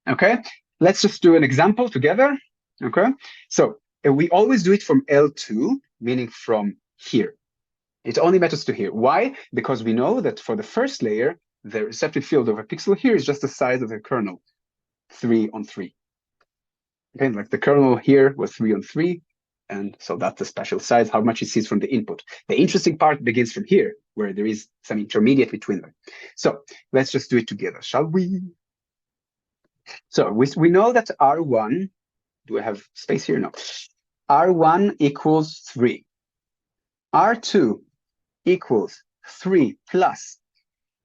Okay, let's just do an example together. Okay, so we always do it from L2, meaning from here. It only matters to here. Why? Because we know that for the first layer, the receptive field of a pixel here is just the size of the kernel, 3 on 3. Okay, like the kernel here was 3 on 3, and so that's the special size, how much it sees from the input. The interesting part begins from here, where there is some intermediate between them. So let's just do it together, shall we? So we know that R1, do I have space here? No. R1 equals 3. R2 equals 3 plus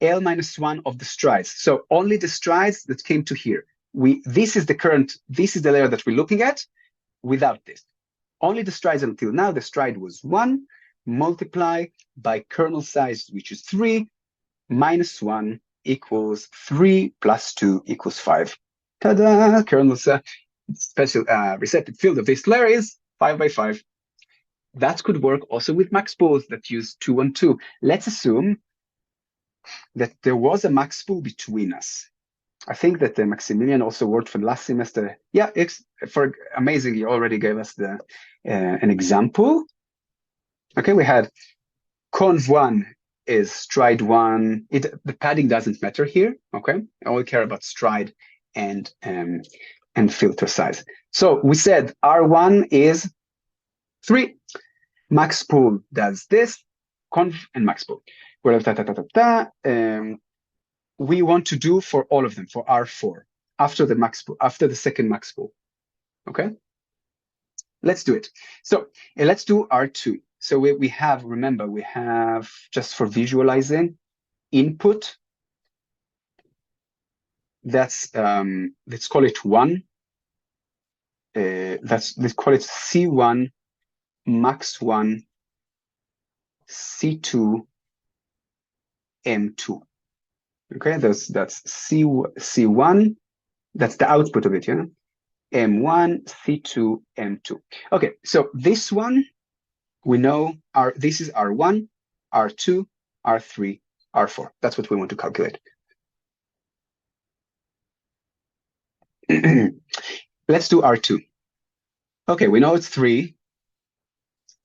L minus 1 of the strides. So only the strides that came to here. This is the layer that we're looking at without this. Only the strides until now, the stride was 1, multiply by kernel size, which is 3, minus 1 equals 3 plus 2 equals 5. Ta-da! Kernel size, special receptive field of this layer is 5 by 5. That could work also with max pools that use 2 on 2. Let's assume that there was a max pool between us. I think that Maximilian also worked for the last semester. Yeah, for amazing, he already gave us an example. Okay, we had conv 1 is stride 1. The padding doesn't matter here. Okay, I only care about stride and filter size. So we said R1 is 3. Max pool does this, conv and max pool. We want to do for all of them, for R4, after the second max pool. Okay, let's do it. So let's do R2. So we have, remember, we have, just for visualizing, input. That's let's call it 1. Let's call it C1, max 1, C2, M2. Okay, that's C1, that's the output of it, yeah? M1, C2, M2. Okay, so this one, we know this is R1, R2, R3, R4. That's what we want to calculate. Let's do R2. Okay, we know it's 3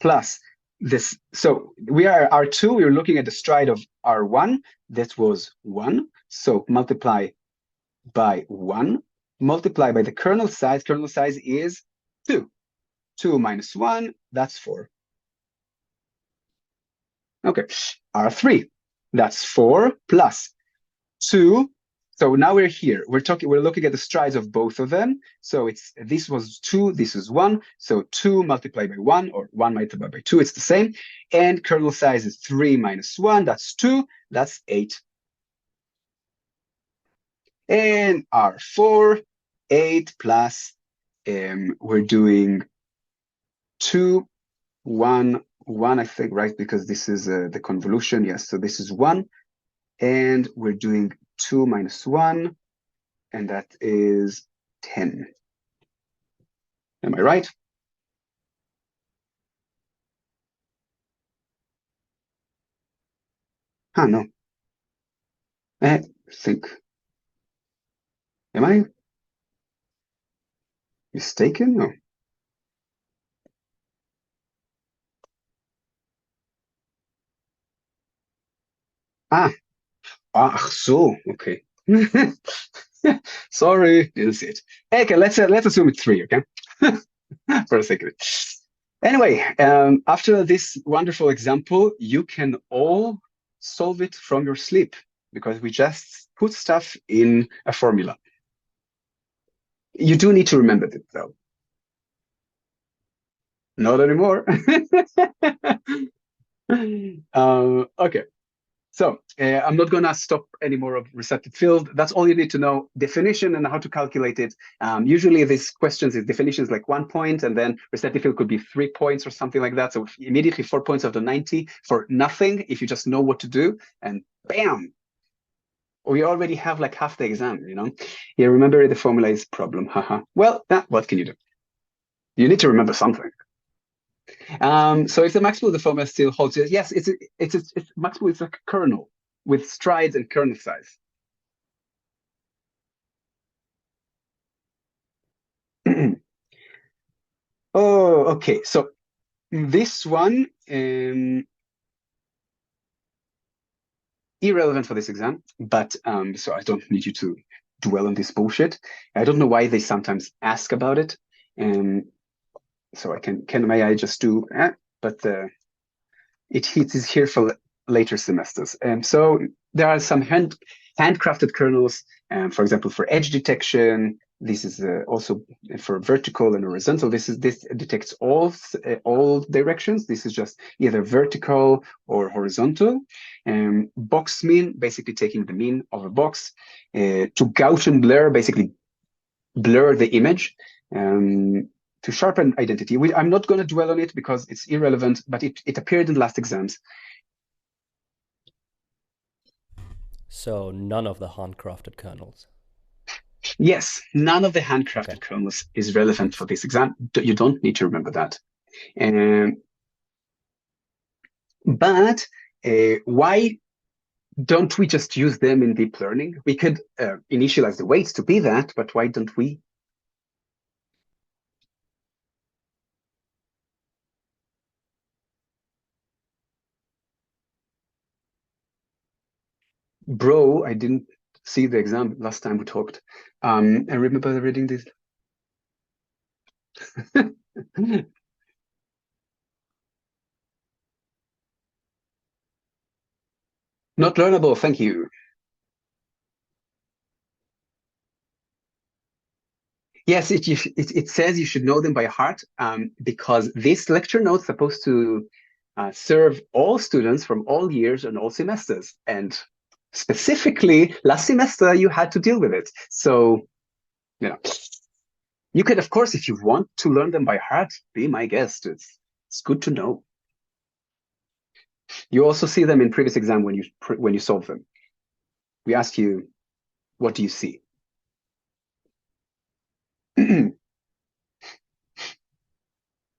plus this. So we are R2, we're looking at the stride of R1, that was 1. So multiply by 1, multiply by the kernel size. Kernel size is 2. 2 minus 1, that's 4. Okay, R3, that's 4 plus 2. So now we're here. We're looking at the strides of both of them. So this was 2, this is 1. So 2 multiplied by 1, or 1 multiplied by 2, it's the same. And kernel size is 3 minus 1, that's 2, that's 8. And R4, 8 plus, we're doing 2, 1, 1, I think, right? Because this is the convolution. Yes, so this is 1. And we're doing 2 minus 1, and that is 10. Am I right? No. I think. Am I mistaken? No. So, okay. Sorry, didn't see it. Okay, let's assume it's 3, okay? For a second. Anyway, after this wonderful example, you can all solve it from your sleep, because we just put stuff in a formula. You do need to remember it, though. Not anymore. Okay. So I'm not going to stop any more of receptive field. That's all you need to know. Definition and how to calculate it. Usually these questions is definitions like 1 point, and then receptive field could be 3 points or something like that. So immediately 4 points out of 90 for nothing if you just know what to do, and bam, we already have like half the exam, you know? Yeah, remember the formula is problem, haha. Well, what can you do? You need to remember something. So if the maximal of the formula still holds, yes, it's maximal is like a kernel with strides and kernel size. Oh, okay. So this one, irrelevant for this exam, but so I don't need you to dwell on this bullshit. I don't know why they sometimes ask about it. So may I just do, but it is here for later semesters. So there are some handcrafted kernels, for example, for edge detection. This is also for vertical and horizontal. This detects all directions. This is just either vertical or horizontal. Box mean, basically taking the mean of a box. To Gaussian blur, basically blur the image. To sharpen identity. I'm not going to dwell on it because it's irrelevant, but it appeared in last exams. So none of the handcrafted kernels? Yes, none of the handcrafted kernels is relevant for this exam. You don't need to remember that. But why don't we just use them in deep learning? We could initialize the weights to be that, but why don't we? Bro, I didn't see the exam last time we talked. I remember reading this. Not learnable, thank you. Yes, it says you should know them by heart because this lecture note is supposed to serve all students from all years and all semesters. And specifically, last semester, you had to deal with it. So, you know, you could, of course, if you want to learn them by heart, be my guest. It's good to know. You also see them in previous exam when you solve them. We ask you, what do you see?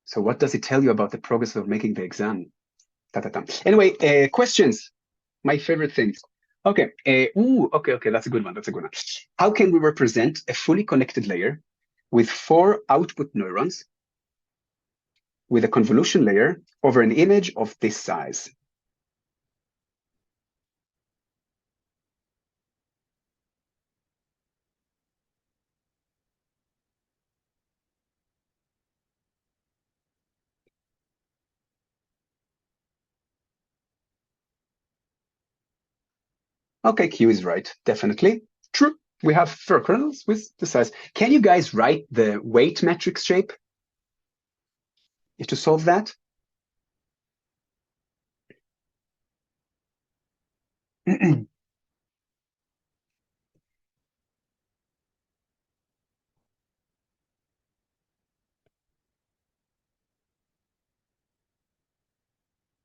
So what does it tell you about the progress of making the exam? Anyway, questions. My favorite things. Okay. Okay. That's a good one. How can we represent a fully connected layer with 4 output neurons with a convolution layer over an image of this size? Okay, Q is right. Definitely. True. We have 4 kernels with the size. Can you guys write the weight matrix shape to solve that?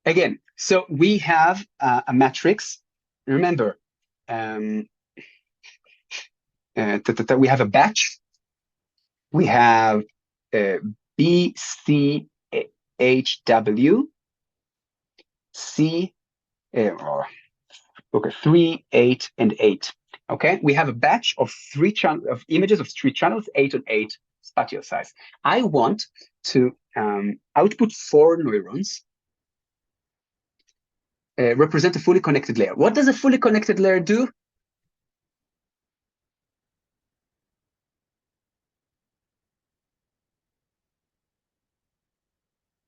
Again, so we have a matrix. Remember, we have a batch. We have B, C, H, W, C, okay, 3, 8, and 8. Okay, we have a batch of images of 3 channels, 8 on 8 spatial size. I want to output 4 neurons represent a fully connected layer. What does a fully connected layer do?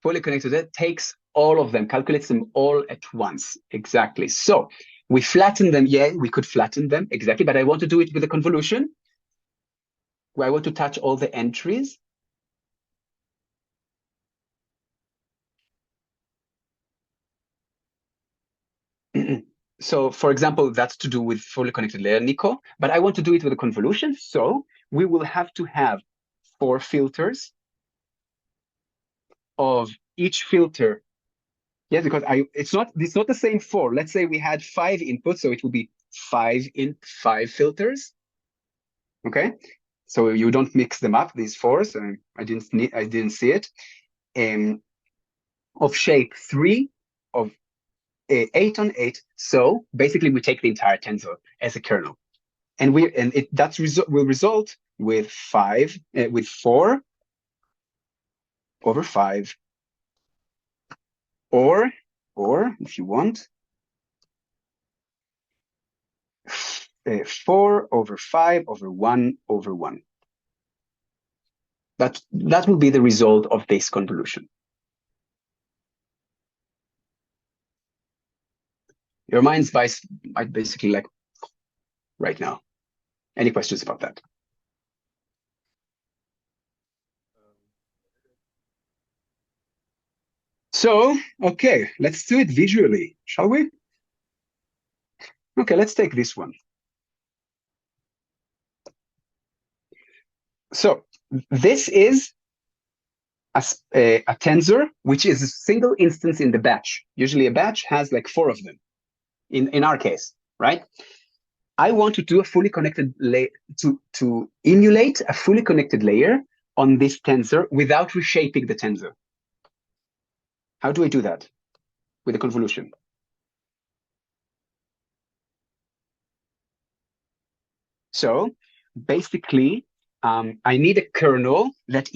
Fully connected layer takes all of them, calculates them all at once. Exactly. So we flatten them. Yeah, we could flatten them. Exactly. But I want to do it with a convolution where I want to touch all the entries. So for example, that's to do with fully connected layer, Nico, but I want to do it with a convolution. So we will have to have 4 filters of each filter. Yes, because it's not the same 4. Let's say we had 5 inputs, so it will be 5 filters. Okay, so you don't mix them up, these 4s. I didn't see it. Of shape 3 of 8 on 8. So basically, we take the entire tensor as a kernel, and that will result with 4 over 5, or if you want, 4 over 5 over 1 over 1. That will be the result of this convolution. Your minds might basically like right now. Any questions about that? So, okay, let's do it visually, shall we? Okay, let's take this one. So this is a tensor, which is a single instance in the batch. Usually a batch has like 4 of them, in our case, right? I want to do a fully connected layer, to emulate a fully connected layer on this tensor without reshaping the tensor. How do I do that? With a convolution. So basically, I need a kernel that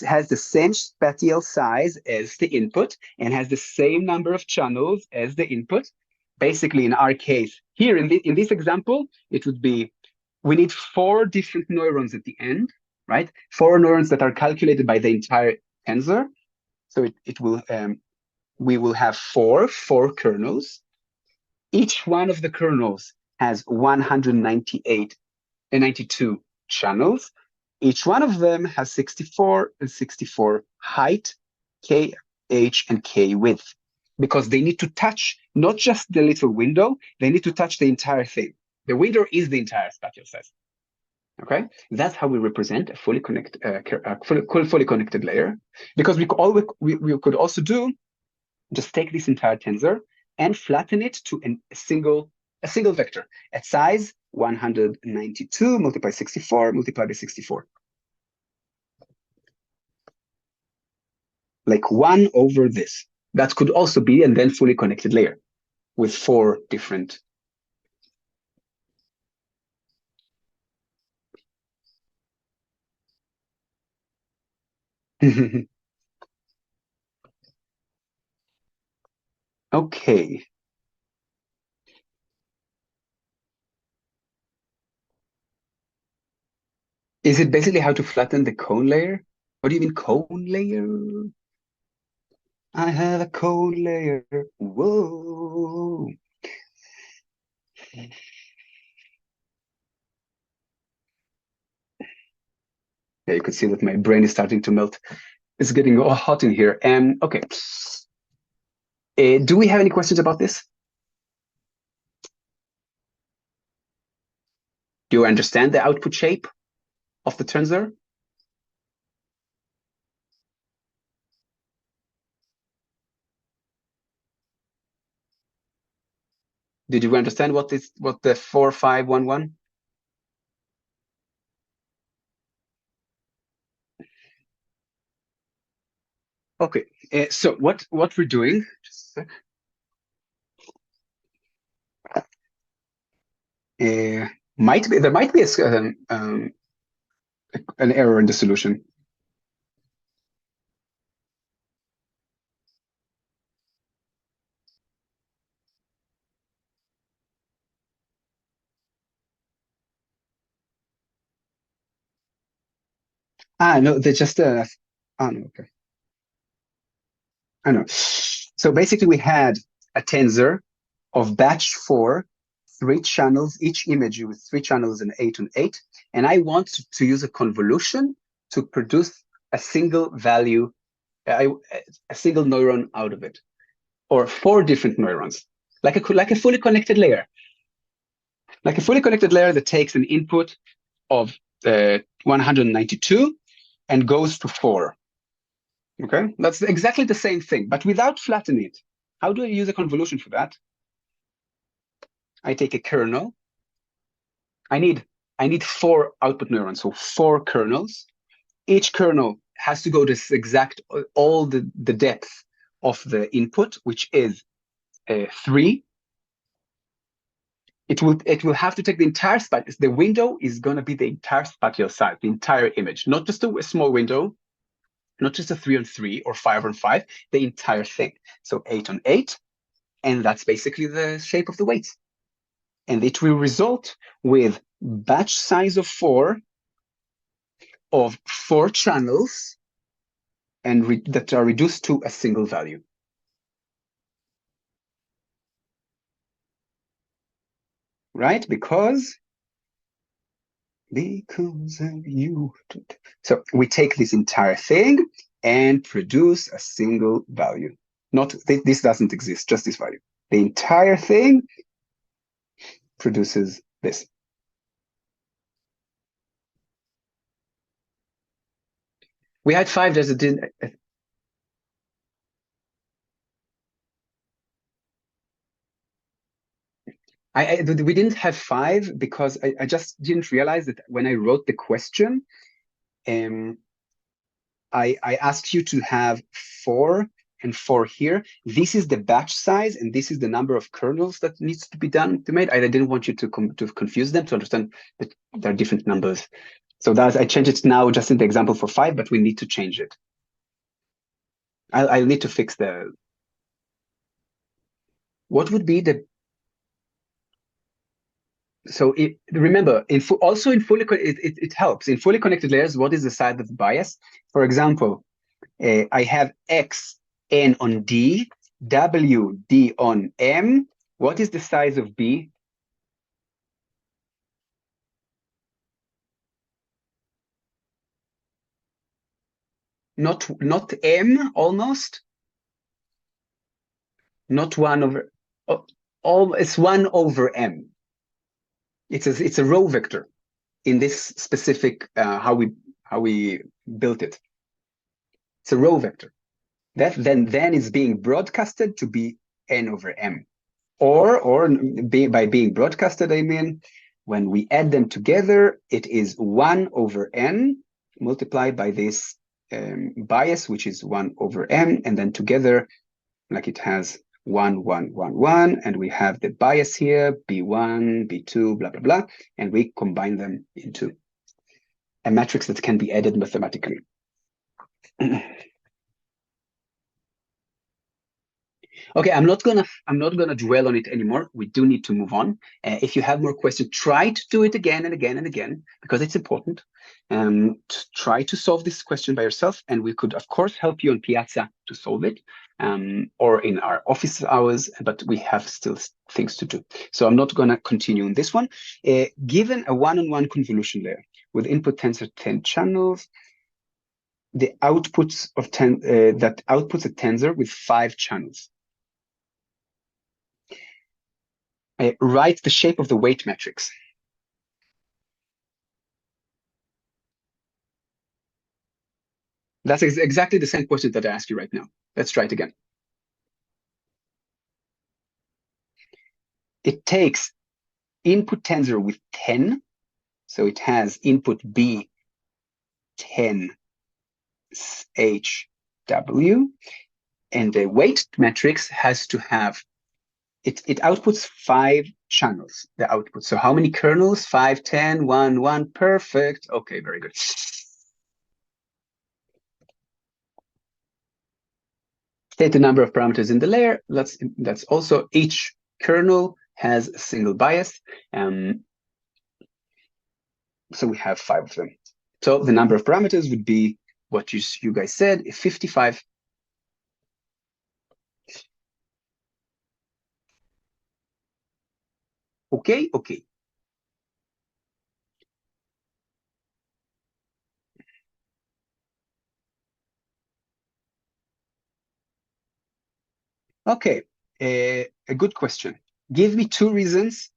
has the same spatial size as the input and has the same number of channels as the input. Basically, in our case, here in this example, it would be, we need 4 different neurons at the end, right? 4 neurons that are calculated by the entire tensor. So we will have 4 kernels. Each one of the kernels has 192 channels. Each one of them has 64 and 64 height, k, h, and k width, because they need to touch not just the little window, they need to touch the entire thing. The window is the entire spatial size. Okay, that's how we represent a fully connected layer. Because we could also do, just take this entire tensor and flatten it to a single vector at size 192 multiplied by 64 multiplied by 64. Like 1 over this. That could also be a then fully connected layer with 4 different. Okay. Is it basically how to flatten the cone layer? What do you mean cone layer? I have a cone layer. Whoa. Yeah, you could see that my brain is starting to melt. It's getting all hot in here. Okay. Do we have any questions about this? Do you understand the output shape of the tensor? Did you understand what the 4, 5, 1, 1? Okay, so what we're doing, just a sec. There might be an error in the solution. No, they're just no, okay. I know. So basically, we had a tensor of batch 4, 3 channels, each image with 3 channels and 8 on 8, and I want to use a convolution to produce a single value, a single neuron out of it, or 4 different neurons. like a fully connected layer. Like a fully connected layer that takes an input of 192 and goes to 4. Okay, that's exactly the same thing, but without flattening it. How do I use a convolution for that? I take a kernel. I need 4 output neurons, so 4 kernels. Each kernel has to go this exact all the depth of the input, which is 3. It will have to take the entire space. The window is going to be the entire spatial size, the entire image, not just a small window, not just a 3 on 3 or 5 on 5, the entire thing. So 8 on 8, and that's basically the shape of the weights. And it will result with batch size of 4 of 4 channels and that are reduced to a single value. Right? Because of you. So we take this entire thing and produce a single value. Not this doesn't exist, just this value. The entire thing produces this. We had 5, there's a we didn't have 5 because I just didn't realize that when I wrote the question, I asked you to have 4 and 4 here. This is the batch size, and this is the number of kernels that needs to be done to make. I didn't want you to confuse them, to understand that there are different numbers. So I changed it now just in the example for 5, but we need to change it. I'll need to fix what would be the. So remember, also in fully it helps in fully connected layers. What is the size of the bias? For example, I have X n on D, W D on M. What is the size of B? Not M, almost. Not 1 over. It's 1 over M. It's a row vector in this specific how we built it. It's a row vector that then is being broadcasted to be n over m, or by being broadcasted, I mean when we add them together, it is 1 over n multiplied by this bias, which is 1 over m, and then together, like it has 1, 1, 1, 1, and we have the bias here, B1, B2, blah, blah, blah, and we combine them into a matrix that can be added mathematically. Okay, I'm not gonna dwell on it anymore. We do need to move on. If you have more questions, try to do it again and again and again, because it's important. Try to solve this question by yourself, and we could, of course, help you on Piazza to solve it, or in our office hours, but we have still things to do. So I'm not gonna continue on this one. Given a one-on-one convolution layer with input tensor 10 channels, the outputs of that outputs a tensor with 5 channels. Write the shape of the weight matrix. That's exactly the same question that I asked you right now. Let's try it again. It takes input tensor with 10. So it has input B 10 H W. And the weight matrix has to have, it outputs 5 channels, the output. So how many kernels? 5, 10, 1, 1, perfect. Okay, very good. State the number of parameters in the layer. That's also each kernel has a single bias. So we have 5 of them. So the number of parameters would be what you guys said, 55. Okay. Okay, a good question. Give me 2 reasons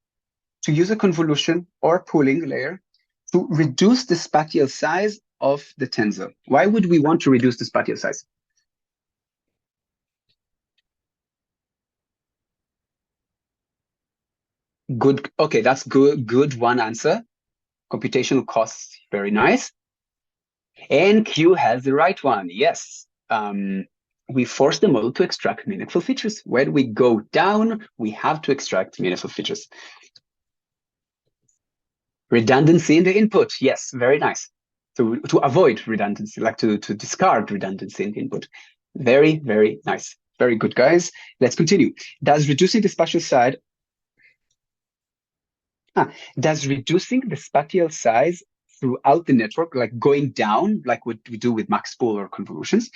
to use a convolution or pooling layer to reduce the spatial size of the tensor. Why would we want to reduce the spatial size? Good. Okay, that's good. Good one answer. Computational costs, very nice. And Q has the right one. Yes. We force the model to extract meaningful features. When we go down, we have to extract meaningful features. Redundancy in the input. Yes, very nice. To avoid redundancy, like to discard redundancy in the input. Very, very nice. Very good, guys. Let's continue. Does reducing the spatial size throughout the network, like going down, like what we do with max pool or convolutions?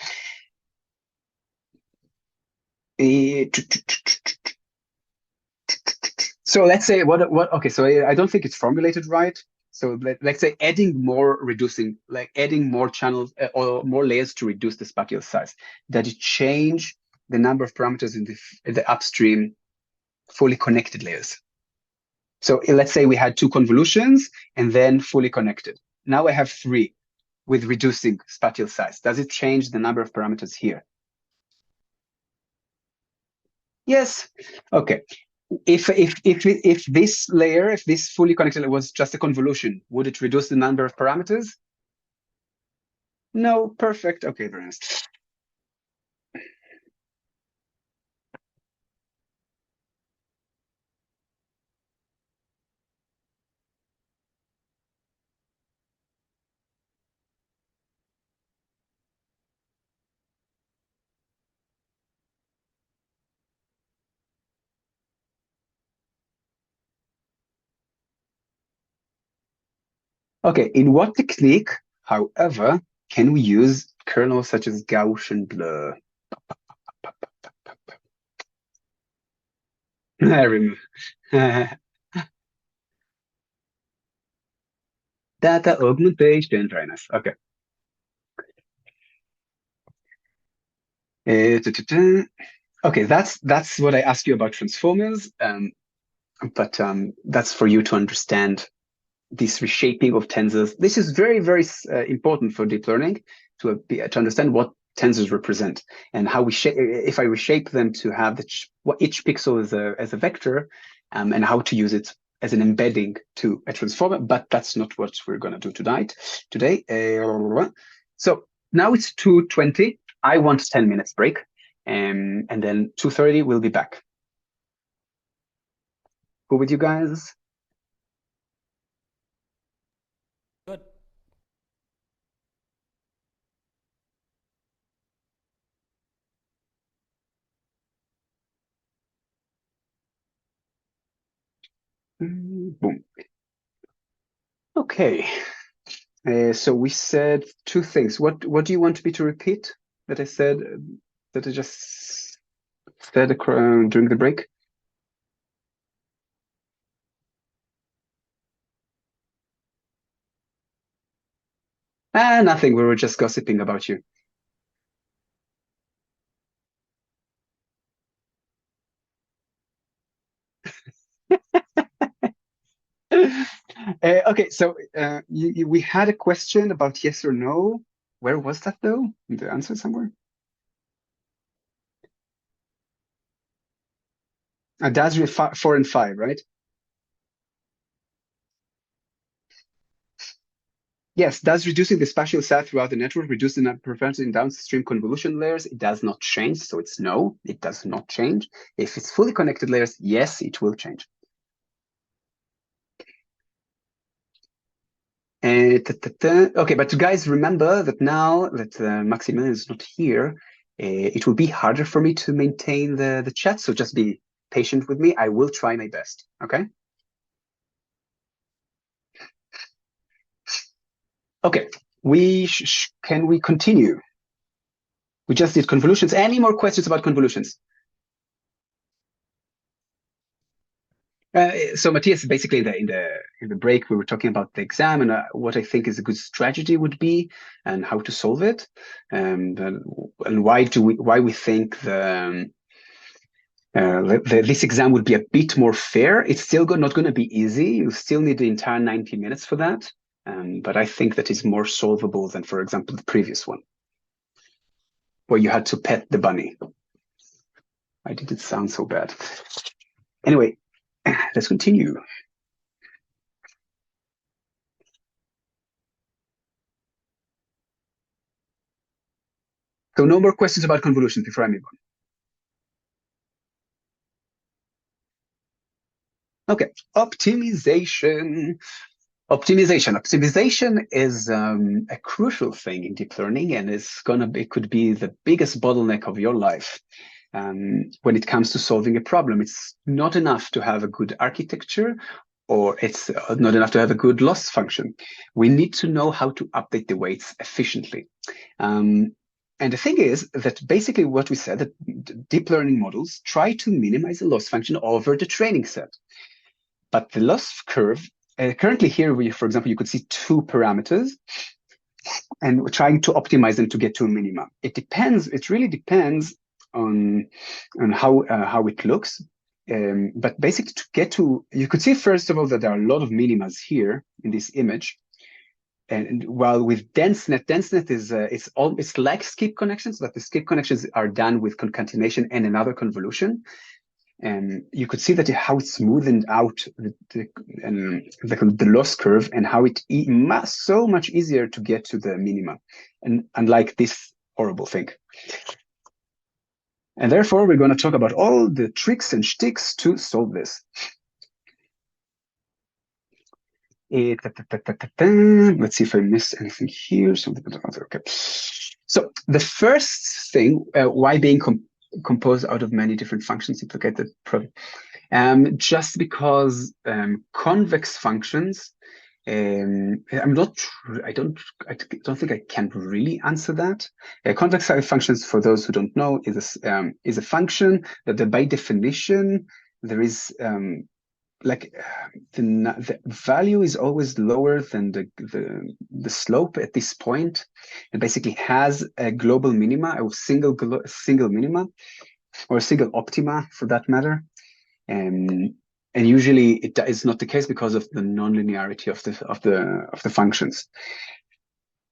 So let's say okay, so I don't think it's formulated right. So let's say adding more channels or more layers to reduce the spatial size. Does it change the number of parameters in the upstream fully connected layers? So let's say we had 2 convolutions and then fully connected. Now I have 3 with reducing spatial size. Does it change the number of parameters here? Yes. Okay. If this fully connected was just a convolution, would it reduce the number of parameters? No. Perfect. Okay, very nice. Okay, in what technique, however, can we use kernels such as Gaussian blur? I remember. Data augmentation, very nice. Okay. Okay, that's what I asked you about transformers, but that's for you to understand this reshaping of tensors. This is very, very important for deep learning to understand what tensors represent and how we shape. If I reshape them to have what each pixel is as a vector, and how to use it as an embedding to a transformer. But that's not what we're going to do today. So now it's 2:20. I want 10 minutes break, and then 2:30 we'll be back. Go with you guys. Good. Boom. Okay. So we said 2 things. What do you want me to repeat that I said that I just said during the break? Nothing. We were just gossiping about you. Okay, so we had a question about yes or no. Where was that though? The answer somewhere? That's 4 and 5, right? Yes, does reducing the spatial size throughout the network reduce the preference in downstream convolution layers? It does not change, so it's no, it does not change. If it's fully connected layers, yes, it will change. Okay, but guys, remember that now that Maximilian is not here, it will be harder for me to maintain the chat, so just be patient with me. I will try my best, okay? Okay, can we continue? We just did convolutions. Any more questions about convolutions? So Matthias, basically in the break, we were talking about the exam and what I think is a good strategy would be and how to solve it, and why we think This exam would be a bit more fair. It's still not going to be easy. You still need the entire 90 minutes for that. But I think that is more solvable than, for example, the previous one, where you had to pet the bunny. Why did it sound so bad? Anyway, let's continue. So no more questions about convolutions before I move on. Okay, optimization. Optimization is a crucial thing in deep learning, and it could be the biggest bottleneck of your life. When it comes to solving a problem, it's not enough to have a good architecture, or it's not enough to have a good loss function. We need to know how to update the weights efficiently. And the thing is that basically what we said, that deep learning models try to minimize the loss function over the training set. But the loss curve, currently here, for example, you could see two parameters, and we're trying to optimize them to get to a minima. It really depends on how it looks. But basically to get to, you could see first of all that there are a lot of minimas here in this image. And while with densenet is it's like skip connections, but the skip connections are done with concatenation and another convolution. And you could see that how it smoothened out the loss curve, and how it so much easier to get to the minima, and unlike this horrible thing. And therefore, we're going to talk about all the tricks and shticks to solve this. Let's see if I missed anything here. Okay. So the first thing, why being composed out of many different functions implicated just because convex functions, I don't think I can really answer that. Convex functions, for those who don't know, is a function that by definition there is the value is always lower than the slope at this point. It basically has a global minima, a single minima, or a single optima for that matter. And usually it is not the case because of the nonlinearity of the functions.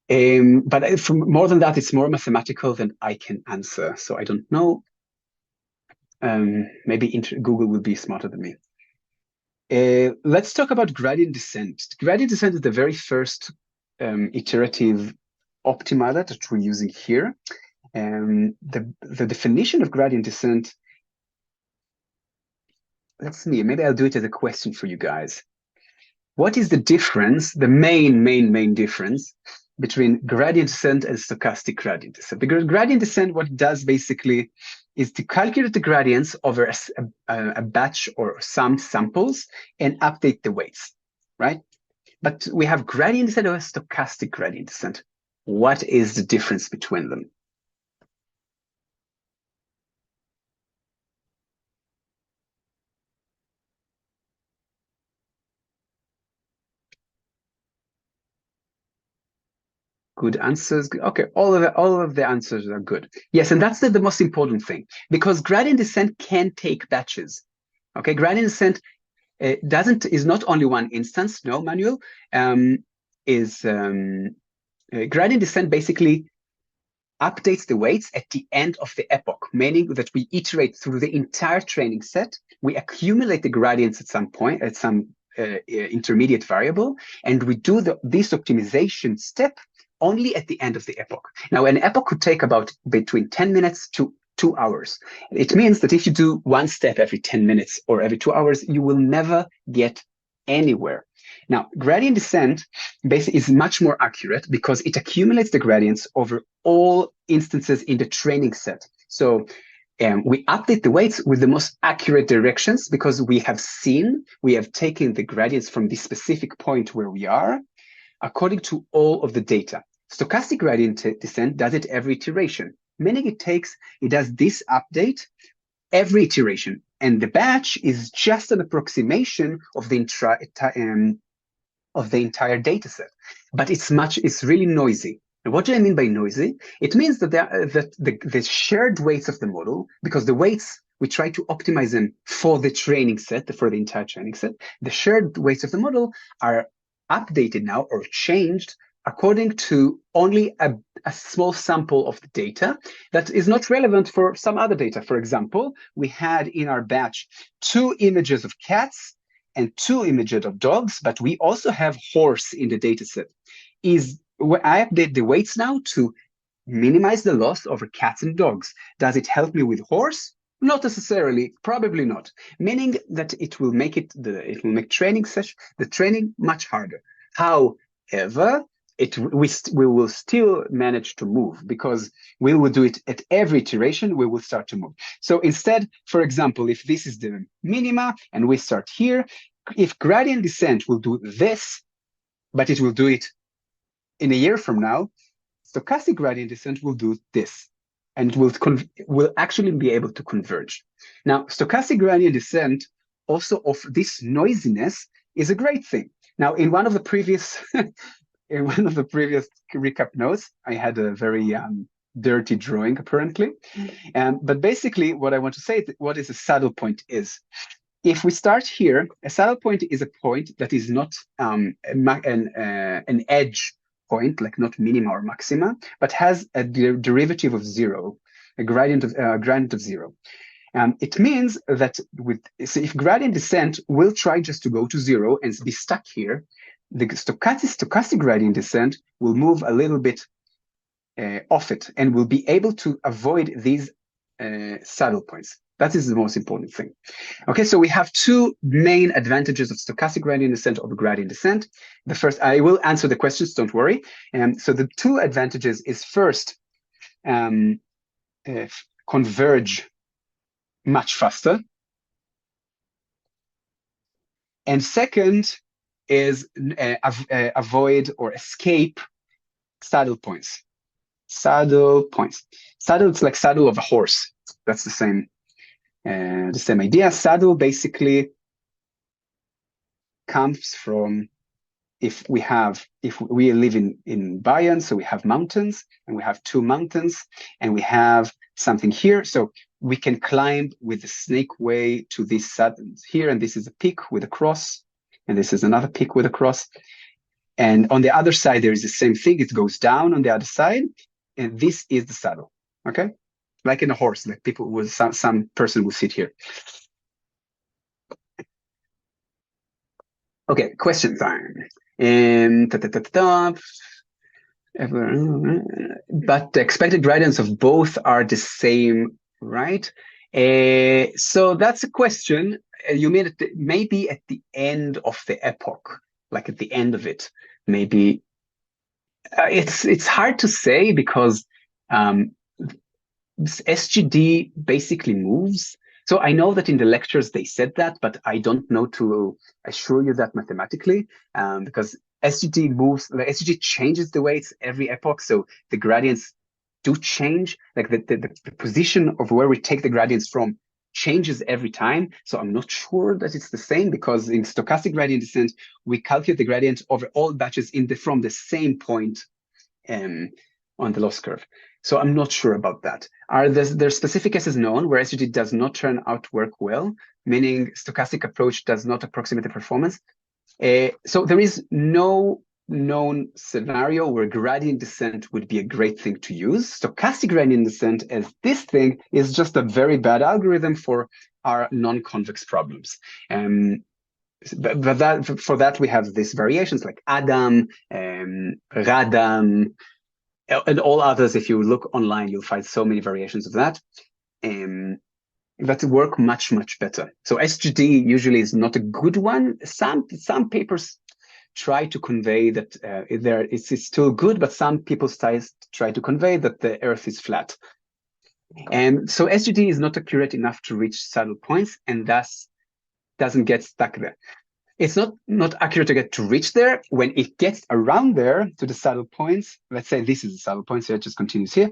But from more than that, it's more mathematical than I can answer. So I don't know. Maybe Google will be smarter than me. Let's talk about gradient descent. Gradient descent is the very first iterative optimator that we're using here. The definition of gradient descent, let's see, maybe I'll do it as a question for you guys. What is the difference, the main difference between gradient descent and stochastic gradient descent? Because gradient descent, what it does basically is to calculate the gradients over a batch or some samples and update the weights, right? But we have gradient descent or stochastic gradient descent. What is the difference between them? Good answers. Okay, all of the answers are good. Yes, and that's the most important thing, because gradient descent can take batches. Okay, gradient descent is not only one instance. No, Manuel, gradient descent basically updates the weights at the end of the epoch, meaning that we iterate through the entire training set. We accumulate the gradients at some point, at some intermediate variable, and we do this optimization step only at the end of the epoch. Now, an epoch could take about between 10 minutes to 2 hours. It means that if you do one step every 10 minutes or every 2 hours, you will never get anywhere. Now, gradient descent basically is much more accurate because it accumulates the gradients over all instances in the training set. So we update the weights with the most accurate directions because we have taken the gradients from this specific point where we are according to all of the data. Stochastic gradient descent does it every iteration, meaning it does this update every iteration, and the batch is just an approximation of the entire data set. But it's really noisy. And what do I mean by noisy? It means that the shared weights of the model, because the weights we try to optimize them for the training set, for the entire training set. The shared weights of the model are updated now or changed according to only a small sample of the data that is not relevant for some other data. For example, we had in our batch 2 images of cats and 2 images of dogs, but we also have horse in the data set. I update the weights now to minimize the loss over cats and dogs. Does it help me with horse? Not necessarily, probably not. Meaning that it will make the training much harder. However, we will still manage to move because we will do it at every iteration. We will start to move. So instead, for example, if this is the minima and we start here, if gradient descent will do this, but it will do it in a year from now, stochastic gradient descent will do this, and will actually be able to converge. Now, stochastic gradient descent also of this noisiness is a great thing. Now, in one of the previous recap notes, I had a very dirty drawing apparently, but basically what I want to say, what is a saddle point is. If we start here, a saddle point is a point that is not an edge point, like not minima or maxima, but has a derivative of 0, a gradient of 0. It means that if gradient descent will try just to go to 0 and be stuck here, the stochastic gradient descent will move a little bit off it and will be able to avoid these saddle points. That is the most important thing. Okay, so we have 2 main advantages of stochastic gradient descent over gradient descent. The first, I will answer the questions, don't worry. So the 2 advantages is first, converge much faster. And second is avoid or escape saddle points. Saddle points. Saddle, it's like saddle of a horse. That's the same idea. Saddle basically comes from if we live in Bayern, so we have mountains and we have 2 mountains and we have something here. So we can climb with the snake way to these saddles here. And this is a peak with a cross. And this is another peak with a cross. And on the other side, there is the same thing. It goes down on the other side. And this is the saddle. Okay. Like in a horse, like people will, some person will sit here. Okay, question time. But the expected gradients of both are the same, right? So that's a question. You mean maybe at the end of the epoch, like at the end of it, maybe. It's hard to say because SGD basically moves. So I know that in the lectures they said that, but I don't know to assure you that mathematically, because SGD moves, the SGD changes the weights every epoch. So the gradients do change, like the position of where we take the gradients from changes every time. So I'm not sure that it's the same, because in stochastic gradient descent, we calculate the gradient over all batches from the same point on the loss curve. So I'm not sure about that. Are there specific cases known where SGD does not turn out to work well, meaning stochastic approach does not approximate the performance? So there is no known scenario where gradient descent would be a great thing to use. Stochastic gradient descent as this thing is just a very bad algorithm for our non-convex problems. But for that we have these variations like Adam, Radam, and all others. If you look online, you'll find so many variations of that. That work much better. So SGD usually is not a good one. Some papers try to convey that it's still good, but some people try to convey that the Earth is flat. And so SGD is not accurate enough to reach saddle points, and thus doesn't get stuck there. It's not accurate to reach there. When it gets around there to the saddle points, let's say this is the saddle point, so it just continues here.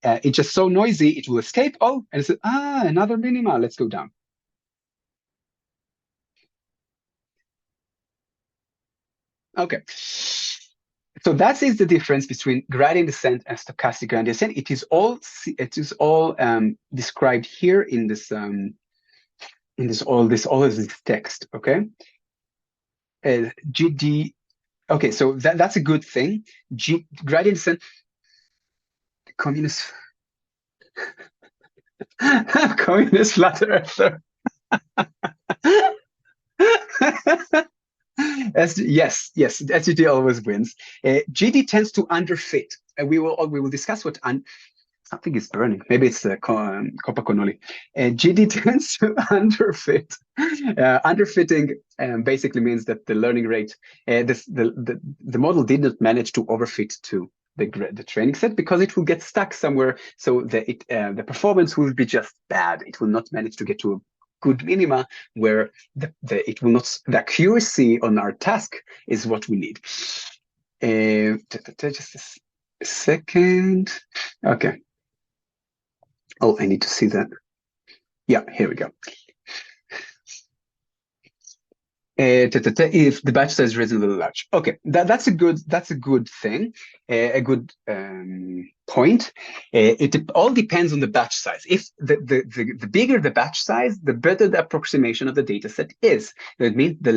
It's just so noisy, it will escape. Oh, and it says, another minima, let's go down. Okay. So that is the difference between gradient descent and stochastic gradient descent. It is all described here in this all of this text. Okay, GD. Okay, so that's a good thing. Gradient descent. Communist. Communist flat earther. Yes, SGD always wins. GD tends to underfit, and we will discuss what something is burning. Maybe it's copper cannoli. GD tends to underfit. Underfitting basically means that the learning rate, the model did not manage to overfit to the training set because it will get stuck somewhere. So the performance will be just bad. It will not manage to get to a good minima where the accuracy on our task is what we need. Just a second. Okay. Oh, I need to see that. Yeah, here we go. If the batch size is reasonably large. Okay, that's a good thing, a good point. It all depends on the batch size. If the bigger the batch size, the better the approximation of the data set is. That means the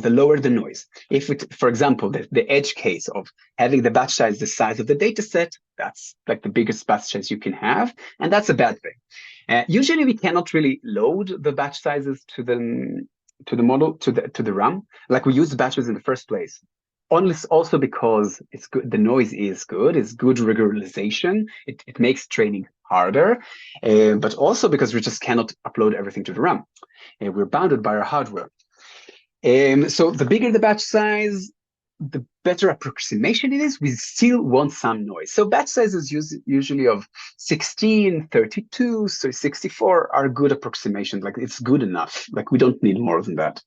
lower the noise. If it, for example, the edge case of having the batch size the size of the data set, that's like the biggest batch size you can have, and that's a bad thing. Usually we cannot really load the batch sizes to the model, to the RAM, like we use batches in the first place. Also because it's good, the noise is good, it's good regularization, it makes training harder, but also because we just cannot upload everything to the RAM. We're bounded by our hardware. So the bigger the batch size, the better approximation it is. We still want some noise. So batch sizes usually of 16, 32, so 64 are good approximations. Like it's good enough. Like we don't need more than that.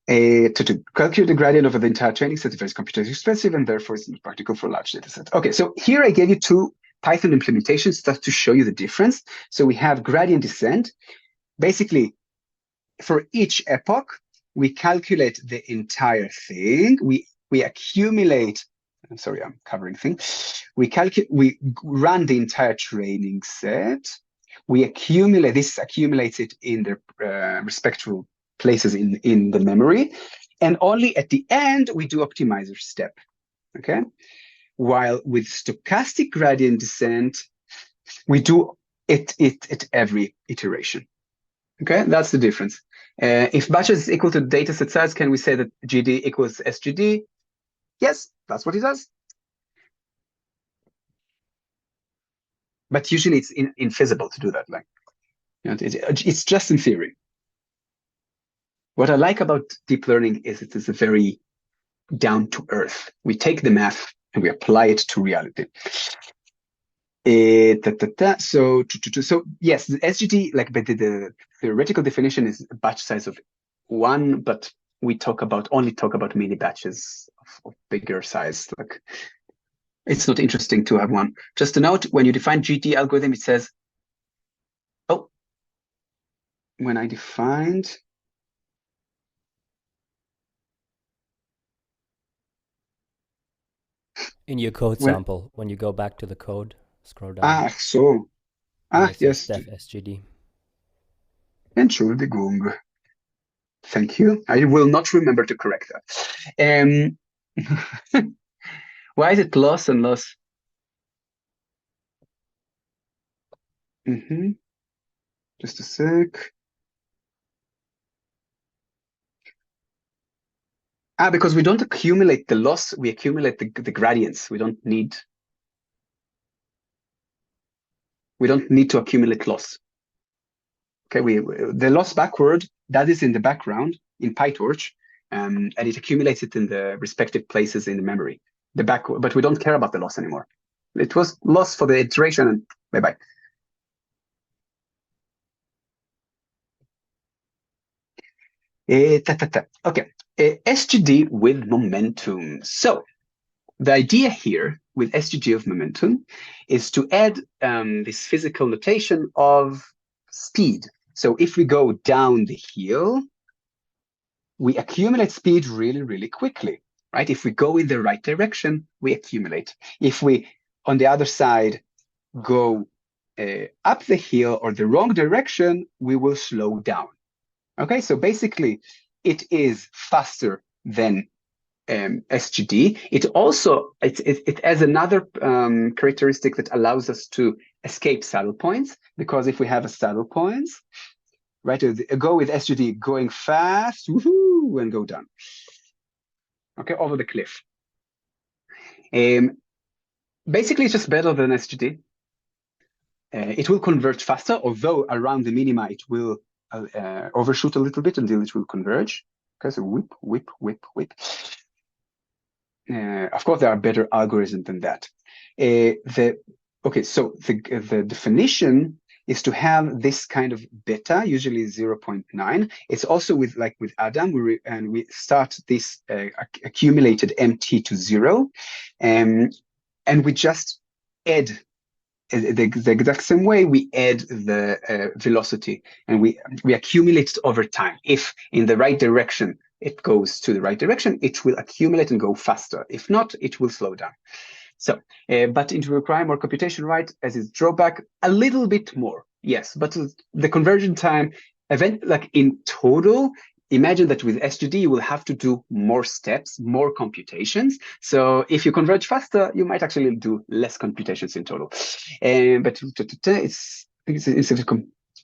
To calculate the gradient over the entire training set is very computationally expensive and therefore it's not practical for large data sets. Okay, so here I gave you two Python implementations just to show you the difference. So we have gradient descent. Basically, for each epoch, we calculate the entire thing. We accumulate. I'm sorry, I'm covering things. We run the entire training set. We accumulate. This accumulates it in the respective places in the memory, and only at the end we do optimizer step. Okay. While with stochastic gradient descent, we do it at every iteration. Okay, that's the difference. If batches is equal to data set size, can we say that GD equals SGD? Yes, that's what it does. But usually it's infeasible to do that. Like, you know, it's just in theory. What I like about deep learning is it is a very down to earth. We take the math and we apply it to reality. So yes, the SGD, like, but the theoretical definition is a batch size of 1, but we only talk about mini batches of bigger size. Like, it's not interesting to have one. Just a note: when you define GT algorithm, it says, oh, when I defined. In your code sample, when you go back to the code, scroll down. Yes. Def SGD. Entschuldigung. Thank you. I will not remember to correct that. Why is it loss and loss? Just a sec. Because we don't accumulate the loss, we accumulate the gradients. We don't need to accumulate loss. Okay, the loss backward, that is in the background in PyTorch, and it accumulates it in the respective places in the memory. But we don't care about the loss anymore. It was loss for the iteration, and bye-bye. Okay, SGD with momentum. So the idea here with SGD of momentum is to add this physical notation of speed. So if we go down the hill, we accumulate speed really, really quickly, right? If we go in the right direction, we accumulate. If we, on the other side, go up the hill or the wrong direction, we will slow down. Okay, so basically, it is faster than SGD. It also it has another characteristic that allows us to escape saddle points, because if we have a saddle points, right, go with SGD going fast, woohoo, and go down. Okay, over the cliff. Basically, it's just better than SGD. It will converge faster, although around the minima it will overshoot a little bit until it will converge. Okay, so whip, whip, whip, whip. Of course, there are better algorithms than that. So the definition is to have this kind of beta, usually 0.9. It's also with Adam, we start this accumulated MT to 0, and we just add the exact same way we add the velocity, and we accumulate it over time. If in the right direction it goes to the right direction, it will accumulate and go faster. If not, it will slow down. So, but it will require more computation, right? As its drawback, a little bit more, yes. But the conversion time, in total, imagine that with SGD you will have to do more steps, more computations. So if you converge faster, you might actually do less computations in total. But it's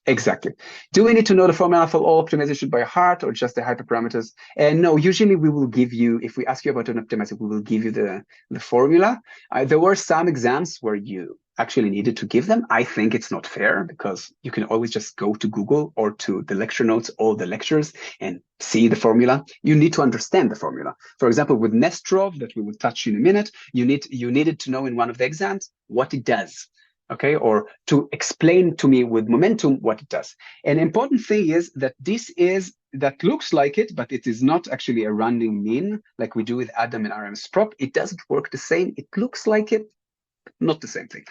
exactly. Do we need to know the formula for all optimization by heart, or just the hyperparameters? No, usually we will give you, if we ask you about an optimizer, we will give you the formula. There were some exams where you actually needed to give them. I think it's not fair, because you can always just go to Google or to the lecture notes, all the lectures, and see the formula. You need to understand the formula. For example, with Nestrov, that we will touch in a minute, you needed to know in one of the exams what it does. Okay, or to explain to me with momentum what it does. An important thing is that that looks like it, but it is not actually a rounding mean like we do with Adam and RMS prop. It doesn't work the same. It looks like it, but not the same thing.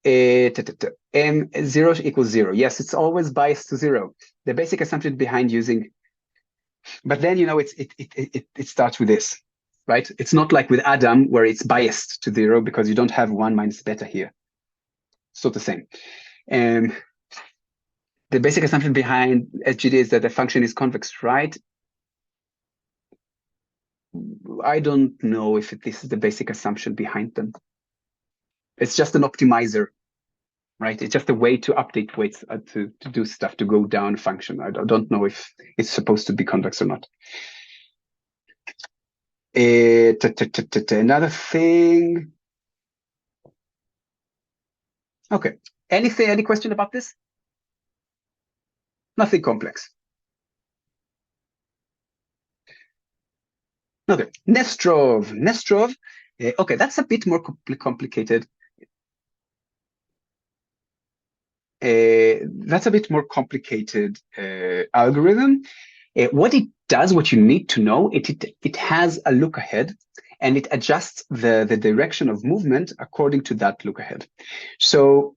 M0 equals 0. Yes, it's always biased to 0. The basic assumption behind using, but then it starts with this. Right? It's not like with Adam where it's biased to 0, because you don't have 1 minus beta here. It's not the same. The basic assumption behind SGD is that the function is convex, right? I don't know if this is the basic assumption behind them. It's just an optimizer, right? It's just a way to update weights, to do stuff, to go down function. I don't know if it's supposed to be convex or not. Another thing. Okay. Any question about this? Nothing complex. Okay. Nestrov. Okay, that's a bit more complicated. That's a bit more complicated algorithm. What it does, what you need to know, it has a look ahead, and it adjusts the direction of movement according to that look ahead. So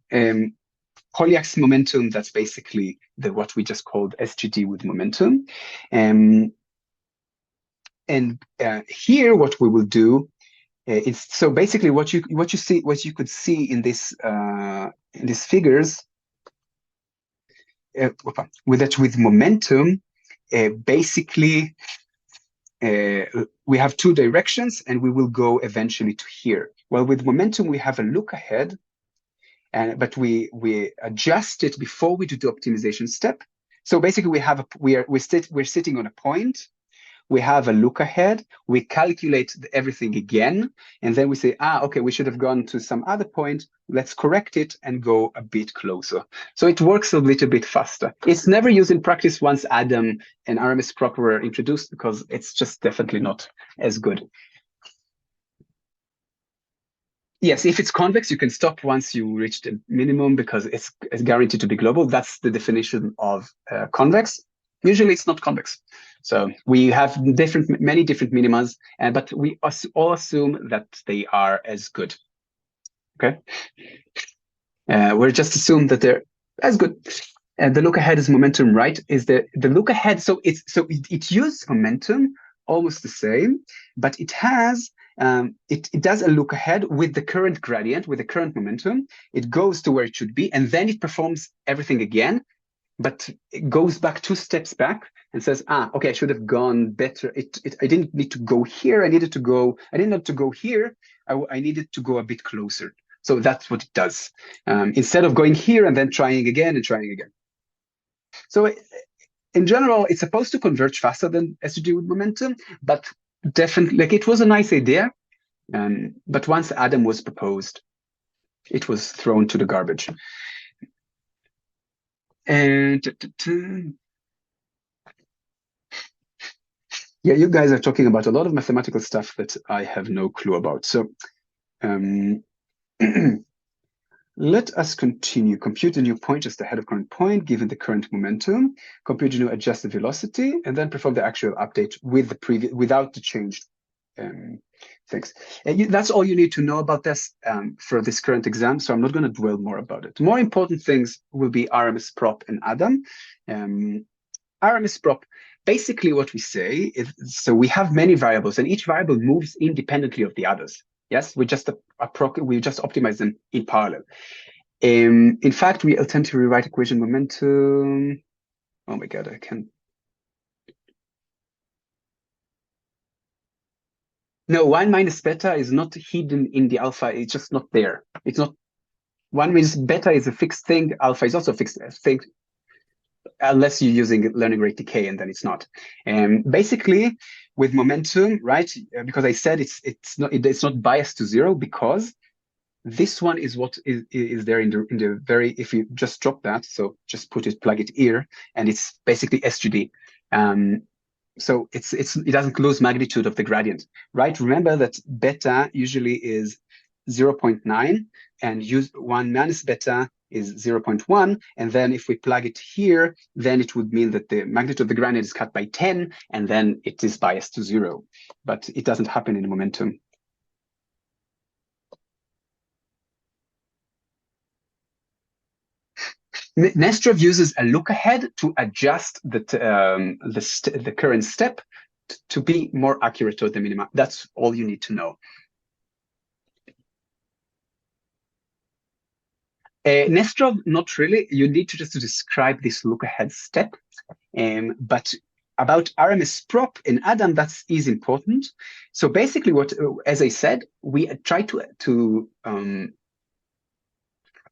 Polyak's momentum, that's basically what we just called SGD with momentum. And here what we will do is, so basically what you could see in these figures with momentum, basically we have 2 directions, and we will go eventually to here. Well, with momentum we have a look ahead, but we adjust it before we do the optimization step. So basically we're sitting on a point. We have a look ahead, we calculate everything again, and then we say, okay, we should have gone to some other point. Let's correct it and go a bit closer. So it works a little bit faster. It's never used in practice once Adam and RMS prop were introduced, because it's just definitely not as good. Yes, if it's convex, you can stop once you reach the minimum, because it's guaranteed to be global. That's the definition of convex. Usually it's not convex. So we have many different minimas, but we all assume that they are as good. Okay, we're just assume that they're as good. And the look ahead is momentum, right? Is the look ahead? So it uses momentum almost the same, but it has it does a look ahead with the current gradient, with the current momentum. It goes to where it should be, and then it performs everything again, but it goes back 2 steps back and says, okay, I should have gone better. I didn't need to go here. I didn't need to go here. I needed to go a bit closer. So that's what it does. Instead of going here and then trying again and trying again. So in general, it's supposed to converge faster than SVG with momentum, but definitely, like, it was a nice idea. But once Adam was proposed, it was thrown to the garbage. And yeah, you guys are talking about a lot of mathematical stuff that I have no clue about. So let us continue. Compute a new point just ahead of current point, given the current momentum. Compute a new adjusted velocity, and then perform the actual update with the previous, without the changed things. And that's all you need to know about this for this current exam. So I'm not going to dwell more about it. More important things will be RMS prop and Adam. RMS prop. Basically, what we say is, so we have many variables, and each variable moves independently of the others. Yes, we just optimize them in parallel. In fact, we attempt to rewrite equation momentum. Oh my God, I can't. No, 1 minus beta is not hidden in the alpha. It's just not there. It's not. 1 means beta is a fixed thing. Alpha is also a fixed thing, unless you're using learning rate decay, and then it's not. Basically, with momentum, right? Because I said it's not biased to 0, because this one is what is there in the very. If you just drop that, so just plug it here, and it's basically SGD. So it doesn't lose magnitude of the gradient, right? Remember that beta usually is 0.9, and use 1 minus beta is 0.1, and then if we plug it here, then it would mean that the magnitude of the gradient is cut by 10, and then it is biased to 0, but it doesn't happen in the momentum. Nestrov uses a look ahead to adjust the current step to be more accurate to the minima. That's all you need to know. Nestrov, not really. You need to just describe this look ahead step. But about RMS prop in Adam, that is important. So basically, as I said, we try to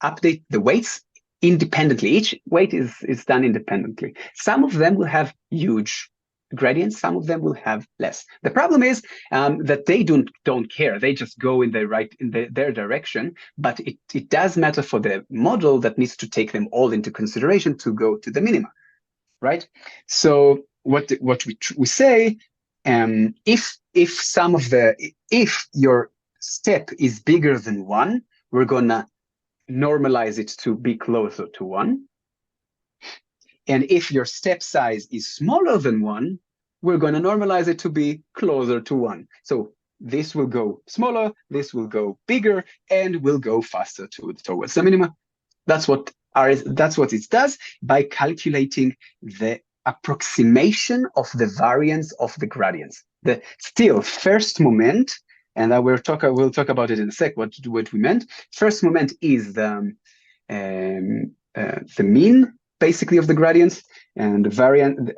update the weights independently. Each weight is done independently. Some of them will have huge gradients, some of them will have less. The problem is that they don't care. They just go in their direction, but it does matter for the model that needs to take them all into consideration to go to the minima, right? So what we say, if your step is bigger than 1, we're gonna normalize it to be closer to 1. And if your step size is smaller than 1, we're going to normalize it to be closer to 1. So this will go smaller, this will go bigger, and will go faster towards the minima. That's what it does by calculating the approximation of the variance of the gradients. The still first moment, and we'll talk about it in a sec. What we meant. First moment is the mean, basically, of the gradients, and the variant.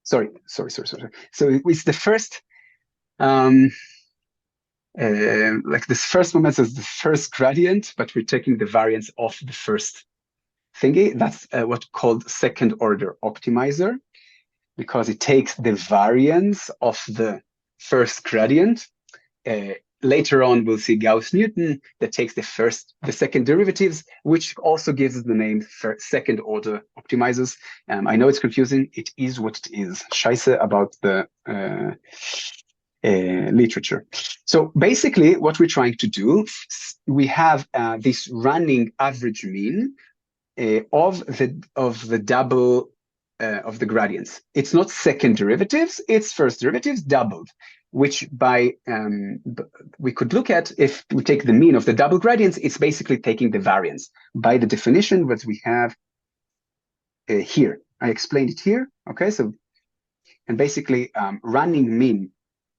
Sorry. So it's the first. Like this first moment is the first gradient, but we're taking the variance of the first thingy. That's what's called second order optimizer, because it takes the variance of the first gradient. Later on, we'll see Gauss-Newton that takes the second derivatives, which also gives it the name for second order optimizers. I know it's confusing. It is what it is. Scheiße about the literature. So basically, what we're trying to do, we have this running average mean of the double of the gradients. It's not second derivatives; it's first derivatives doubled, which we could look at if we take the mean of the double gradients. It's basically taking the variance. By the definition, what we have here. I explained it here. Okay, so and basically running mean,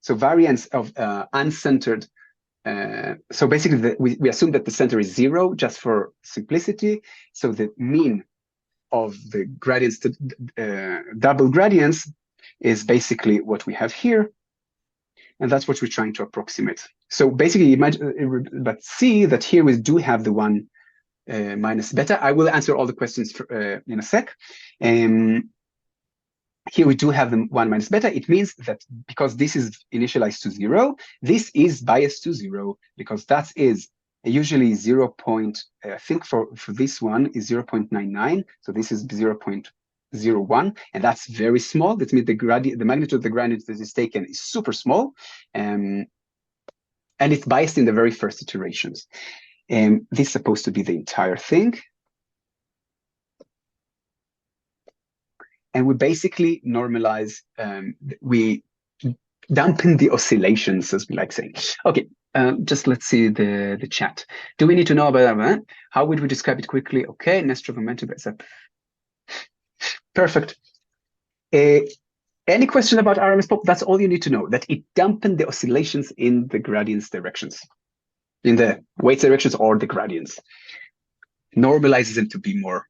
so variance of uncentered. So basically, we assume that the center is 0 just for simplicity. So the mean of the gradients, double gradients, is basically what we have here, and that's what we're trying to approximate. So basically, imagine, but see that here we do have the 1 minus beta. I will answer all the questions in a sec. Here we do have the 1 minus beta. It means that because this is initialized to 0, this is biased to 0, because that is usually 0. I think for this one is 0.99. So this is 0.01, and that's very small. That means the magnitude of the gradient that is taken is super small, and it's biased in the very first iterations. And this is supposed to be the entire thing. And we basically normalize, we dampen the oscillations, as we like saying. Okay, just let's see the chat. Do we need to know about that? How would we describe it quickly? Okay, Nestrov momentum. Perfect. Any question about RMS pop? That's all you need to know, that it dampened the oscillations in the gradients directions, in the weights directions or the gradients. Normalizes them to be more.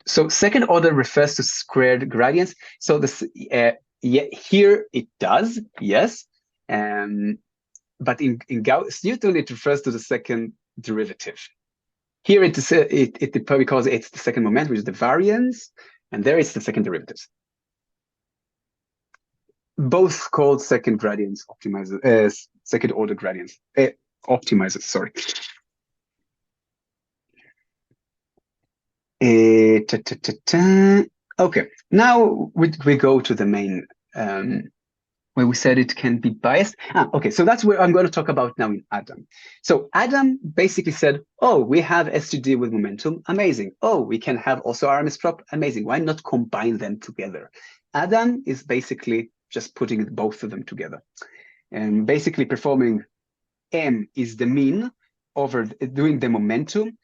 So second order refers to squared gradients. So this, here it does, yes. But in Gauss-Newton, it refers to the second derivative. Here it because it's the second moment, which is the variance, and there it's the second derivatives. Both called second gradients optimizers, second order gradients, optimizers, sorry. Okay, now we go to the main, where we said it can be biased. Okay, so that's where I'm going to talk about now in Adam. So Adam basically said, oh, we have SGD with momentum, amazing. Oh, we can have also RMS prop, amazing. Why not combine them together? Adam is basically just putting both of them together. And basically performing M is the mean over doing the momentum.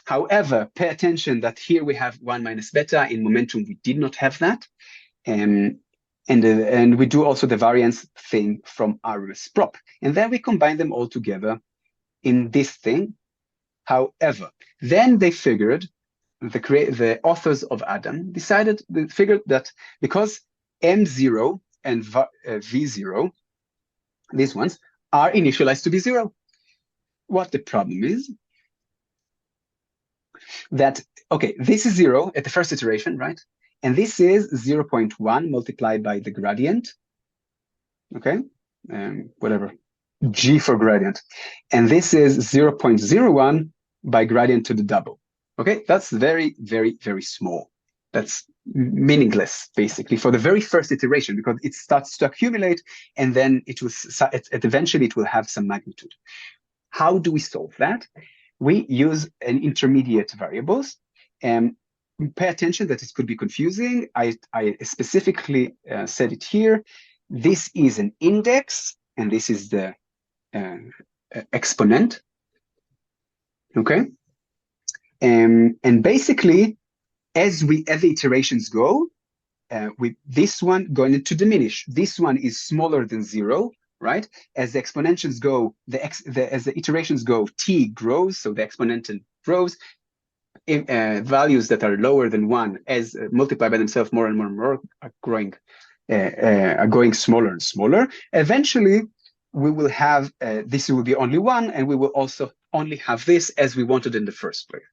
However, pay attention that here we have 1 minus beta. In momentum, we did not have that. And we do also the variance thing from RMS prop. And then we combine them all together in this thing. However, then they figured, the authors of Adam figured that because M0 and V0, these ones, are initialized to be 0. What the problem is that, okay, this is 0 at the first iteration, right? And this is 0.1 multiplied by the gradient, okay? Whatever, G for gradient. And this is 0.01 by gradient to the double, okay? That's very, very, very small. That's meaningless, basically, for the very first iteration, because it starts to accumulate, and then eventually it will have some magnitude. How do we solve that? We use an intermediate variables, and pay attention that it could be confusing. I specifically said it here. This is an index, and this is the exponent, okay? And basically, as the iterations go, with this one going to diminish. This one is smaller than 0, right? As the exponentials go, as the iterations go, t grows, so the exponential grows. Values that are lower than 1, as multiplied by themselves more and more and more, are going smaller and smaller. Eventually, we will have this will be only 1, and we will also only have this as we wanted in the first place.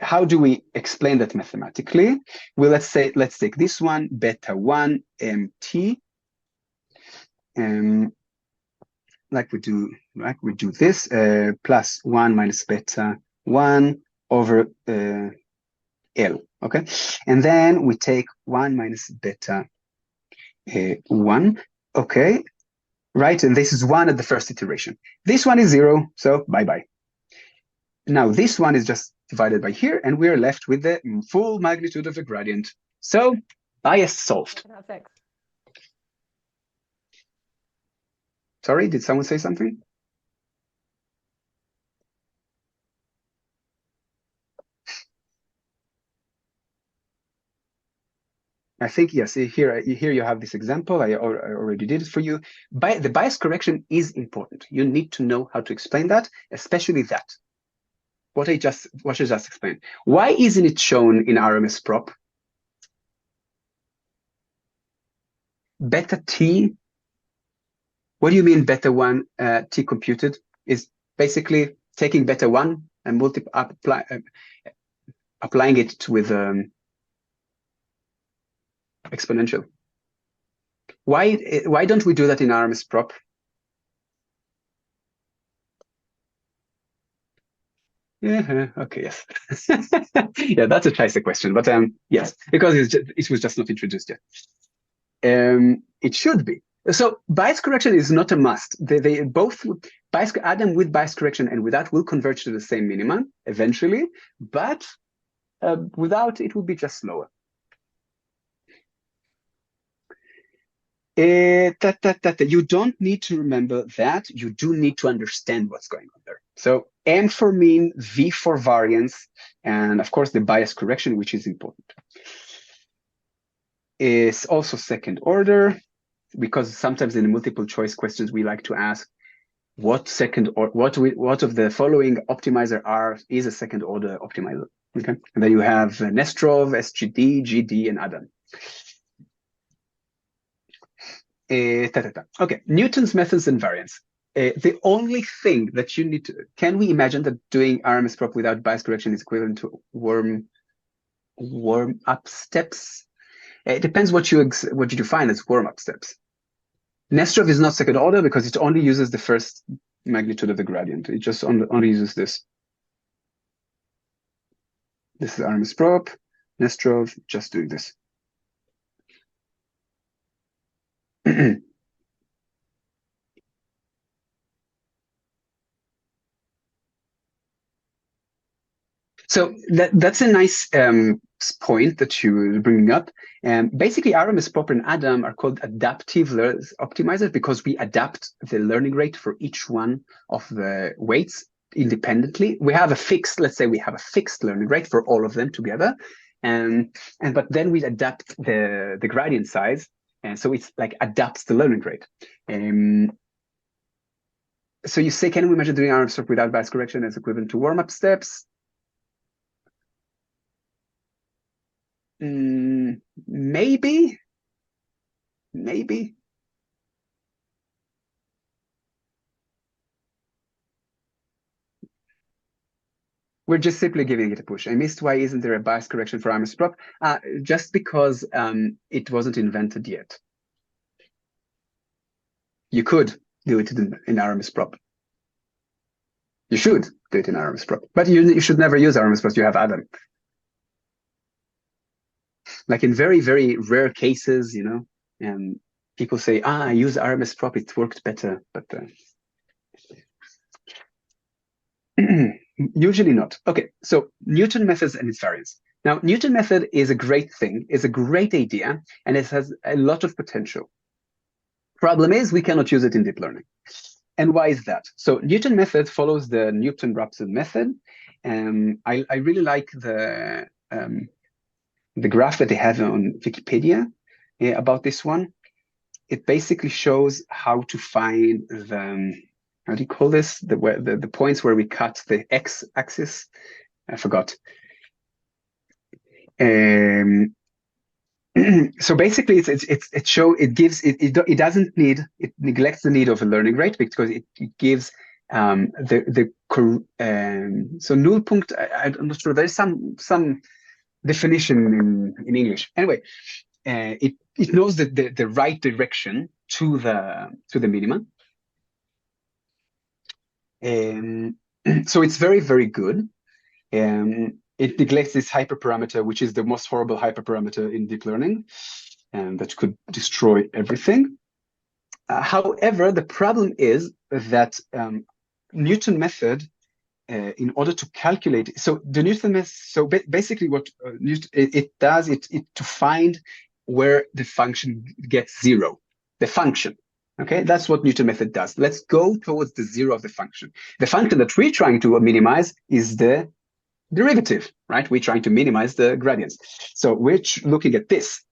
How do we explain that mathematically? Well, let's take this one, beta 1 mt, like we do this, plus 1 minus beta 1 over L, okay? And then we take 1 minus beta 1, okay? Right, and this is 1 at the first iteration. This one is 0, so bye-bye. Now this one is just divided by here, and we're left with the full magnitude of the gradient. So bias solved. Sorry, did someone say something? I think, yes, here you have this example. I already did it for you. The bias correction is important. You need to know how to explain that, especially that. What I just explained. Why isn't it shown in RMS prop? Beta T. What do you mean beta 1 T computed? Is basically taking beta 1 and applying it with exponential. Why don't we do that in RMS prop? Yeah, okay, yes. Yeah, that's a Scheisse question, but yes, because it was just not introduced yet. It should be. So bias correction is not a must. They both Adam with bias correction and without will converge to the same minimum eventually, but without it will be just slower. You don't need to remember that. You do need to understand what's going on there. So M for mean, V for variance, and of course the bias correction, which is important, is also second order, because sometimes in the multiple choice questions we like to ask what of the following optimizer is a second order optimizer. Okay, and then you have Nestrov, SGD, GD, and Adam. Okay, Newton's methods and variance. The only thing that you need to, can we imagine that doing RMS prop without bias correction is equivalent to warm up steps? It depends what you define as warm up steps. Nestrov is not second order because it only uses the first magnitude of the gradient. It just only uses this. This is RMS prop. Nestrov just doing this. So that's a nice point that you're bringing up. Basically, RMS prop and Adam are called adaptive optimizers because we adapt the learning rate for each one of the weights independently. We have a fixed, let's say we have a fixed learning rate for all of them together. But then we adapt the gradient size. And so it's like adapts the learning rate. So you say, can we imagine doing RMS prop without bias correction as equivalent to warm-up steps? Maybe. We're just simply giving it a push. I missed why isn't there a bias correction for RMS prop? Just because it wasn't invented yet. You could do it in RMS prop. You should do it in RMS prop, but you should never use RMS prop. You have Adam. Like in very, very rare cases, you know, and people say, I use RMS prop, it worked better, but usually not. Okay, so Newton methods and its variance. Now, Newton method is a great thing, is a great idea, and it has a lot of potential. Problem is, we cannot use it in deep learning. And why is that? So Newton method follows the Newton-Raphson method. I really like the graph that they have on Wikipedia about this one. It basically shows how to find the, how do you call this? The points where we cut the x-axis. I forgot. So basically, it doesn't need, it neglects the need of a learning rate because it gives so nullpunkt. I'm not sure. There's some definition in English. Anyway, it knows the right direction to the minimum. So it's very, very good. It neglects this hyperparameter, which is the most horrible hyperparameter in deep learning, and that could destroy everything. However, the problem is that Newton method, in order to calculate, so the Newton method, so basically what it does, it to find where the function gets zero, the function. Okay, that's what Newton method does. Let's go towards the zero of the function. The function that we're trying to minimize is the derivative, right? We're trying to minimize the gradients. So we're looking at this.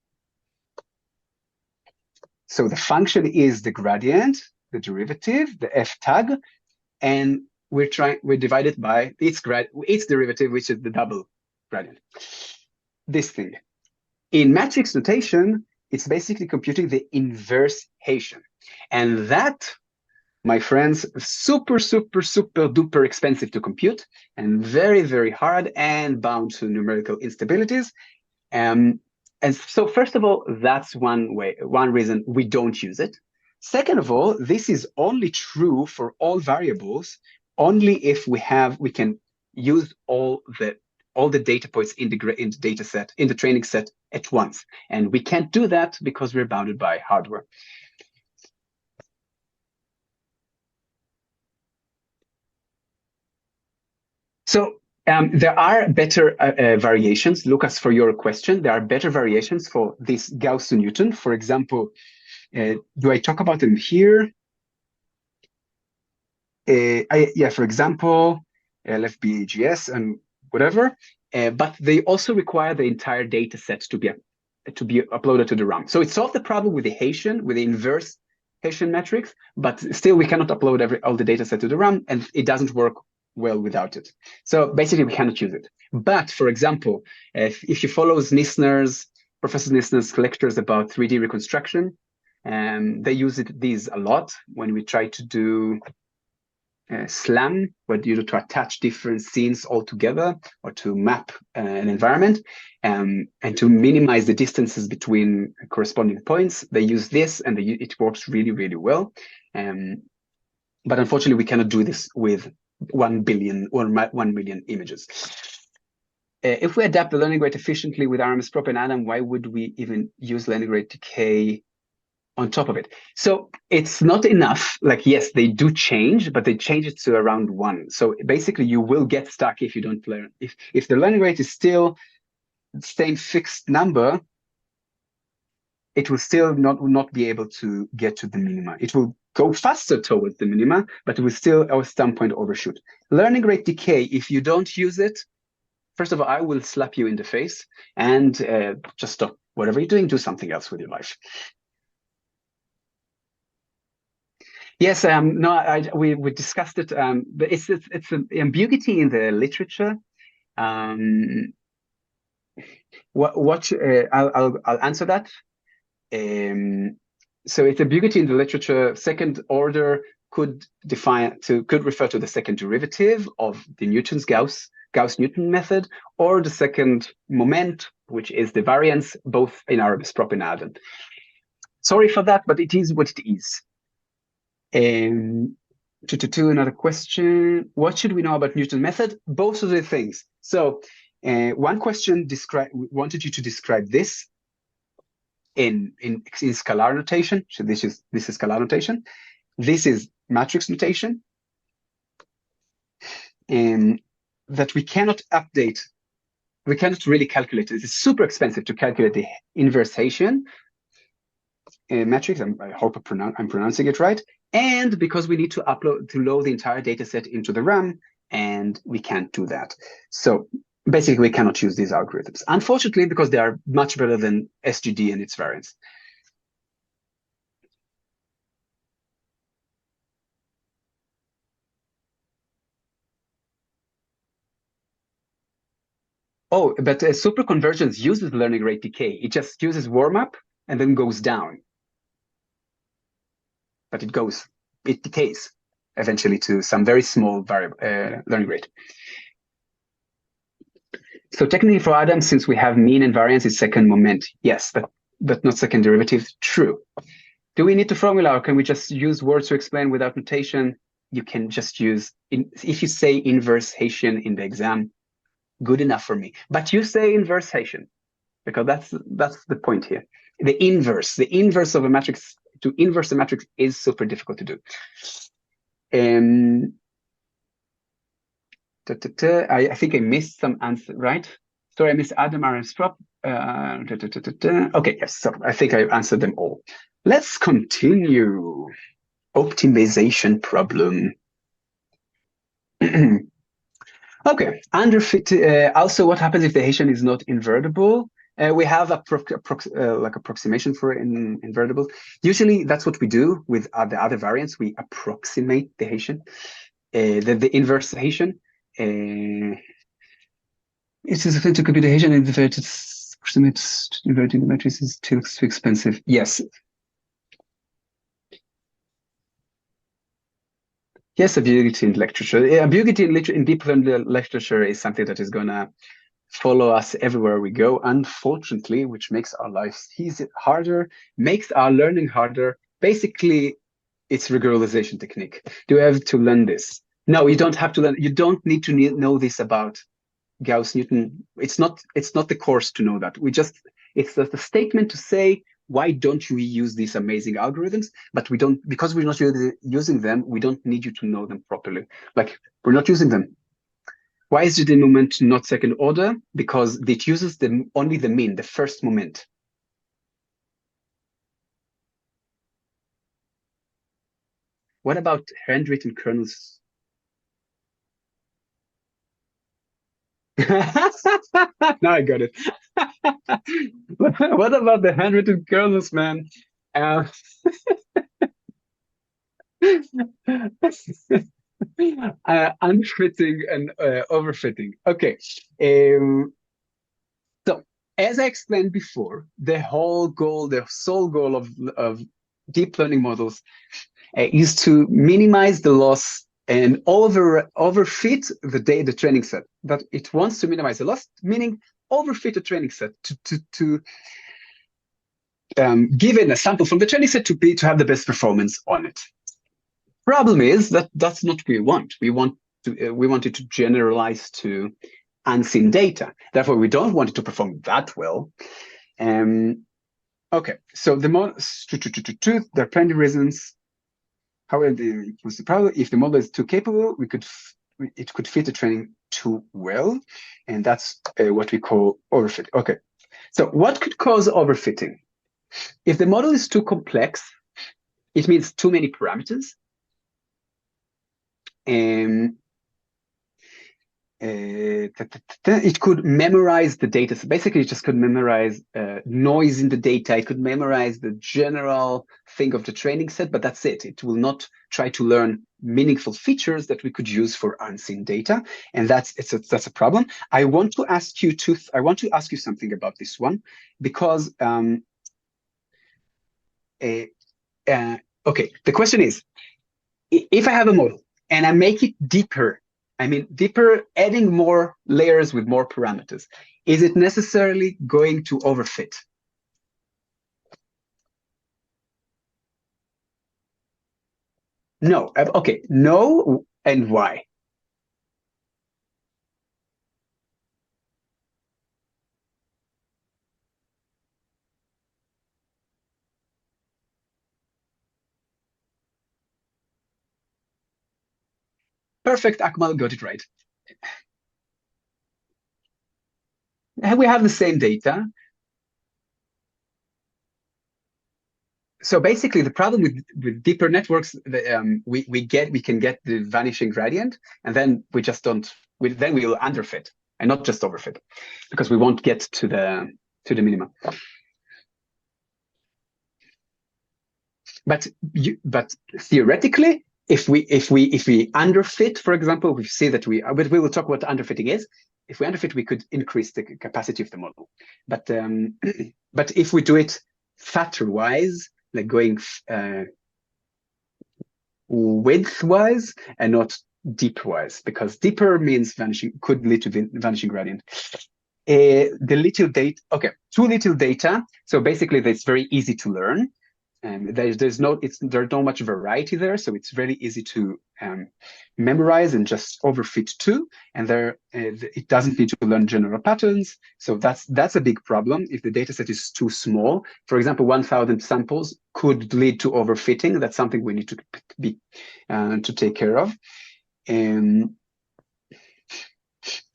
So the function is the gradient, the derivative, the f tag, and we're divided by its derivative, which is the double gradient. This thing. In matrix notation, it's basically computing the inverse Haitian. And that, my friends, super, super, super duper expensive to compute and very, very hard and bound to numerical instabilities. And so first of all, that's one reason we don't use it. Second of all, this is only true for all variables, only if we can use all the data points in the data set, in the training set at once. And we can't do that because we're bounded by hardware. So there are better variations. Lucas, for your question, there are better variations for this Gauss-Newton. For example, do I talk about them here? For example, LFBAGS and whatever. But they also require the entire data set to be uploaded to the RAM. So it solved the problem with the Haitian, with the inverse Haitian metrics, but still we cannot upload all the data set to the RAM, and it doesn't work well without it. So basically we cannot use it. But for example, if you follow Professor Nisner's lectures about 3D reconstruction, they use these a lot when we try to do SLAM, where you do to attach different scenes all together or to map an environment, and to minimize the distances between corresponding points. They use this, and it works really, really well. But unfortunately, we cannot do this with 1 billion or 1 million images. If we adapt the learning rate efficiently with RMS prop and Adam, why would we even use learning rate decay on top of it? So it's not enough. Like, yes, they do change, but they change it to around 1. So basically, you will get stuck if you don't learn. If the learning rate is still the same fixed number, it will still not be able to get to the minima. It will go faster towards the minima, but it will still at some point overshoot. Learning rate decay, if you don't use it, first of all, I will slap you in the face and just stop whatever you're doing, do something else with your life. Yes, we discussed it, but it's an ambiguity in the literature. I'll answer that. So it's ambiguity in the literature. Second order could refer to the second derivative of the Newton's Gauss-Newton method, or the second moment, which is the variance, both in RMS prop and Adam. Sorry for that, but it is what it is. Another question. What should we know about Newton method? Both of the things. So one question wanted you to describe this in scalar notation. So this is scalar notation. This is matrix notation. That we cannot update. We cannot really calculate it. It's super expensive to calculate the inverse Haitian matrix. I hope I'm pronouncing it right. And because we need to load the entire data set into the RAM, and we can't do that. So basically, we cannot use these algorithms, unfortunately, because they are much better than SGD and its variants. Oh, but superconvergence uses learning rate decay. It just uses warm-up and then goes down. But it decays eventually to some very small learning rate. So technically for Adam, since we have mean and variance, is second moment. Yes, but not second derivative. True. Do we need to formula, or can we just use words to explain without notation? You can just use, if you say inverse Haitian in the exam, good enough for me. But you say inverse Haitian, because that's the point here. The inverse of a matrix, to inverse a matrix is super difficult to do. I think I missed some answer, right? Sorry, I missed Adam RMS prop. Okay, yes, so I think I answered them all. Let's continue. Optimization problem. Okay, underfit. Also, what happens if the Haitian is not invertible? We have like approximation for invertibles. Usually, that's what we do with the other variants. We approximate the Hessian, the inverse Hessian. It is a to compute the Hessian and the approximates inverting the matrix is too expensive. Yes. Yes, ambiguity in literature. Ambiguity in deep learning literature is something that is gonna follow us everywhere we go, unfortunately, which makes our lives harder, makes our learning harder. Basically, it's regularization technique. Do you have to learn this? No, you don't have to learn. You don't need to know this about Gauss-Newton. It's not the course to know that. It's the statement to say, why don't you use these amazing algorithms? But we don't, because we're not using them, we don't need you to know them properly. Like, we're not using them. Why is the denouement not second order? Because it uses only the mean, the first moment. What about handwritten kernels? Now I got it. What about the handwritten kernels, man? Unfitting and overfitting. Okay. So as I explained before, the sole goal of deep learning models is to minimize the loss and overfit the training set. But it wants to minimize the loss, meaning overfit the training set to given a sample from the training set to have the best performance on it. Problem is that that's not what we want. We want it to generalize to unseen data. Therefore, we don't want it to perform that well. Okay, so there are plenty of reasons. However, the problem, if the model is too capable, it could fit the training too well, and that's what we call overfit. Okay, so what could cause overfitting? If the model is too complex, it means too many parameters. It could memorize the data. So basically, it just could memorize noise in the data. It could memorize the general thing of the training set, but that's it. It will not try to learn meaningful features that we could use for unseen data, and that's a problem. I want to ask you something about this one, because okay, the question is, if I have a model and I make it deeper, adding more layers with more parameters, is it necessarily going to overfit? No. Okay, no, and why? Perfect, Akmal got it right. We have the same data. So basically, the problem with deeper networks, we can get the vanishing gradient, and then we just don't. Then we will underfit and not just overfit, because we won't get to the minimum. But theoretically, if we underfit, for example, we see that but we will talk about what underfitting is. If we underfit, we could increase the capacity of the model. But but if we do it factor-wise, like going width-wise and not deep-wise, because deeper means could lead to vanishing gradient. The little data, okay, too little data. So basically, that's very easy to learn. There's not much variety there, so it's very easy to memorize and just overfit to. And it doesn't need to learn general patterns. So that's a big problem if the data set is too small. For example, 1,000 samples could lead to overfitting. That's something we need to take care of.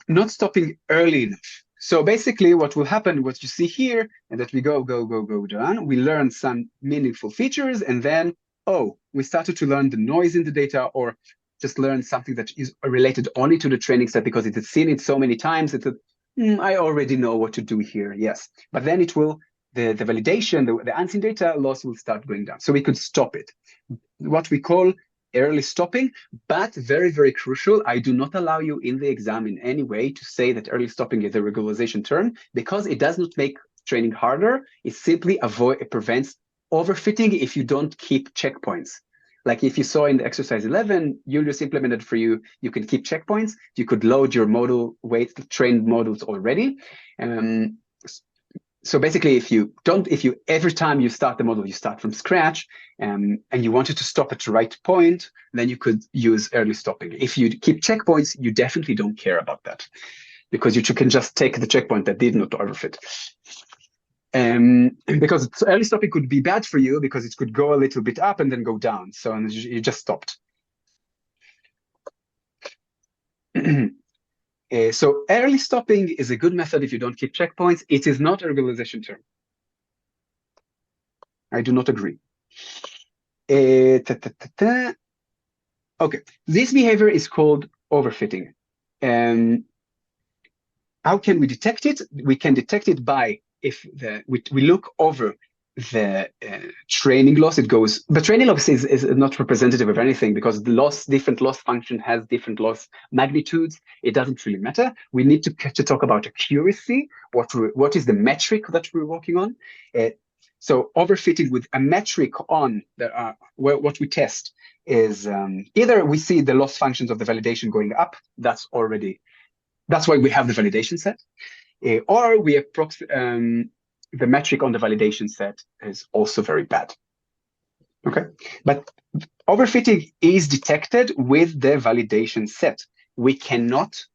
Not stopping early enough. So basically what will happen, what you see here, and that we go down, we learn some meaningful features, and then, we started to learn the noise in the data, or just learn something that is related only to the training set because it has seen it so many times. I already know what to do here, yes. But then it will, the validation, the unseen data loss will start going down. So we could stop it. What we call early stopping, but very, very crucial. I do not allow you in the exam in any way to say that early stopping is a regularization term, because it does not make training harder. It simply prevents overfitting if you don't keep checkpoints. Like if you saw in the exercise 11, Julius implemented for you, you can keep checkpoints. You could load your model weight trained models already. So basically, if you every time you start the model, you start from scratch, and you wanted to stop at the right point, then you could use early stopping. If you keep checkpoints, you definitely don't care about that, because you can just take the checkpoint that did not overfit. Because early stopping could be bad for you, because it could go a little bit up and then go down. So you just stopped. So early stopping is a good method if you don't keep checkpoints. It is not a regularization term. I do not agree. Okay, this behavior is called overfitting. How can we detect it? We can detect it by if we look over the training loss. It goes, the training loss is not representative of anything, because the different loss function has different loss magnitudes. It doesn't really matter. We need to talk about accuracy. What is the metric that we're working on? So overfitting with a metric on what we test is either we see the loss functions of the validation going up. That's why we have the validation set, or we the metric on the validation set is also very bad. Okay, but overfitting is detected with the validation set. We cannot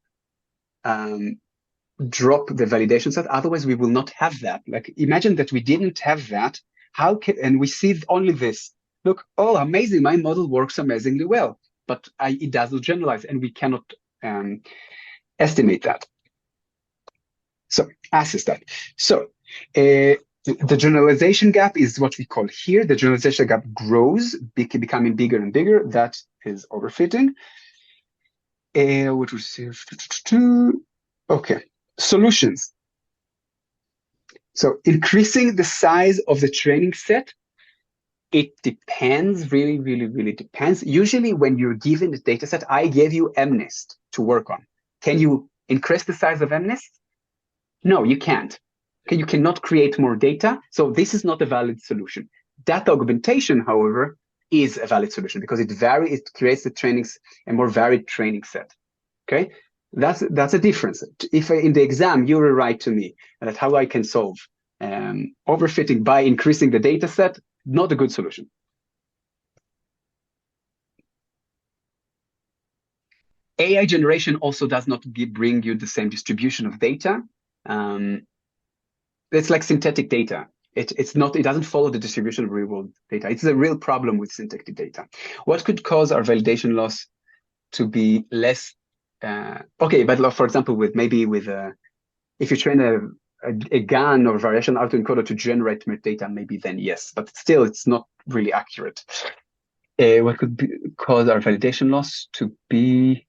drop the validation set, otherwise we will not have that. Like, imagine that we didn't have that. And we see only this. Look, oh, amazing, my model works amazingly well, but it doesn't generalize, and we cannot estimate that. So assess that. So the generalization gap is what we call here. The generalization gap grows, becoming bigger and bigger. That is overfitting. What was okay. Solutions. So increasing the size of the training set, it depends, really, really, really depends. Usually when you're given the data set, I gave you MNIST to work on. Can you increase the size of MNIST? No, you can't. Okay, you cannot create more data. So this is not a valid solution. Data augmentation, however, is a valid solution, because it creates a more varied training set. Okay, that's a difference. If in the exam you will write to me that how I can solve overfitting by increasing the data set, not a good solution. AI generation also does not bring you the same distribution of data. It's like synthetic data. It doesn't follow the distribution of real world data. It's a real problem with synthetic data. What could cause our validation loss to be less? Okay, but for example, if you train a GAN or variation autoencoder to generate data, maybe then yes, but still it's not really accurate. What could cause our validation loss to be?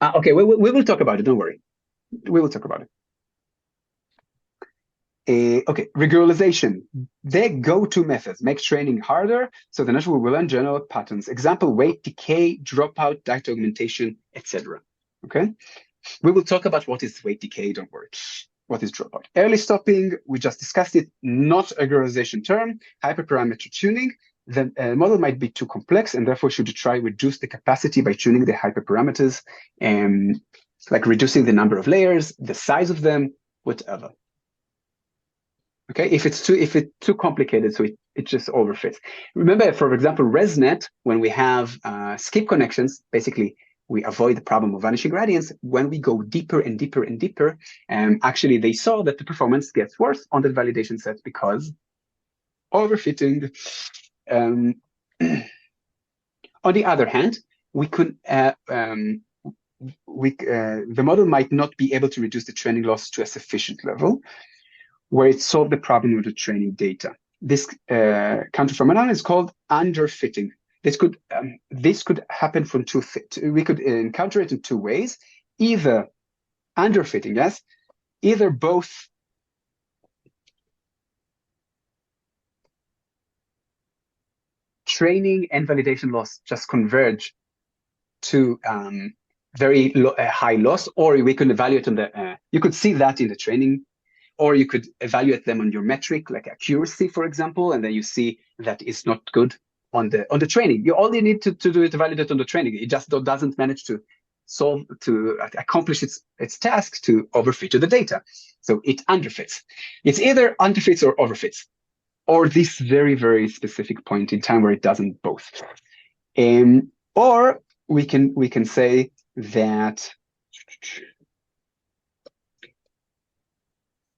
Okay, we will talk about it. Don't worry, we will talk about it. Okay, regularization. The go-to methods make training harder, so the network will learn general patterns. Example: weight decay, dropout, data augmentation, etc. Okay, we will talk about what is weight decay. Don't worry. What is dropout? Early stopping, we just discussed it. Not a regularization term. Hyperparameter tuning. The model might be too complex, and therefore should try reduce the capacity by tuning the hyperparameters, like reducing the number of layers, the size of them, whatever. Okay, if it's too complicated, so it just overfits. Remember, for example, ResNet, when we have skip connections, basically we avoid the problem of vanishing gradients. When we go deeper and deeper and deeper, actually they saw that the performance gets worse on the validation set because overfitting. On the other hand, we could the model might not be able to reduce the training loss to a sufficient level where it solved the problem with the training data. This counterphenomenon is called underfitting. This could happen we could encounter it in two ways. Either underfitting, yes, either both training and validation loss just converge to very high loss, or we could evaluate on the, you could see that in the training, or you could evaluate them on your metric, like accuracy, for example, and then you see that it's not good on the training. You only need to do it to validate on the training. It just doesn't manage to accomplish its task to overfit to the data. So it underfits. It's either underfits or overfits, or this very, very specific point in time where it doesn't both. Or we can say that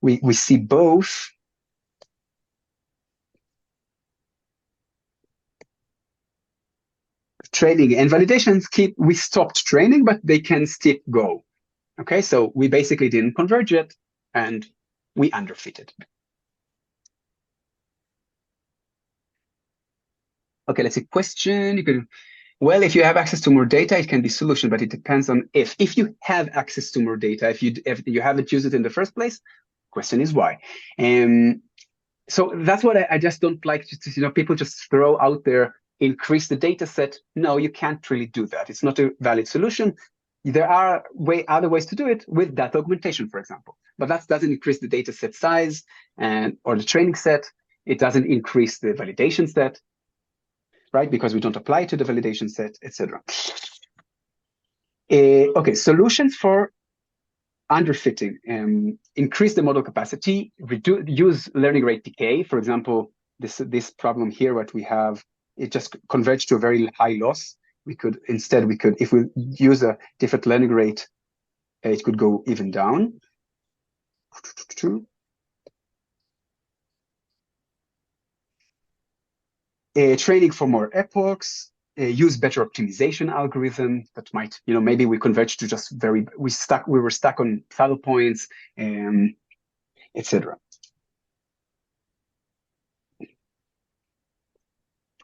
we see both training and validations we stopped training, but they can still go. Okay, so we basically didn't converge it and we underfitted. Okay, let's see, question. You can, well, if you have access to more data, it can be solution, but it depends on if. If you have access to more data, if you haven't used it in the first place, question is why. So that's what I just don't like to, people just throw out there, increase the data set. No, you can't really do that. It's not a valid solution. There are other ways to do it with data augmentation, for example, but that doesn't increase the data set size or the training set. It doesn't increase the validation set, right? Because we don't apply it to the validation set, etc. Okay, solutions for underfitting: increase the model capacity, use learning rate decay. For example, this problem here, what we have, it just converged to a very high loss. Instead, if we use a different learning rate, it could go even down. Training for more epochs, use better optimization algorithm that might, maybe we converge to just we were stuck on saddle points, etc.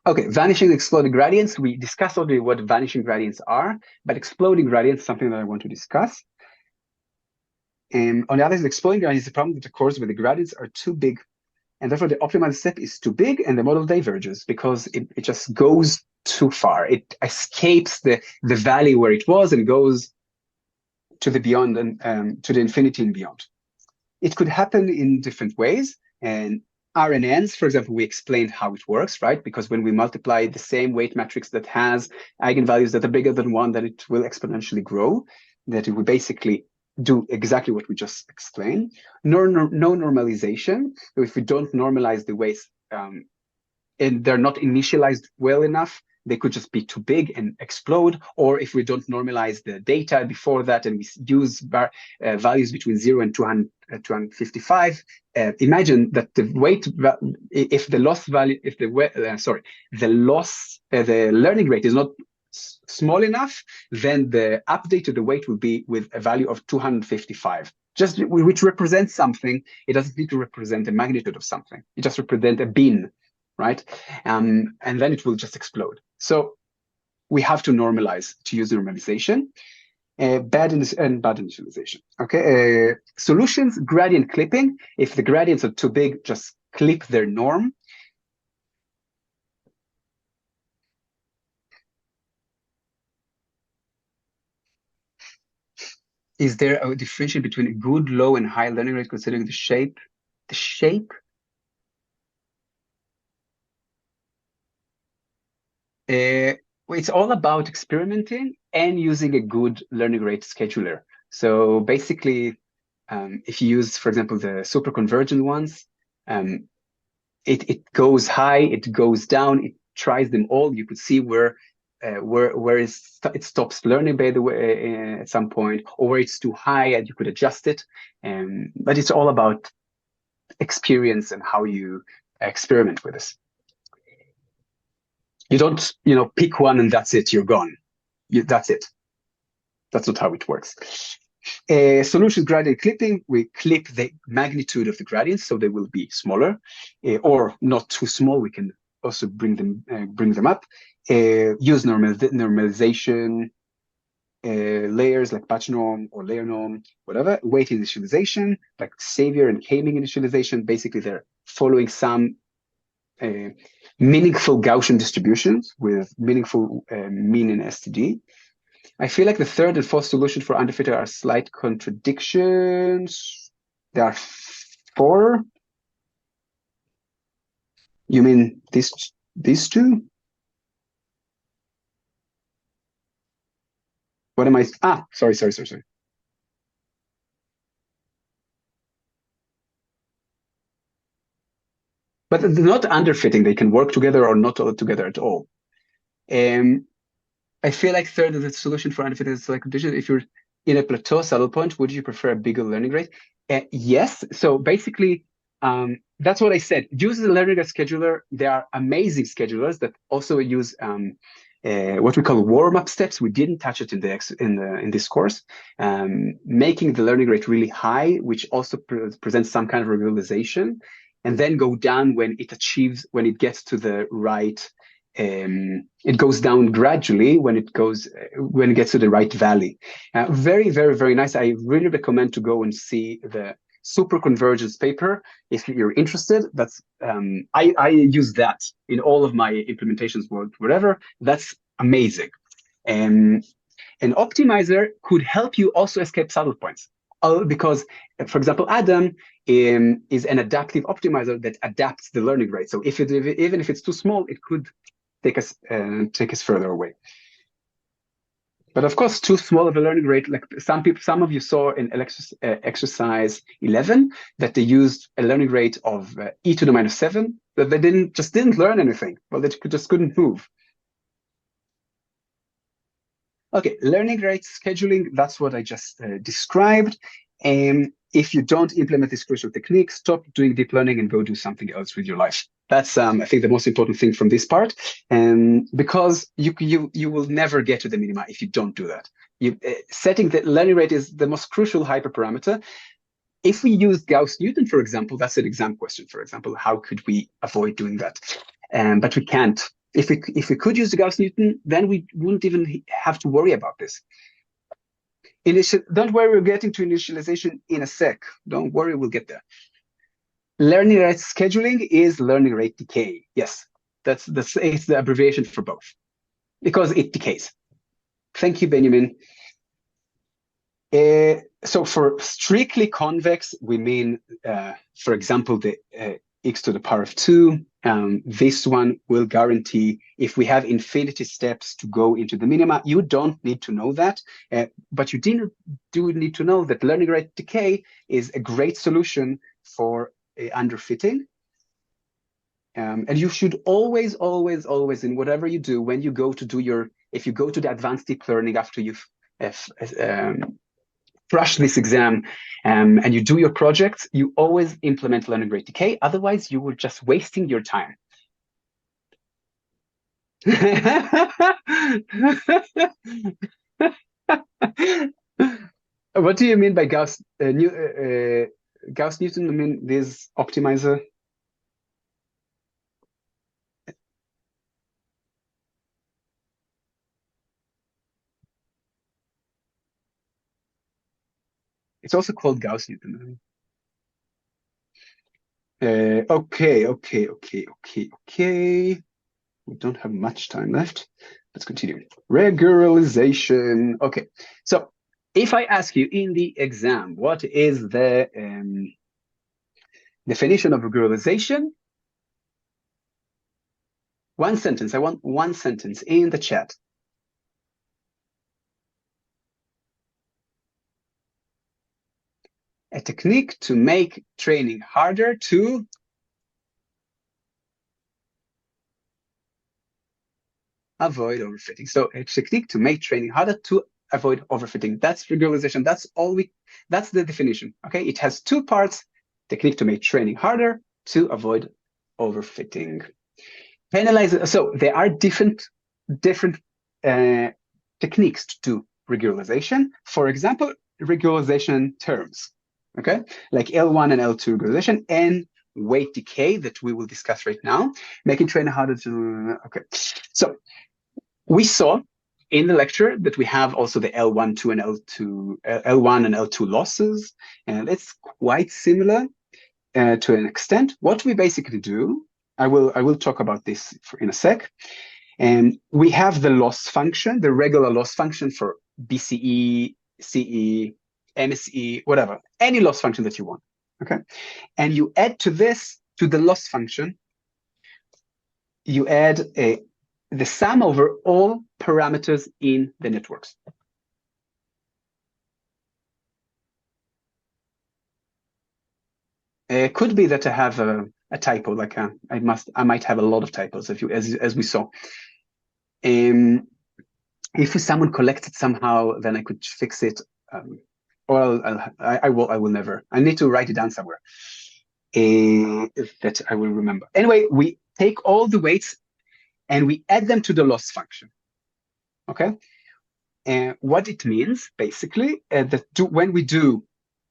Okay, vanishing and exploding gradients. We discussed already what vanishing gradients are, but exploding gradients is something that I want to discuss. And on the other hand, exploding gradients is a problem that occurs when the gradients are too big, and therefore the optimized step is too big and the model diverges because it just goes too far. It escapes the valley where it was and goes to the beyond and to the infinity and beyond. It could happen in different ways, and RNNs, for example, we explained how it works, right? Because when we multiply the same weight matrix that has eigenvalues that are bigger than 1, then it will exponentially grow, that it will basically do exactly what we just explained. No normalization. So if we don't normalize the weights and they're not initialized well enough, they could just be too big and explode. Or if we don't normalize the data before that and we use values between 0 and 255, imagine that the weight, if the loss value, if the learning rate is not small enough, then the update to the weight will be with a value of 255, which represents something. It doesn't need to represent a magnitude of something. It just represents a bin, right? And then it will just explode. So we have to normalize, to use normalization, bad initialization. Okay, solutions, gradient clipping. If the gradients are too big, just clip their norm. Is there a differentiation between a good, low, and high learning rate considering the shape? The shape? It's all about experimenting and using a good learning rate scheduler. So basically, if you use, for example, the super convergent ones, it goes high, it goes down, it tries them all. You could see where it stops learning, by the way, at some point, or where it's too high and you could adjust it. But it's all about experience and how you experiment with this. You don't, pick one and that's it, you're gone. That's it. That's not how it works. Solution gradient clipping, we clip the magnitude of the gradients so they will be smaller, or not too small. We can also bring them up. Use normalization. layers like batch norm or layer norm, whatever, weight initialization, like savior and K-mean initialization. Basically, they're following some meaningful Gaussian distributions with meaningful mean in STD. I feel like the third and fourth solution for underfitter are slight contradictions. There are 4. You mean these two? What am I? Sorry. But they're not underfitting. They can work together or not together at all. I feel like third is the solution for underfitting is like condition. If you're in a plateau saddle point, would you prefer a bigger learning rate? Yes. So basically, that's what I said. Use the learning rate scheduler. There are amazing schedulers that also use what we call warm-up steps. We didn't touch it in this course. Making the learning rate really high, which also presents some kind of regularization, and then go down when it gets to the right. It goes down gradually when it gets to the right valley. Very, very, very nice. I really recommend to go and see the super convergence paper if you're interested. That's I use that in all of my implementations, whatever. That's amazing. An optimizer could help you also escape saddle points. Because, for example, Adam is an adaptive optimizer that adapts the learning rate. So even if it's too small, it could take us further away. But of course, too small of a learning rate, like some of you saw in exercise 11 that they used a learning rate of e to the minus 7, but they didn't learn anything. Well, they just couldn't move. Okay, learning rate scheduling, that's what I just described. If you don't implement this crucial technique, stop doing deep learning and go do something else with your life. That's, I think, the most important thing from this part, because you will never get to the minima if you don't do that. Setting the learning rate is the most crucial hyperparameter. If we use Gauss-Newton, for example, that's an exam question, for example, how could we avoid doing that? But we can't. If we could use the Gauss-Newton, then we wouldn't even have to worry about this. Don't worry, we're getting to initialization in a sec. Don't worry, we'll get there. Learning rate scheduling is learning rate decay. Yes, it's the abbreviation for both, because it decays. Thank you, Benjamin. So for strictly convex, we mean, for example, the x to the power of 2. This one will guarantee if we have infinity steps to go into the minima. You don't need to know that, but you do need to know that learning rate decay is a great solution for underfitting. And you should always, in whatever you do, when you go to if you go to the advanced deep learning after you've crush this exam and you do your projects, you always implement learning rate decay. Otherwise, you were just wasting your time. What do you mean by Gauss-Newton? I mean, this optimizer. It's also called Gauss-Newton. Okay. We don't have much time left. Let's continue. Regularization. Okay. So if I ask you in the exam, what is the definition of regularization? One sentence. I want one sentence in the chat. A technique to make training harder to avoid overfitting. So a technique to make training harder to avoid overfitting. That's regularization. That's the definition. Okay, it has 2 parts. Technique to make training harder to avoid overfitting. Penalize. So there are different techniques to do regularization. For example, regularization terms. Okay, like L1 and L2 regularization and weight decay that we will discuss right now, making training harder to. Okay, so we saw in the lecture that we have also the L1, 2, and L1 and L2 losses, and it's quite similar to an extent. What we basically do, I will talk about this in a sec. And we have the loss function, the regular loss function for BCE, CE, MSE, whatever, any loss function that you want, okay? And you add to this, to the loss function, you add the sum over all parameters in the networks. It could be that I have a typo, like I might have a lot of typos as we saw. If someone collects it somehow, then I could fix it, or I will never. I need to write it down somewhere that I will remember. Anyway, we take all the weights and we add them to the loss function. Okay, and what it means basically that when we do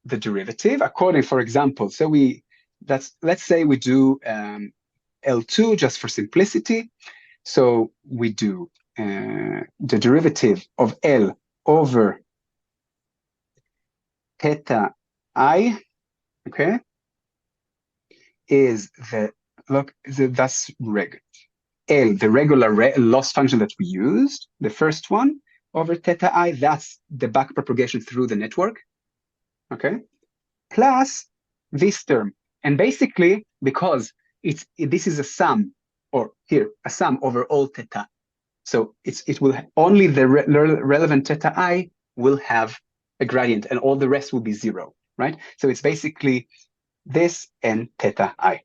the derivative according, for example, so let's say we do L2 just for simplicity. So we do the derivative of L over theta I, okay, is that's reg. L, the regular loss function that we used, the first one, over theta I, that's the back propagation through the network, okay, plus this term. And basically, because this is a sum, or here, a sum over all theta. So it will only the relevant theta I will have a gradient, and all the rest will be zero, right? So it's basically this and theta I.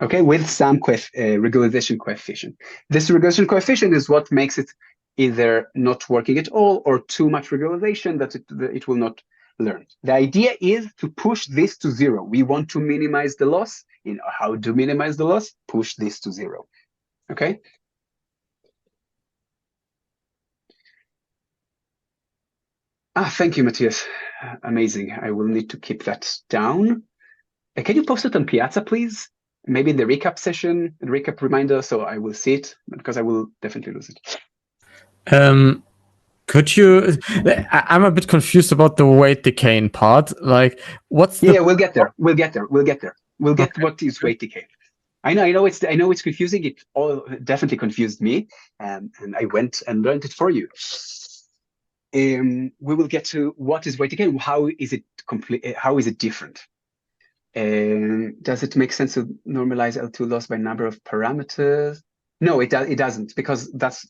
Okay, with some regularization coefficient. This regularization coefficient is what makes it either not working at all or too much regularization that it will not learn. The idea is to push this to zero. We want to minimize the loss. You know how to minimize the loss? Push this to zero. Okay. Thank you, Matthias. Amazing. I will need to keep that down. Can you post it on Piazza, please? Maybe in the recap session, the recap reminder, so I will see it, because I will definitely lose it. Could you? I'm a bit confused about the weight decaying part. Like, what's the? Yeah, we'll get there. We'll get what is weight decay. I know it's confusing. It all definitely confused me, and I went and learned it for you. We will get to what is weight decay. How is it complete? How is it different? Does it make sense to normalize L2 loss by number of parameters? No, it doesn't, because that's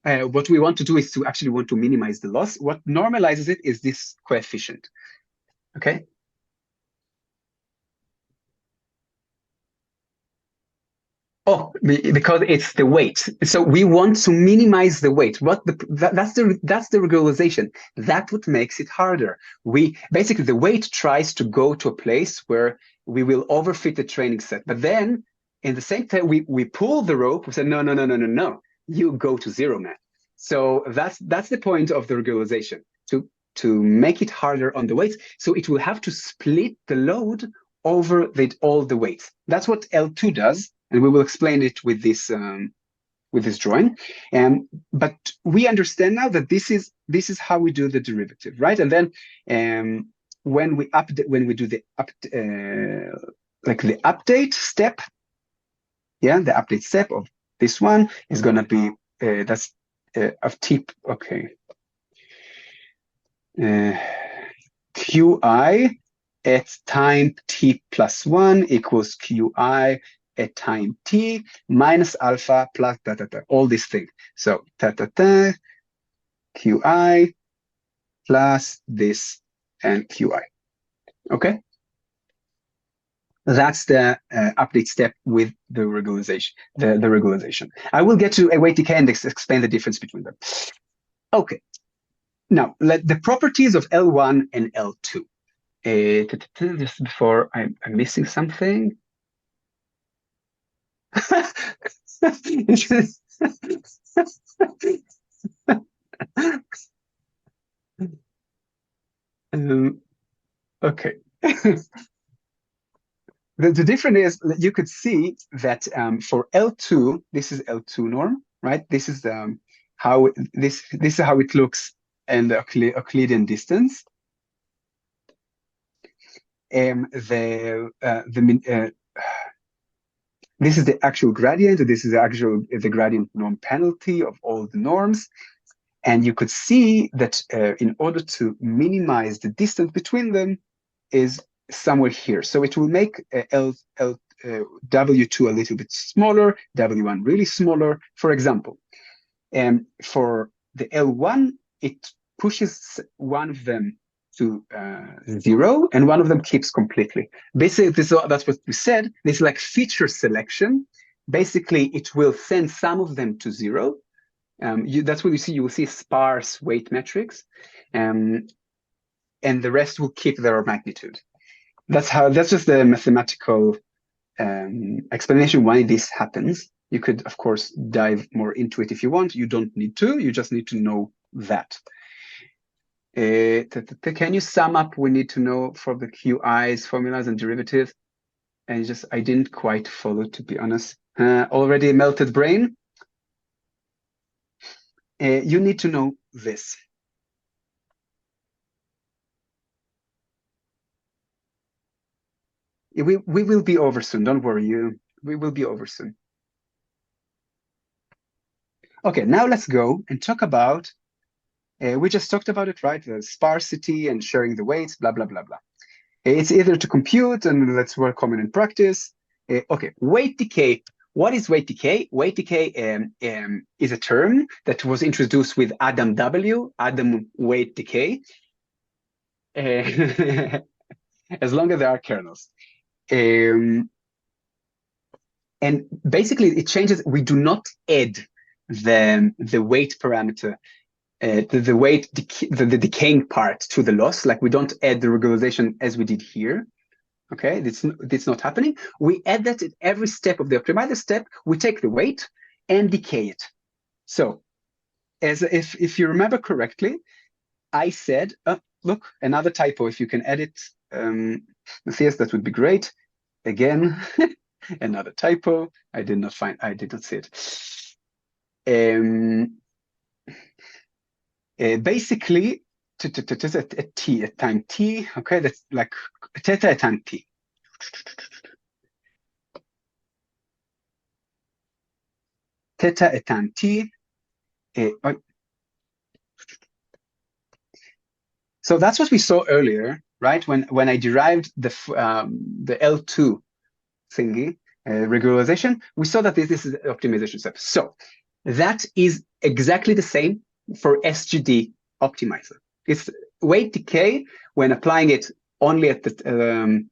what we want to do is to actually want to minimize the loss. What normalizes it is this coefficient. Okay. Oh, because it's the weight. So we want to minimize the weight. That's the regularization. That's what makes it harder. Basically the weight tries to go to a place where we will overfit the training set. But then in the same time we pull the rope. We say no. You go to zero, man. So that's the point of the regularization, to make it harder on the weights. So it will have to split the load over all the weights. That's what L2 does. And we will explain it with this drawing. But we understand now that this is how we do the derivative, right? And then when we do the update step, yeah, the update step of this one is gonna be that's of t. Okay, qi at time t plus 1 equals qi at time t minus alpha plus all these things. So qi plus this and qi. Okay, that's the update step with the regularization. The regularization. I will get to a weight decay and explain the difference between them. Okay. Now the properties of L1 and L2. Just before I'm missing something. Okay. The difference is that you could see that for L2, this is L2 norm, right? This is how this is how it looks in the Euclidean distance. This is the actual gradient. This is the gradient norm penalty of all the norms. And you could see that in order to minimize the distance between them is somewhere here. So it will make W2 a little bit smaller, W1 really smaller. For example, for the L1, it pushes one of them to 0, and one of them keeps completely. Basically, that's what we said. This is like feature selection. Basically, it will send some of them to 0. That's what you see. You will see sparse weight metrics, and the rest will keep their magnitude. That's just the mathematical explanation why this happens. You could, of course, dive more into it if you want. You don't need to. You just need to know that. Can you sum up? We need to know for the QIs, formulas, and derivatives. And I didn't quite follow, to be honest. Already melted brain. You need to know this. We will be over soon. Don't worry. We will be over soon. Okay, now let's go and talk about. We just talked about it, right? The sparsity and sharing the weights, blah, blah, blah, blah. It's either to compute, and that's more common in practice. Okay, weight decay. What is weight decay? Weight decay is a term that was introduced with Adam W., Adam weight decay, as long as there are kernels. And basically, it changes. We do not add the weight parameter, the decaying part to the loss. Like we don't add the regularization as we did here. Okay, it's not happening. We add that at every step of the optimizer step. We take the weight and decay it. So, if you remember correctly, I said, look, another typo. If you can edit, Matthias, that would be great. Again, another typo. I did not see it. Basically, at time t, okay, that's like theta at time t. Theta at time t. So that's what we saw earlier, right? When I derived the L2 thingy, regularization, we saw that this is the optimization step. So that is exactly the same for SGD optimizer. It's weight decay when applying it only at the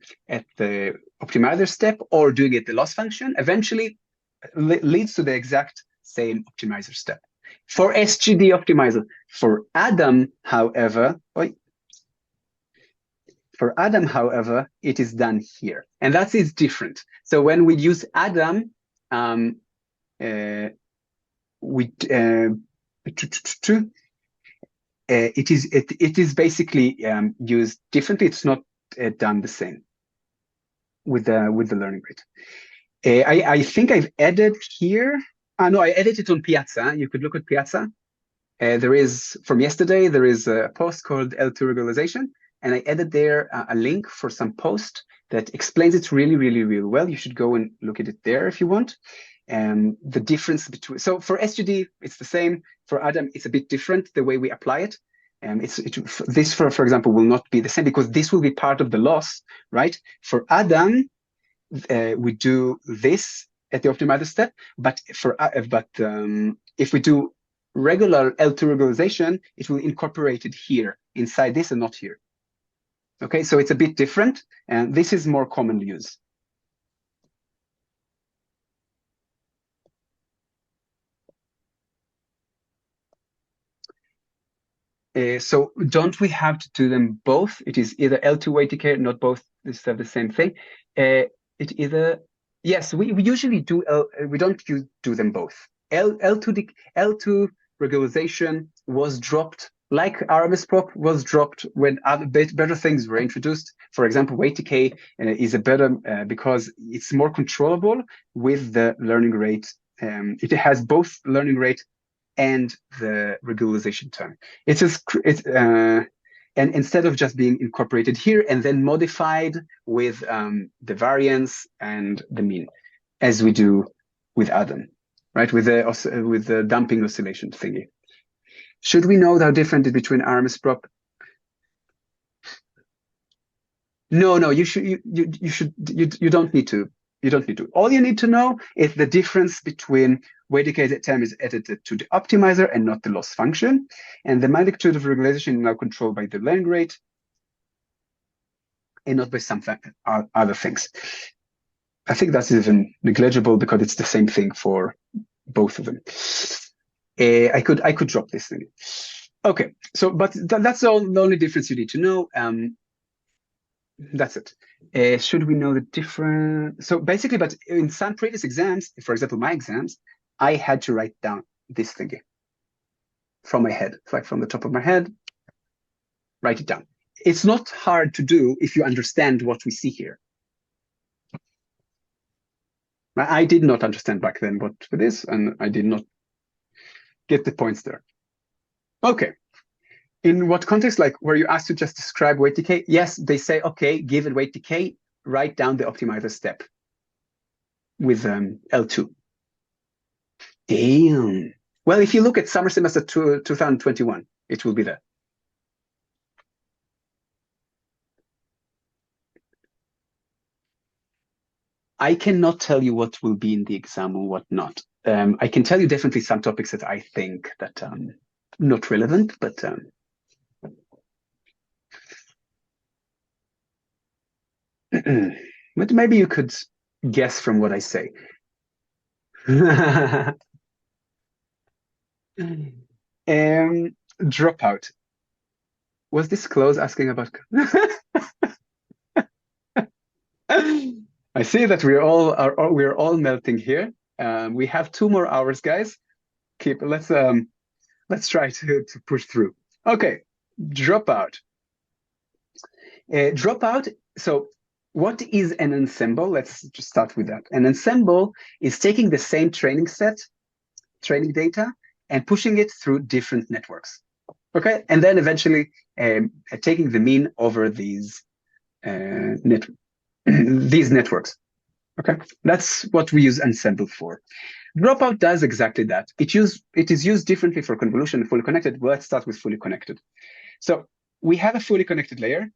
optimizer step or doing it the loss function, eventually leads to the exact same optimizer step. For SGD optimizer, for Adam, however, it is done here, and that is different. So when we use Adam, it is basically used differently. It's not done the same with the learning rate. I think I've added here. No, I edited it on Piazza. You could look at Piazza. There is, from yesterday, there is a post called L2 regularization, and I added there a link for some post that explains it really, really, really well. You should go and look at it there if you want. The difference between, so for SGD, it's the same. For Adam, it's a bit different, the way we apply it. This, for example, will not be the same because this will be part of the loss, right? For Adam, we do this at the optimizer step, but if we do regular L2 regularization, it will incorporate it here inside this and not here. Okay, so it's a bit different, and this is more commonly used. So don't we have to do them both? It is either L2 weight decay, not both. This have the same thing. Yes, we usually do we don't do them both. L2 regularization was dropped, like RMS prop was dropped when other better things were introduced. For example, weight decay is a better because it's more controllable with the learning rate It has both learning rate and the regularization term. And instead of just being incorporated here and then modified with the variance and the mean, as we do with Adam, right? With the damping oscillation thingy. Should we know how different it is between RMS prop? No, you don't need to. You don't need to. All you need to know is the difference between weight decay term is edited to the optimizer and not the loss function. And the magnitude of regularization is now controlled by the learning rate and not by some other things. I think that's even negligible because it's the same thing for both of them. I could drop this thing. Okay, so but that's the only difference you need to know. That's it. Should we know the difference? So basically, but in some previous exams, for example, my exams, I had to write down this thingy from my head, like from the top of my head, write it down. It's not hard to do if you understand what we see here. I did not understand back then what it is, and I did not get the points there. Okay. In what context, like were you asked to just describe weight decay? Yes, they say, okay, given weight decay, write down the optimizer step with L2. Damn. Well, if you look at summer semester 2021, it will be there. I cannot tell you what will be in the exam or what not. I can tell you definitely some topics that I think that not relevant, but but maybe you could guess from what I say. Dropout. Was this close asking about? I see that we're all melting here. We have 2 more hours, guys. Let's try to push through. Okay, dropout. Dropout. So what is an ensemble? Let's just start with that. An ensemble is taking the same training data, and pushing it through different networks. Okay, and then eventually taking the mean over these networks. Okay, that's what we use ensemble for. Dropout does exactly that. It is used differently for convolution and fully connected. Well, let's start with fully connected. So we have a fully connected layer,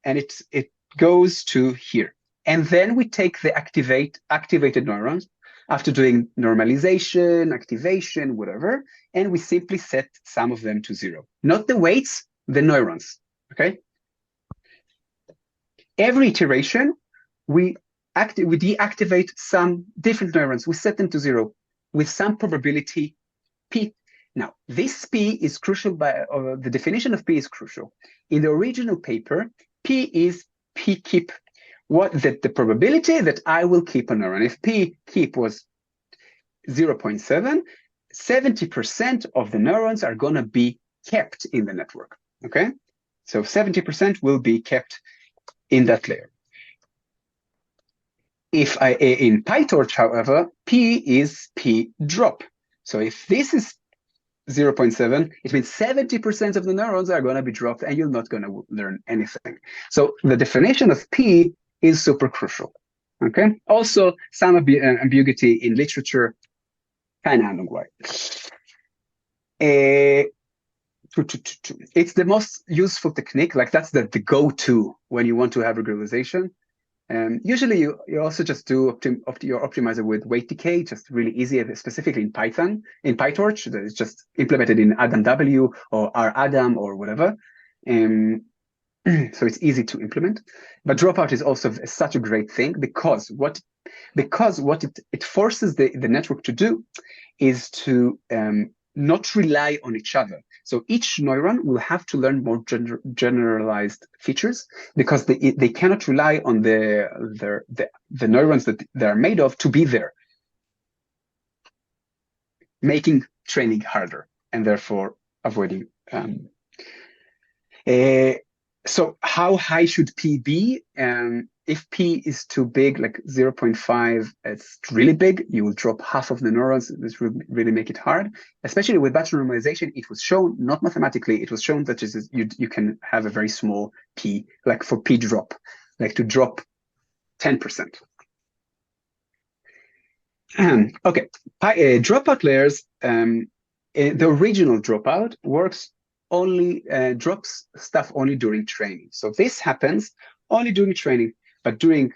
and it goes to here. And then we take the activated neurons after doing normalization, activation, whatever, and we simply set some of them to 0. Not the weights, the neurons, okay? Every iteration, we deactivate some different neurons. We set them to 0 with some probability P. Now, this P is crucial the definition of P is crucial. In the original paper, P is P keep. The probability that I will keep a neuron. If P keep was 0.7, 70% of the neurons are going to be kept in the network, okay? So 70% will be kept in that layer. If in PyTorch, however, P is P drop. So if this is 0.7, it means 70% of the neurons are going to be dropped and you're not going to learn anything. So the definition of P is super crucial, okay? Also, some ambiguity in literature, kind of I don't know why. It's the most useful technique, like that's the go-to when you want to have regularization. Usually you also just do your optimizer with weight decay, just really easy, specifically in Python, in PyTorch, that is just implemented in Adam W or RAdam or whatever. So it's easy to implement. But dropout is also such a great thing because what it forces the network to do is to not rely on each other. So each neuron will have to learn more generalized features because they cannot rely on the neurons that they're made of to be there, making training harder and therefore avoiding. So how high should P be? if P is too big, like 0.5, it's really big, you will drop half of the neurons. This will really make it hard. Especially with batch normalization, it was shown, not mathematically, it was shown that you can have a very small P, like for P drop, like to drop 10%. Okay, dropout layers, the original dropout works only, drops stuff only during training. So this happens only during training, but during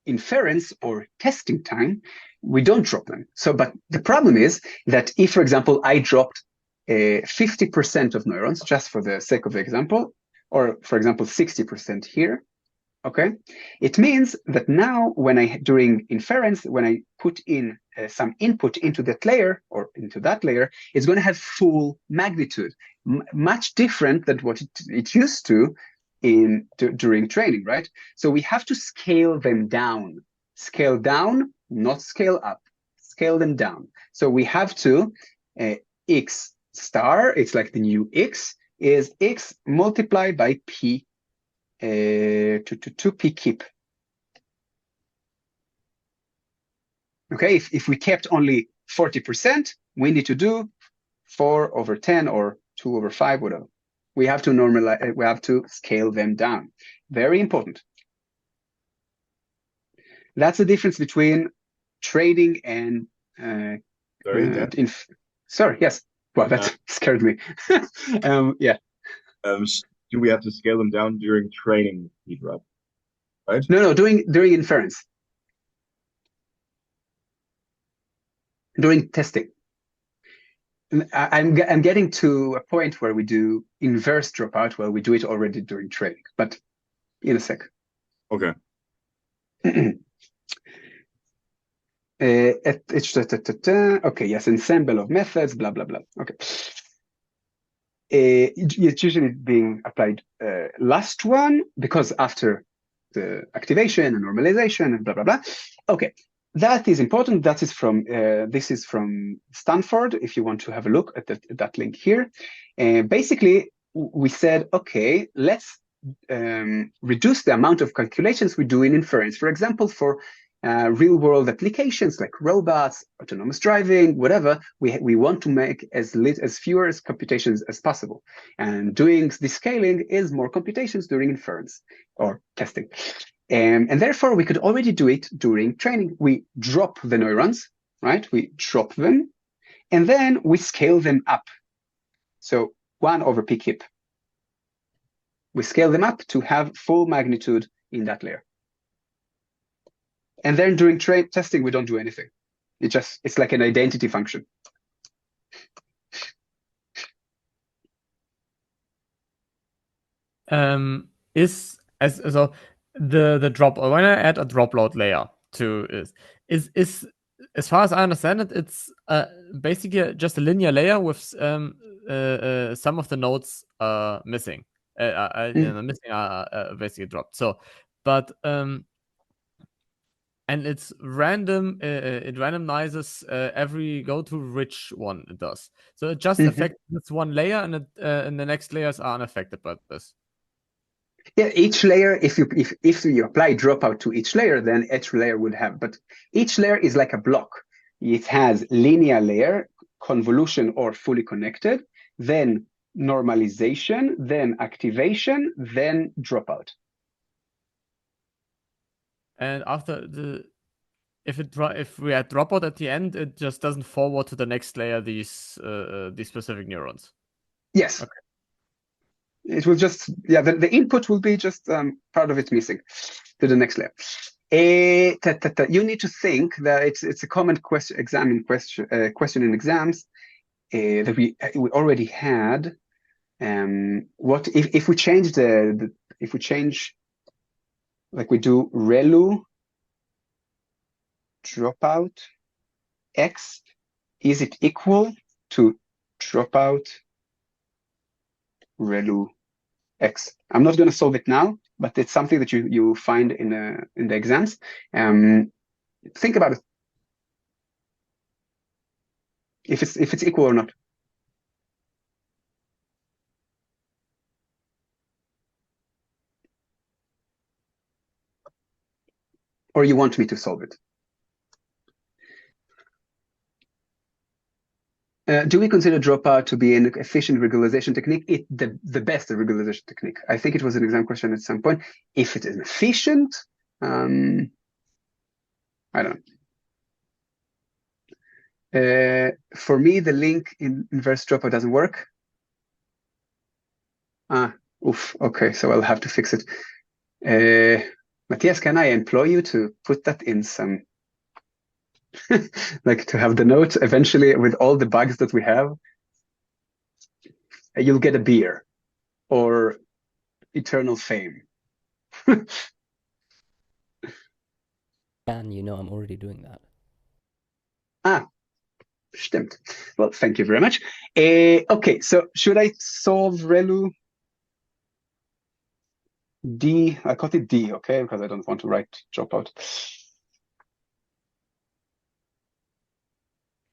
inference or testing time, we don't drop them. So, but the problem is that if, for example, I dropped 50% of neurons, just for the sake of the example, or for example, 60% here, okay, it means that now when during inference, when I put in some input into that layer or into that layer, it's going to have full magnitude, much different than what it used to during training, right? So we have to scale them down. Scale down, not scale up. Scale them down. So we have to x star, it's like the new x, is x multiplied by p to p keep. Okay, if we kept only 40%, we need to do 4/10 or 2/5, whatever. We have to normalize, we have to scale them down. Very important. That's the difference between trading and sorry, yes. Well, that scared me. Yeah. Do we have to scale them down during training, Pedro? Right? No, during inference. During testing. I'm getting to a point where we do inverse dropout, where we do it already during training, but in a sec. Okay. Okay, yes, ensemble of methods, blah, blah, blah. Okay. It's usually being applied last one, because after the activation and normalization and blah, blah, blah. Okay, that is important. That is from, this is from Stanford, if you want to have a look at that link here. Basically, we said, okay, let's reduce the amount of calculations we do in inference. For example, for real-world applications like robots, autonomous driving, whatever, we want to make as fewer computations as possible. And doing this scaling is more computations during inference or testing. And therefore, we could already do it during training. We drop the neurons, right? We drop them, and then we scale them up. So 1/p keep. We scale them up to have full magnitude in that layer. And then during testing, we don't do anything. It's like an identity function. So the drop, when I add a drop load layer to is as far as I understand it, it's basically just a linear layer with some of the nodes missing. Missing are basically dropped. So, but and it's random. It randomizes every go to which one it does. So it just affects this one layer, and the next layers are unaffected by this. Yeah, each layer, if you apply dropout to each layer, then each layer would have. But each layer is like a block. It has linear layer, convolution or fully connected, then normalization, then activation, then dropout. And after if we add dropout at the end, it just doesn't forward to the next layer these specific neurons. Yes. Okay. It will just, yeah, the input will be just part of it missing to the next layer. You need to think that it's a common question in exams that we already had. What if we change if we change, like we do relu dropout x, is it equal to dropout relu x? I'm not going to solve it now, but it's something that you find in the exams. Think about it. If it's equal or not. Or you want me to solve it? Do we consider dropout to be an efficient regularization technique? The best regularization technique. I think it was an exam question at some point. If it is efficient, I don't know. For me, the link in inverse dropout doesn't work. Oof. Okay, so I'll have to fix it. Matthias, can I employ you to put that in some, like to have the note eventually with all the bugs that we have? You'll get a beer or eternal fame. And you know, I'm already doing that. Stimmt. Well, thank you very much. Okay, so should I solve ReLU D? I called it D, okay, because I don't want to write dropout.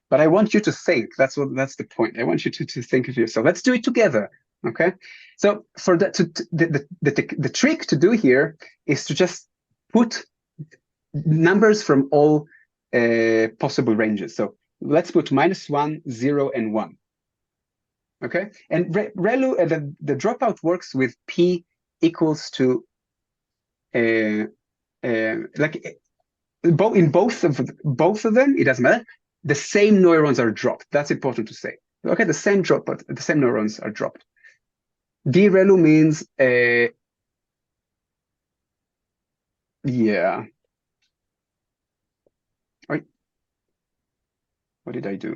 But I want you to think. That's the point. I want you to think of yourself. Let's do it together. Okay. So for that, the trick to do here is to just put numbers from all possible ranges. So let's put -1, 0, and 1. Okay. And ReLU, the dropout works with P equals to like in both of them, it doesn't matter. The same neurons are dropped. That's important to say. Okay, the same drop, but the same neurons are dropped. D-ReLU means yeah. Right. What did I do?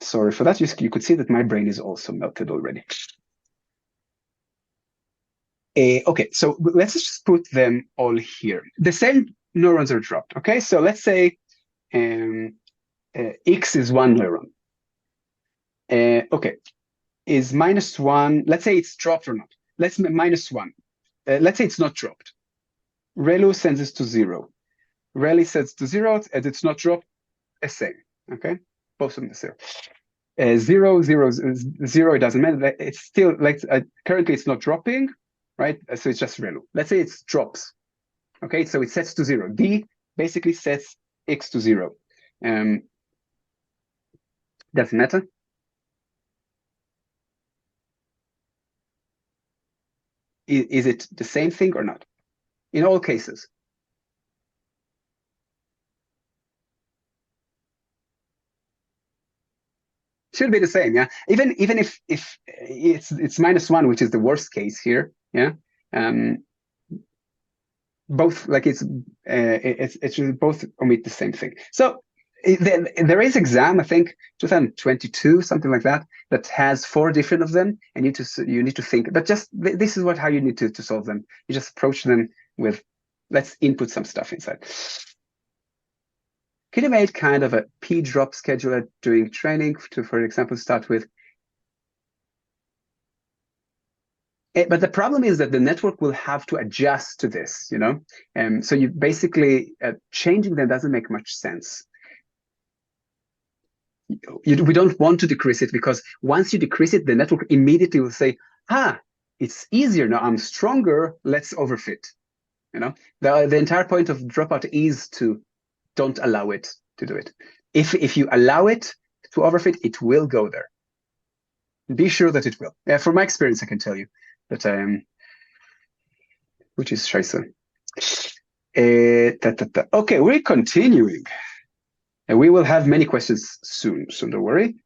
Sorry for that. You could see that my brain is also melted already. Okay, so let's just put them all here. The same neurons are dropped. Okay, so let's say X is 1 neuron. Okay, is -1. Let's say it's dropped or not. Let's -1. Let's say it's not dropped. ReLU sends this to 0. ReLU sends to 0, and it's not dropped. The same. Okay, both of them the 0. 0, 0, 0. It doesn't matter. It's still like currently it's not dropping, right? So it's just ReLU. Let's say it drops. Okay, so it sets to 0. D basically sets X to 0. Doesn't matter. Is it the same thing or not? In all cases. Should be the same, yeah. Even if it's -1, which is the worst case here, yeah. Both like it should both omit the same thing. So there is exam, I think 2022, something like that, that has 4 different of them, and you need to think. But just this is how you need to solve them. You just approach them with, let's input some stuff inside. Could you make kind of a P-drop scheduler during training to, for example, start with? But the problem is that the network will have to adjust to this, you know? So you basically, changing them doesn't make much sense. We don't want to decrease it, because once you decrease it, the network immediately will say, it's easier now, I'm stronger, let's overfit. You know, the entire point of dropout is to don't allow it to do it. If you allow it to overfit, it will go there. Be sure that it will. Yeah, from my experience, I can tell you that which is scheiße. Okay, we're continuing. And we will have many questions soon, so don't worry.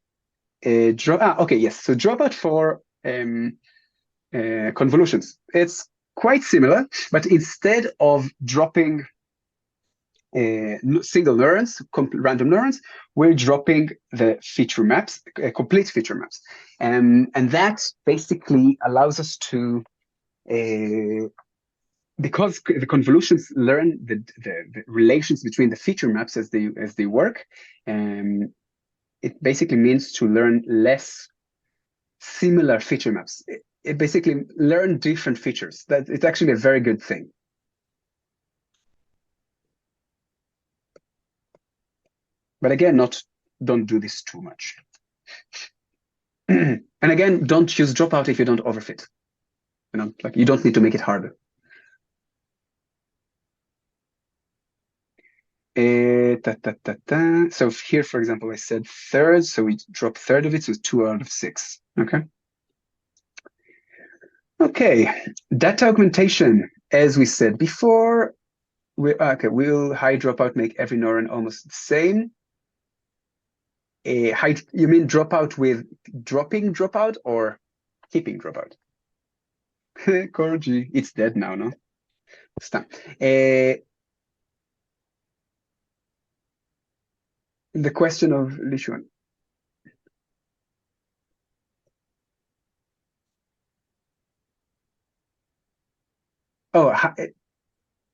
Okay, yes. So dropout for convolutions. It's quite similar, but instead of dropping single neurons, random neurons, we're dropping the feature maps, complete feature maps. And that basically allows us to, because the convolutions learn the relations between the feature maps as they work, it basically means to learn less similar feature maps. It basically learn different features. That it's actually a very good thing. But again, don't do this too much. And again, don't use dropout if you don't overfit. Like you don't need to make it harder. So here, for example, I said third, so we drop third of it, so 2 out of 6. Okay. Okay, data augmentation. As we said before, will high dropout make every neuron almost the same? You mean dropout with dropping dropout or keeping dropout? Corgi, it's dead now, no? Stop. The question of Lishuan. Oh,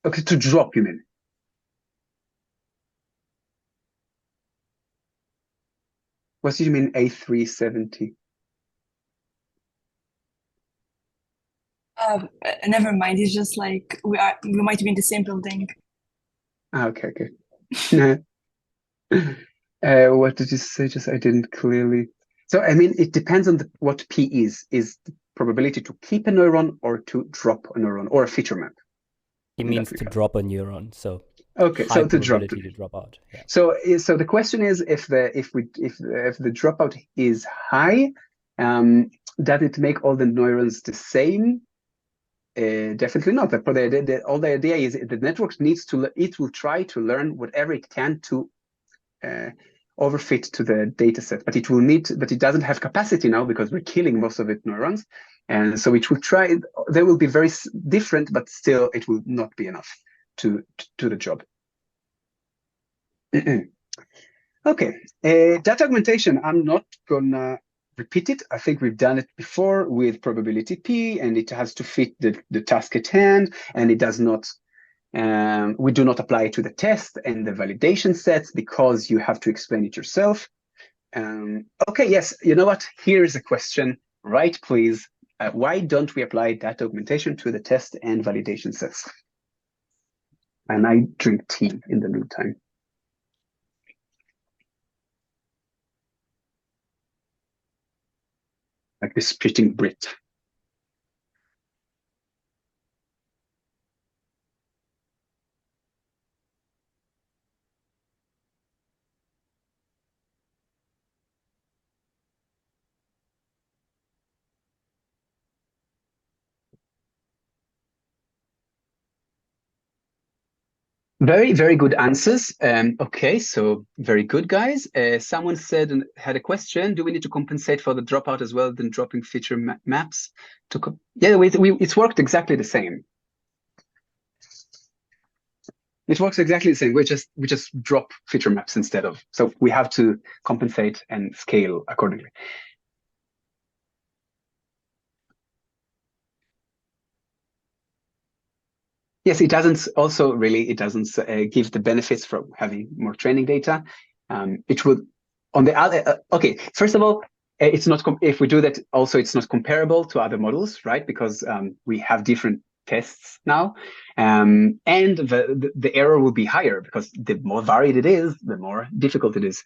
okay, to drop, you mean? What do you mean A370? Never mind. It's just like we might be in the same building. Okay. What did you say? Just I didn't clearly. So I mean, it depends on what P is. Is the probability to keep a neuron or to drop a neuron or a feature map? He means to drop a neuron. So okay, high so to drop out. Yeah. So the question is if the dropout is high, does it make all the neurons the same? Definitely not. The idea is the network will try to learn whatever it can to overfit to the data set, but it doesn't have capacity now because we're killing most of its neurons. And so it will try, they will be very different, but still it will not be enough to do the job. Okay, data augmentation, I'm not gonna repeat it. I think we've done it before with probability P, and it has to fit the task at hand, and it does not, we do not apply it to the test and the validation sets because you have to explain it yourself. Okay, yes, you know what? Here is a question, right, please. Why don't we apply data augmentation to the test and validation sets? And I drink tea in the meantime. Like the spitting Brit. Very, very good answers. Okay, so very good, guys. Someone had a question. Do we need to compensate for the dropout as well than dropping feature maps? Yeah, it's worked exactly the same. It works exactly the same. We just drop feature maps instead of. So we have to compensate and scale accordingly. Yes, it doesn't give the benefits from having more training data. It would, on the other, okay, first of all, it's not, if we do that also, it's not comparable to other models, right? Because we have different tests now. And the error will be higher because the more varied it is, the more difficult it is.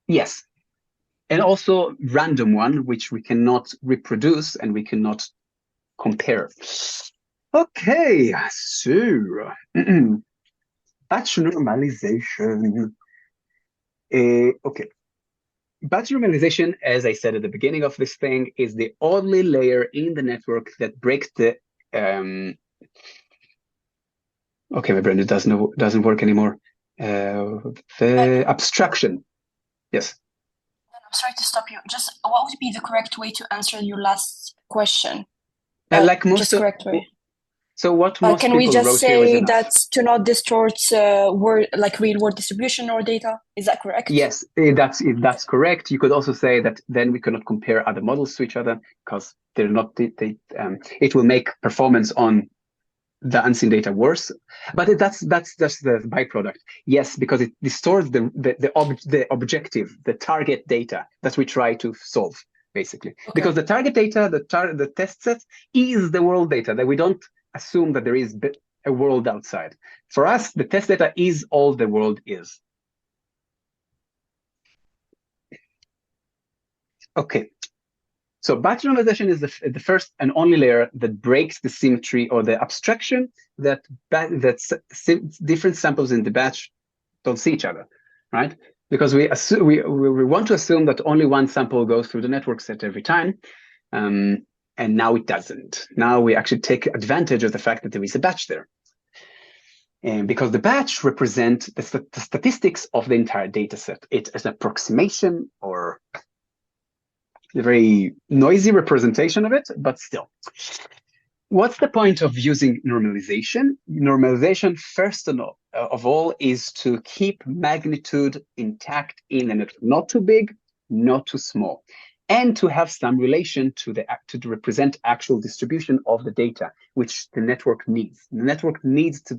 Yes. And also random one, which we cannot reproduce and we cannot compare. Okay, so batch normalization. Okay, batch normalization, as I said at the beginning of this thing, is the only layer in the network that breaks the. Okay, my brain doesn't work anymore. The abstraction. Yes. I'm sorry to stop you. Just what would be the correct way to answer your last question? Like most just correct way. So what most can people we just wrote here is say enough. that to not distort real world distribution or data? Is that correct? Yes, that's correct. You could also say that then we cannot compare other models to each other because they're not. It will make performance on the unseen data worse. But that's just the byproduct. Yes, because it distorts the objective, the target data that we try to solve, basically. Okay. Because the target data, the test set is the world data, that we don't assume that there is a world outside. For us, the test data is all the world is. Okay, so batch normalization is the first and only layer that breaks the symmetry or the abstraction that different samples in the batch don't see each other, right? Because we want to assume that only one sample goes through the network set every time, and now it doesn't. Now we actually take advantage of the fact that there is a batch there. And because the batch represents the statistics of the entire data set. It's an approximation or a very noisy representation of it, but still. What's the point of using normalization? Normalization, first of all, is to keep magnitude intact in the network. Not too big, not too small. And to have some relation to represent actual distribution of the data, which the network needs. The network needs to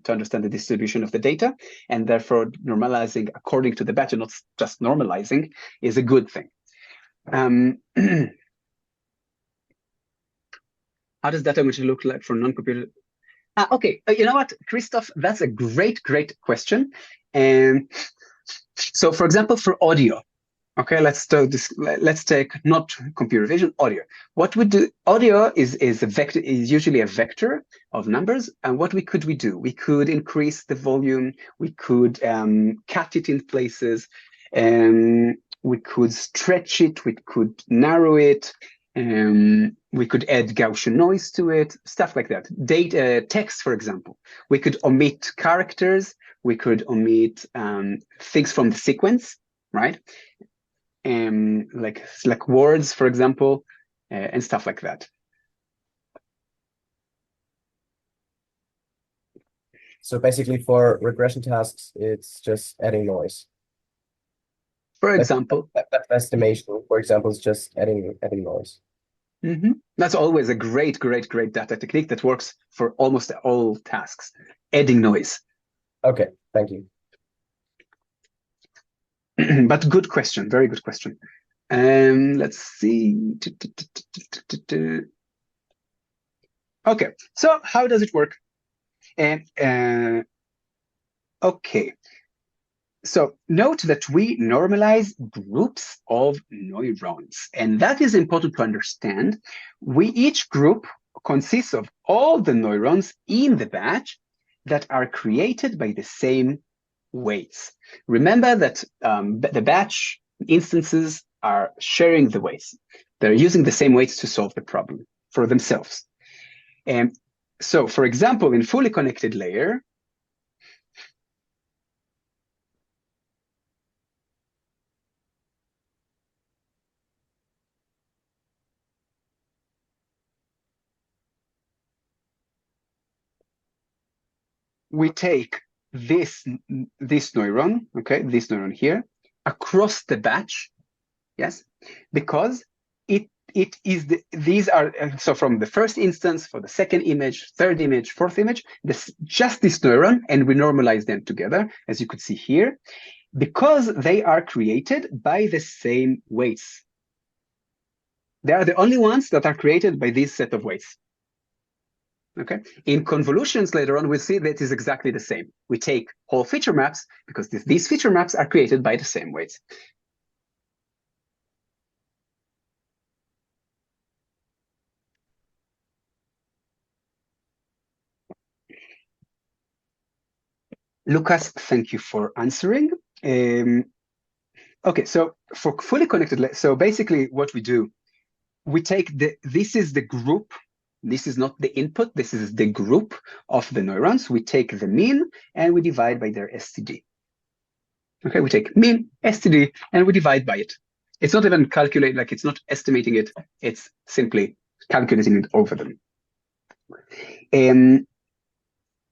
understand the distribution of the data, and therefore normalizing according to the batch and not just normalizing is a good thing. How does data image look like for non-computer? Okay, you know what, Christoph, that's a great question. So, for example, for audio, okay, let's take not computer vision, audio. What we do, audio is usually a vector of numbers, and what could we do? We could increase the volume, we could cut it in places, we could stretch it, we could narrow it, we could add Gaussian noise to it, stuff like that. Text, for example, we could omit characters, we could omit things from the sequence, right? Like words, for example, and stuff like that. So basically, for regression tasks, it's just adding noise. For example, estimation, for example, is just adding noise. Mm-hmm. That's always a great data technique that works for almost all tasks. Adding noise. Okay, thank you. But good question, very good question. Let's see. Okay, so how does it work? Okay, so note that we normalize groups of neurons, and that is important to understand. Each group consists of all the neurons in the batch that are created by the same weights. Remember that the batch instances are sharing the weights. They're using the same weights to solve the problem for themselves. And so, for example, in fully connected layer, we take this neuron, okay, this neuron here, across the batch, yes, because these are, so from the first instance, for the second image, third image, fourth image, just this neuron, and we normalize them together, as you could see here, because they are created by the same weights. They are the only ones that are created by this set of weights. Okay. In convolutions later on, we'll see that is exactly the same. We take whole feature maps because these feature maps are created by the same weights. Lucas, thank you for answering. Okay, so for fully connected, so basically what we do, we take this is the group. This is not the input, this is the group of the neurons. We take the mean and we divide by their STD. Okay, we take mean, STD, and we divide by it. It's not even calculated, like it's not estimating it, it's simply calculating it over them.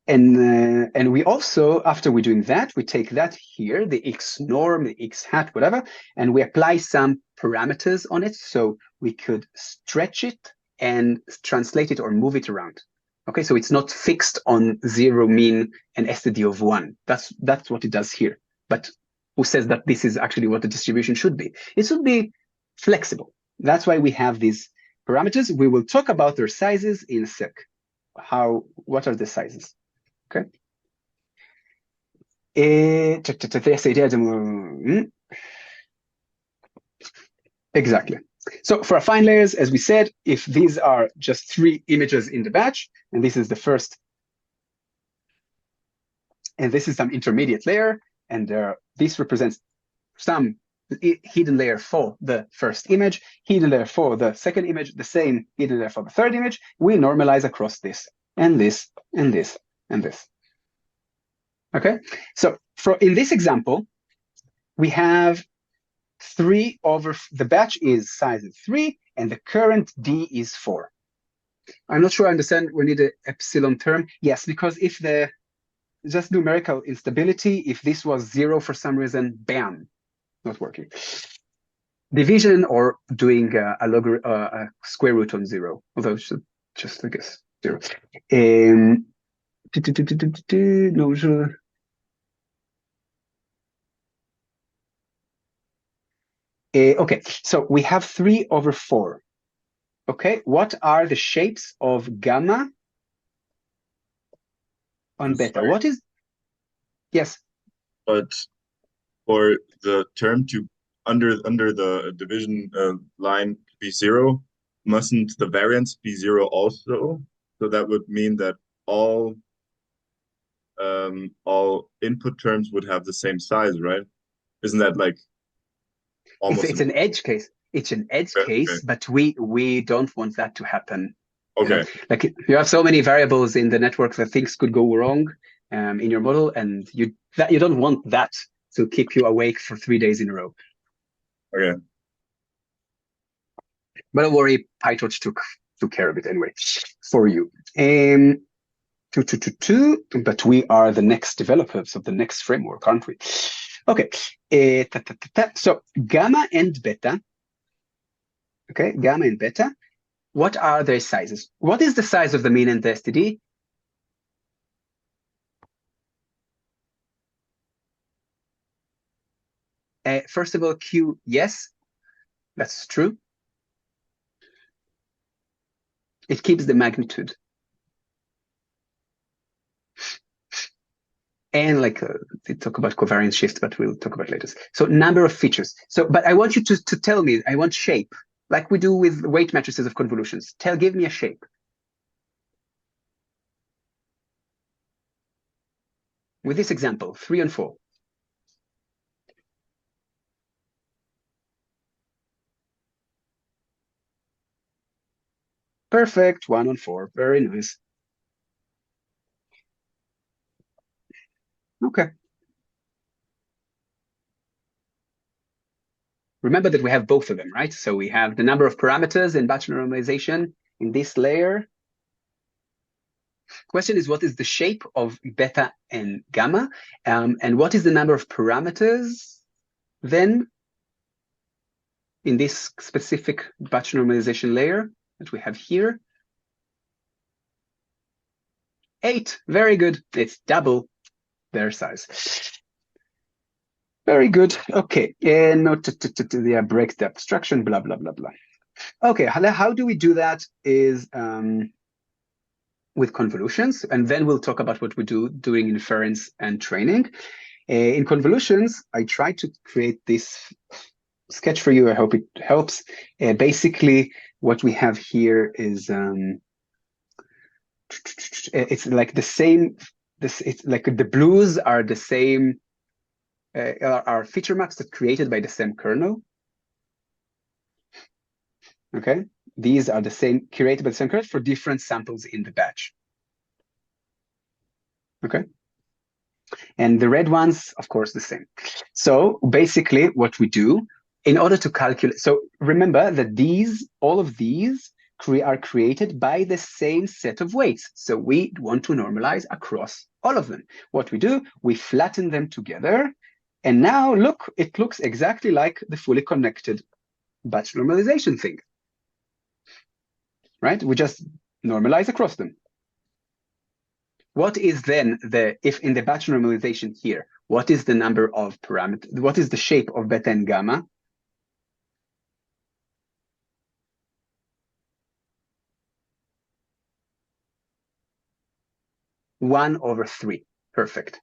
And we also, after we're doing that, we take that here, the X norm, the X hat, whatever, and we apply some parameters on it so we could stretch it and translate it or move it around. Okay, so it's not fixed on 0 mean and STD of 1. That's what it does here. But who says that this is actually what the distribution should be? It should be flexible. That's why we have these parameters. We will talk about their sizes in a sec. what are the sizes? Okay. Exactly. So for affine layers, as we said, if these are just 3 images in the batch, and this is the first, and this is some intermediate layer, and this represents some hidden layer for the first image, hidden layer for the second image, the same hidden layer for the third image, we normalize across this, and this, and this, and this. Okay, so in this example, we have 3 over, the batch is size 3, and the current D is 4. I'm not sure I understand, we need an epsilon term. Yes, because if the just numerical instability, if this was 0 for some reason, bam, not working. Division or doing a square root on 0, although it should just, I guess, 0. No, sure. Okay, so we have 3 over 4. Okay, what are the shapes of gamma on beta? Sorry. What is, yes? But for the term to under the division line be 0, mustn't the variance be 0 also? So that would mean that all input terms would have the same size, right? Isn't that like almost It's an edge case. It's an edge case, but we don't want that to happen. Okay. You know? Like you have so many variables in the network that things could go wrong in your model, and you don't want that to keep you awake for 3 days in a row. Okay. But don't worry, PyTorch took care of it anyway for you. 2, but we are the next developers of the next framework, aren't we? Okay. So gamma and beta. Okay, gamma and beta. What are their sizes? What is the size of the mean and the STD? First of all, Q, yes, that's true. It keeps the magnitude. And like they talk about covariance shift, but we'll talk about later. So number of features. So, but I want you to tell me, I want shape, like we do with weight matrices of convolutions. Give me a shape. With this example, 3 and 4. Perfect, 1 and 4, very nice. Okay. Remember that we have both of them, right? So we have the number of parameters in batch normalization in this layer. Question is, what is the shape of beta and gamma? And what is the number of parameters then in this specific batch normalization layer that we have here? 8, very good. It's double their size. Very good. Okay, and not to break the abstraction, blah, blah, blah, blah. Okay, how do we do that is with convolutions, and then we'll talk about what we do doing inference and training. In convolutions, I try to create this sketch for you. I hope it helps. Basically, what we have here is it's like the same. It's like the blues are the same. Are feature maps that created by the same kernel. Okay, these are the same curated by the same kernel for different samples in the batch. Okay, and the red ones, of course, the same. So basically, what we do in order to calculate. So remember that all of these are created by the same set of weights. So we want to normalize across all of them. What we do, we flatten them together. And now look, it looks exactly like the fully connected batch normalization thing, right? We just normalize across them. What is then if in the batch normalization here, what is the number of parameters? What is the shape of beta and gamma? 1/3. Perfect.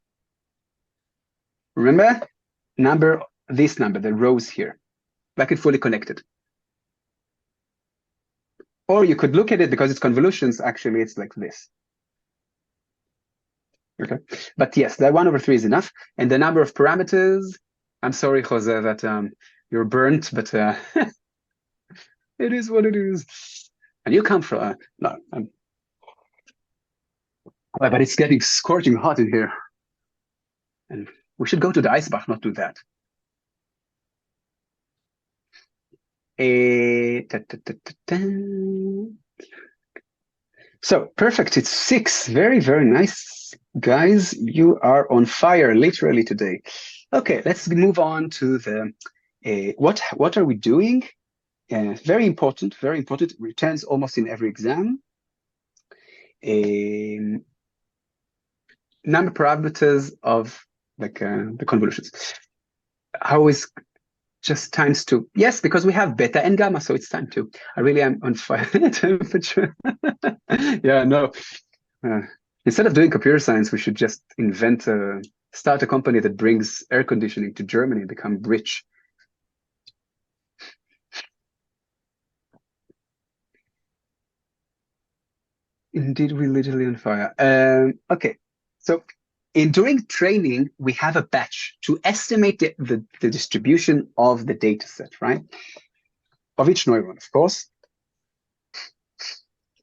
Remember, this number, the rows here, like it fully connected. Or you could look at it, because it's convolutions, actually it's like this. Okay, but yes, that 1/3 is enough. And the number of parameters, I'm sorry, Jose, that you're burnt, but it is what it is. And you come from, no, but it's getting scorching hot in here. And we should go to the ice bath, not do that. So perfect, it's 6. Very, very nice. Guys, you are on fire, literally, today. Okay, let's move on to the, what are we doing? Very important, returns almost in every exam. Number parameters of like the convolutions. How is just times 2? Yes, because we have beta and gamma, so it's time 2. I really am on fire. Temperature. Yeah, no. Instead of doing computer science, we should just start a company that brings air conditioning to Germany and become rich. Indeed, we're literally on fire. Okay, so during training, we have a batch to estimate the distribution of the data set, right? Of each neuron, of course.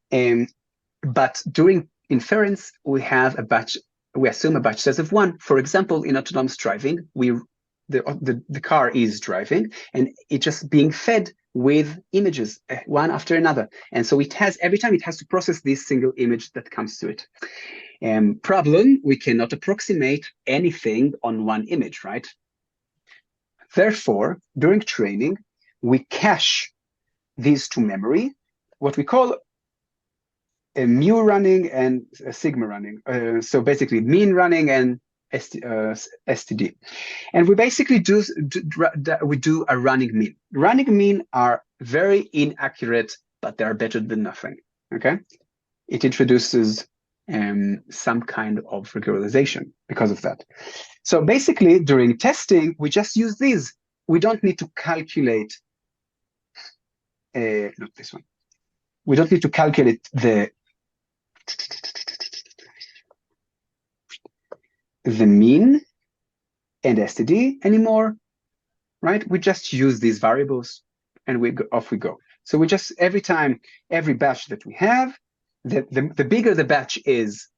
But during inference, we have a batch. We assume a batch size of 1. For example, in autonomous driving, the car is driving, and it's just being fed with images, one after another. And so every time it has to process this single image that comes to it. Problem, we cannot approximate anything on one image, right? Therefore, during training, we cache these to memory, what we call a mu running and a sigma running. So basically mean running and STD. And we basically do a running mean. Running mean are very inaccurate, but they're better than nothing, okay? It introduces some kind of regularization because of that. So basically, during testing, we just use these. We don't need to calculate, not this one. We don't need to calculate the mean and STD anymore, right? We just use these variables and off we go. So we just, every batch that we have, the bigger the batch is,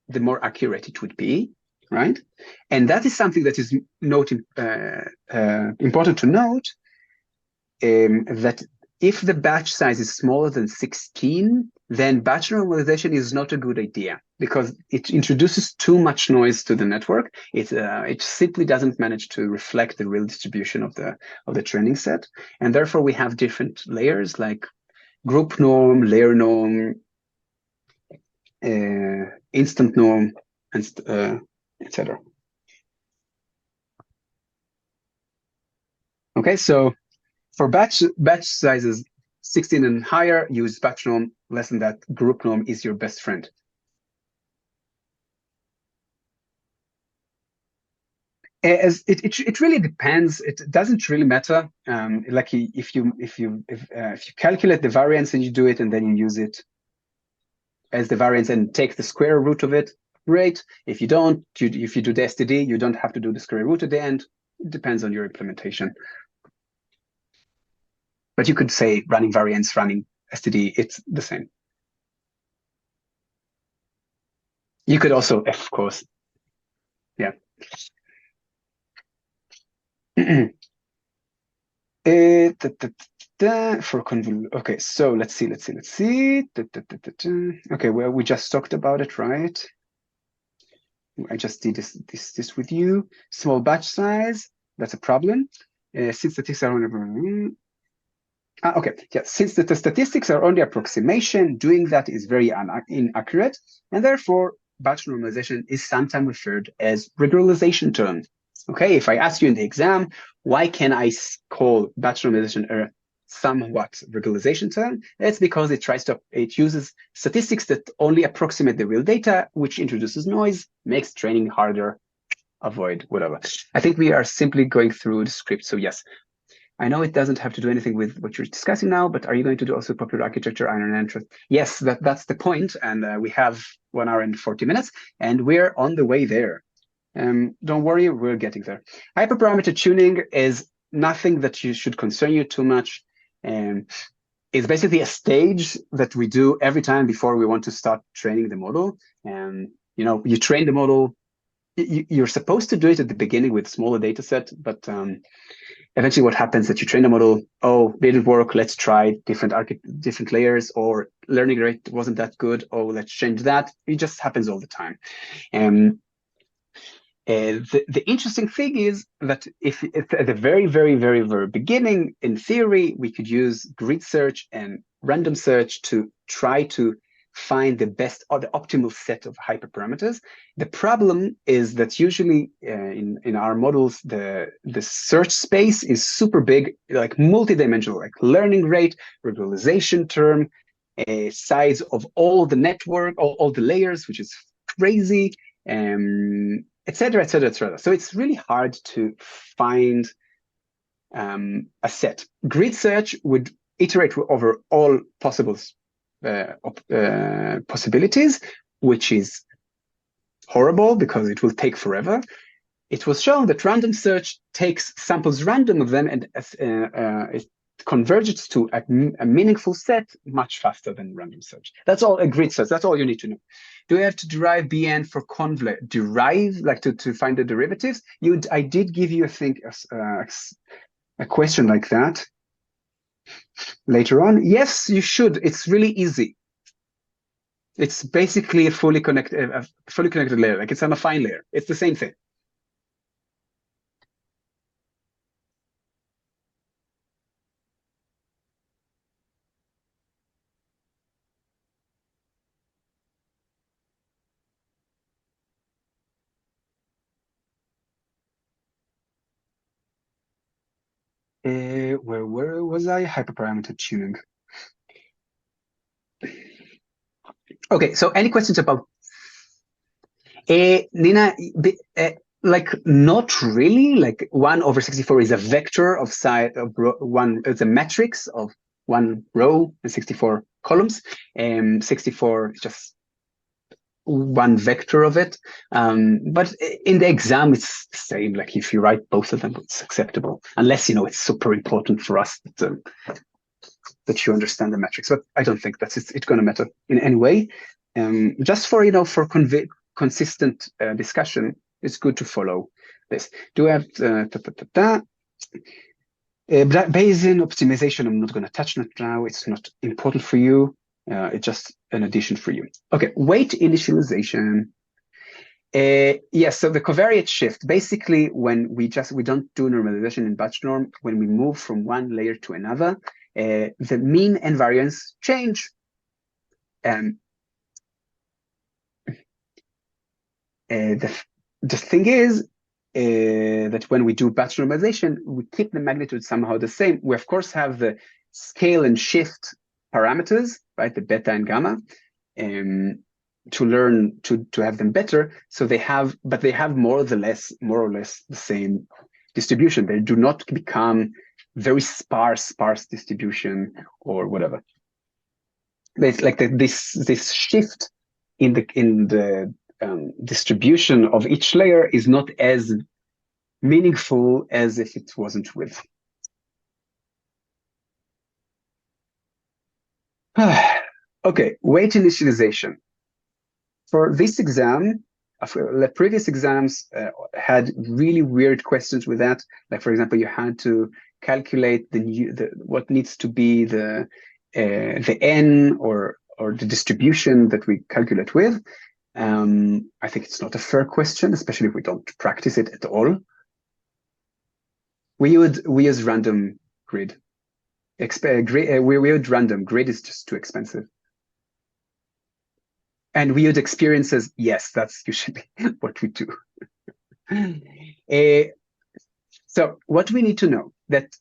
the more accurate it would be, right? And that is something that is important to note, that if the batch size is smaller than 16, then batch normalization is not a good idea because it introduces too much noise to the network. It simply doesn't manage to reflect the real distribution of the training set, and therefore we have different layers like group norm, layer norm, instant norm, and etc. Okay, so for batch sizes 16 and higher, use batch norm. Less than that, group norm is your best friend. It really depends. It doesn't really matter. Like if you calculate the variance and you do it and then you use it as the variance and take the square root of it, great. If you don't, if you do the STD, you don't have to do the square root at the end. It depends on your implementation. But you could say running variance, running STD, it's the same. You could also, of course, yeah. For convol, okay, so let's see. Okay, well, we just talked about it, right? I just did this with you. Small batch size, that's a problem. Since statistics are only okay, yeah. Since the statistics are only approximation, doing that is very inaccurate, and therefore batch normalization is sometimes referred as regularization term. Okay, if I ask you in the exam, why can I call batch normalization a somewhat regularization term. That's because it uses statistics that only approximate the real data, which introduces noise, makes training harder, avoid whatever. I think we are simply going through the script. So yes, I know it doesn't have to do anything with what you're discussing now, but are you going to do also popular architecture, iron and interest? Yes, that's the point. And we have 1 hour and 40 minutes, and we're on the way there. Don't worry, we're getting there. Hyperparameter tuning is nothing that you should concern you too much. It's basically a stage that we do every time before we want to start training the model. You train the model. You're supposed to do it at the beginning with smaller data set, but eventually what happens is that you train the model, oh, didn't work, let's try different layers, or learning rate wasn't that good, oh, let's change that. It just happens all the time. The interesting thing is that if at the very, very, very, very beginning, in theory, we could use grid search and random search to try to find the best or the optimal set of hyperparameters. The problem is that usually in our models, the search space is super big, like multidimensional, like learning rate, regularization term, size of all the network, all the layers, which is crazy, et cetera, et cetera, et cetera. So it's really hard to find a set. Grid search would iterate over all possible possibilities, which is horrible because it will take forever. It was shown that random search takes samples random of them and it converges to a meaningful set much faster than random search. That's all a grid search. That's all you need to know. Do you have to derive BN for convolute? Derive, like to find the derivatives? I did give you, I think, a question like that later on. Yes, you should. It's really easy. It's basically a fully connected layer. Like it's on a fine layer. It's the same thing. Where was I? Hyperparameter tuning. Okay, so any questions about Nina? Like not really. Like 1/64 is a vector of size of one. It's a matrix of 1 row and 64 columns. 64 is just one vector of it. But in the exam, it's the same. Like if you write both of them, it's acceptable, unless it's super important for us that you understand the metrics. But I don't think it's going to matter in any way. Just for for consistent discussion, it's good to follow this. Do we have Bayesian optimization? I'm not going to touch that now. It's not important for you. It's just an addition for you. Okay, weight initialization. Yes, so the covariate shift, basically when we don't do normalization in batch norm, when we move from one layer to another, the mean and variance change. The thing is that when we do batch normalization, we keep the magnitude somehow the same. We of course have the scale and shift parameters, right? The beta and gamma, to learn to have them better. So they have more or less the same distribution. They do not become very sparse distribution or whatever. It's like this shift in the distribution of each layer is not as meaningful as if it wasn't with. Okay, weight initialization. For this exam, the previous exams had really weird questions with that. Like for example, you had to calculate what needs to be the n or the distribution that we calculate with. I think it's not a fair question, especially if we don't practice it at all. We use random grid. We would random. Grid is just too expensive. And we would experiences. Yes, that's usually what we do. So what we need to know that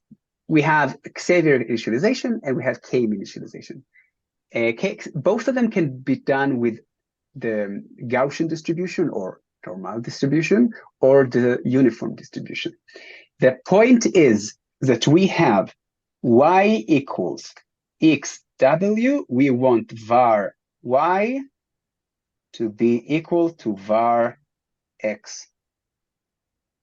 we have Xavier initialization and we have K-mean initialization. Both of them can be done with the Gaussian distribution or normal distribution or the uniform distribution. The point is that we have y equals xw. We want var y to be equal to var x.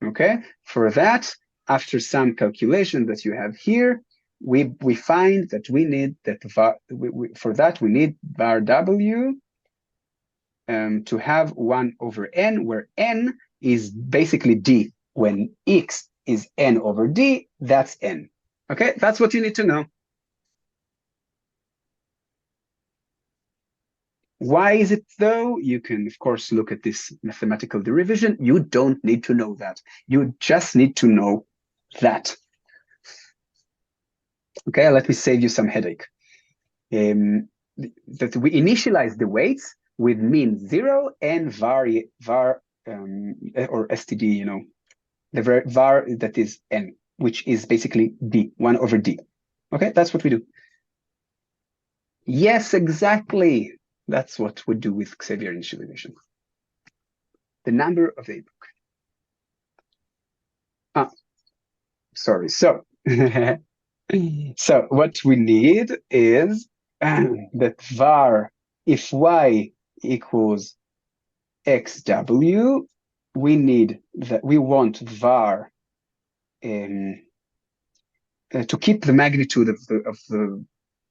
Okay, for that, after some calculation that you have here, we find that we need that for that we need var w to have 1/n, where n is basically d. When x is n over d, that's n. Okay, that's what you need to know. Why is it though? You can, of course, look at this mathematical derivation. You don't need to know that. You just need to know that. Okay, let me save you some headache. That we initialize the weights with mean 0 and var or STD, the var that is n, which is basically d, 1/d. Okay, that's what we do. Yes, exactly. That's what we do with Xavier initialization. The number of the epoch. Sorry. So, so what we need is that var, if y equals xw, we want var to keep the magnitude of the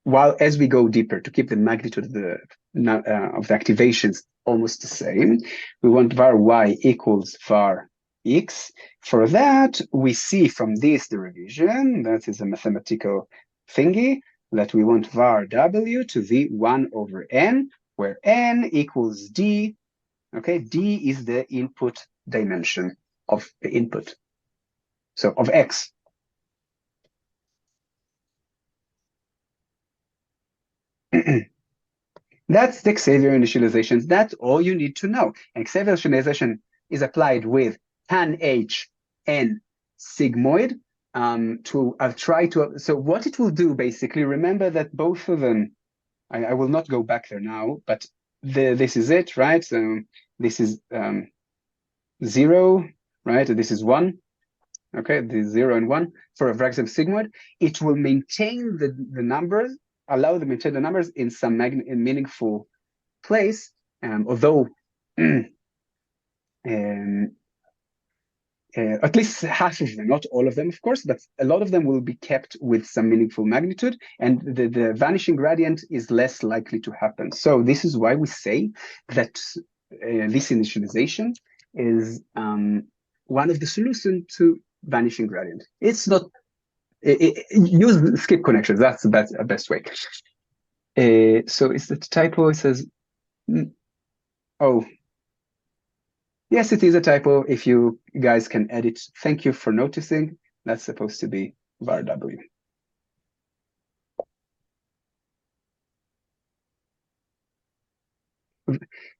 while as we go deeper, to keep the magnitude of the activations almost the same. We want var y equals var x. For that, we see from this derivation, that is a mathematical thingy, that we want var w to be 1/n, where n equals d. Okay, d is the input dimension of the input, so of x. That's the Xavier initializations. That's all you need to know. And Xavier initialization is applied with tan h and sigmoid. So what it will do basically, remember that both of them, I will not go back there now, but this is it, right? So this is 0, right? This is 1. Okay, the 0 and 1 for a Wrag's sigmoid. It will maintain the numbers, allow them to maintain the numbers in some meaningful place, although at least half of them, not all of them, of course, but a lot of them will be kept with some meaningful magnitude, and the vanishing gradient is less likely to happen. So this is why we say that this initialization is one of the solutions to vanishing gradient. It's not use skip connections. That's the best way. So is that typo? It says, oh, yes, it is a typo. If you guys can edit, thank you for noticing. That's supposed to be var w.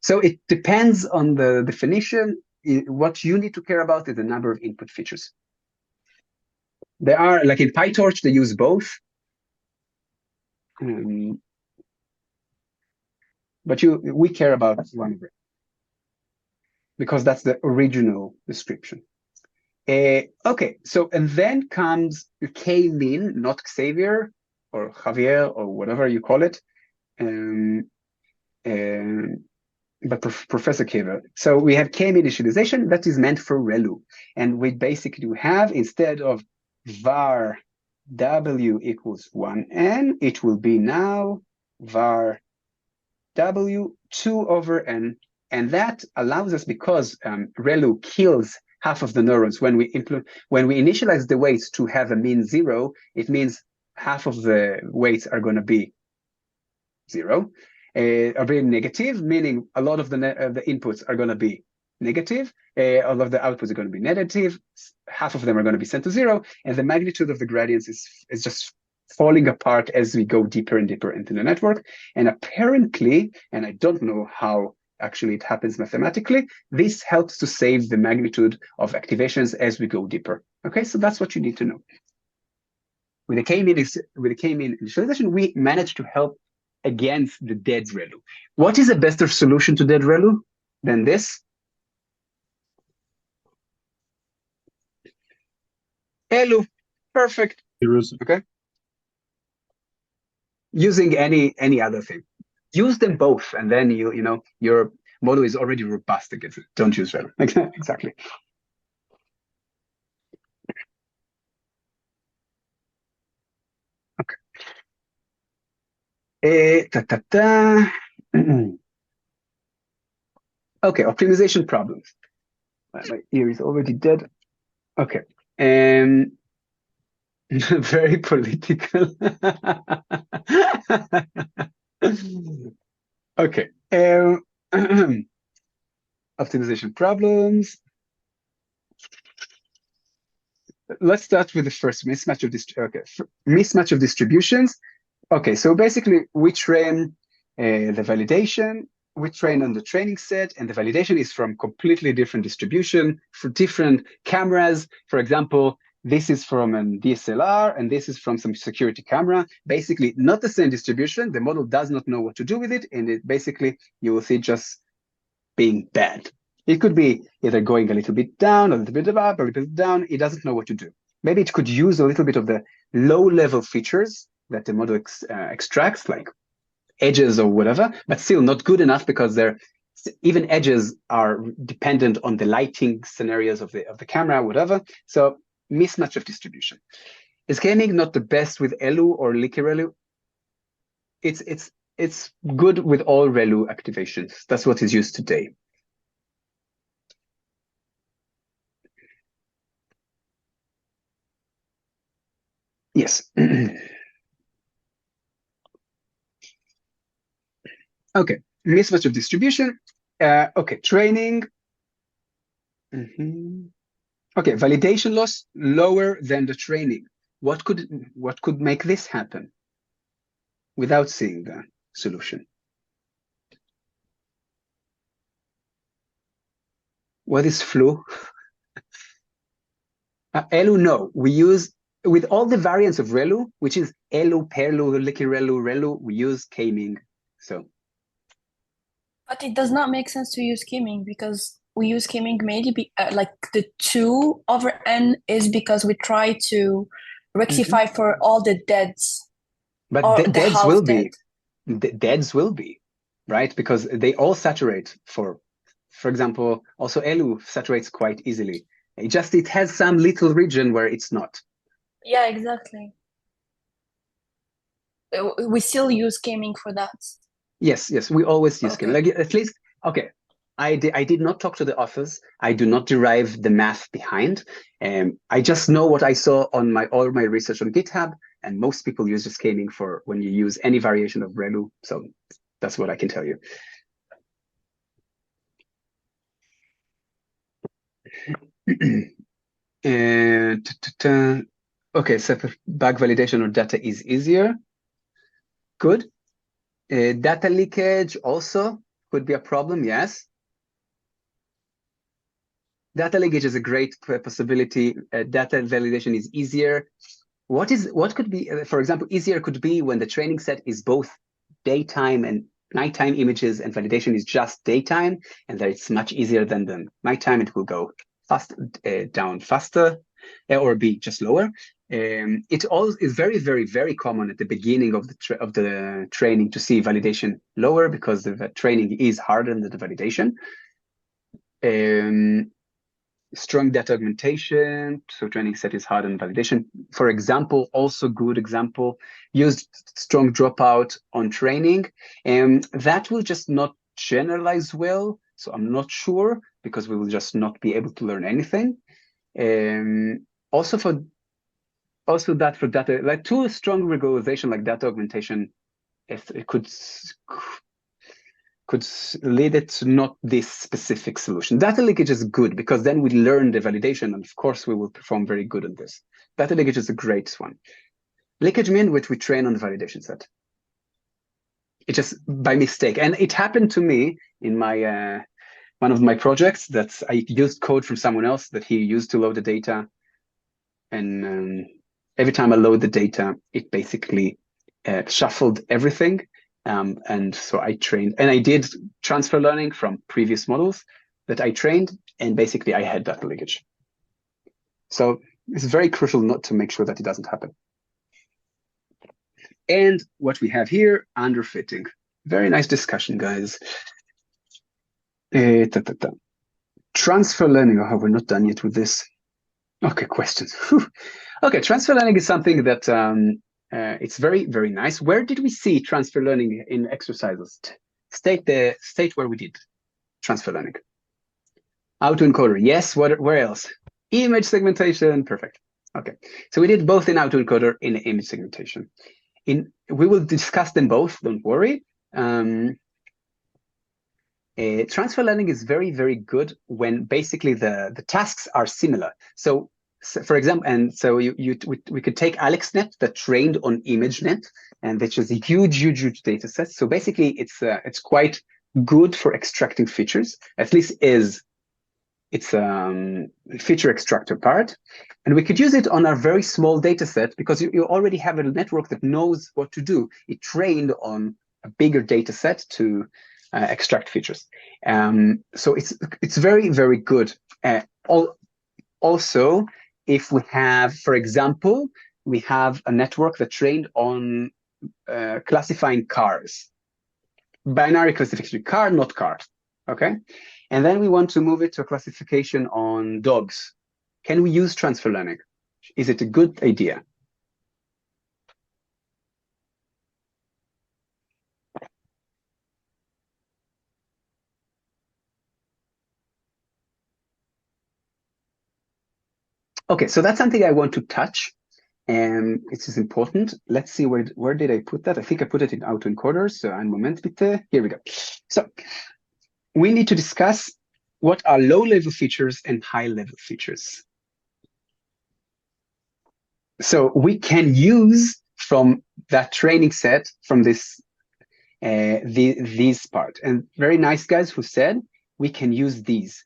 So it depends on the definition. What you need to care about is the number of input features. There are, like in PyTorch, they use both. But we care about one of them, because that's the original description. Okay, so and then comes K-mean, not Xavier or Javier or whatever you call it, but Professor Kaver. So we have K-mean initialization that is meant for ReLU, and we basically have, instead of var w equals 1n, it will be now var w 2/n, and that allows us, because ReLU kills half of the neurons when we initialize the weights to have a mean 0. It means half of the weights are going to be 0, are being negative, meaning a lot of the inputs are going to be negative, all of the outputs are going to be negative, half of them are going to be sent to 0, and the magnitude of the gradients is just falling apart as we go deeper and deeper into the network. And apparently, and I don't know how actually it happens mathematically, this helps to save the magnitude of activations as we go deeper. Okay, so that's what you need to know. with the K-mean initialization, we managed to help against the dead ReLU. What is a better solution to dead ReLU than this? ELU, perfect. Okay. Using any other thing, use them both, and then you know your model is already robust against it. Don't use ReLU. Exactly. Okay. Okay, optimization problems. My ear is already dead. Okay. Very political. Okay. Optimization problems. Let's start with the first mismatch of mismatch of distributions. Okay, so basically we train the validation, we train on the training set, and the validation is from completely different distribution for different cameras. For example, this is from a DSLR, and this is from some security camera. Basically, not the same distribution. The model does not know what to do with it, and it basically, you will see just being bad. It could be either going a little bit down, a little bit up, a little bit down. It doesn't know what to do. Maybe it could use a little bit of the low-level features that the model extracts, like edges or whatever, but still not good enough because even edges are dependent on the lighting scenarios of the camera, whatever. So mismatch of distribution. Is K-mean not the best with ELU or leaky ReLU? It's good with all ReLU activations. That's what is used today. Yes. Okay, mismatch of distribution. Okay, training. Okay, validation loss lower than the training. What could make this happen without seeing the solution? What is flu? ELU, no. We use, with all the variants of ReLU, which is ELU, PERLU, leaky ReLU, we use K-mean. So. But it does not make sense to use K-mean because we use K-mean mainly like the 2/n is because we try to rectify for all the deads. But the deads will be, the deads will be, right? Because they all saturate for example, also ELU saturates quite easily. It has some little region where it's not. Yeah, exactly. We still use K-mean for that. Yes, we always use K-mean. Like at least, okay. I did not talk to the authors. I do not derive the math behind. I just know what I saw on all my research on GitHub, and most people use just K-mean for when you use any variation of ReLU. So that's what I can tell you. Okay, so bug validation or data is easier. Good. Data leakage also could be a problem, yes. Data leakage is a great possibility. Data validation is easier. What could be, for example, easier could be when the training set is both daytime and nighttime images, and validation is just daytime, and that it's much easier than the nighttime. It will go down faster, or be just lower. It all is very, very, very common at the beginning of the training to see validation lower because the training is harder than the validation. Strong data augmentation, so training set is harder than validation. For example, also good example, used strong dropout on training, and that will just not generalize well. So I'm not sure because we will just not be able to learn anything. Also for data, like too strong regularization like data augmentation, it could lead it to not this specific solution. Data leakage is good because then we learn the validation, and of course we will perform very good on this. Data leakage is a great one. Leakage mean, which we train on the validation set. It just by mistake, and it happened to me in my one of my projects that I used code from someone else that he used to load the data, and every time I load the data, it basically shuffled everything. And so I trained, and I did transfer learning from previous models that I trained, and basically I had data leakage. So it's very crucial not to make sure that it doesn't happen. And what we have here, underfitting. Very nice discussion, guys. Transfer learning. Oh, we're not done yet with this. Okay, questions. Whew. Okay, transfer learning is something that it's very, very nice. Where did we see transfer learning in exercises? State where we did transfer learning. Autoencoder, yes. Where else? Image segmentation, perfect. Okay, so we did both in autoencoder and image segmentation. We will discuss them both, don't worry. Transfer learning is very, very good when basically the tasks are similar. So for example, and so we could take AlexNet that trained on ImageNet, and which is a huge data set. So basically, it's quite good for extracting features. At least it's feature extractor part, and we could use it on a very small data set because you already have a network that knows what to do. It trained on a bigger data set to extract features. So it's very, very good. Also, if we have, for example, we have a network that trained on classifying cars, binary classification, car, not car, okay? And then we want to move it to a classification on dogs. Can we use transfer learning? Is it a good idea? Okay, so that's something I want to touch, and it is important. Let's see, where did I put that? I think I put it in autoencoder, so ein Moment bitte. Here we go. So we need to discuss what are low-level features and high-level features. So we can use from that training set, from this part. And very nice guys who said we can use these.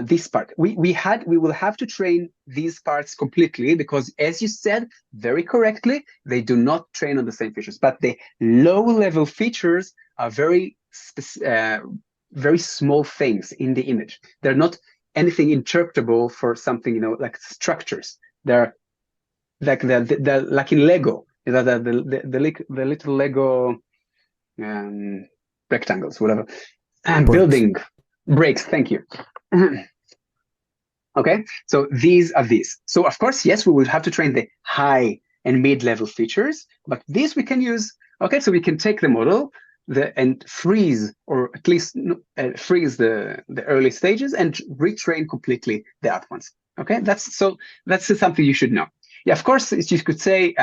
This part, we will have to train these parts completely because, as you said very correctly, they do not train on the same features. But the low-level features are very small things in the image. They're not anything interpretable for something, like structures. They're like like in Lego, the little Lego rectangles, whatever. Building breaks. Thank you. Okay, so these are these. So of course, yes, we will have to train the high and mid-level features, but this we can use. Okay, so we can take the model and freeze, or at least freeze the early stages and retrain completely the other ones. Okay, that's something you should know. Yeah, of course, you could say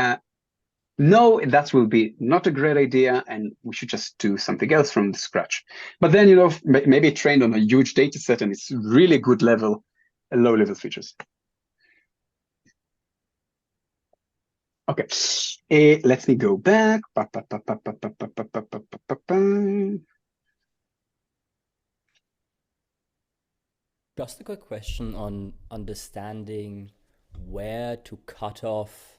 no, that will be not a great idea, and we should just do something else from scratch. But then, maybe trained on a huge data set and it's really good level, low-level features. Okay, let me go back. Just a quick question on understanding where to cut off,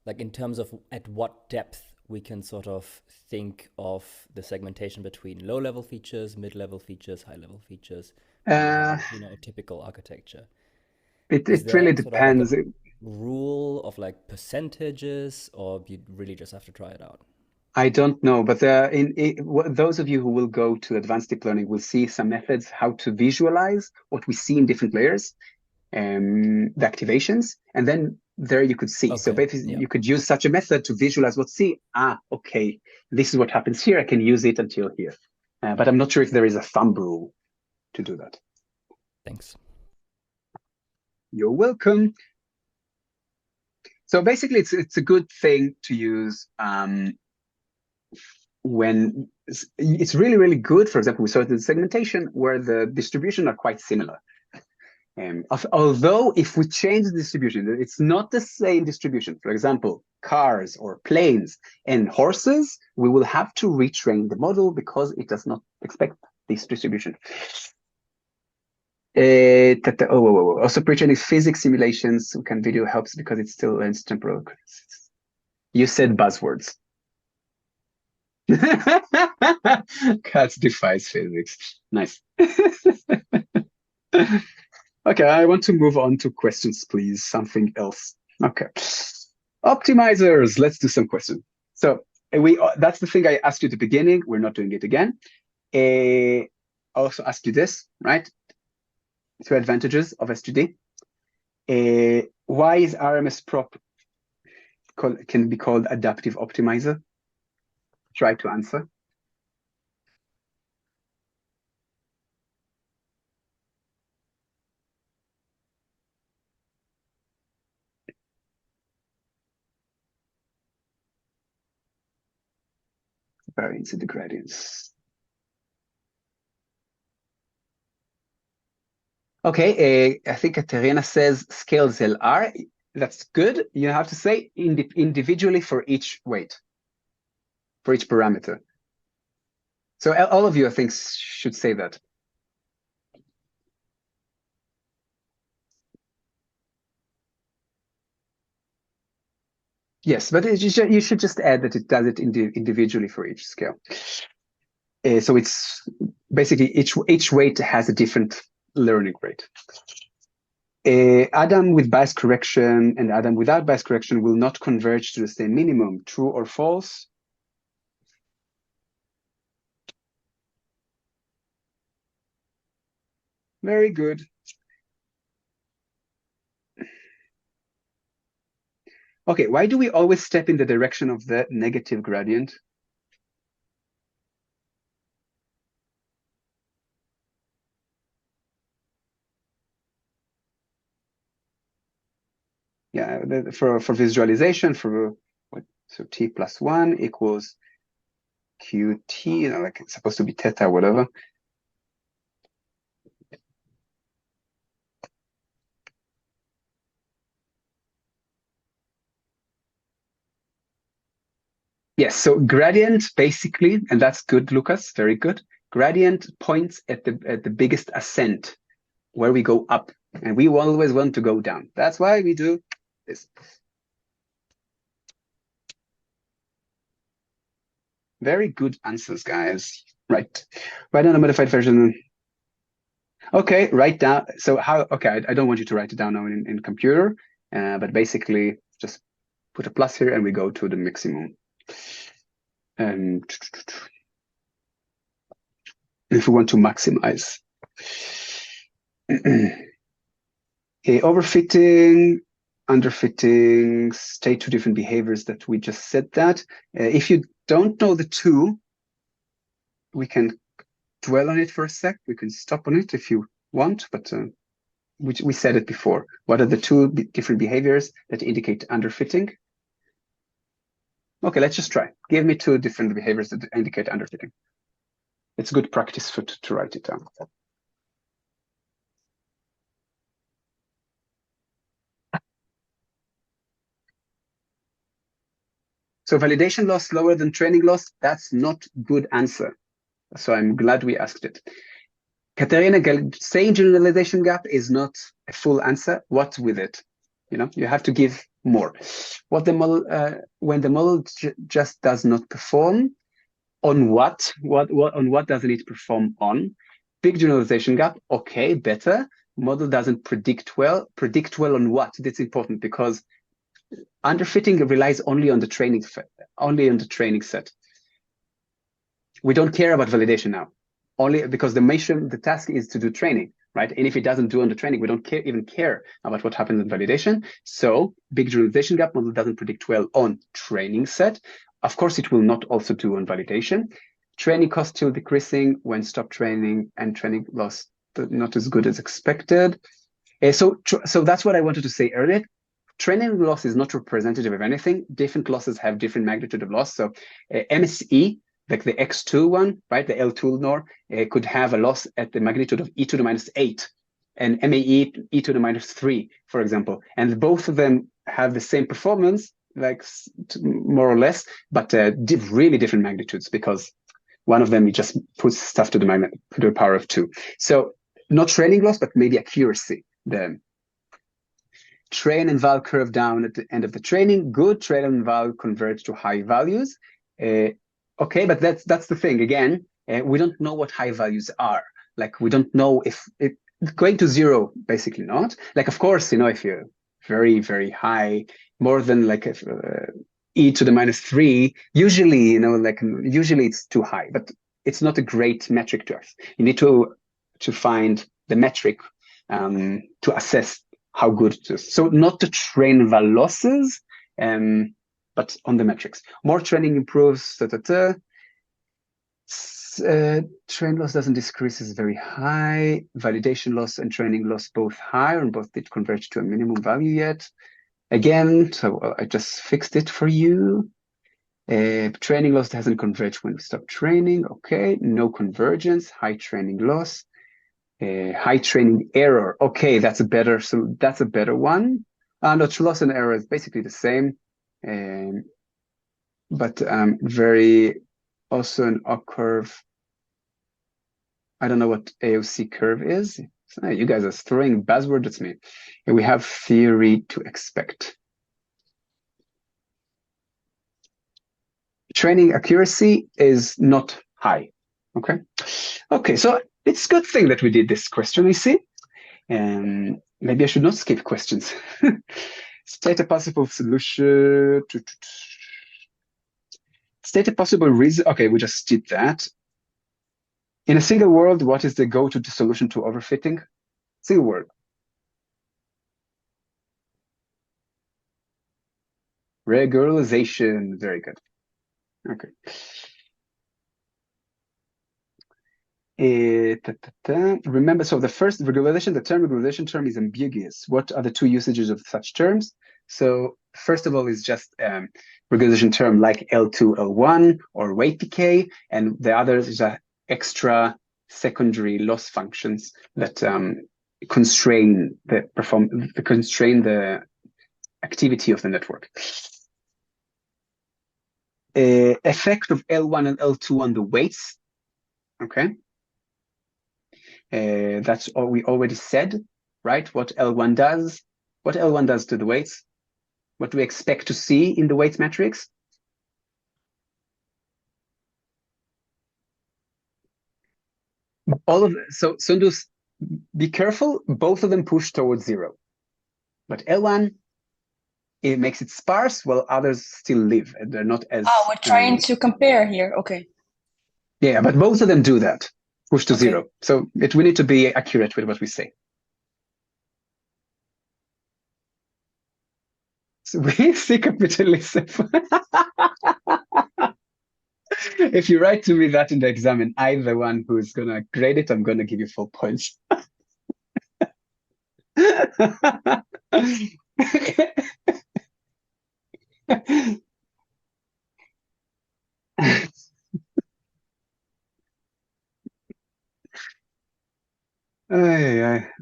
like in terms of at what depth we can sort of think of the segmentation between low-level features, mid-level features, high-level features, a typical architecture. It really depends. Sort of like a rule of like percentages, or you really just have to try it out? I don't know, but those of you who will go to advanced deep learning will see some methods how to visualize what we see in different layers, the activations, and then there you could see. Okay, so basically, you could use such a method to visualize what okay, this is what happens here. I can use it until here. But I'm not sure if there is a thumb rule to do that. Thanks. You're welcome. So basically, it's a good thing to use when it's really, really good. For example, we saw the segmentation where the distribution are quite similar. Although if we change the distribution, it's not the same distribution. For example, cars or planes and horses, we will have to retrain the model because it does not expect this distribution. Also, pre-training physics simulations can video helps because it still learns temporal. You said buzzwords. Cats defies physics. Nice. Okay, I want to move on to questions, please. Something else. Okay. Optimizers. Let's do some questions. So that's the thing I asked you at the beginning. We're not doing it again. I also asked you this, right? 2 advantages of S2D. Why is RMS prop can be called adaptive optimizer? Try to answer. Variance in the gradients. Okay, I think Katerina says scales LR. That's good. You have to say individually for each weight, for each parameter. So all of you, I think, should say that. Yes, but you should just add that it does it individually for each scale. So it's basically each weight has a different learning rate. Adam with bias correction and Adam without bias correction will not converge to the same minimum. True or false? Very good. Okay, why do we always step in the direction of the negative gradient? Yeah, for visualization, so t plus 1 equals qt, like it's supposed to be theta, whatever. Yes, so gradient basically, and that's good, Lucas, very good. Gradient points at the biggest ascent, where we go up, and we always want to go down. That's why we do this. Very good answers, guys. Right. Write down a modified version. Okay, write down. So okay, I don't want you to write it down now in computer, but basically just put a plus here and we go to the maximum. And if we want to maximize. Overfitting, underfitting, state 2 different behaviors that we just said that. If you don't know the 2, we can dwell on it for a sec. We can stop on it if you want, but we said it before. What are the 2 different behaviors that indicate underfitting? Okay, let's just try. Give me 2 different behaviors that indicate underfitting. It's good practice to write it down. So validation loss lower than training loss, that's not good answer. So I'm glad we asked it. Katerina, saying generalization gap is not a full answer. What with it? You have to give more. What the model, when the model just does not perform, on what doesn't it perform on? Big generalization gap, okay, better. Model doesn't predict well. Predict well on what? That's important because underfitting relies only on the training set. We don't care about validation now, only because the task is to do training, right? And if it doesn't do on the training, we don't even care about what happens in validation. So big generalization gap model doesn't predict well on training set. Of course, it will not also do on validation. Training cost still decreasing when stop training and training loss not as good as expected. So that's what I wanted to say earlier. Training loss is not representative of anything. Different losses have different magnitude of loss. So MSE, like the X2 one, right? The L2 NOR could have a loss at the magnitude of e to the minus 8 and MAE e to the minus 3, for example. And both of them have the same performance, like more or less, but really different magnitudes because one of them, it just puts stuff to the power of 2. So not training loss, but maybe accuracy. The train and val curve down at the end of the training. Good. Train and val converge to high values. Okay, but that's the thing. Again, we don't know what high values are. Like, we don't know if it going to zero, basically not. Like, of course, if you're very, very high, more than like e to the -3, usually, usually it's too high, but it's not a great metric to us. You need to find the metric to assess how good it is. So not to train val losses, but on the metrics. More training improves, train loss doesn't decrease, is very high. Validation loss and training loss both high, and both did converge to a minimum value yet. Again, so I just fixed it for you. Training loss hasn't converged when we stop training. Okay, no convergence. High training loss. High training error. Okay, that's a better one. No, loss and error is basically the same. But very also an O curve. I don't know what AOC curve is. So, you guys are throwing buzzwords at me. And we have theory to expect. Training accuracy is not high. Okay, so it's a good thing that we did this question, you see. And maybe I should not skip questions. State a possible solution. State a possible reason. Okay, we just did that. In a single world, what is the go-to solution to overfitting? Single world. Regularization. Very good. Okay. Remember, so the first regularization, the term regularization term is ambiguous. What are the two usages of such terms? So first of all, is just regularization term like L2, L1 or weight decay, and the other is extra secondary loss functions that constrain the activity of the network. Effect of L1 and L2 on the weights. Okay. That's all we already said, right? What L1 does. What L1 does to the weights. What do we expect to see in the weights matrix? All of so Sundus, be careful. Both of them push towards zero, but L1, it makes it sparse while others still live and they're not as. We're trying to compare here. Okay. Yeah, but both of them do that. Push to zero. So we need to be accurate with what we say. So we see capitalism. If you write to me that in the exam and I'm the one who's gonna grade it, I'm gonna give you full points.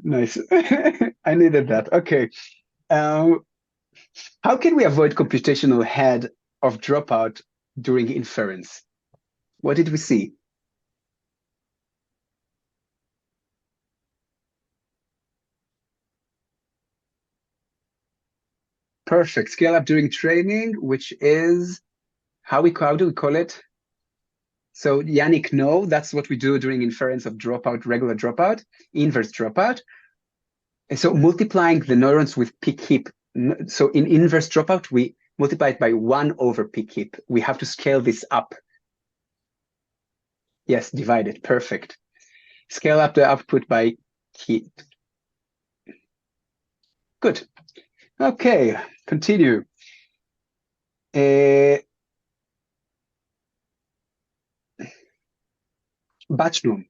Nice. I needed that. Okay. How can we avoid computational head of dropout during inference? What did we see? Perfect. Scale up during training, which is how do we call it? So Yannick, no, that's what we do during inference of dropout, regular dropout, inverse dropout. And so multiplying the neurons with peak heap. So in inverse dropout, we multiply it by 1 over peak heap. We have to scale this up. Yes, divide it. Perfect. Scale up the output by heap. Good. Okay, continue. Batchnum.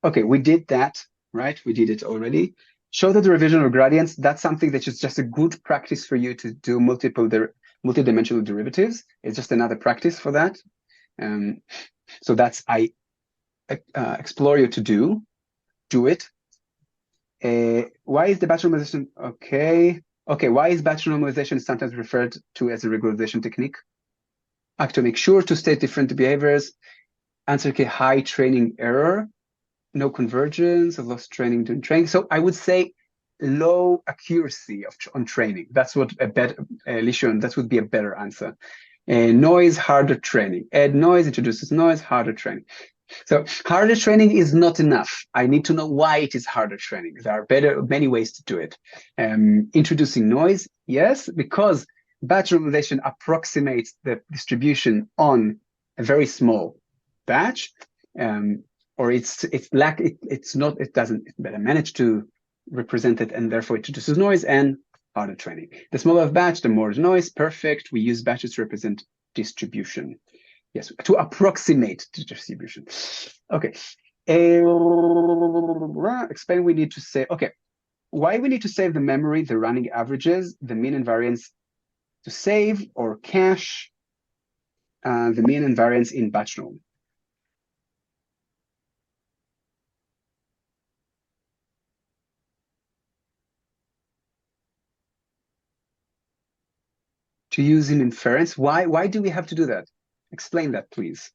Okay, we did that, right? We did it already. Show the derivation of gradients. That's something that is just a good practice for you to do multidimensional derivatives. It's just another practice for that. So that's I explore you to do it. Why is the batch normalization? Okay. Why is batch normalization sometimes referred to as a regularization technique? To make sure to state different behaviors. Answer K, high training error. no convergence, I've lost training during training. So I would say low accuracy on training. That's what a better, Lishon, that would be a better answer. Noise, harder training. Add noise, introduces noise, harder training. So harder training is not enough. I need to know why it is harder training. There are many ways to do it. Introducing noise, yes, because batch normalization approximates the distribution on a very small batch, or it doesn't manage to represent it, and therefore it introduces noise and harder training. The smaller the batch, the more noise. Perfect. We use batches to represent distribution. Yes, to approximate the distribution. Okay. Explain we need to say, okay, why we need to save the memory, the running averages, the mean and variance to save or cache the mean and variance in batch norm. To use in inference, why do we have to do that? Explain that, please.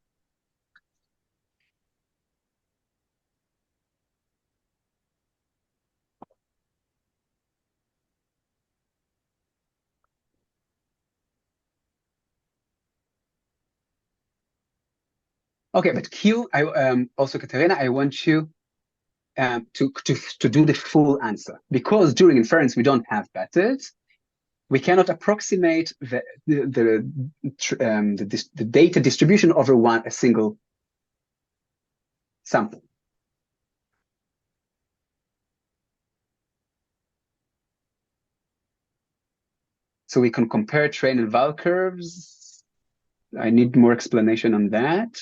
Okay, but also Katerina, I want you to do the full answer, because during inference we don't have batches. We cannot approximate the data distribution over a single sample. So we can compare train and val curves. I need more explanation on that.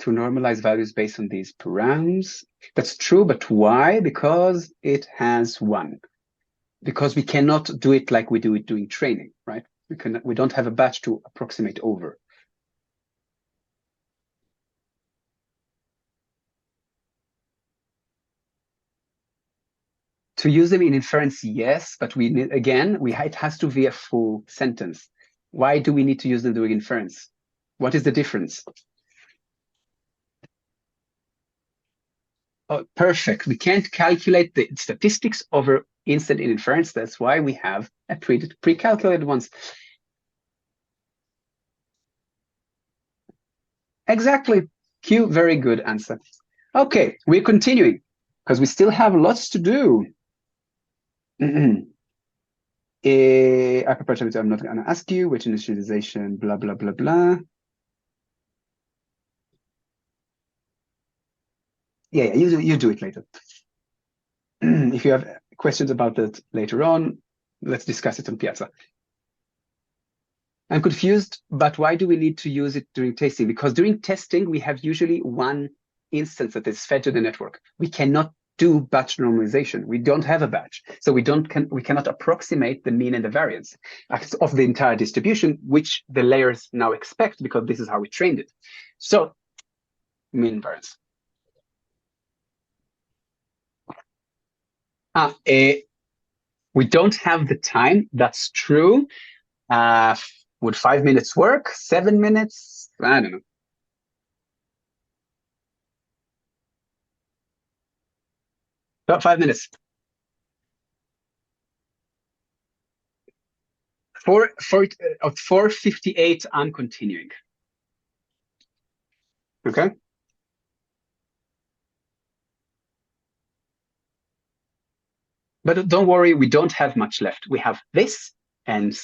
To normalize values based on these params. That's true, but why? Because it has one. Because we cannot do it like we do it doing training, right? We don't have a batch to approximate over. To use them in inference, yes, but we need, again, it has to be a full sentence. Why do we need to use them during inference? What is the difference? Oh, perfect. We can't calculate the statistics over instant in inference. That's why we have a pre-calculated ones. Exactly. Q, very good answer. Okay, we're continuing because we still have lots to do. I'm not going to ask you which initialization, blah, blah, blah, blah. Yeah, you do it later. If you have questions about that later on, let's discuss it on Piazza. I'm confused, but why do we need to use it during testing? Because during testing, we have usually one instance that is fed to the network. We cannot do batch normalization. We don't have a batch. So we cannot approximate the mean and the variance of the entire distribution, which the layers now expect because this is how we trained it. So mean variance. We don't have the time. That's true. Would 5 minutes work? 7 minutes? I don't know. About 5 minutes. 4:58, I'm continuing. Okay. But don't worry, we don't have much left. We have this and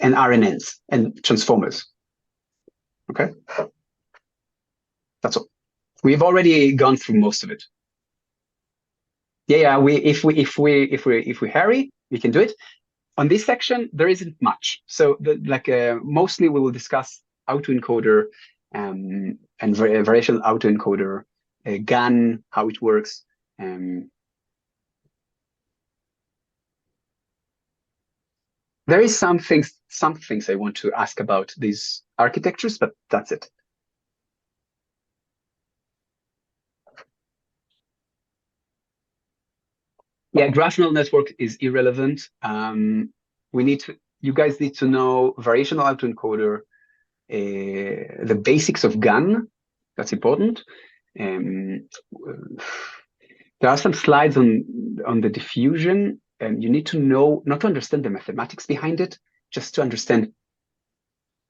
RNNs and transformers. Okay. That's all. We've already gone through most of it. Yeah. If we hurry, we can do it. On this section, there isn't much. So mostly we will discuss autoencoder and variational autoencoder, GAN, how it works. There is some things I want to ask about these architectures, but that's it. Yeah, graph neural network is irrelevant. We need to, you guys need to know variational autoencoder, the basics of GAN. That's important. There are some slides on the diffusion, and you need to know, not to understand the mathematics behind it, just to understand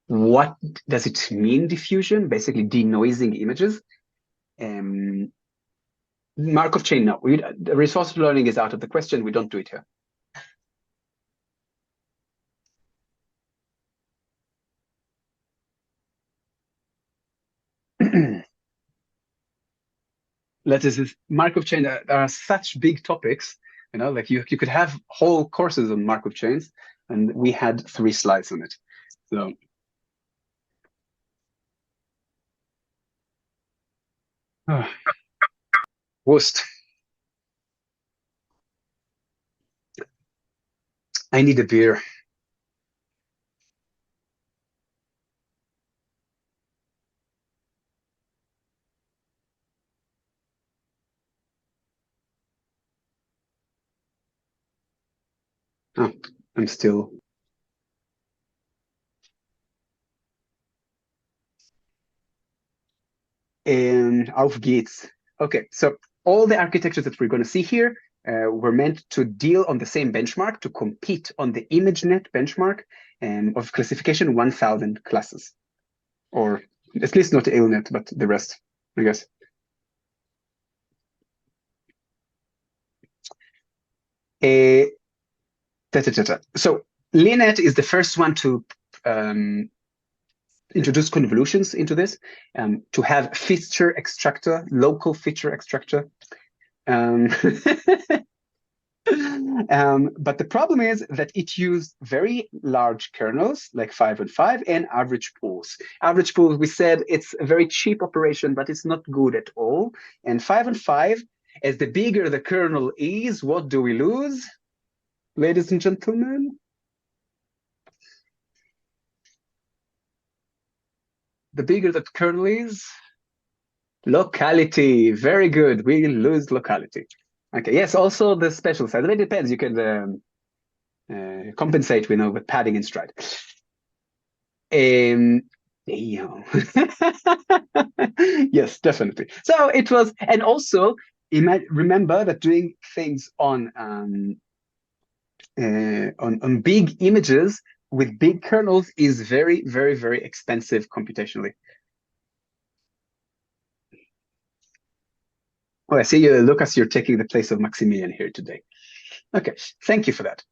what does it mean, diffusion, basically denoising images. Markov chain, no. The resource learning is out of the question. We don't do it here. Markov chain, there are such big topics, like you could have whole courses on Markov chains, and we had 3 slides on it. So Worst. I need a beer. Oh, I'm still. Auf geht's. Okay, so all the architectures that we're going to see here were meant to deal on the same benchmark, to compete on the ImageNet benchmark of classification 1000 classes. Or at least not AILNet, but the rest, I guess. So LINET is the first one to introduce convolutions into this, to have feature extractor, local feature extractor. But the problem is that it used very large kernels, like 5 and 5, and average pools. Average pools, we said, it's a very cheap operation, but it's not good at all. And 5 and 5, as the bigger the kernel is, what do we lose, ladies and gentlemen? The bigger that kernel is, locality. Very good. We lose locality. Okay. Yes. Also the special size. It depends. You can compensate, with padding and stride. Yes, definitely. So it was, and also remember that doing things on big images with big kernels is very, very, very expensive computationally. Oh, I see you, Lucas, you're taking the place of Maximilian here today. Okay, thank you for that.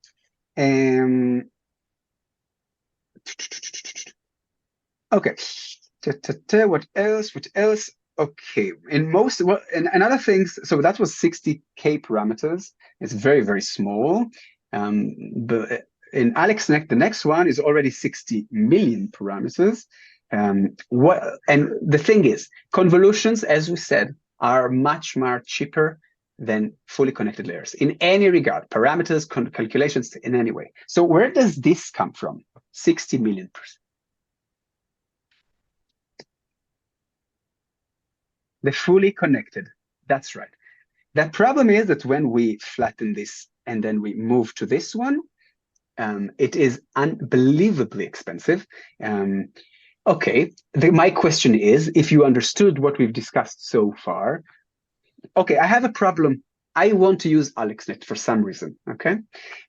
Okay, what else? What else? Okay, and another things, so that was 60K parameters. It's very, very small. But in AlexNet, the next one is already 60 million parameters. And the thing is, convolutions, as we said, are much more cheaper than fully connected layers in any regard, parameters, calculations, in any way. So where does this come from? 60 million percent. The fully connected, that's right. The problem is that when we flatten this and then we move to this one, it is unbelievably expensive. Okay, my question is, if you understood what we've discussed so far, okay, I have a problem. I want to use AlexNet for some reason, okay?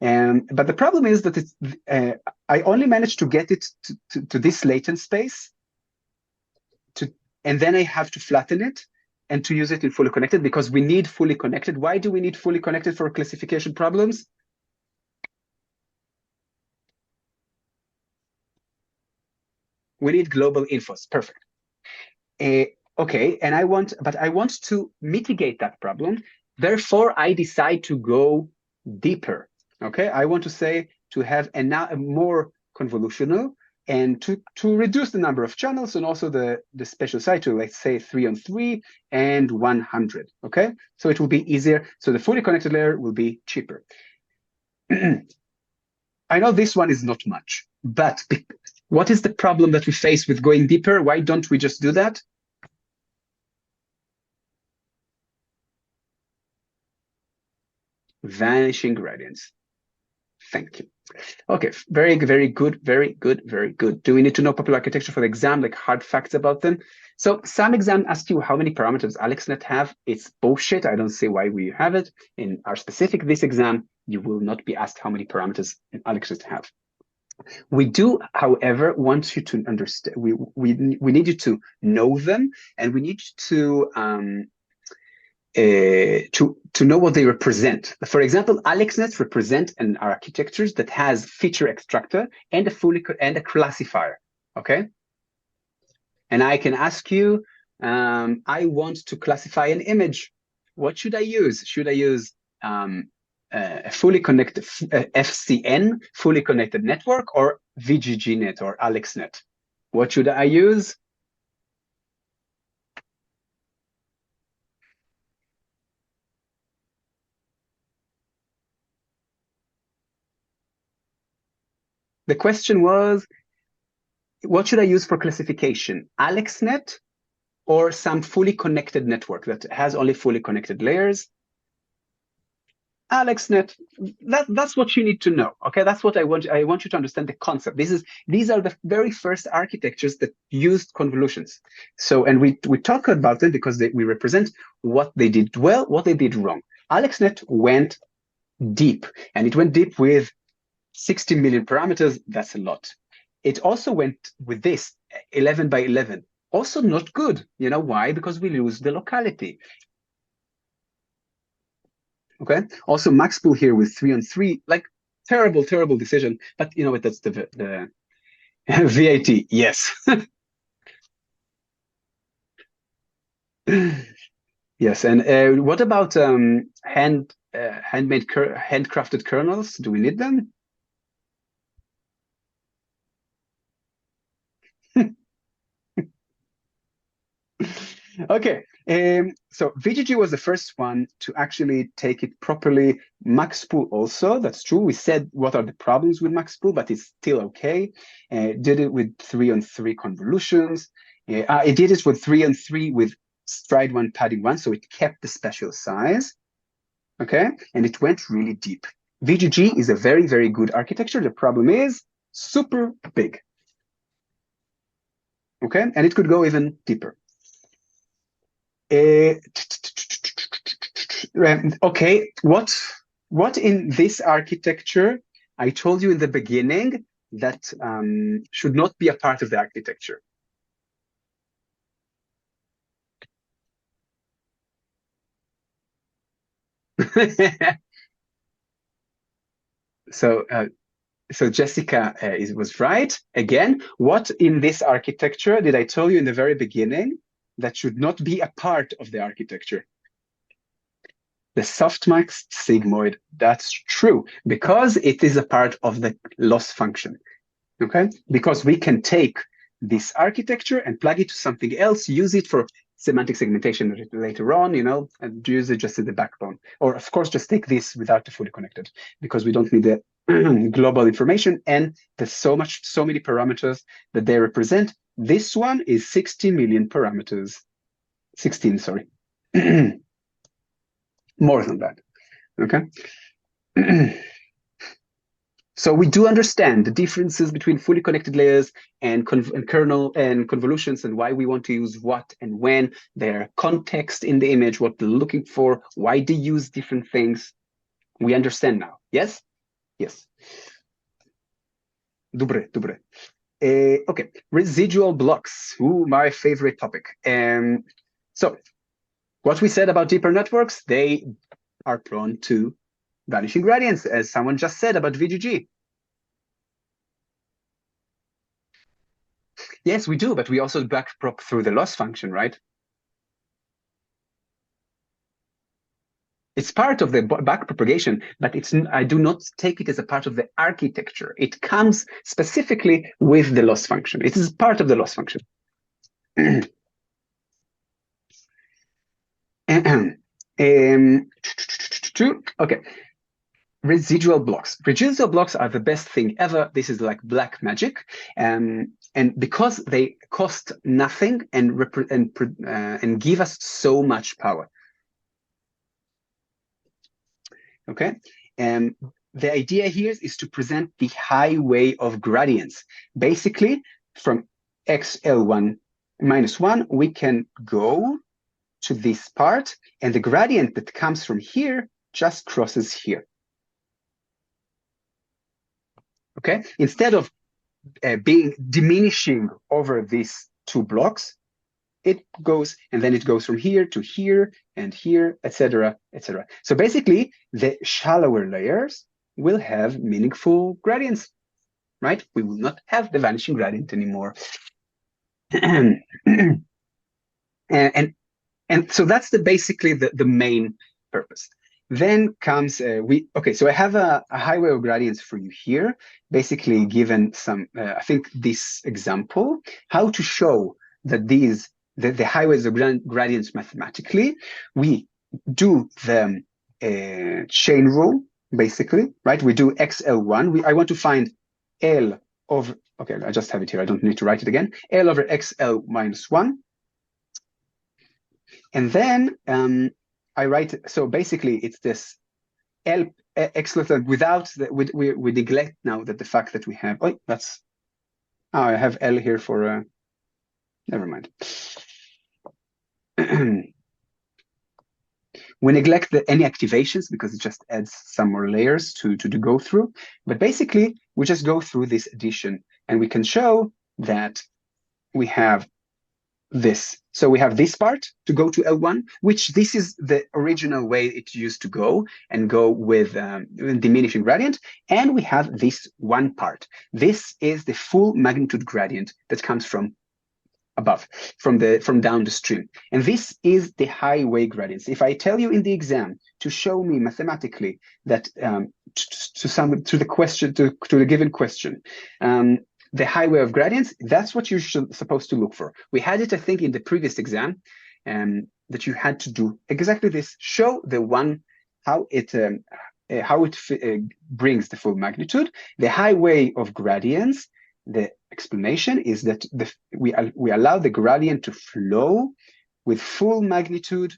But the problem is that I only managed to get it to this latent space, and then I have to flatten it and to use it in fully connected, because we need fully connected. Why do we need fully connected for classification problems? We need global infos. Perfect. Okay, and I want to mitigate that problem. Therefore, I decide to go deeper. Okay, I want to say to have a more convolutional, and to reduce the number of channels, and also the special size to, let's say, 3 on 3 and 100. Okay, so it will be easier. So the fully connected layer will be cheaper. I know this one is not much, but what is the problem that we face with going deeper? Why don't we just do that? Vanishing gradients. Thank you. Okay, very good, very good, very good, very good. Do we need to know popular architecture for the exam, like hard facts about them? So some exam ask you how many parameters AlexNet have. It's bullshit. I don't see why we have it. In our specific this exam, you will not be asked how many parameters AlexNet have. We do, however, want you to understand. We need you to know them, and we need you to know what they represent. For example, AlexNet represent an architecture that has feature extractor and a classifier. Okay, and I can ask you, I want to classify an image. What should I use? Should I use a fully connected FCN, fully connected network, or VGGNet or AlexNet? What should I use? The question was, what should I use for classification? AlexNet or some fully connected network that has only fully connected layers? AlexNet, that's what you need to know. Okay, that's what I want you to understand the concept. These are the very first architectures that used convolutions. So, and we talk about them because we represent what they did well, what they did wrong. AlexNet went deep, and it went deep with 60 million parameters. That's a lot. It also went with this 11 by 11. Also not good. You know why? Because we lose the locality. Okay. Also, max pool here with 3 on 3, like terrible, terrible decision. But you know what? That's the VAT. Yes. Yes. And what about handcrafted kernels? Do we need them? Okay, so VGG was the first one to actually take it properly. Max pool also, that's true. We said what are the problems with max pool, but it's still okay. Did it with 3 on 3 convolutions. It did it with 3 on 3 with stride 1, padding 1, so it kept the special size. Okay, and it went really deep. VGG is a very, very good architecture. The problem is super big. Okay, and it could go even deeper. Okay, what in this architecture I told you in the beginning that should not be a part of the architecture? So Jessica was right. Again, what in this architecture did I tell you in the very beginning that should not be a part of the architecture? The softmax sigmoid. That's true, because it is a part of the loss function. Okay, because we can take this architecture and plug it to something else, use it for semantic segmentation later on, you know, and use it just as the backbone. Or of course, just take this without the fully connected, because we don't need the global information, and there's so many parameters that they represent. This one is 60 million parameters. 16, sorry. More than that. Okay. So we do understand the differences between fully connected layers and kernel and convolutions, and why we want to use what and when, their context in the image, what they're looking for, why they use different things. We understand now. Yes? Yes. Dobre. Okay, residual blocks. Ooh, my favorite topic. So what we said about deeper networks, they are prone to vanishing gradients, as someone just said about VGG. Yes, we do, but we also backprop through the loss function, right? It's part of the backpropagation, but I do not take it as a part of the architecture. It comes specifically with the loss function. It is part of the loss function. Okay. Residual blocks. Residual blocks are the best thing ever. This is like black magic, and because they cost nothing and give us so much power. Okay, and the idea here is to present the highway of gradients. Basically, from xl1 minus 1, we can go to this part, and the gradient that comes from here just crosses here. Okay? Instead of being diminishing over these two blocks, it goes, and then it goes from here to here and here, etc., etc. So basically, the shallower layers will have meaningful gradients, right? We will not have the vanishing gradient anymore. and so that's basically the main purpose. Then comes so I have a highway of gradients for you here, basically given some I think this example, how to show that the highways of gradients mathematically. We do the chain rule, basically, right? We do xl1. I want to find L over, okay, I just have it here, I don't need to write it again, L over xl minus 1. And then I write, so basically it's this L x without we neglect now that the fact that we have, I have L here for, never mind. We neglect any activations because it just adds some more layers to go through. But basically, we just go through this addition, and we can show that we have this. So we have this part to go to L1, which this is the original way it used to go, and go with diminishing gradient. And we have this one part. This is the full magnitude gradient that comes from above, from down the stream. And this is the highway gradients. If I tell you in the exam to show me mathematically that to the given question, the highway of gradients, that's what you're supposed to look for. We had it, I think, in the previous exam, that you had to do exactly this: show the one how it brings the full magnitude. The highway of gradients, the explanation is that we allow the gradient to flow with full magnitude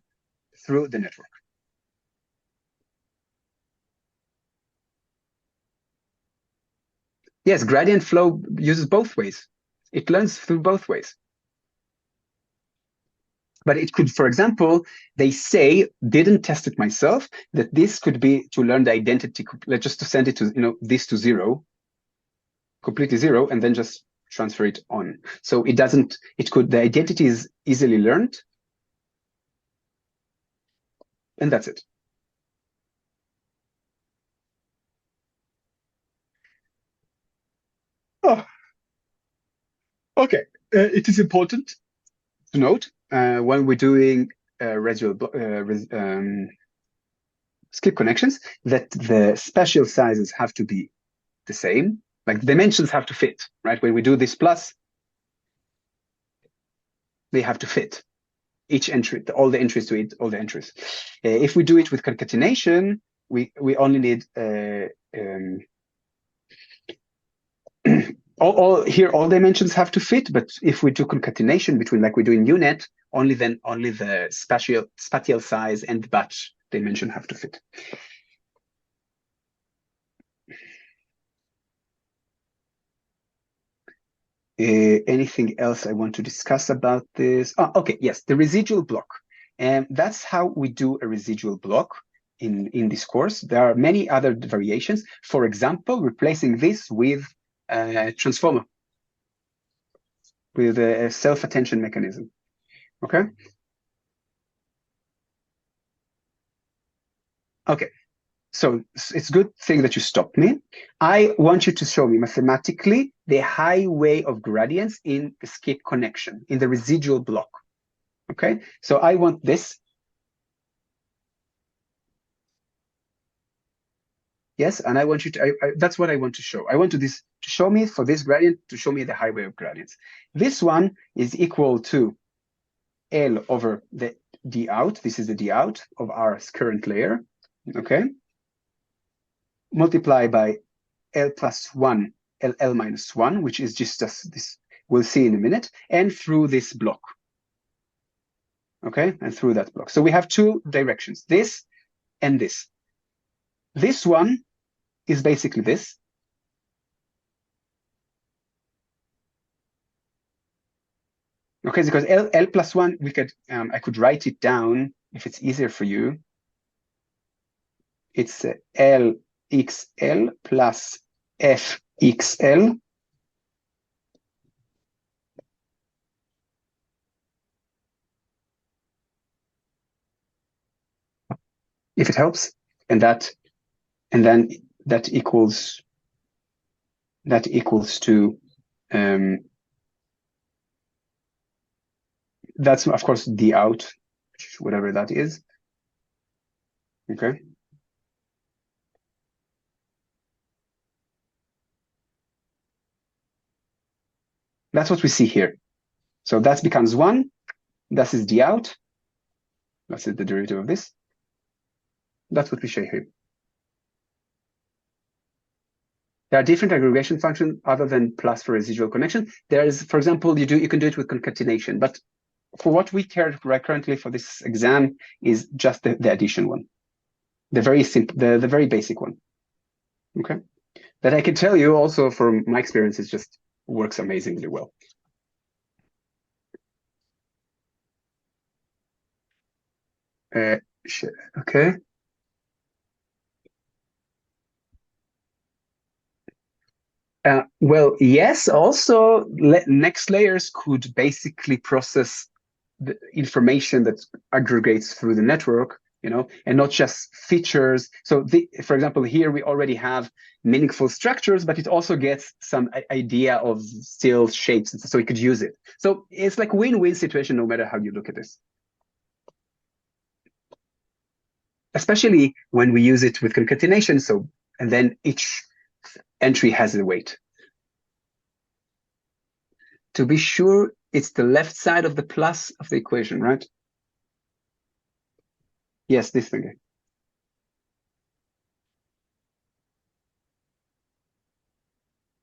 through the network. Yes, gradient flow uses both ways. It learns through both ways. But it could, for example, they say, didn't test it myself, that this could be to learn the identity, just to send it to, this to 0, completely 0, and then just transfer it on. So the identity is easily learned. And that's it. Oh, okay. It is important to note when we're doing residual skip connections that the spatial sizes have to be the same. Like the dimensions have to fit, right? When we do this plus, they have to fit. Each entry, all the entries to it, all the entries. If we do it with concatenation, we only need all dimensions have to fit. But if we do concatenation between, like we do in UNet, only the spatial size and batch dimension have to fit. Anything else I want to discuss about this? Oh, okay, yes, the residual block. And that's how we do a residual block in this course. There are many other variations. For example, replacing this with a transformer, with a self-attention mechanism. Okay? Okay. So it's a good thing that you stopped me. I want you to show me mathematically the highway of gradients in the skip connection, in the residual block. Okay, so I want this. Yes, and I want you to, that's what I want to show. I want to show me, for this gradient, to show me the highway of gradients. This one is equal to L over the D out. This is the D out of our current layer. Okay. Multiply by L plus 1, L minus 1, which is just this, we'll see in a minute, and through this block. Okay, and through that block. So we have two directions, this and this. This one is basically this. Okay, because L plus 1, we could I could write it down if it's easier for you. It's LXL plus FXL. If it helps, and then that equals to that's of course the out, whatever that is. Okay. That's what we see here. So that becomes 1. This is the out. That's the derivative of this. That's what we show here. There are different aggregation functions other than plus for residual connection. There is, for example, you can do it with concatenation, but for what we care currently for this exam is just the addition one, the very simple, the very basic one. Okay, that I can tell you also from my experience, it just works amazingly well. Okay. Well, yes, also next layers could basically process the information that aggregates through the network, and not just features. So for example, here we already have meaningful structures, but it also gets some idea of still shapes, so we could use it. So it's like win-win situation no matter how you look at this. Especially when we use it with concatenation, and then each entry has a weight. To be sure, it's the left side of the plus of the equation, right? Yes, this thing.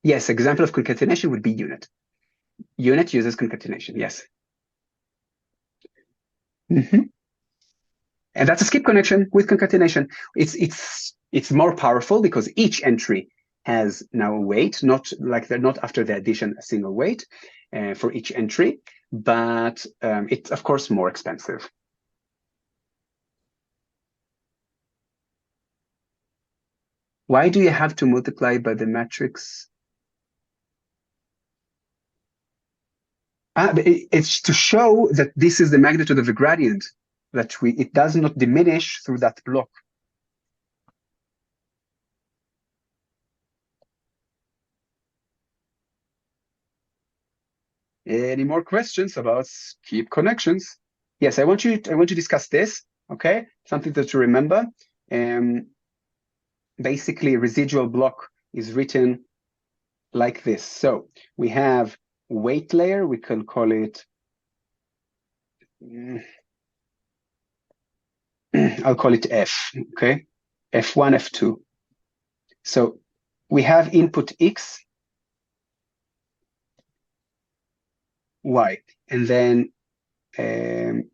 Yes, example of concatenation would be unit. Unit uses concatenation, yes. And that's a skip connection with concatenation. It's more powerful because each entry has now a weight, not like they're not after the addition a single weight for each entry, but it's of course more expensive. Why do you have to multiply by the matrix? It's to show that this is the magnitude of the gradient, that it does not diminish through that block. Any more questions about skip connections? Yes, I want to discuss this. Okay, something to remember. Basically, residual block is written like this. So we have weight layer. We can call it. I'll call it F. Okay, F1, F2. So we have input X, Y, and then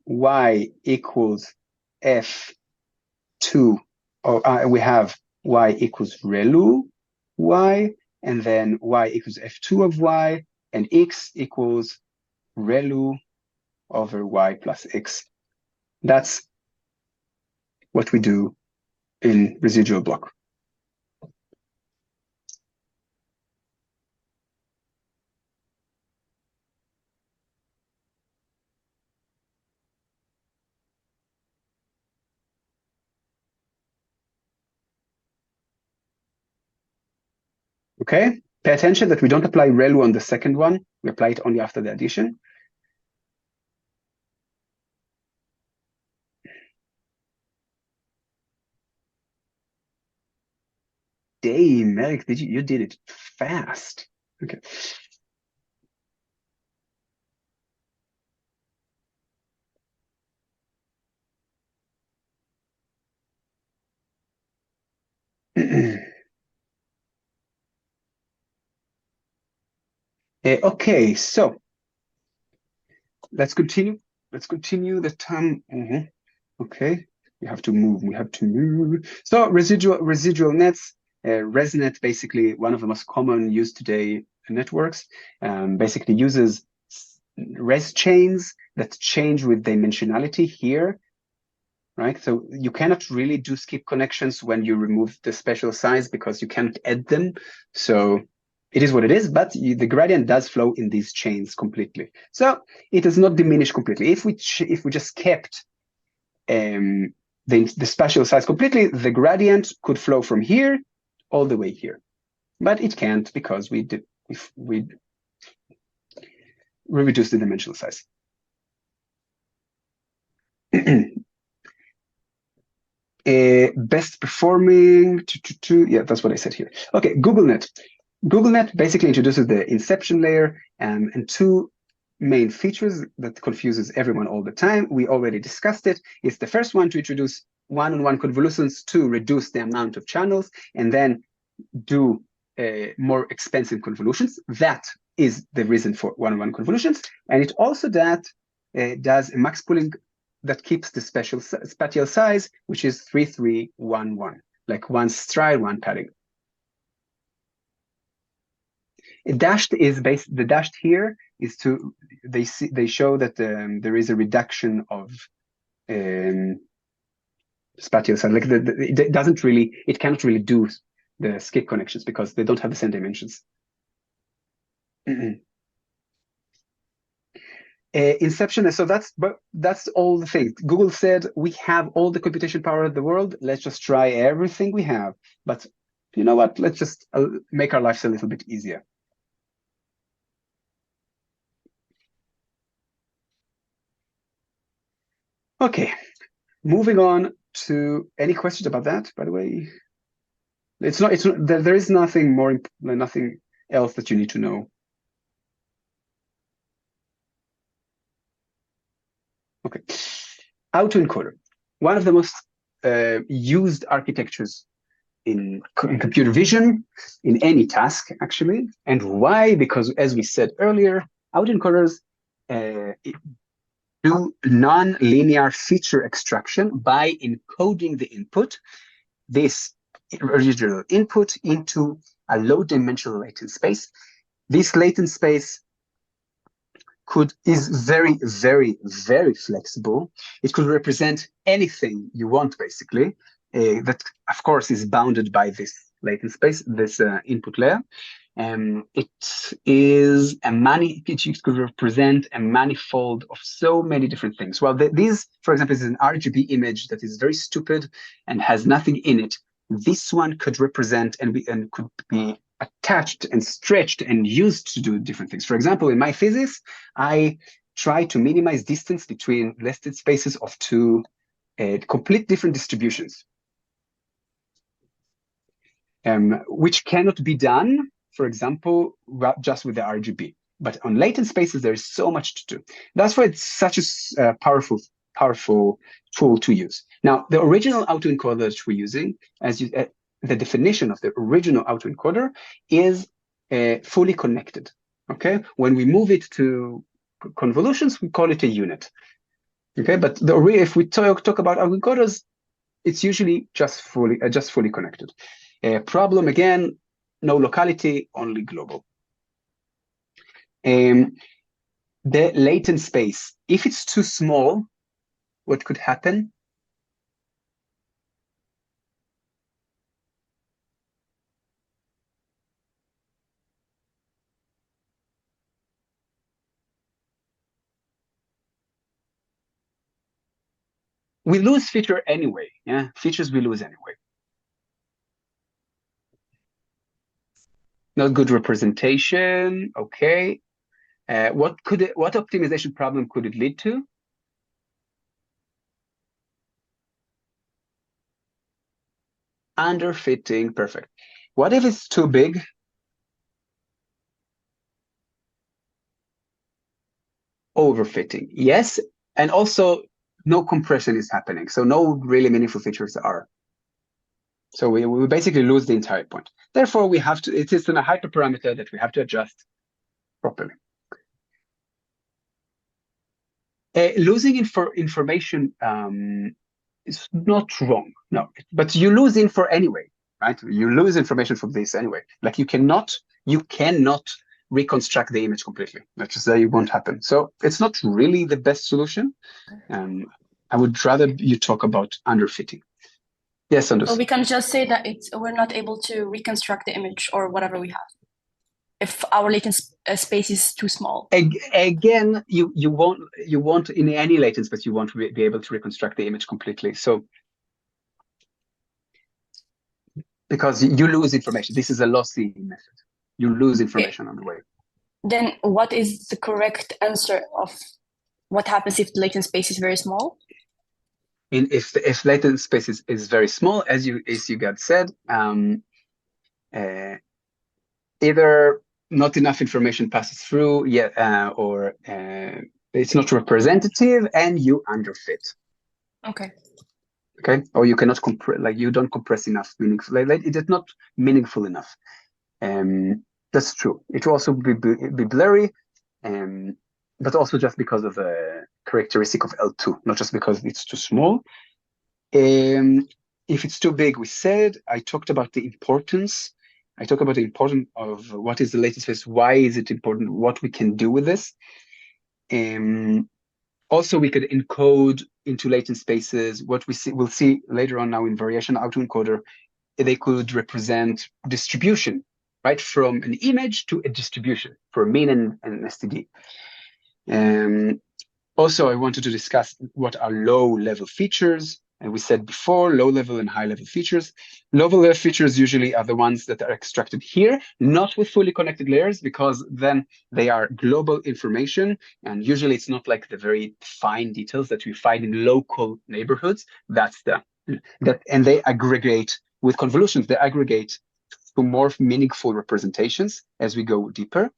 Y equals F2, or we have Y equals relu Y, and then Y equals F2 of Y, and X equals relu over Y plus X. That's what we do in residual block. Okay, pay attention that we don't apply relu on the second one. We apply it only after the addition. Damn, Merrick, you did it fast. Okay. Okay, so let's continue. Let's continue the TUM. Okay, we have to move. So residual nets. ResNet, basically one of the most common used today networks, basically uses res chains that change with dimensionality here, right? So you cannot really do skip connections when you remove the special size because you can't add them. So it is what it is, but the gradient does flow in these chains completely. So it does not diminish completely. If we just kept the spatial size completely, the gradient could flow from here all the way here, but it can't because we reduce the dimensional size. Best performing, yeah, that's what I said here. Okay, GoogleNet. GoogleNet basically introduces the inception layer and two main features that confuses everyone all the time. We already discussed it. It's the first one to introduce one-on-one convolutions to reduce the amount of channels and then do more expensive convolutions. That is the reason for one-on-one convolutions. And it also does a max pooling that keeps the spatial size, which is 3311, like one stride, one padding. The dashed here is to they show that there is a reduction of spatial size. Like it cannot really do the skip connections because they don't have the same dimensions. Inception. So that's all the things. Google said we have all the computation power of the world. Let's just try everything we have. But you know what? Let's just make our lives a little bit easier. Okay, moving on to any questions about that. By the way, it's not. There is nothing more, nothing else that you need to know. Okay, autoencoder, one of the most used architectures in computer vision, in any task actually. And why? Because as we said earlier, autoencoders do non-linear feature extraction by encoding the input, this original input, into a low-dimensional latent space. This latent space is very, very, very flexible. It could represent anything you want, basically. That, of course, is bounded by this latent space, this input layer. It could represent a manifold of so many different things. Well, these, for example, is an RGB image that is very stupid and has nothing in it. This one could represent and could be attached and stretched and used to do different things. For example, in my physics, I try to minimize distance between nested spaces of two complete different distributions, which cannot be done, for example, just with the RGB. But on latent spaces, there is so much to do. That's why it's such a powerful tool to use. Now, the original autoencoder that we're using, the definition of the original autoencoder is fully connected. Okay, when we move it to convolutions, we call it a unit. Okay, but if we talk about autoencoders, it's usually just fully connected. Problem again, no locality, only global. The latent space, if it's too small, what could happen? We lose feature anyway. Yeah, features we lose anyway. Not good representation. Okay. What optimization problem could it lead to? Underfitting. Perfect. What if it's too big? Overfitting. Yes, and also no compression is happening, so no really meaningful features are. So we basically lose the entire point. Therefore, we have to. It is in a hyperparameter that we have to adjust properly. Losing information is not wrong, no, but you lose info anyway. right? You lose information from this anyway. Like you cannot reconstruct the image completely. Let's just say it won't happen. So it's not really the best solution. I would rather you talk about underfitting. Yes, Anders. So we can just say that we're not able to reconstruct the image or whatever we have if our latent space is too small. Again, you won't in any latent space you won't be able to reconstruct the image completely. So because you lose information, this is a lossy method. You lose information on the way. Then what is the correct answer of what happens if the latent space is very small? If latent space is very small, as you got said, either not enough information passes through yet, or it's not representative, and you underfit. Okay. Okay, or you cannot compress, like you don't compress enough meaningful. Like it is not meaningful enough. That's true. It will also be blurry, but also just because of the characteristic of L2, not just because it's too small. If it's too big, we said, I talked about the importance. I talk about the importance of what is the latent space, why is it important, what we can do with this. Also, we could encode into latent spaces what we'll see later on now in variation autoencoder. They could represent distribution, right, from an image to a distribution for a mean and an STD. Also, I wanted to discuss what are low-level features. And we said before, low-level and high-level features. Low-level features usually are the ones that are extracted here, not with fully connected layers, because then they are global information. And usually it's not like the very fine details that we find in local neighborhoods. And they aggregate with convolutions. They aggregate to more meaningful representations as we go deeper.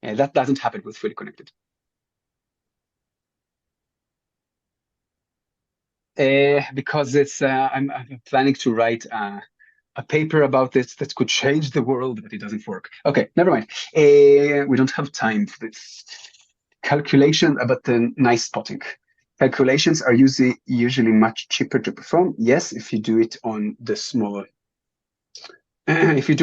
And that doesn't happen with fully connected. Because I'm planning to write a paper about this that could change the world, but it doesn't work. Okay, never mind. We don't have time for this. Calculation, but nice spotting. Calculations are usually much cheaper to perform. Yes, if you do it on the smaller. If you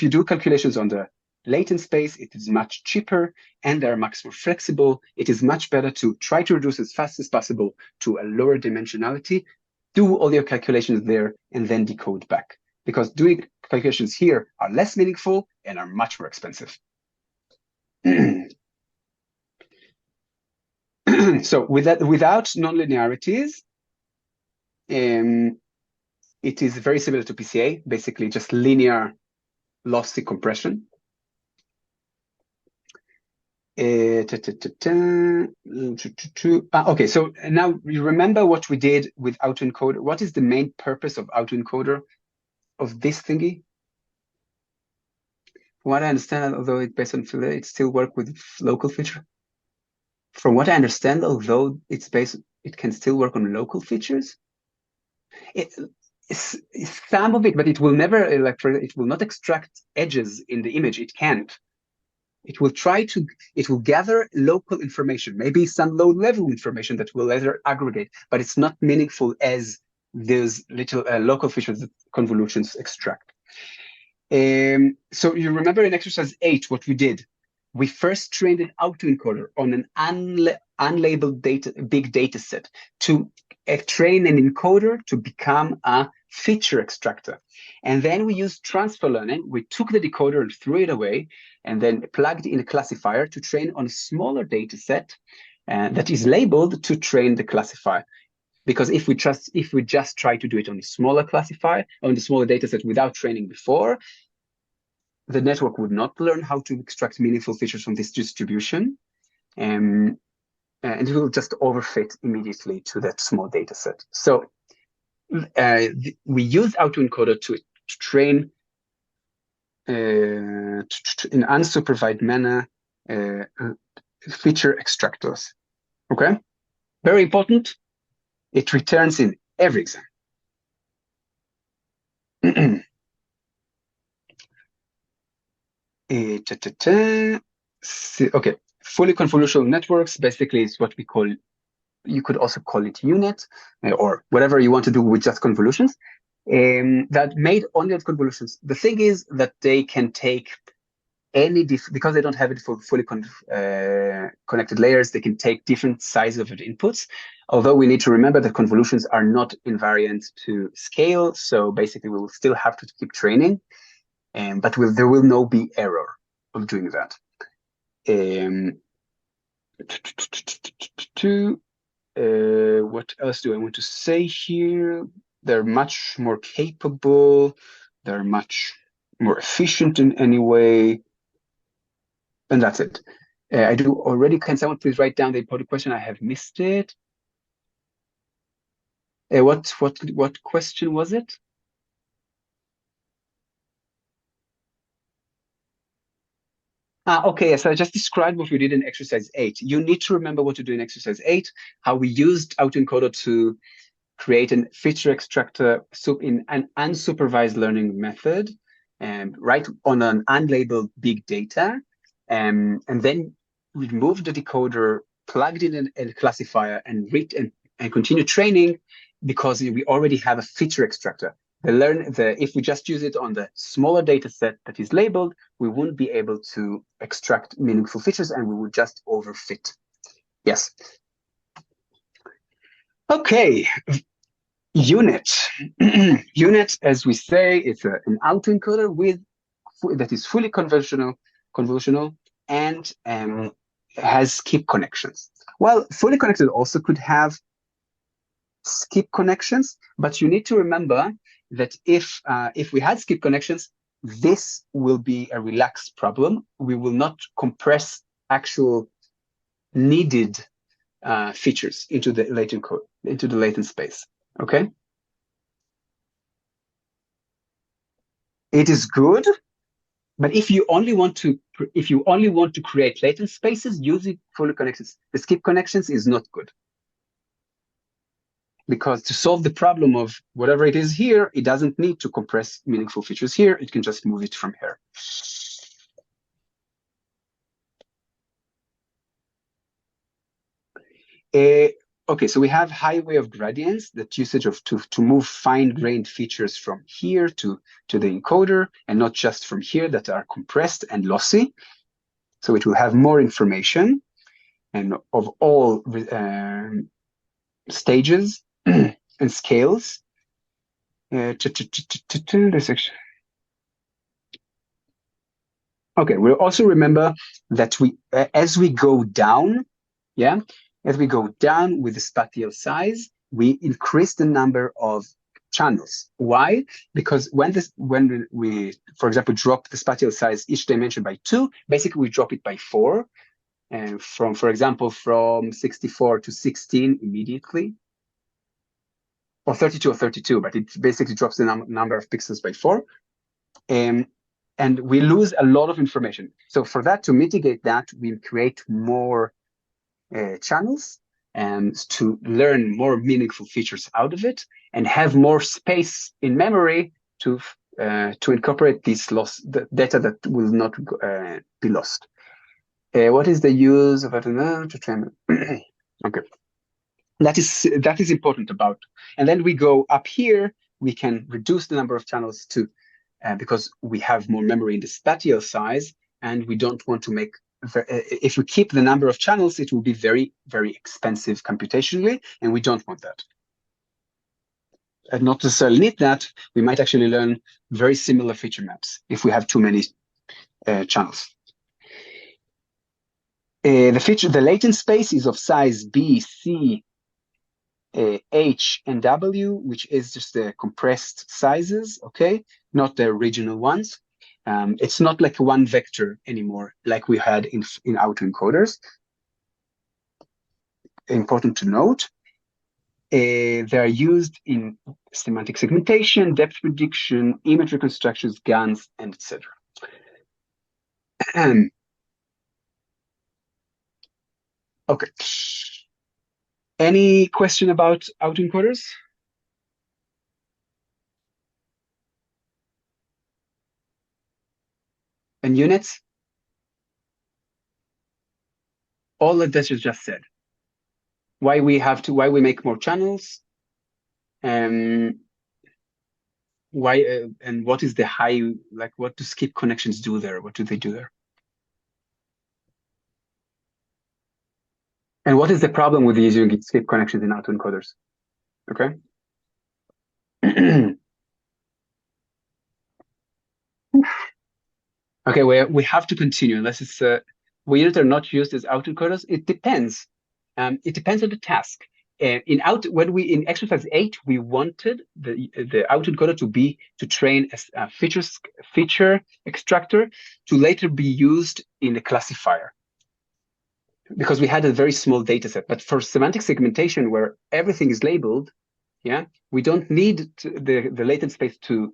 do calculations on the latent space, it is much cheaper and they're much more flexible. It is much better to try to reduce as fast as possible to a lower dimensionality, do all your calculations there, and then decode back. Because doing calculations here are less meaningful and are much more expensive. So without nonlinearities, it is very similar to PCA, basically just linear lossy compression. Okay, so now you remember what we did with autoencoder. What is the main purpose of autoencoder of this thingy? From what I understand, although it's based on filter, it still works with local feature. From what I understand, although it's based, it can still work on local features. It's some of it, but it will never it will not extract edges in the image. It can't. It will gather local information, maybe some low-level information that will later aggregate, but it's not meaningful as those little local features that convolutions extract. So you remember in exercise 8 what we did? We first trained an autoencoder on an unlabeled big data set to train an encoder to become a feature extractor. And then we used transfer learning. We took the decoder and threw it away, and then plugged in a classifier to train on a smaller data set that is labeled to train the classifier. Because if we just try to do it on a smaller classifier, on the smaller data set without training before, the network would not learn how to extract meaningful features from this distribution. And it will just overfit immediately to that small data set. So we use autoencoder to train in unsupervised manner feature extractors. Okay, very important. It returns in every exam. Okay, fully convolutional networks basically is what we call you could also call it unit, or whatever you want to do with just convolutions, that made only of convolutions. The thing is that they can take any because they don't have it for fully connected layers, they can take different sizes of inputs. Although we need to remember that convolutions are not invariant to scale, so basically we will still have to keep training, but there will no be error of doing that. What else do I want to say here? They're much more capable. They're much more efficient in any way. And that's it. I do already. Can someone please write down the important question? I have missed it. What question was it? Okay, so I just described what we did in exercise 8. You need to remember what to do in exercise 8, how we used autoencoder to create a feature extractor in an unsupervised learning method, right on an unlabeled big data, and then removed the decoder, plugged in a classifier, and continue training because we already have a feature extractor. If we just use it on the smaller data set that is labeled, we wouldn't be able to extract meaningful features and we would just overfit. Yes. Okay. Unit. Unit, as we say, it's an autoencoder that is fully convolutional and has skip connections. Well, fully connected also could have skip connections, but you need to remember that if we had skip connections, this will be a relaxed problem. We will not compress actual needed features into the latent code, into the latent space. Okay. It is good, but if you only want to create latent spaces using fully connected, the skip connections is not good. Because to solve the problem of whatever it is here, it doesn't need to compress meaningful features here. It can just move it from here. Okay, so we have highway of gradients, that usage of to move fine-grained features from here to the encoder, and not just from here that are compressed and lossy. So it will have more information and of all stages and scales. Okay, we'll also remember that as we go down, as we go down with the spatial size, we increase the number of channels. Why? Because when we, for example, drop the spatial size each dimension by 2, basically we drop it by 4, and for example, from 64 to 16 immediately, or 32 or 32, but it basically drops the number of pixels by 4. And we lose a lot of information. So for that, to mitigate that, we create more channels and to learn more meaningful features out of it and have more space in memory to incorporate the data that will not be lost. What is the use of to train? Okay. That is important about. And then we go up here, we can reduce the number of channels to because we have more memory in the spatial size, and we don't want to make, if we keep the number of channels, it will be very, very expensive computationally, and we don't want that. And not necessarily need that, we might actually learn very similar feature maps if we have too many channels. The latent space is of size B, C, H, and W, which is just the compressed sizes, okay? Not the original ones. It's not like one vector anymore, like we had in autoencoders. Important to note. They are used in semantic segmentation, depth prediction, image reconstructions, GANs, and etc. Okay. Any question about autoencoders? And units? All that you just said. why we make more channels, why and what is the high, like what do skip connections do there? What do they do there? And what is the problem with using skip connections in autoencoders? Okay. Okay, we have to continue unless it's weird or not used as autoencoders. It depends. It depends on the task. In exercise 8, we wanted the autoencoder to train a feature extractor to later be used in a classifier, because we had a very small data set. But for semantic segmentation, where everything is labeled, yeah, we don't need the latent space to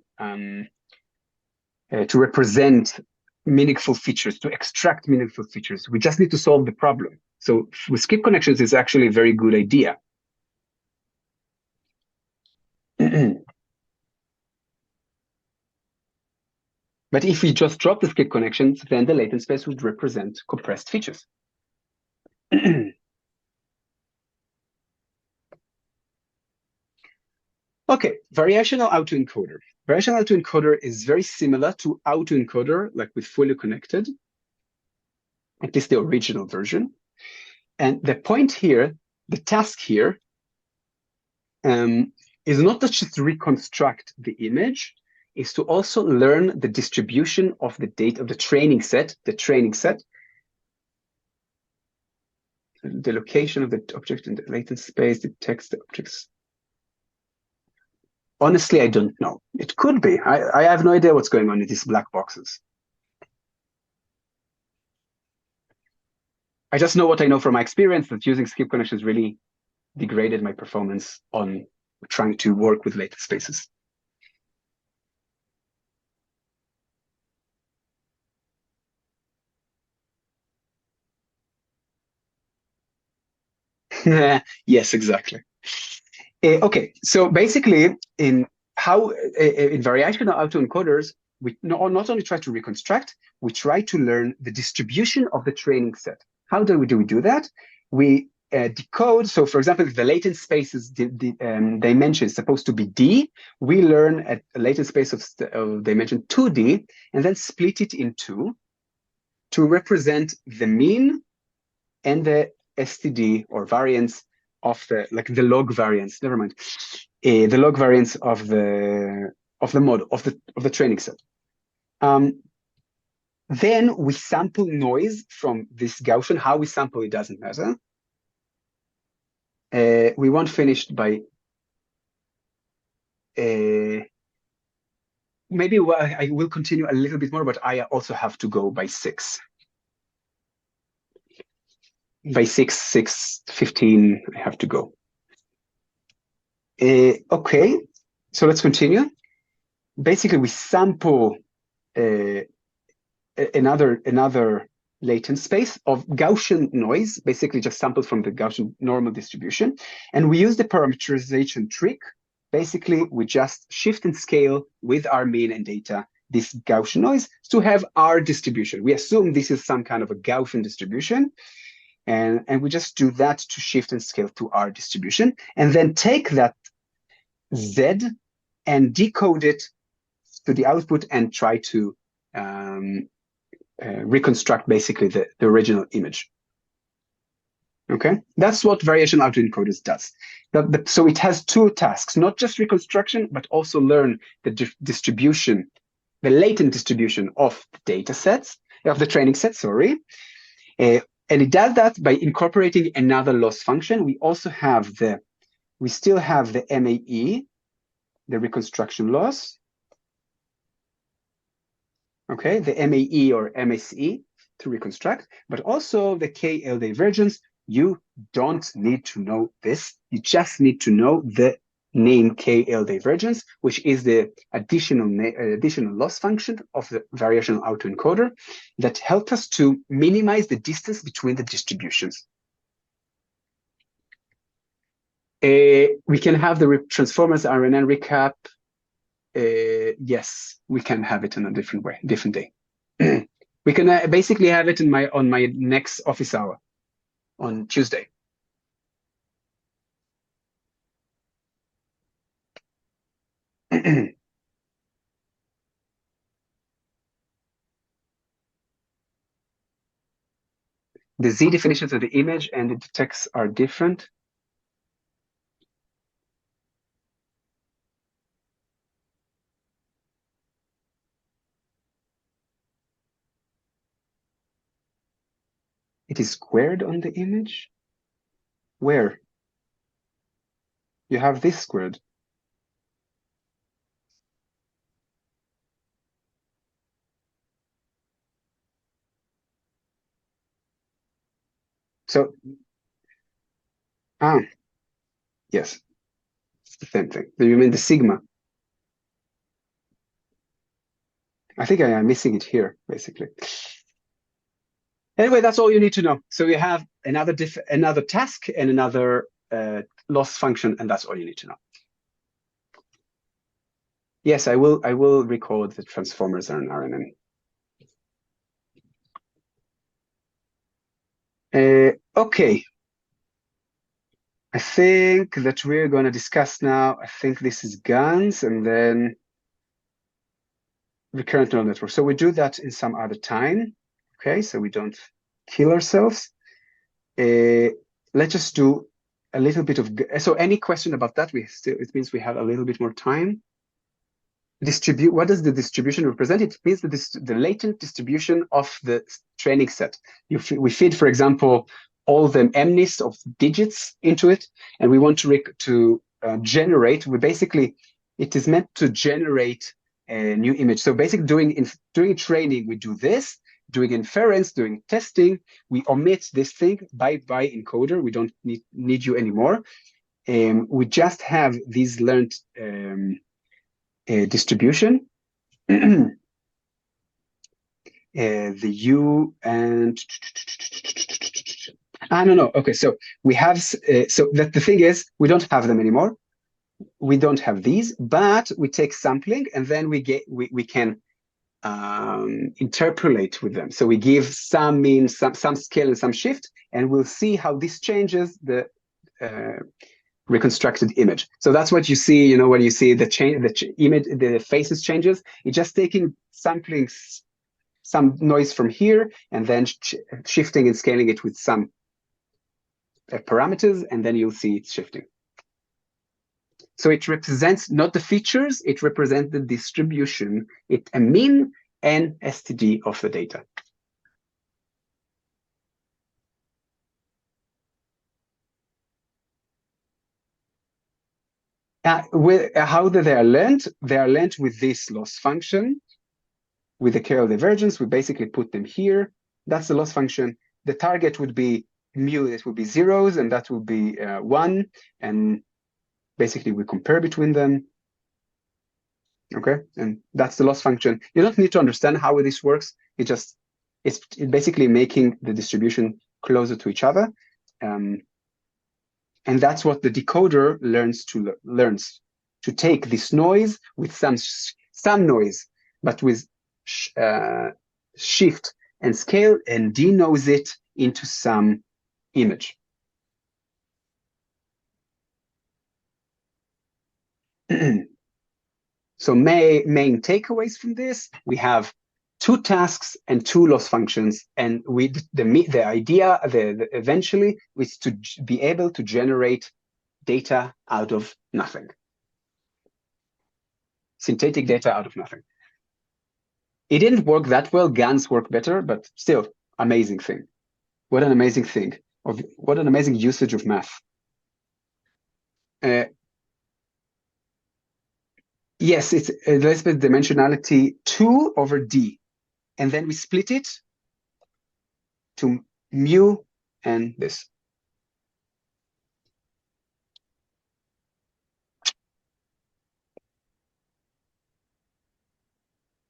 represent meaningful features, to extract meaningful features. We just need to solve the problem. So with skip connections is actually a very good idea. But if we just drop the skip connections, then the latent space would represent compressed features. Okay, variational autoencoder. Variational autoencoder is very similar to autoencoder, like with fully connected, at least the original version. And the point here, the task here, is not to just reconstruct the image, is to also learn the distribution of the data of the training set, the location of the object in the latent space, the text objects. Honestly, I don't know. It could be. I have no idea what's going on in these black boxes. I just know what I know from my experience, that using skip connections really degraded my performance on trying to work with latent spaces. Yes, exactly. Okay, so basically, in variational autoencoders, we not only try to reconstruct, we try to learn the distribution of the training set. How do we do that? We decode. So, for example, if the latent space is dimension is supposed to be D, we learn at a latent space of dimension 2D, and then split it in two to represent the mean and the STD or variance of the log variance. Never mind, the log variance of the model of the training set. Then we sample noise from this Gaussian. How we sample it doesn't matter. We won't finish by. Maybe I will continue a little bit more, but I also have to go by 6. By 6:15, I have to go. Okay, so let's continue. Basically, we sample another latent space of Gaussian noise, basically just sampled from the Gaussian normal distribution, and we use the parameterization trick. Basically, we just shift and scale with our mean and data this Gaussian noise to have our distribution. We assume this is some kind of a Gaussian distribution. And we just do that to shift and scale to our distribution, and then take that Z and decode it to the output and try to reconstruct basically the original image. Okay, that's what variational autoencoders does. So it has two tasks, not just reconstruction, but also learn the distribution, the latent distribution of the data sets, of the training set, sorry. And it does that by incorporating another loss function. We still have the MAE, the reconstruction loss. Okay, the MAE or MSE to reconstruct, but also the KL divergence. You don't need to know this. You just need to know the name KL divergence, which is the additional loss function of the variational autoencoder that helps us to minimize the distance between the distributions. We can have the transformers RNN recap. Yes, we can have it in a different day. We can basically have it on my next office hour on Tuesday. The Z definitions of the image and the text are different. It is squared on the image? Where? You have this squared. So, yes, it's the same thing. Do you mean the sigma? I think I am missing it here, basically. Anyway, that's all you need to know. So you have another task and another loss function, and that's all you need to know. Yes, I will record the transformers are an RNN. Okay. I think that we're going to discuss now, I think this is GANs and then recurrent neural network. So we do that in some other time. Okay, so we don't kill ourselves. Let's just do a little bit of, so any question about that, it means we have a little bit more time. What does the distribution represent? It means the latent distribution of the training set. We feed, for example, all the MNIST of digits into it, and we want to generate. It is meant to generate a new image. So basically, doing training, we do this. Doing inference, doing testing, we omit this thing. Bye bye encoder. We don't need you anymore. We just have these learned distribution. The U and no. Okay, so we have so that the thing is we don't have them anymore. We don't have these, but we take sampling and then we can interpolate with them. So we give some mean, some scale and some shift, and we'll see how this changes the reconstructed image. So that's what you see, when you see the image, the faces changes. It's just taking sampling some noise from here and then shifting and scaling it with some parameters, and then you'll see it shifting. So it represents not the features, it represents the distribution, a mean and STD of the data. How they are learned? They are learned with this loss function. With the KL divergence, we basically put them here. That's the loss function. The target would be mu, that would be zeros, and that would be 1. And basically, we compare between them. Okay, and that's the loss function. You don't need to understand how this works. It's basically making the distribution closer to each other. And that's what the decoder learns to take this noise with some noise, but with shift and scale, and denoise it into some image. So main takeaways from this: we have 2 tasks and 2 loss functions, and the idea eventually is to be able to generate data out of nothing, synthetic data out of nothing. It didn't work that well. GANs work better, but still, amazing thing. What an amazing thing! What an amazing usage of math. Yes, it's Elizabeth dimensionality 2 over D. And then we split it to mu and this.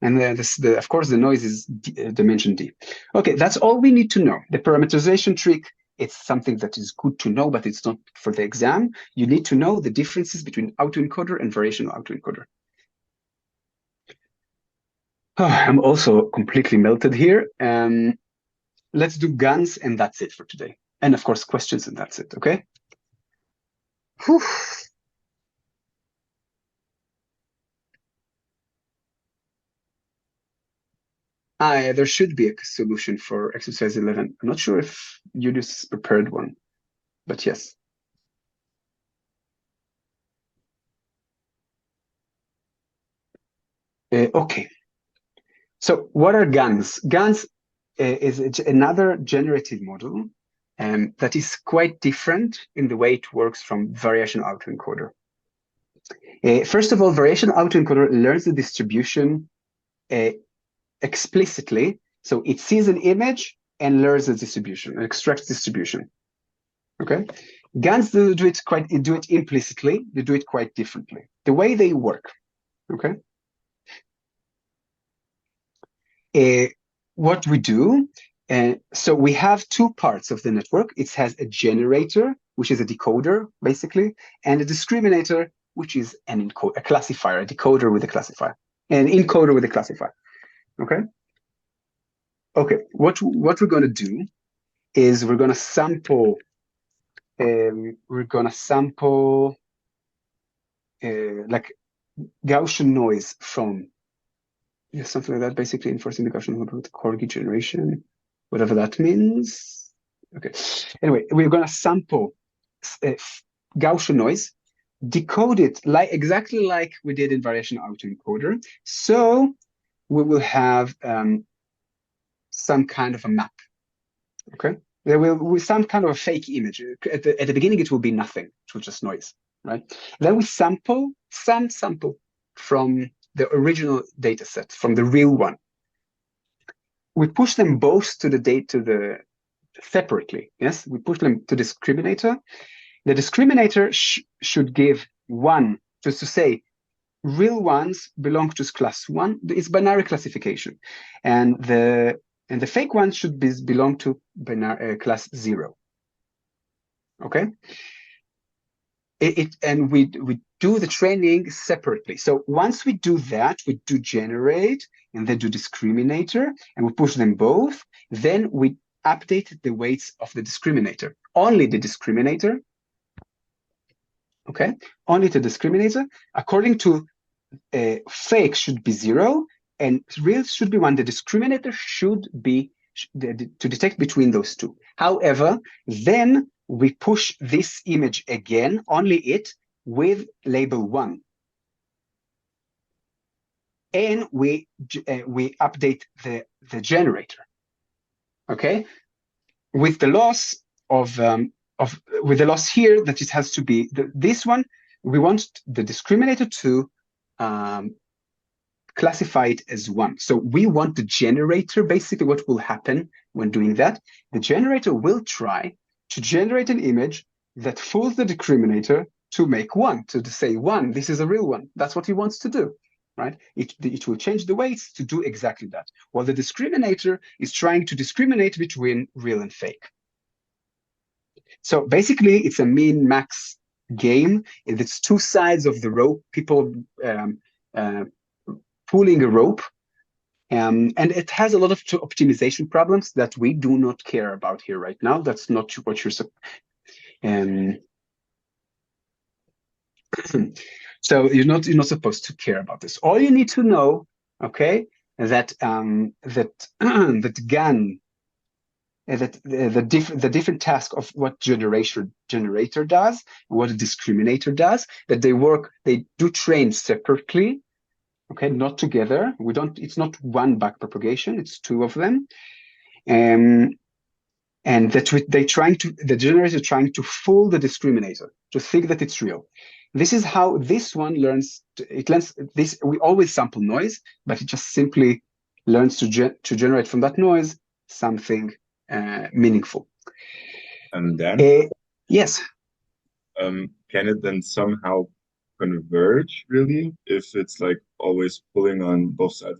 And of course, the noise is dimension D. Okay, that's all we need to know. The parameterization trick, it's something that is good to know, but it's not for the exam. You need to know the differences between autoencoder and variational autoencoder. Oh, I'm also completely melted here. Let's do GANs, and that's it for today. And of course, questions, and that's it, okay? Whew. There should be a solution for exercise 11. I'm not sure if you just prepared one, but yes. Okay. So what are GANs? GANs is another generative model that is quite different in the way it works from variation autoencoder. First of all, variation autoencoder learns the distribution explicitly. So it sees an image and learns the distribution, and extracts distribution. Okay. GANs do it implicitly. They do it quite differently. The way they work. Okay. What we do, so we have two parts of the network. It has a generator, which is a decoder, basically, and a discriminator, which is a classifier, a decoder with a classifier, an encoder with a classifier. Okay. Okay. What we're going to do is we're going to sample. Like Gaussian noise from something like that, basically enforcing the Gaussian model with Corgi generation, whatever that means. Okay. Anyway, we're going to sample Gaussian noise, decode it exactly like we did in variation autoencoder. So we will have some kind of a map. Okay. There will be some kind of a fake image. At the beginning, it will be nothing. It will just noise, right? Then we sample from the original data set, from the real one. We push them both to the separately. Yes, we push them to discriminator. The discriminator should give one, just to say, real ones belong to class 1. It's binary classification, and the fake ones should belong to binary class 0. Okay. And we do the training separately. So once we do that, we do generate and then do discriminator, and we push them both. Then we update the weights of the discriminator. Only the discriminator. Okay, only the discriminator. According to fake should be 0, and real should be 1. The discriminator should be to detect between those two. However, then we push this image again, only it, with label 1. And we update the generator. Okay, with the loss with the loss here that it has to be this one. We want the discriminator to classify it as 1. So we want the generator. Basically, what will happen when doing that? The generator will try to generate an image that fools the discriminator to make 1, to say 1. This is a real one. That's what he wants to do, right? It will change the weights to do exactly that, while the discriminator is trying to discriminate between real and fake. So basically, it's a min-max game. It's two sides of the rope. People pulling a rope. And it has a lot of optimization problems that we do not care about here right now. That's not what you're so you're not supposed to care about this. All you need to know, okay, that that GAN, that the different task of what generator does, what a discriminator does, that they do train separately. Okay, not together. It's not one backpropagation, it's 2 of them. And that the generator trying to fool the discriminator to think that it's real. This is how this one learns. It learns this. We always sample noise, but it just simply learns to generate from that noise something meaningful. And then yes. Can it then somehow converge, really, if it's like always pulling on both sides?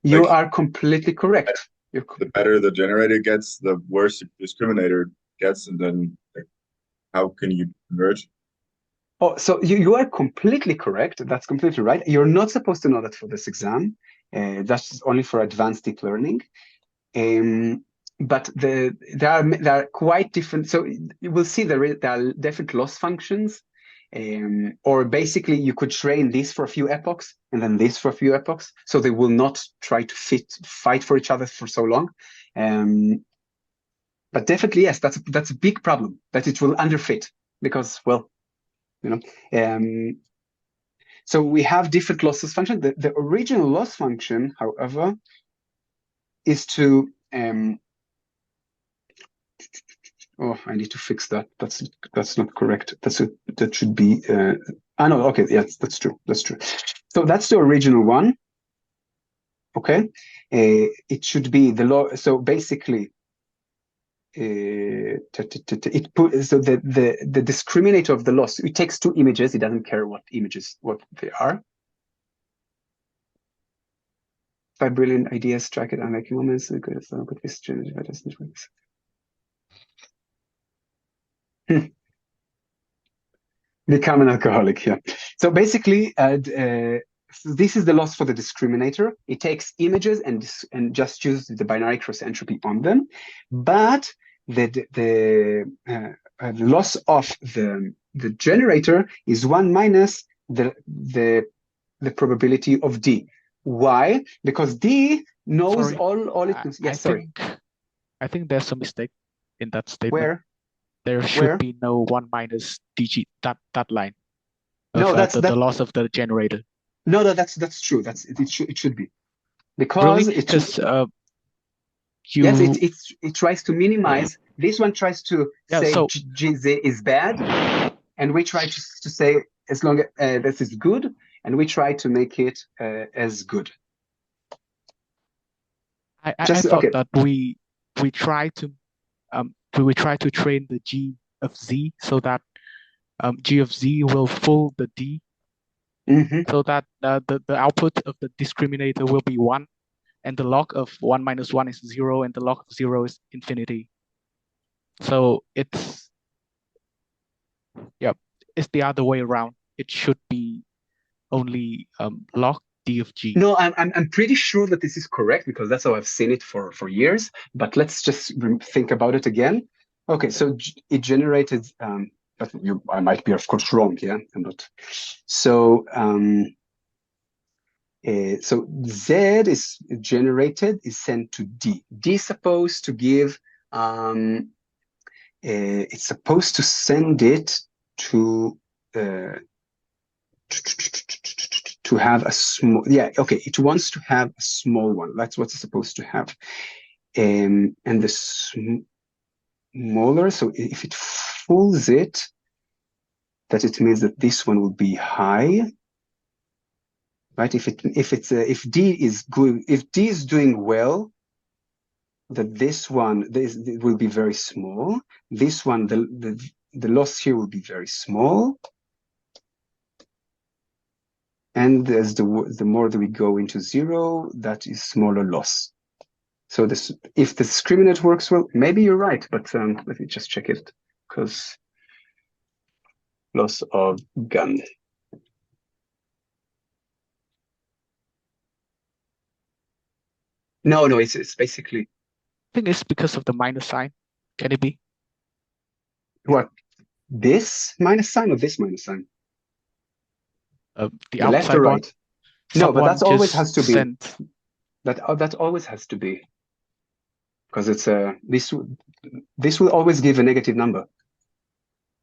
You are completely correct. The better the generator gets, the worse the discriminator gets, and then how can you converge? Oh, so you are completely correct. That's completely right. You're not supposed to know that for this exam. That's only for advanced deep learning. But they are quite different. So you will see there are different loss functions Or basically you could train this for a few epochs and then this for a few epochs, so they will not try to fight for each other for so long. But definitely, yes, that's a big problem, that it will underfit because, well, so we have different lossless function. The original loss function, however, is to oh, I need to fix that. That's not correct. That should be no, okay, yes, that's true. That's true. So that's the original one. Okay. It should be the law. So basically it put so the discriminator of the loss, it takes two images, it doesn't care what they are. 5 brilliant ideas strike at unlikely moments. Good this challenge, but doesn't work. Become an alcoholic, yeah. So basically, this is the loss for the discriminator. It takes images and just uses the binary cross entropy on them, but the loss of the generator is 1 minus the probability of D. Why? Because D knows all it knows. Yes, sorry. I think there's a mistake in that statement. Where? There should be no 1 minus DG, that line. No, that's the loss of the generator. No, that's true. It should be, because really? Yes, it tries to minimize. This one tries to say GZ is bad, and we try to say as long as this is good, and we try to make it as good. I thought that we try to train the G of Z so that G of Z will fool the D, so that the output of the discriminator will be 1, and the log of 1 minus 1 is 0, and the log of 0 is infinity. So it's the other way around. It should be only log D of G. No, I'm pretty sure that this is correct, because that's how I've seen it for years. But let's just think about it again. Okay, so it generated. But I might be, of course, wrong. Yeah, I'm not. So so Z is generated, is sent to D. D is supposed to give. It's supposed to send it to have a small. Yeah, okay. It wants to have a small one. That's what it's supposed to have. And the smaller. So if it fools it, that it means that this one will be high, right? If D is good, if D is doing well, that this will be very small. This one, the loss here will be very small, and as the more that we go into 0, that is smaller loss. So if the discriminant works well, maybe you're right, but let me just check it, because loss of gun. No, it's basically. I think it's because of the minus sign. Can it be? What? This minus sign or this minus sign? The left or right? No, but that always has to be. That always has to be, because it's this will always give a negative number,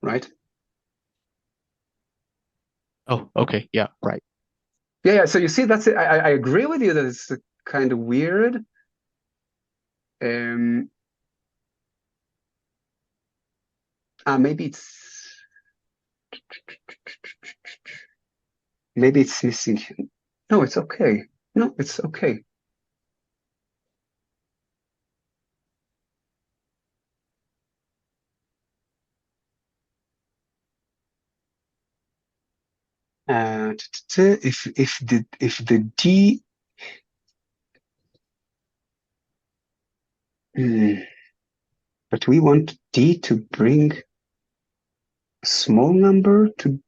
right? Oh, okay, yeah, right. Yeah. So you see, that's it. I agree with you that it's kind of weird. Maybe it's missing. No, it's okay. No, it's okay. If the D. But we want D to bring a small number to.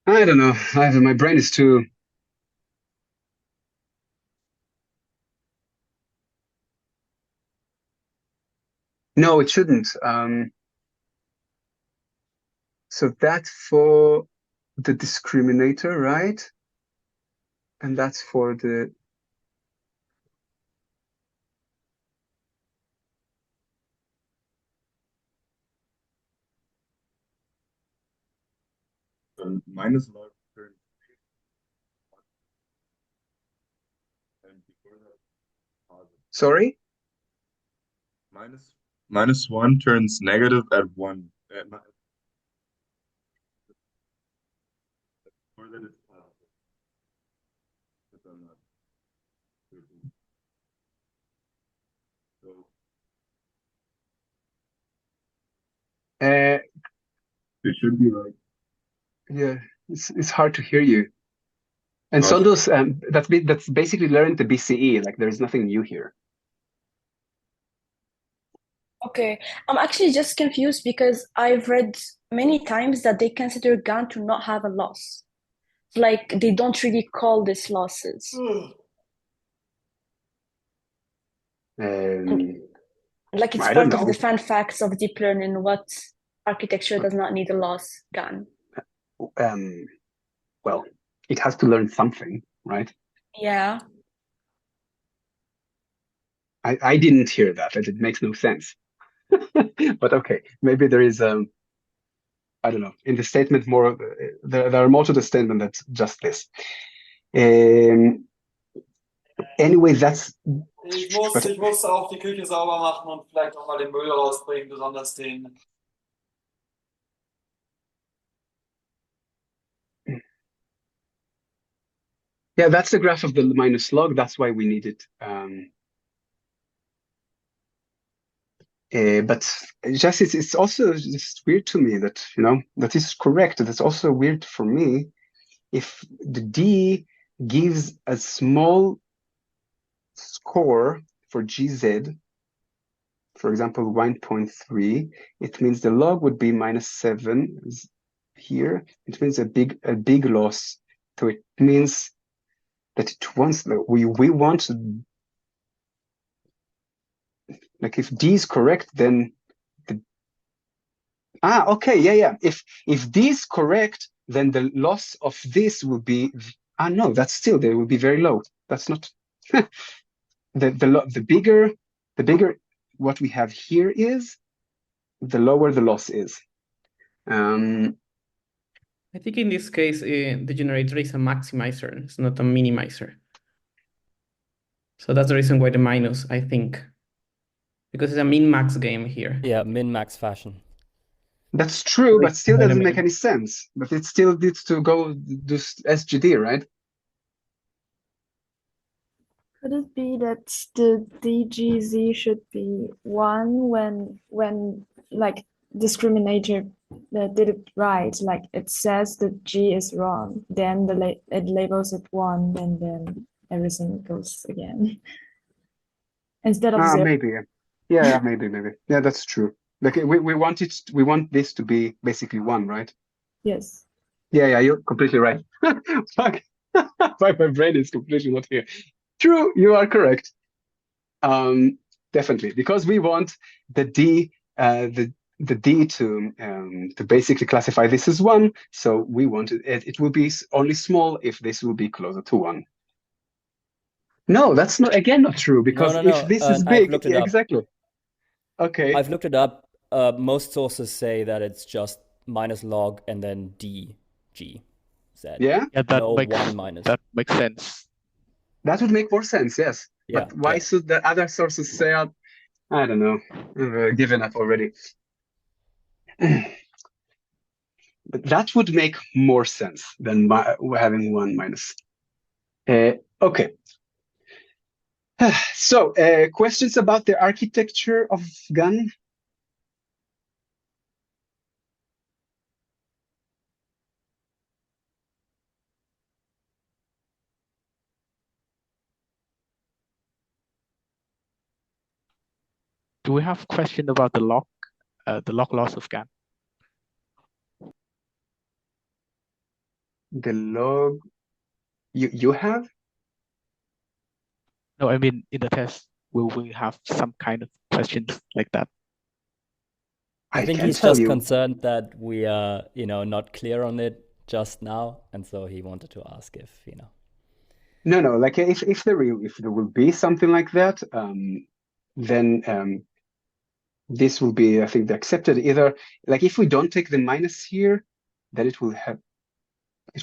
I don't know. My brain is too. No, it shouldn't. So that's for the discriminator, right? And that's for the minus log turns and before that positive. Sorry? Minus 1 turns negative at 1. Or that it's positive. If I'm not certain. So it should be right. Yeah, it's hard to hear you. And Oh, Sondos, that's basically learned the BCE. Like there's nothing new here. Okay, I'm actually just confused because I've read many times that they consider GAN to not have a loss. Like they don't really call this losses. Like it's I don't part of the know. fun facts of deep learning. What architecture does not need a loss? GAN. Well, it has to learn something, right? Yeah. I didn't hear that. It makes no sense. But okay, maybe there is I don't know. In the statement, more there are more to the statement than just this. Anyway, that's. Ich muss auch die Küche sauber machen und vielleicht auch mal den Müll rausbringen, besonders den. Yeah, that's the graph of the minus log. That's why we need it. But just it's also just weird to me that that is correct. That's also weird for me if the D gives a small score for GZ, for example 1.3, it means the log would be -7 here. It means a big loss. So it means that it wants we want, like if D is correct, then okay, yeah. If D is correct, then the loss of this will be no, that's still they will be very low. That's not the bigger what we have here is, the lower the loss is. I think in this case, the generator is a maximizer. It's not a minimizer. So that's the reason why the minus, I think. Because it's a min-max game here. Yeah, min-max fashion. That's true, but still doesn't make any sense. But it still needs to go do SGD, right? Could it be that the DGZ should be 1 when like discriminator did it right, like it says that G is wrong, then it labels it 1, and then everything goes again instead of 0. Maybe. Yeah, maybe. Yeah, that's true. Like we want this to be basically 1, right? Yes. Yeah, you're completely right. Fuck. My brain is completely not here. True, you are correct. Definitely, because we want the D, the D to basically classify this as 1. So we want it will be only small if this will be closer to 1. No, that's not true, because No. if this is big, I've looked it up. exactly. Okay. I've looked it up. Most sources say that it's just minus log and then D, G, Z. Yeah? Yeah, that makes sense. That would make more sense, yes. Yeah, but why should the other sources say, I don't know, I've given up already. But that would make more sense than having 1 minus. Okay. So, questions about the architecture of GAN? Do we have question about the log loss of GAN? The log you have? No, I mean in the test, will we have some kind of questions like that? I think can he's tell just you. concerned that we are, not clear on it just now, and so he wanted to ask if. No. Like if there will be something like that, then this will be, I think, accepted. Either like if we don't take the minus here, then it will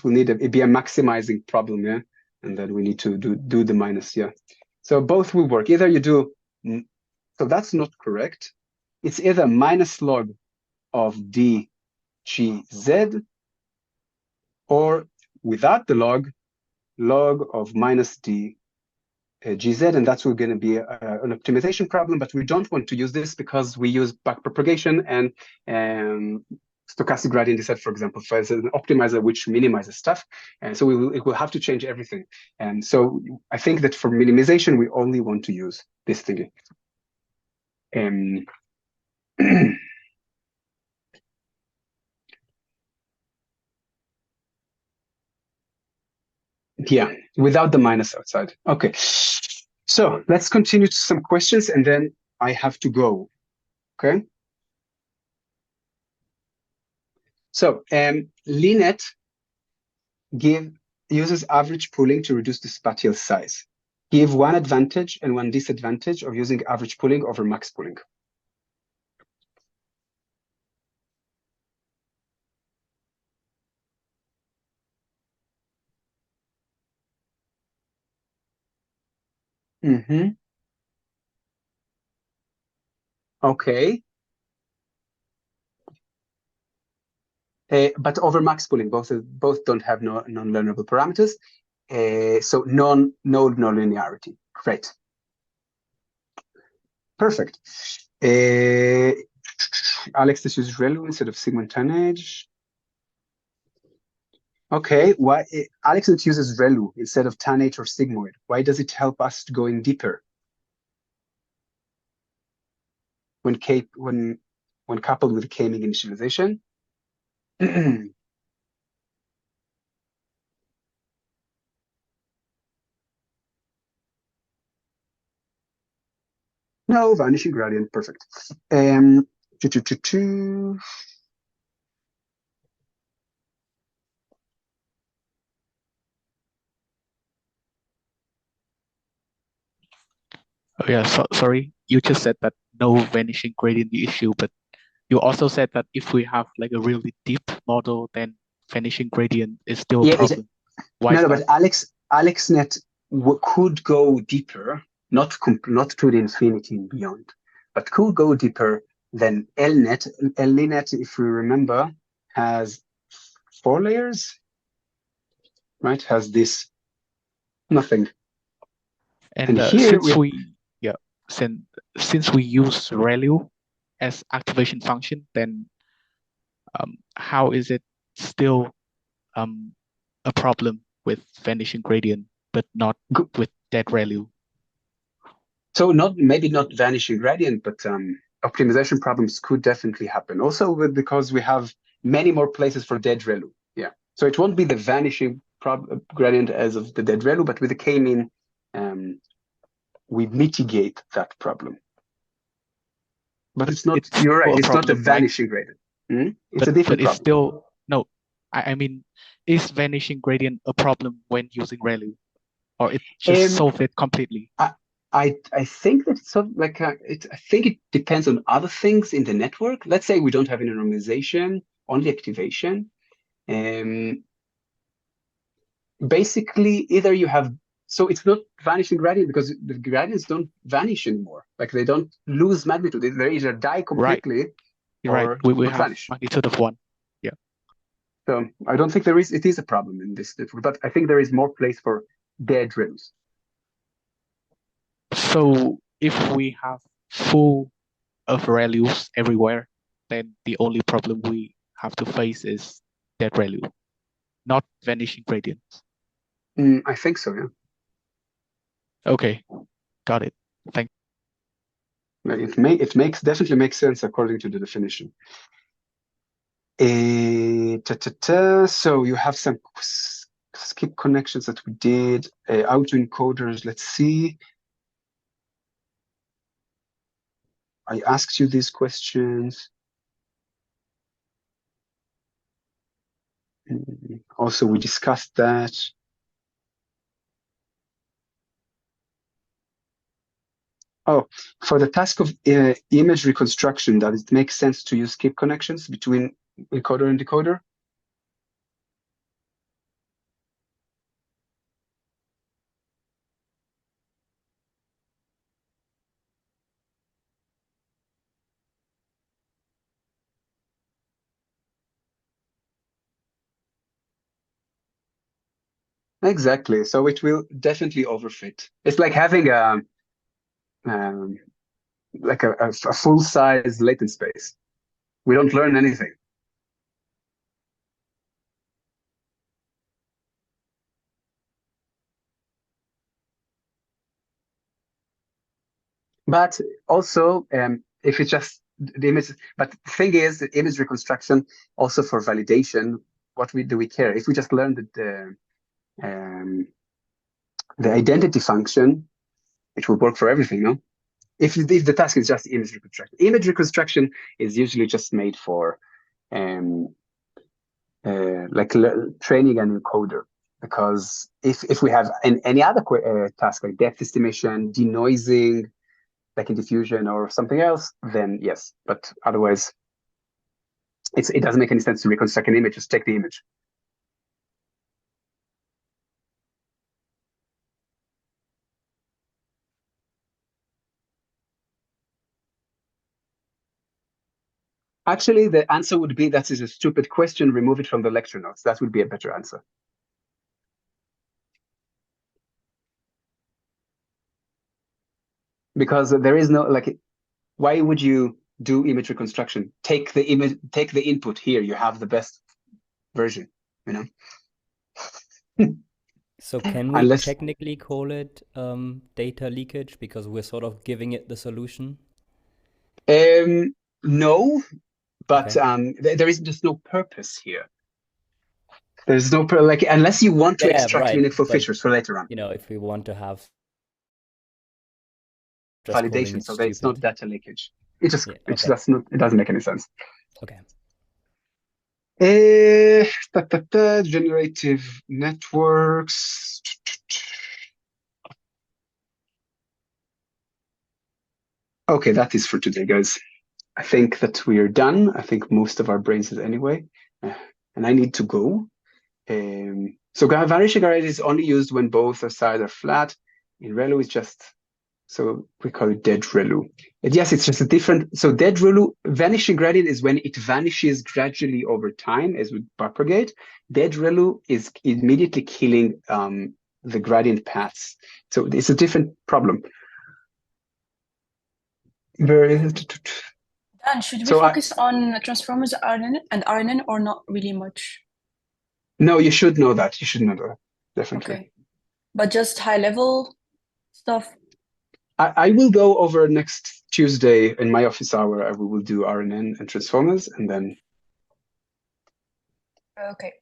need it be a maximizing problem, yeah, and then we need to do the minus, yeah. So both will work. Either you do. So that's not correct. It's either minus log of dgz, or without the log of minus d gz, and that's going to be an optimization problem, but we don't want to use this because we use backpropagation and stochastic gradient descent, for example, as an optimizer which minimizes stuff, and so it will have to change everything. And so I think that for minimization we only want to use this thingy. Yeah, without the minus outside. Okay, so let's continue to some questions, and then I have to go. Okay. So Linet uses average pooling to reduce the spatial size. Give one advantage and one disadvantage of using average pooling over max pooling. Okay. But over max pooling, both don't have non-learnable parameters. So no linearity. Great. Perfect. Alex, this uses ReLU instead of sigmoid tonnage. Okay, why Alex uses ReLU instead of tannage or sigmoid? Why does it help us going deeper when coupled with k-mean initialization? No, vanishing gradient, perfect. Oh yeah, sorry. You just said that no vanishing gradient issue, but you also said that if we have like a really deep model, then vanishing gradient is still a problem. Why is No, that? but AlexNet could go deeper, not to the infinity and beyond, but could go deeper than LNet. LNet, if we remember, has 4 layers, right? Has this nothing. And here since we use ReLU as activation function, then how is it still a problem with vanishing gradient, but not with dead ReLU? So maybe not vanishing gradient, but optimization problems could definitely happen. Also because we have many more places for dead ReLU. Yeah. So it won't be the vanishing gradient as of the dead ReLU, but with the k-mean, we mitigate that problem. But it's not. You're right. It's not a vanishing gradient. It's a different problem. It's still no. I mean, is vanishing gradient a problem when using ReLU, or it just solves it completely? I think that it's like I think it depends on other things in the network. Let's say we don't have any normalization, only activation. Basically, either you have, so it's not vanishing gradient because the gradients don't vanish anymore. Like they don't lose magnitude. They either die completely, or we have vanish. Magnitude of 1. Yeah. So I don't think it is a problem in this network, but I think there is more place for dead ReLUs. So if we have full of ReLUs everywhere, then the only problem we have to face is dead ReLU, not vanishing gradients. I think so, yeah. Okay, got it. Thank you. It definitely makes sense according to the definition. So you have some skip connections that we did. Autoencoders, let's see. I asked you these questions. Also, we discussed that. Oh, for the task of image reconstruction, does it make sense to use skip connections between encoder and decoder? Exactly. So it will definitely overfit. It's like having like a full-size latent space. We don't learn anything. But also, if it's just the image, but the thing is, the image reconstruction also for validation, do we care? If we just learn the identity function, it will work for everything, no? If the task is just image reconstruction is usually just made for like training an encoder. Because if we have any other task like depth estimation, denoising, like in diffusion or something else, then yes. But otherwise, it doesn't make any sense to reconstruct an image. Just take the image. Actually, the answer would be that is a stupid question. Remove it from the lecture notes. That would be a better answer. Because there is no like, why would you do image reconstruction? Take the image, take the input here. You have the best version, you know. So can we technically call it data leakage because we're sort of giving it the solution? No, but okay. There is just no purpose here. There's no like unless you want to extract meaningful features for later on. You know, if we want to have validation, so that it's not data leakage. It just it doesn't make any sense. Okay. Generative networks. Okay, that is for today, guys. I think that we are done. I think most of our brains is anyway, and I need to go. So vanishing array is only used when both sides are flat. In ReLU, it's just, so we call it dead ReLU. And yes, it's just a different. So dead ReLU, vanishing gradient is when it vanishes gradually over time as we propagate. Dead ReLU is immediately killing the gradient paths. So it's a different problem. Dan, should we focus on transformers RNN and RNN or not really much? No, you should know that. You should know that, definitely. Okay. But just high level stuff? I will go over next Tuesday in my office hour. We will do RNN and transformers, and then. Okay.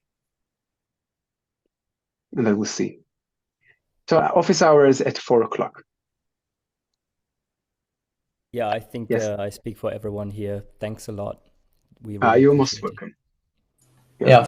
And then we'll see. So office hours at 4 o'clock. Yeah, I think I speak for everyone here. Thanks a lot. We You're most welcome. Yeah.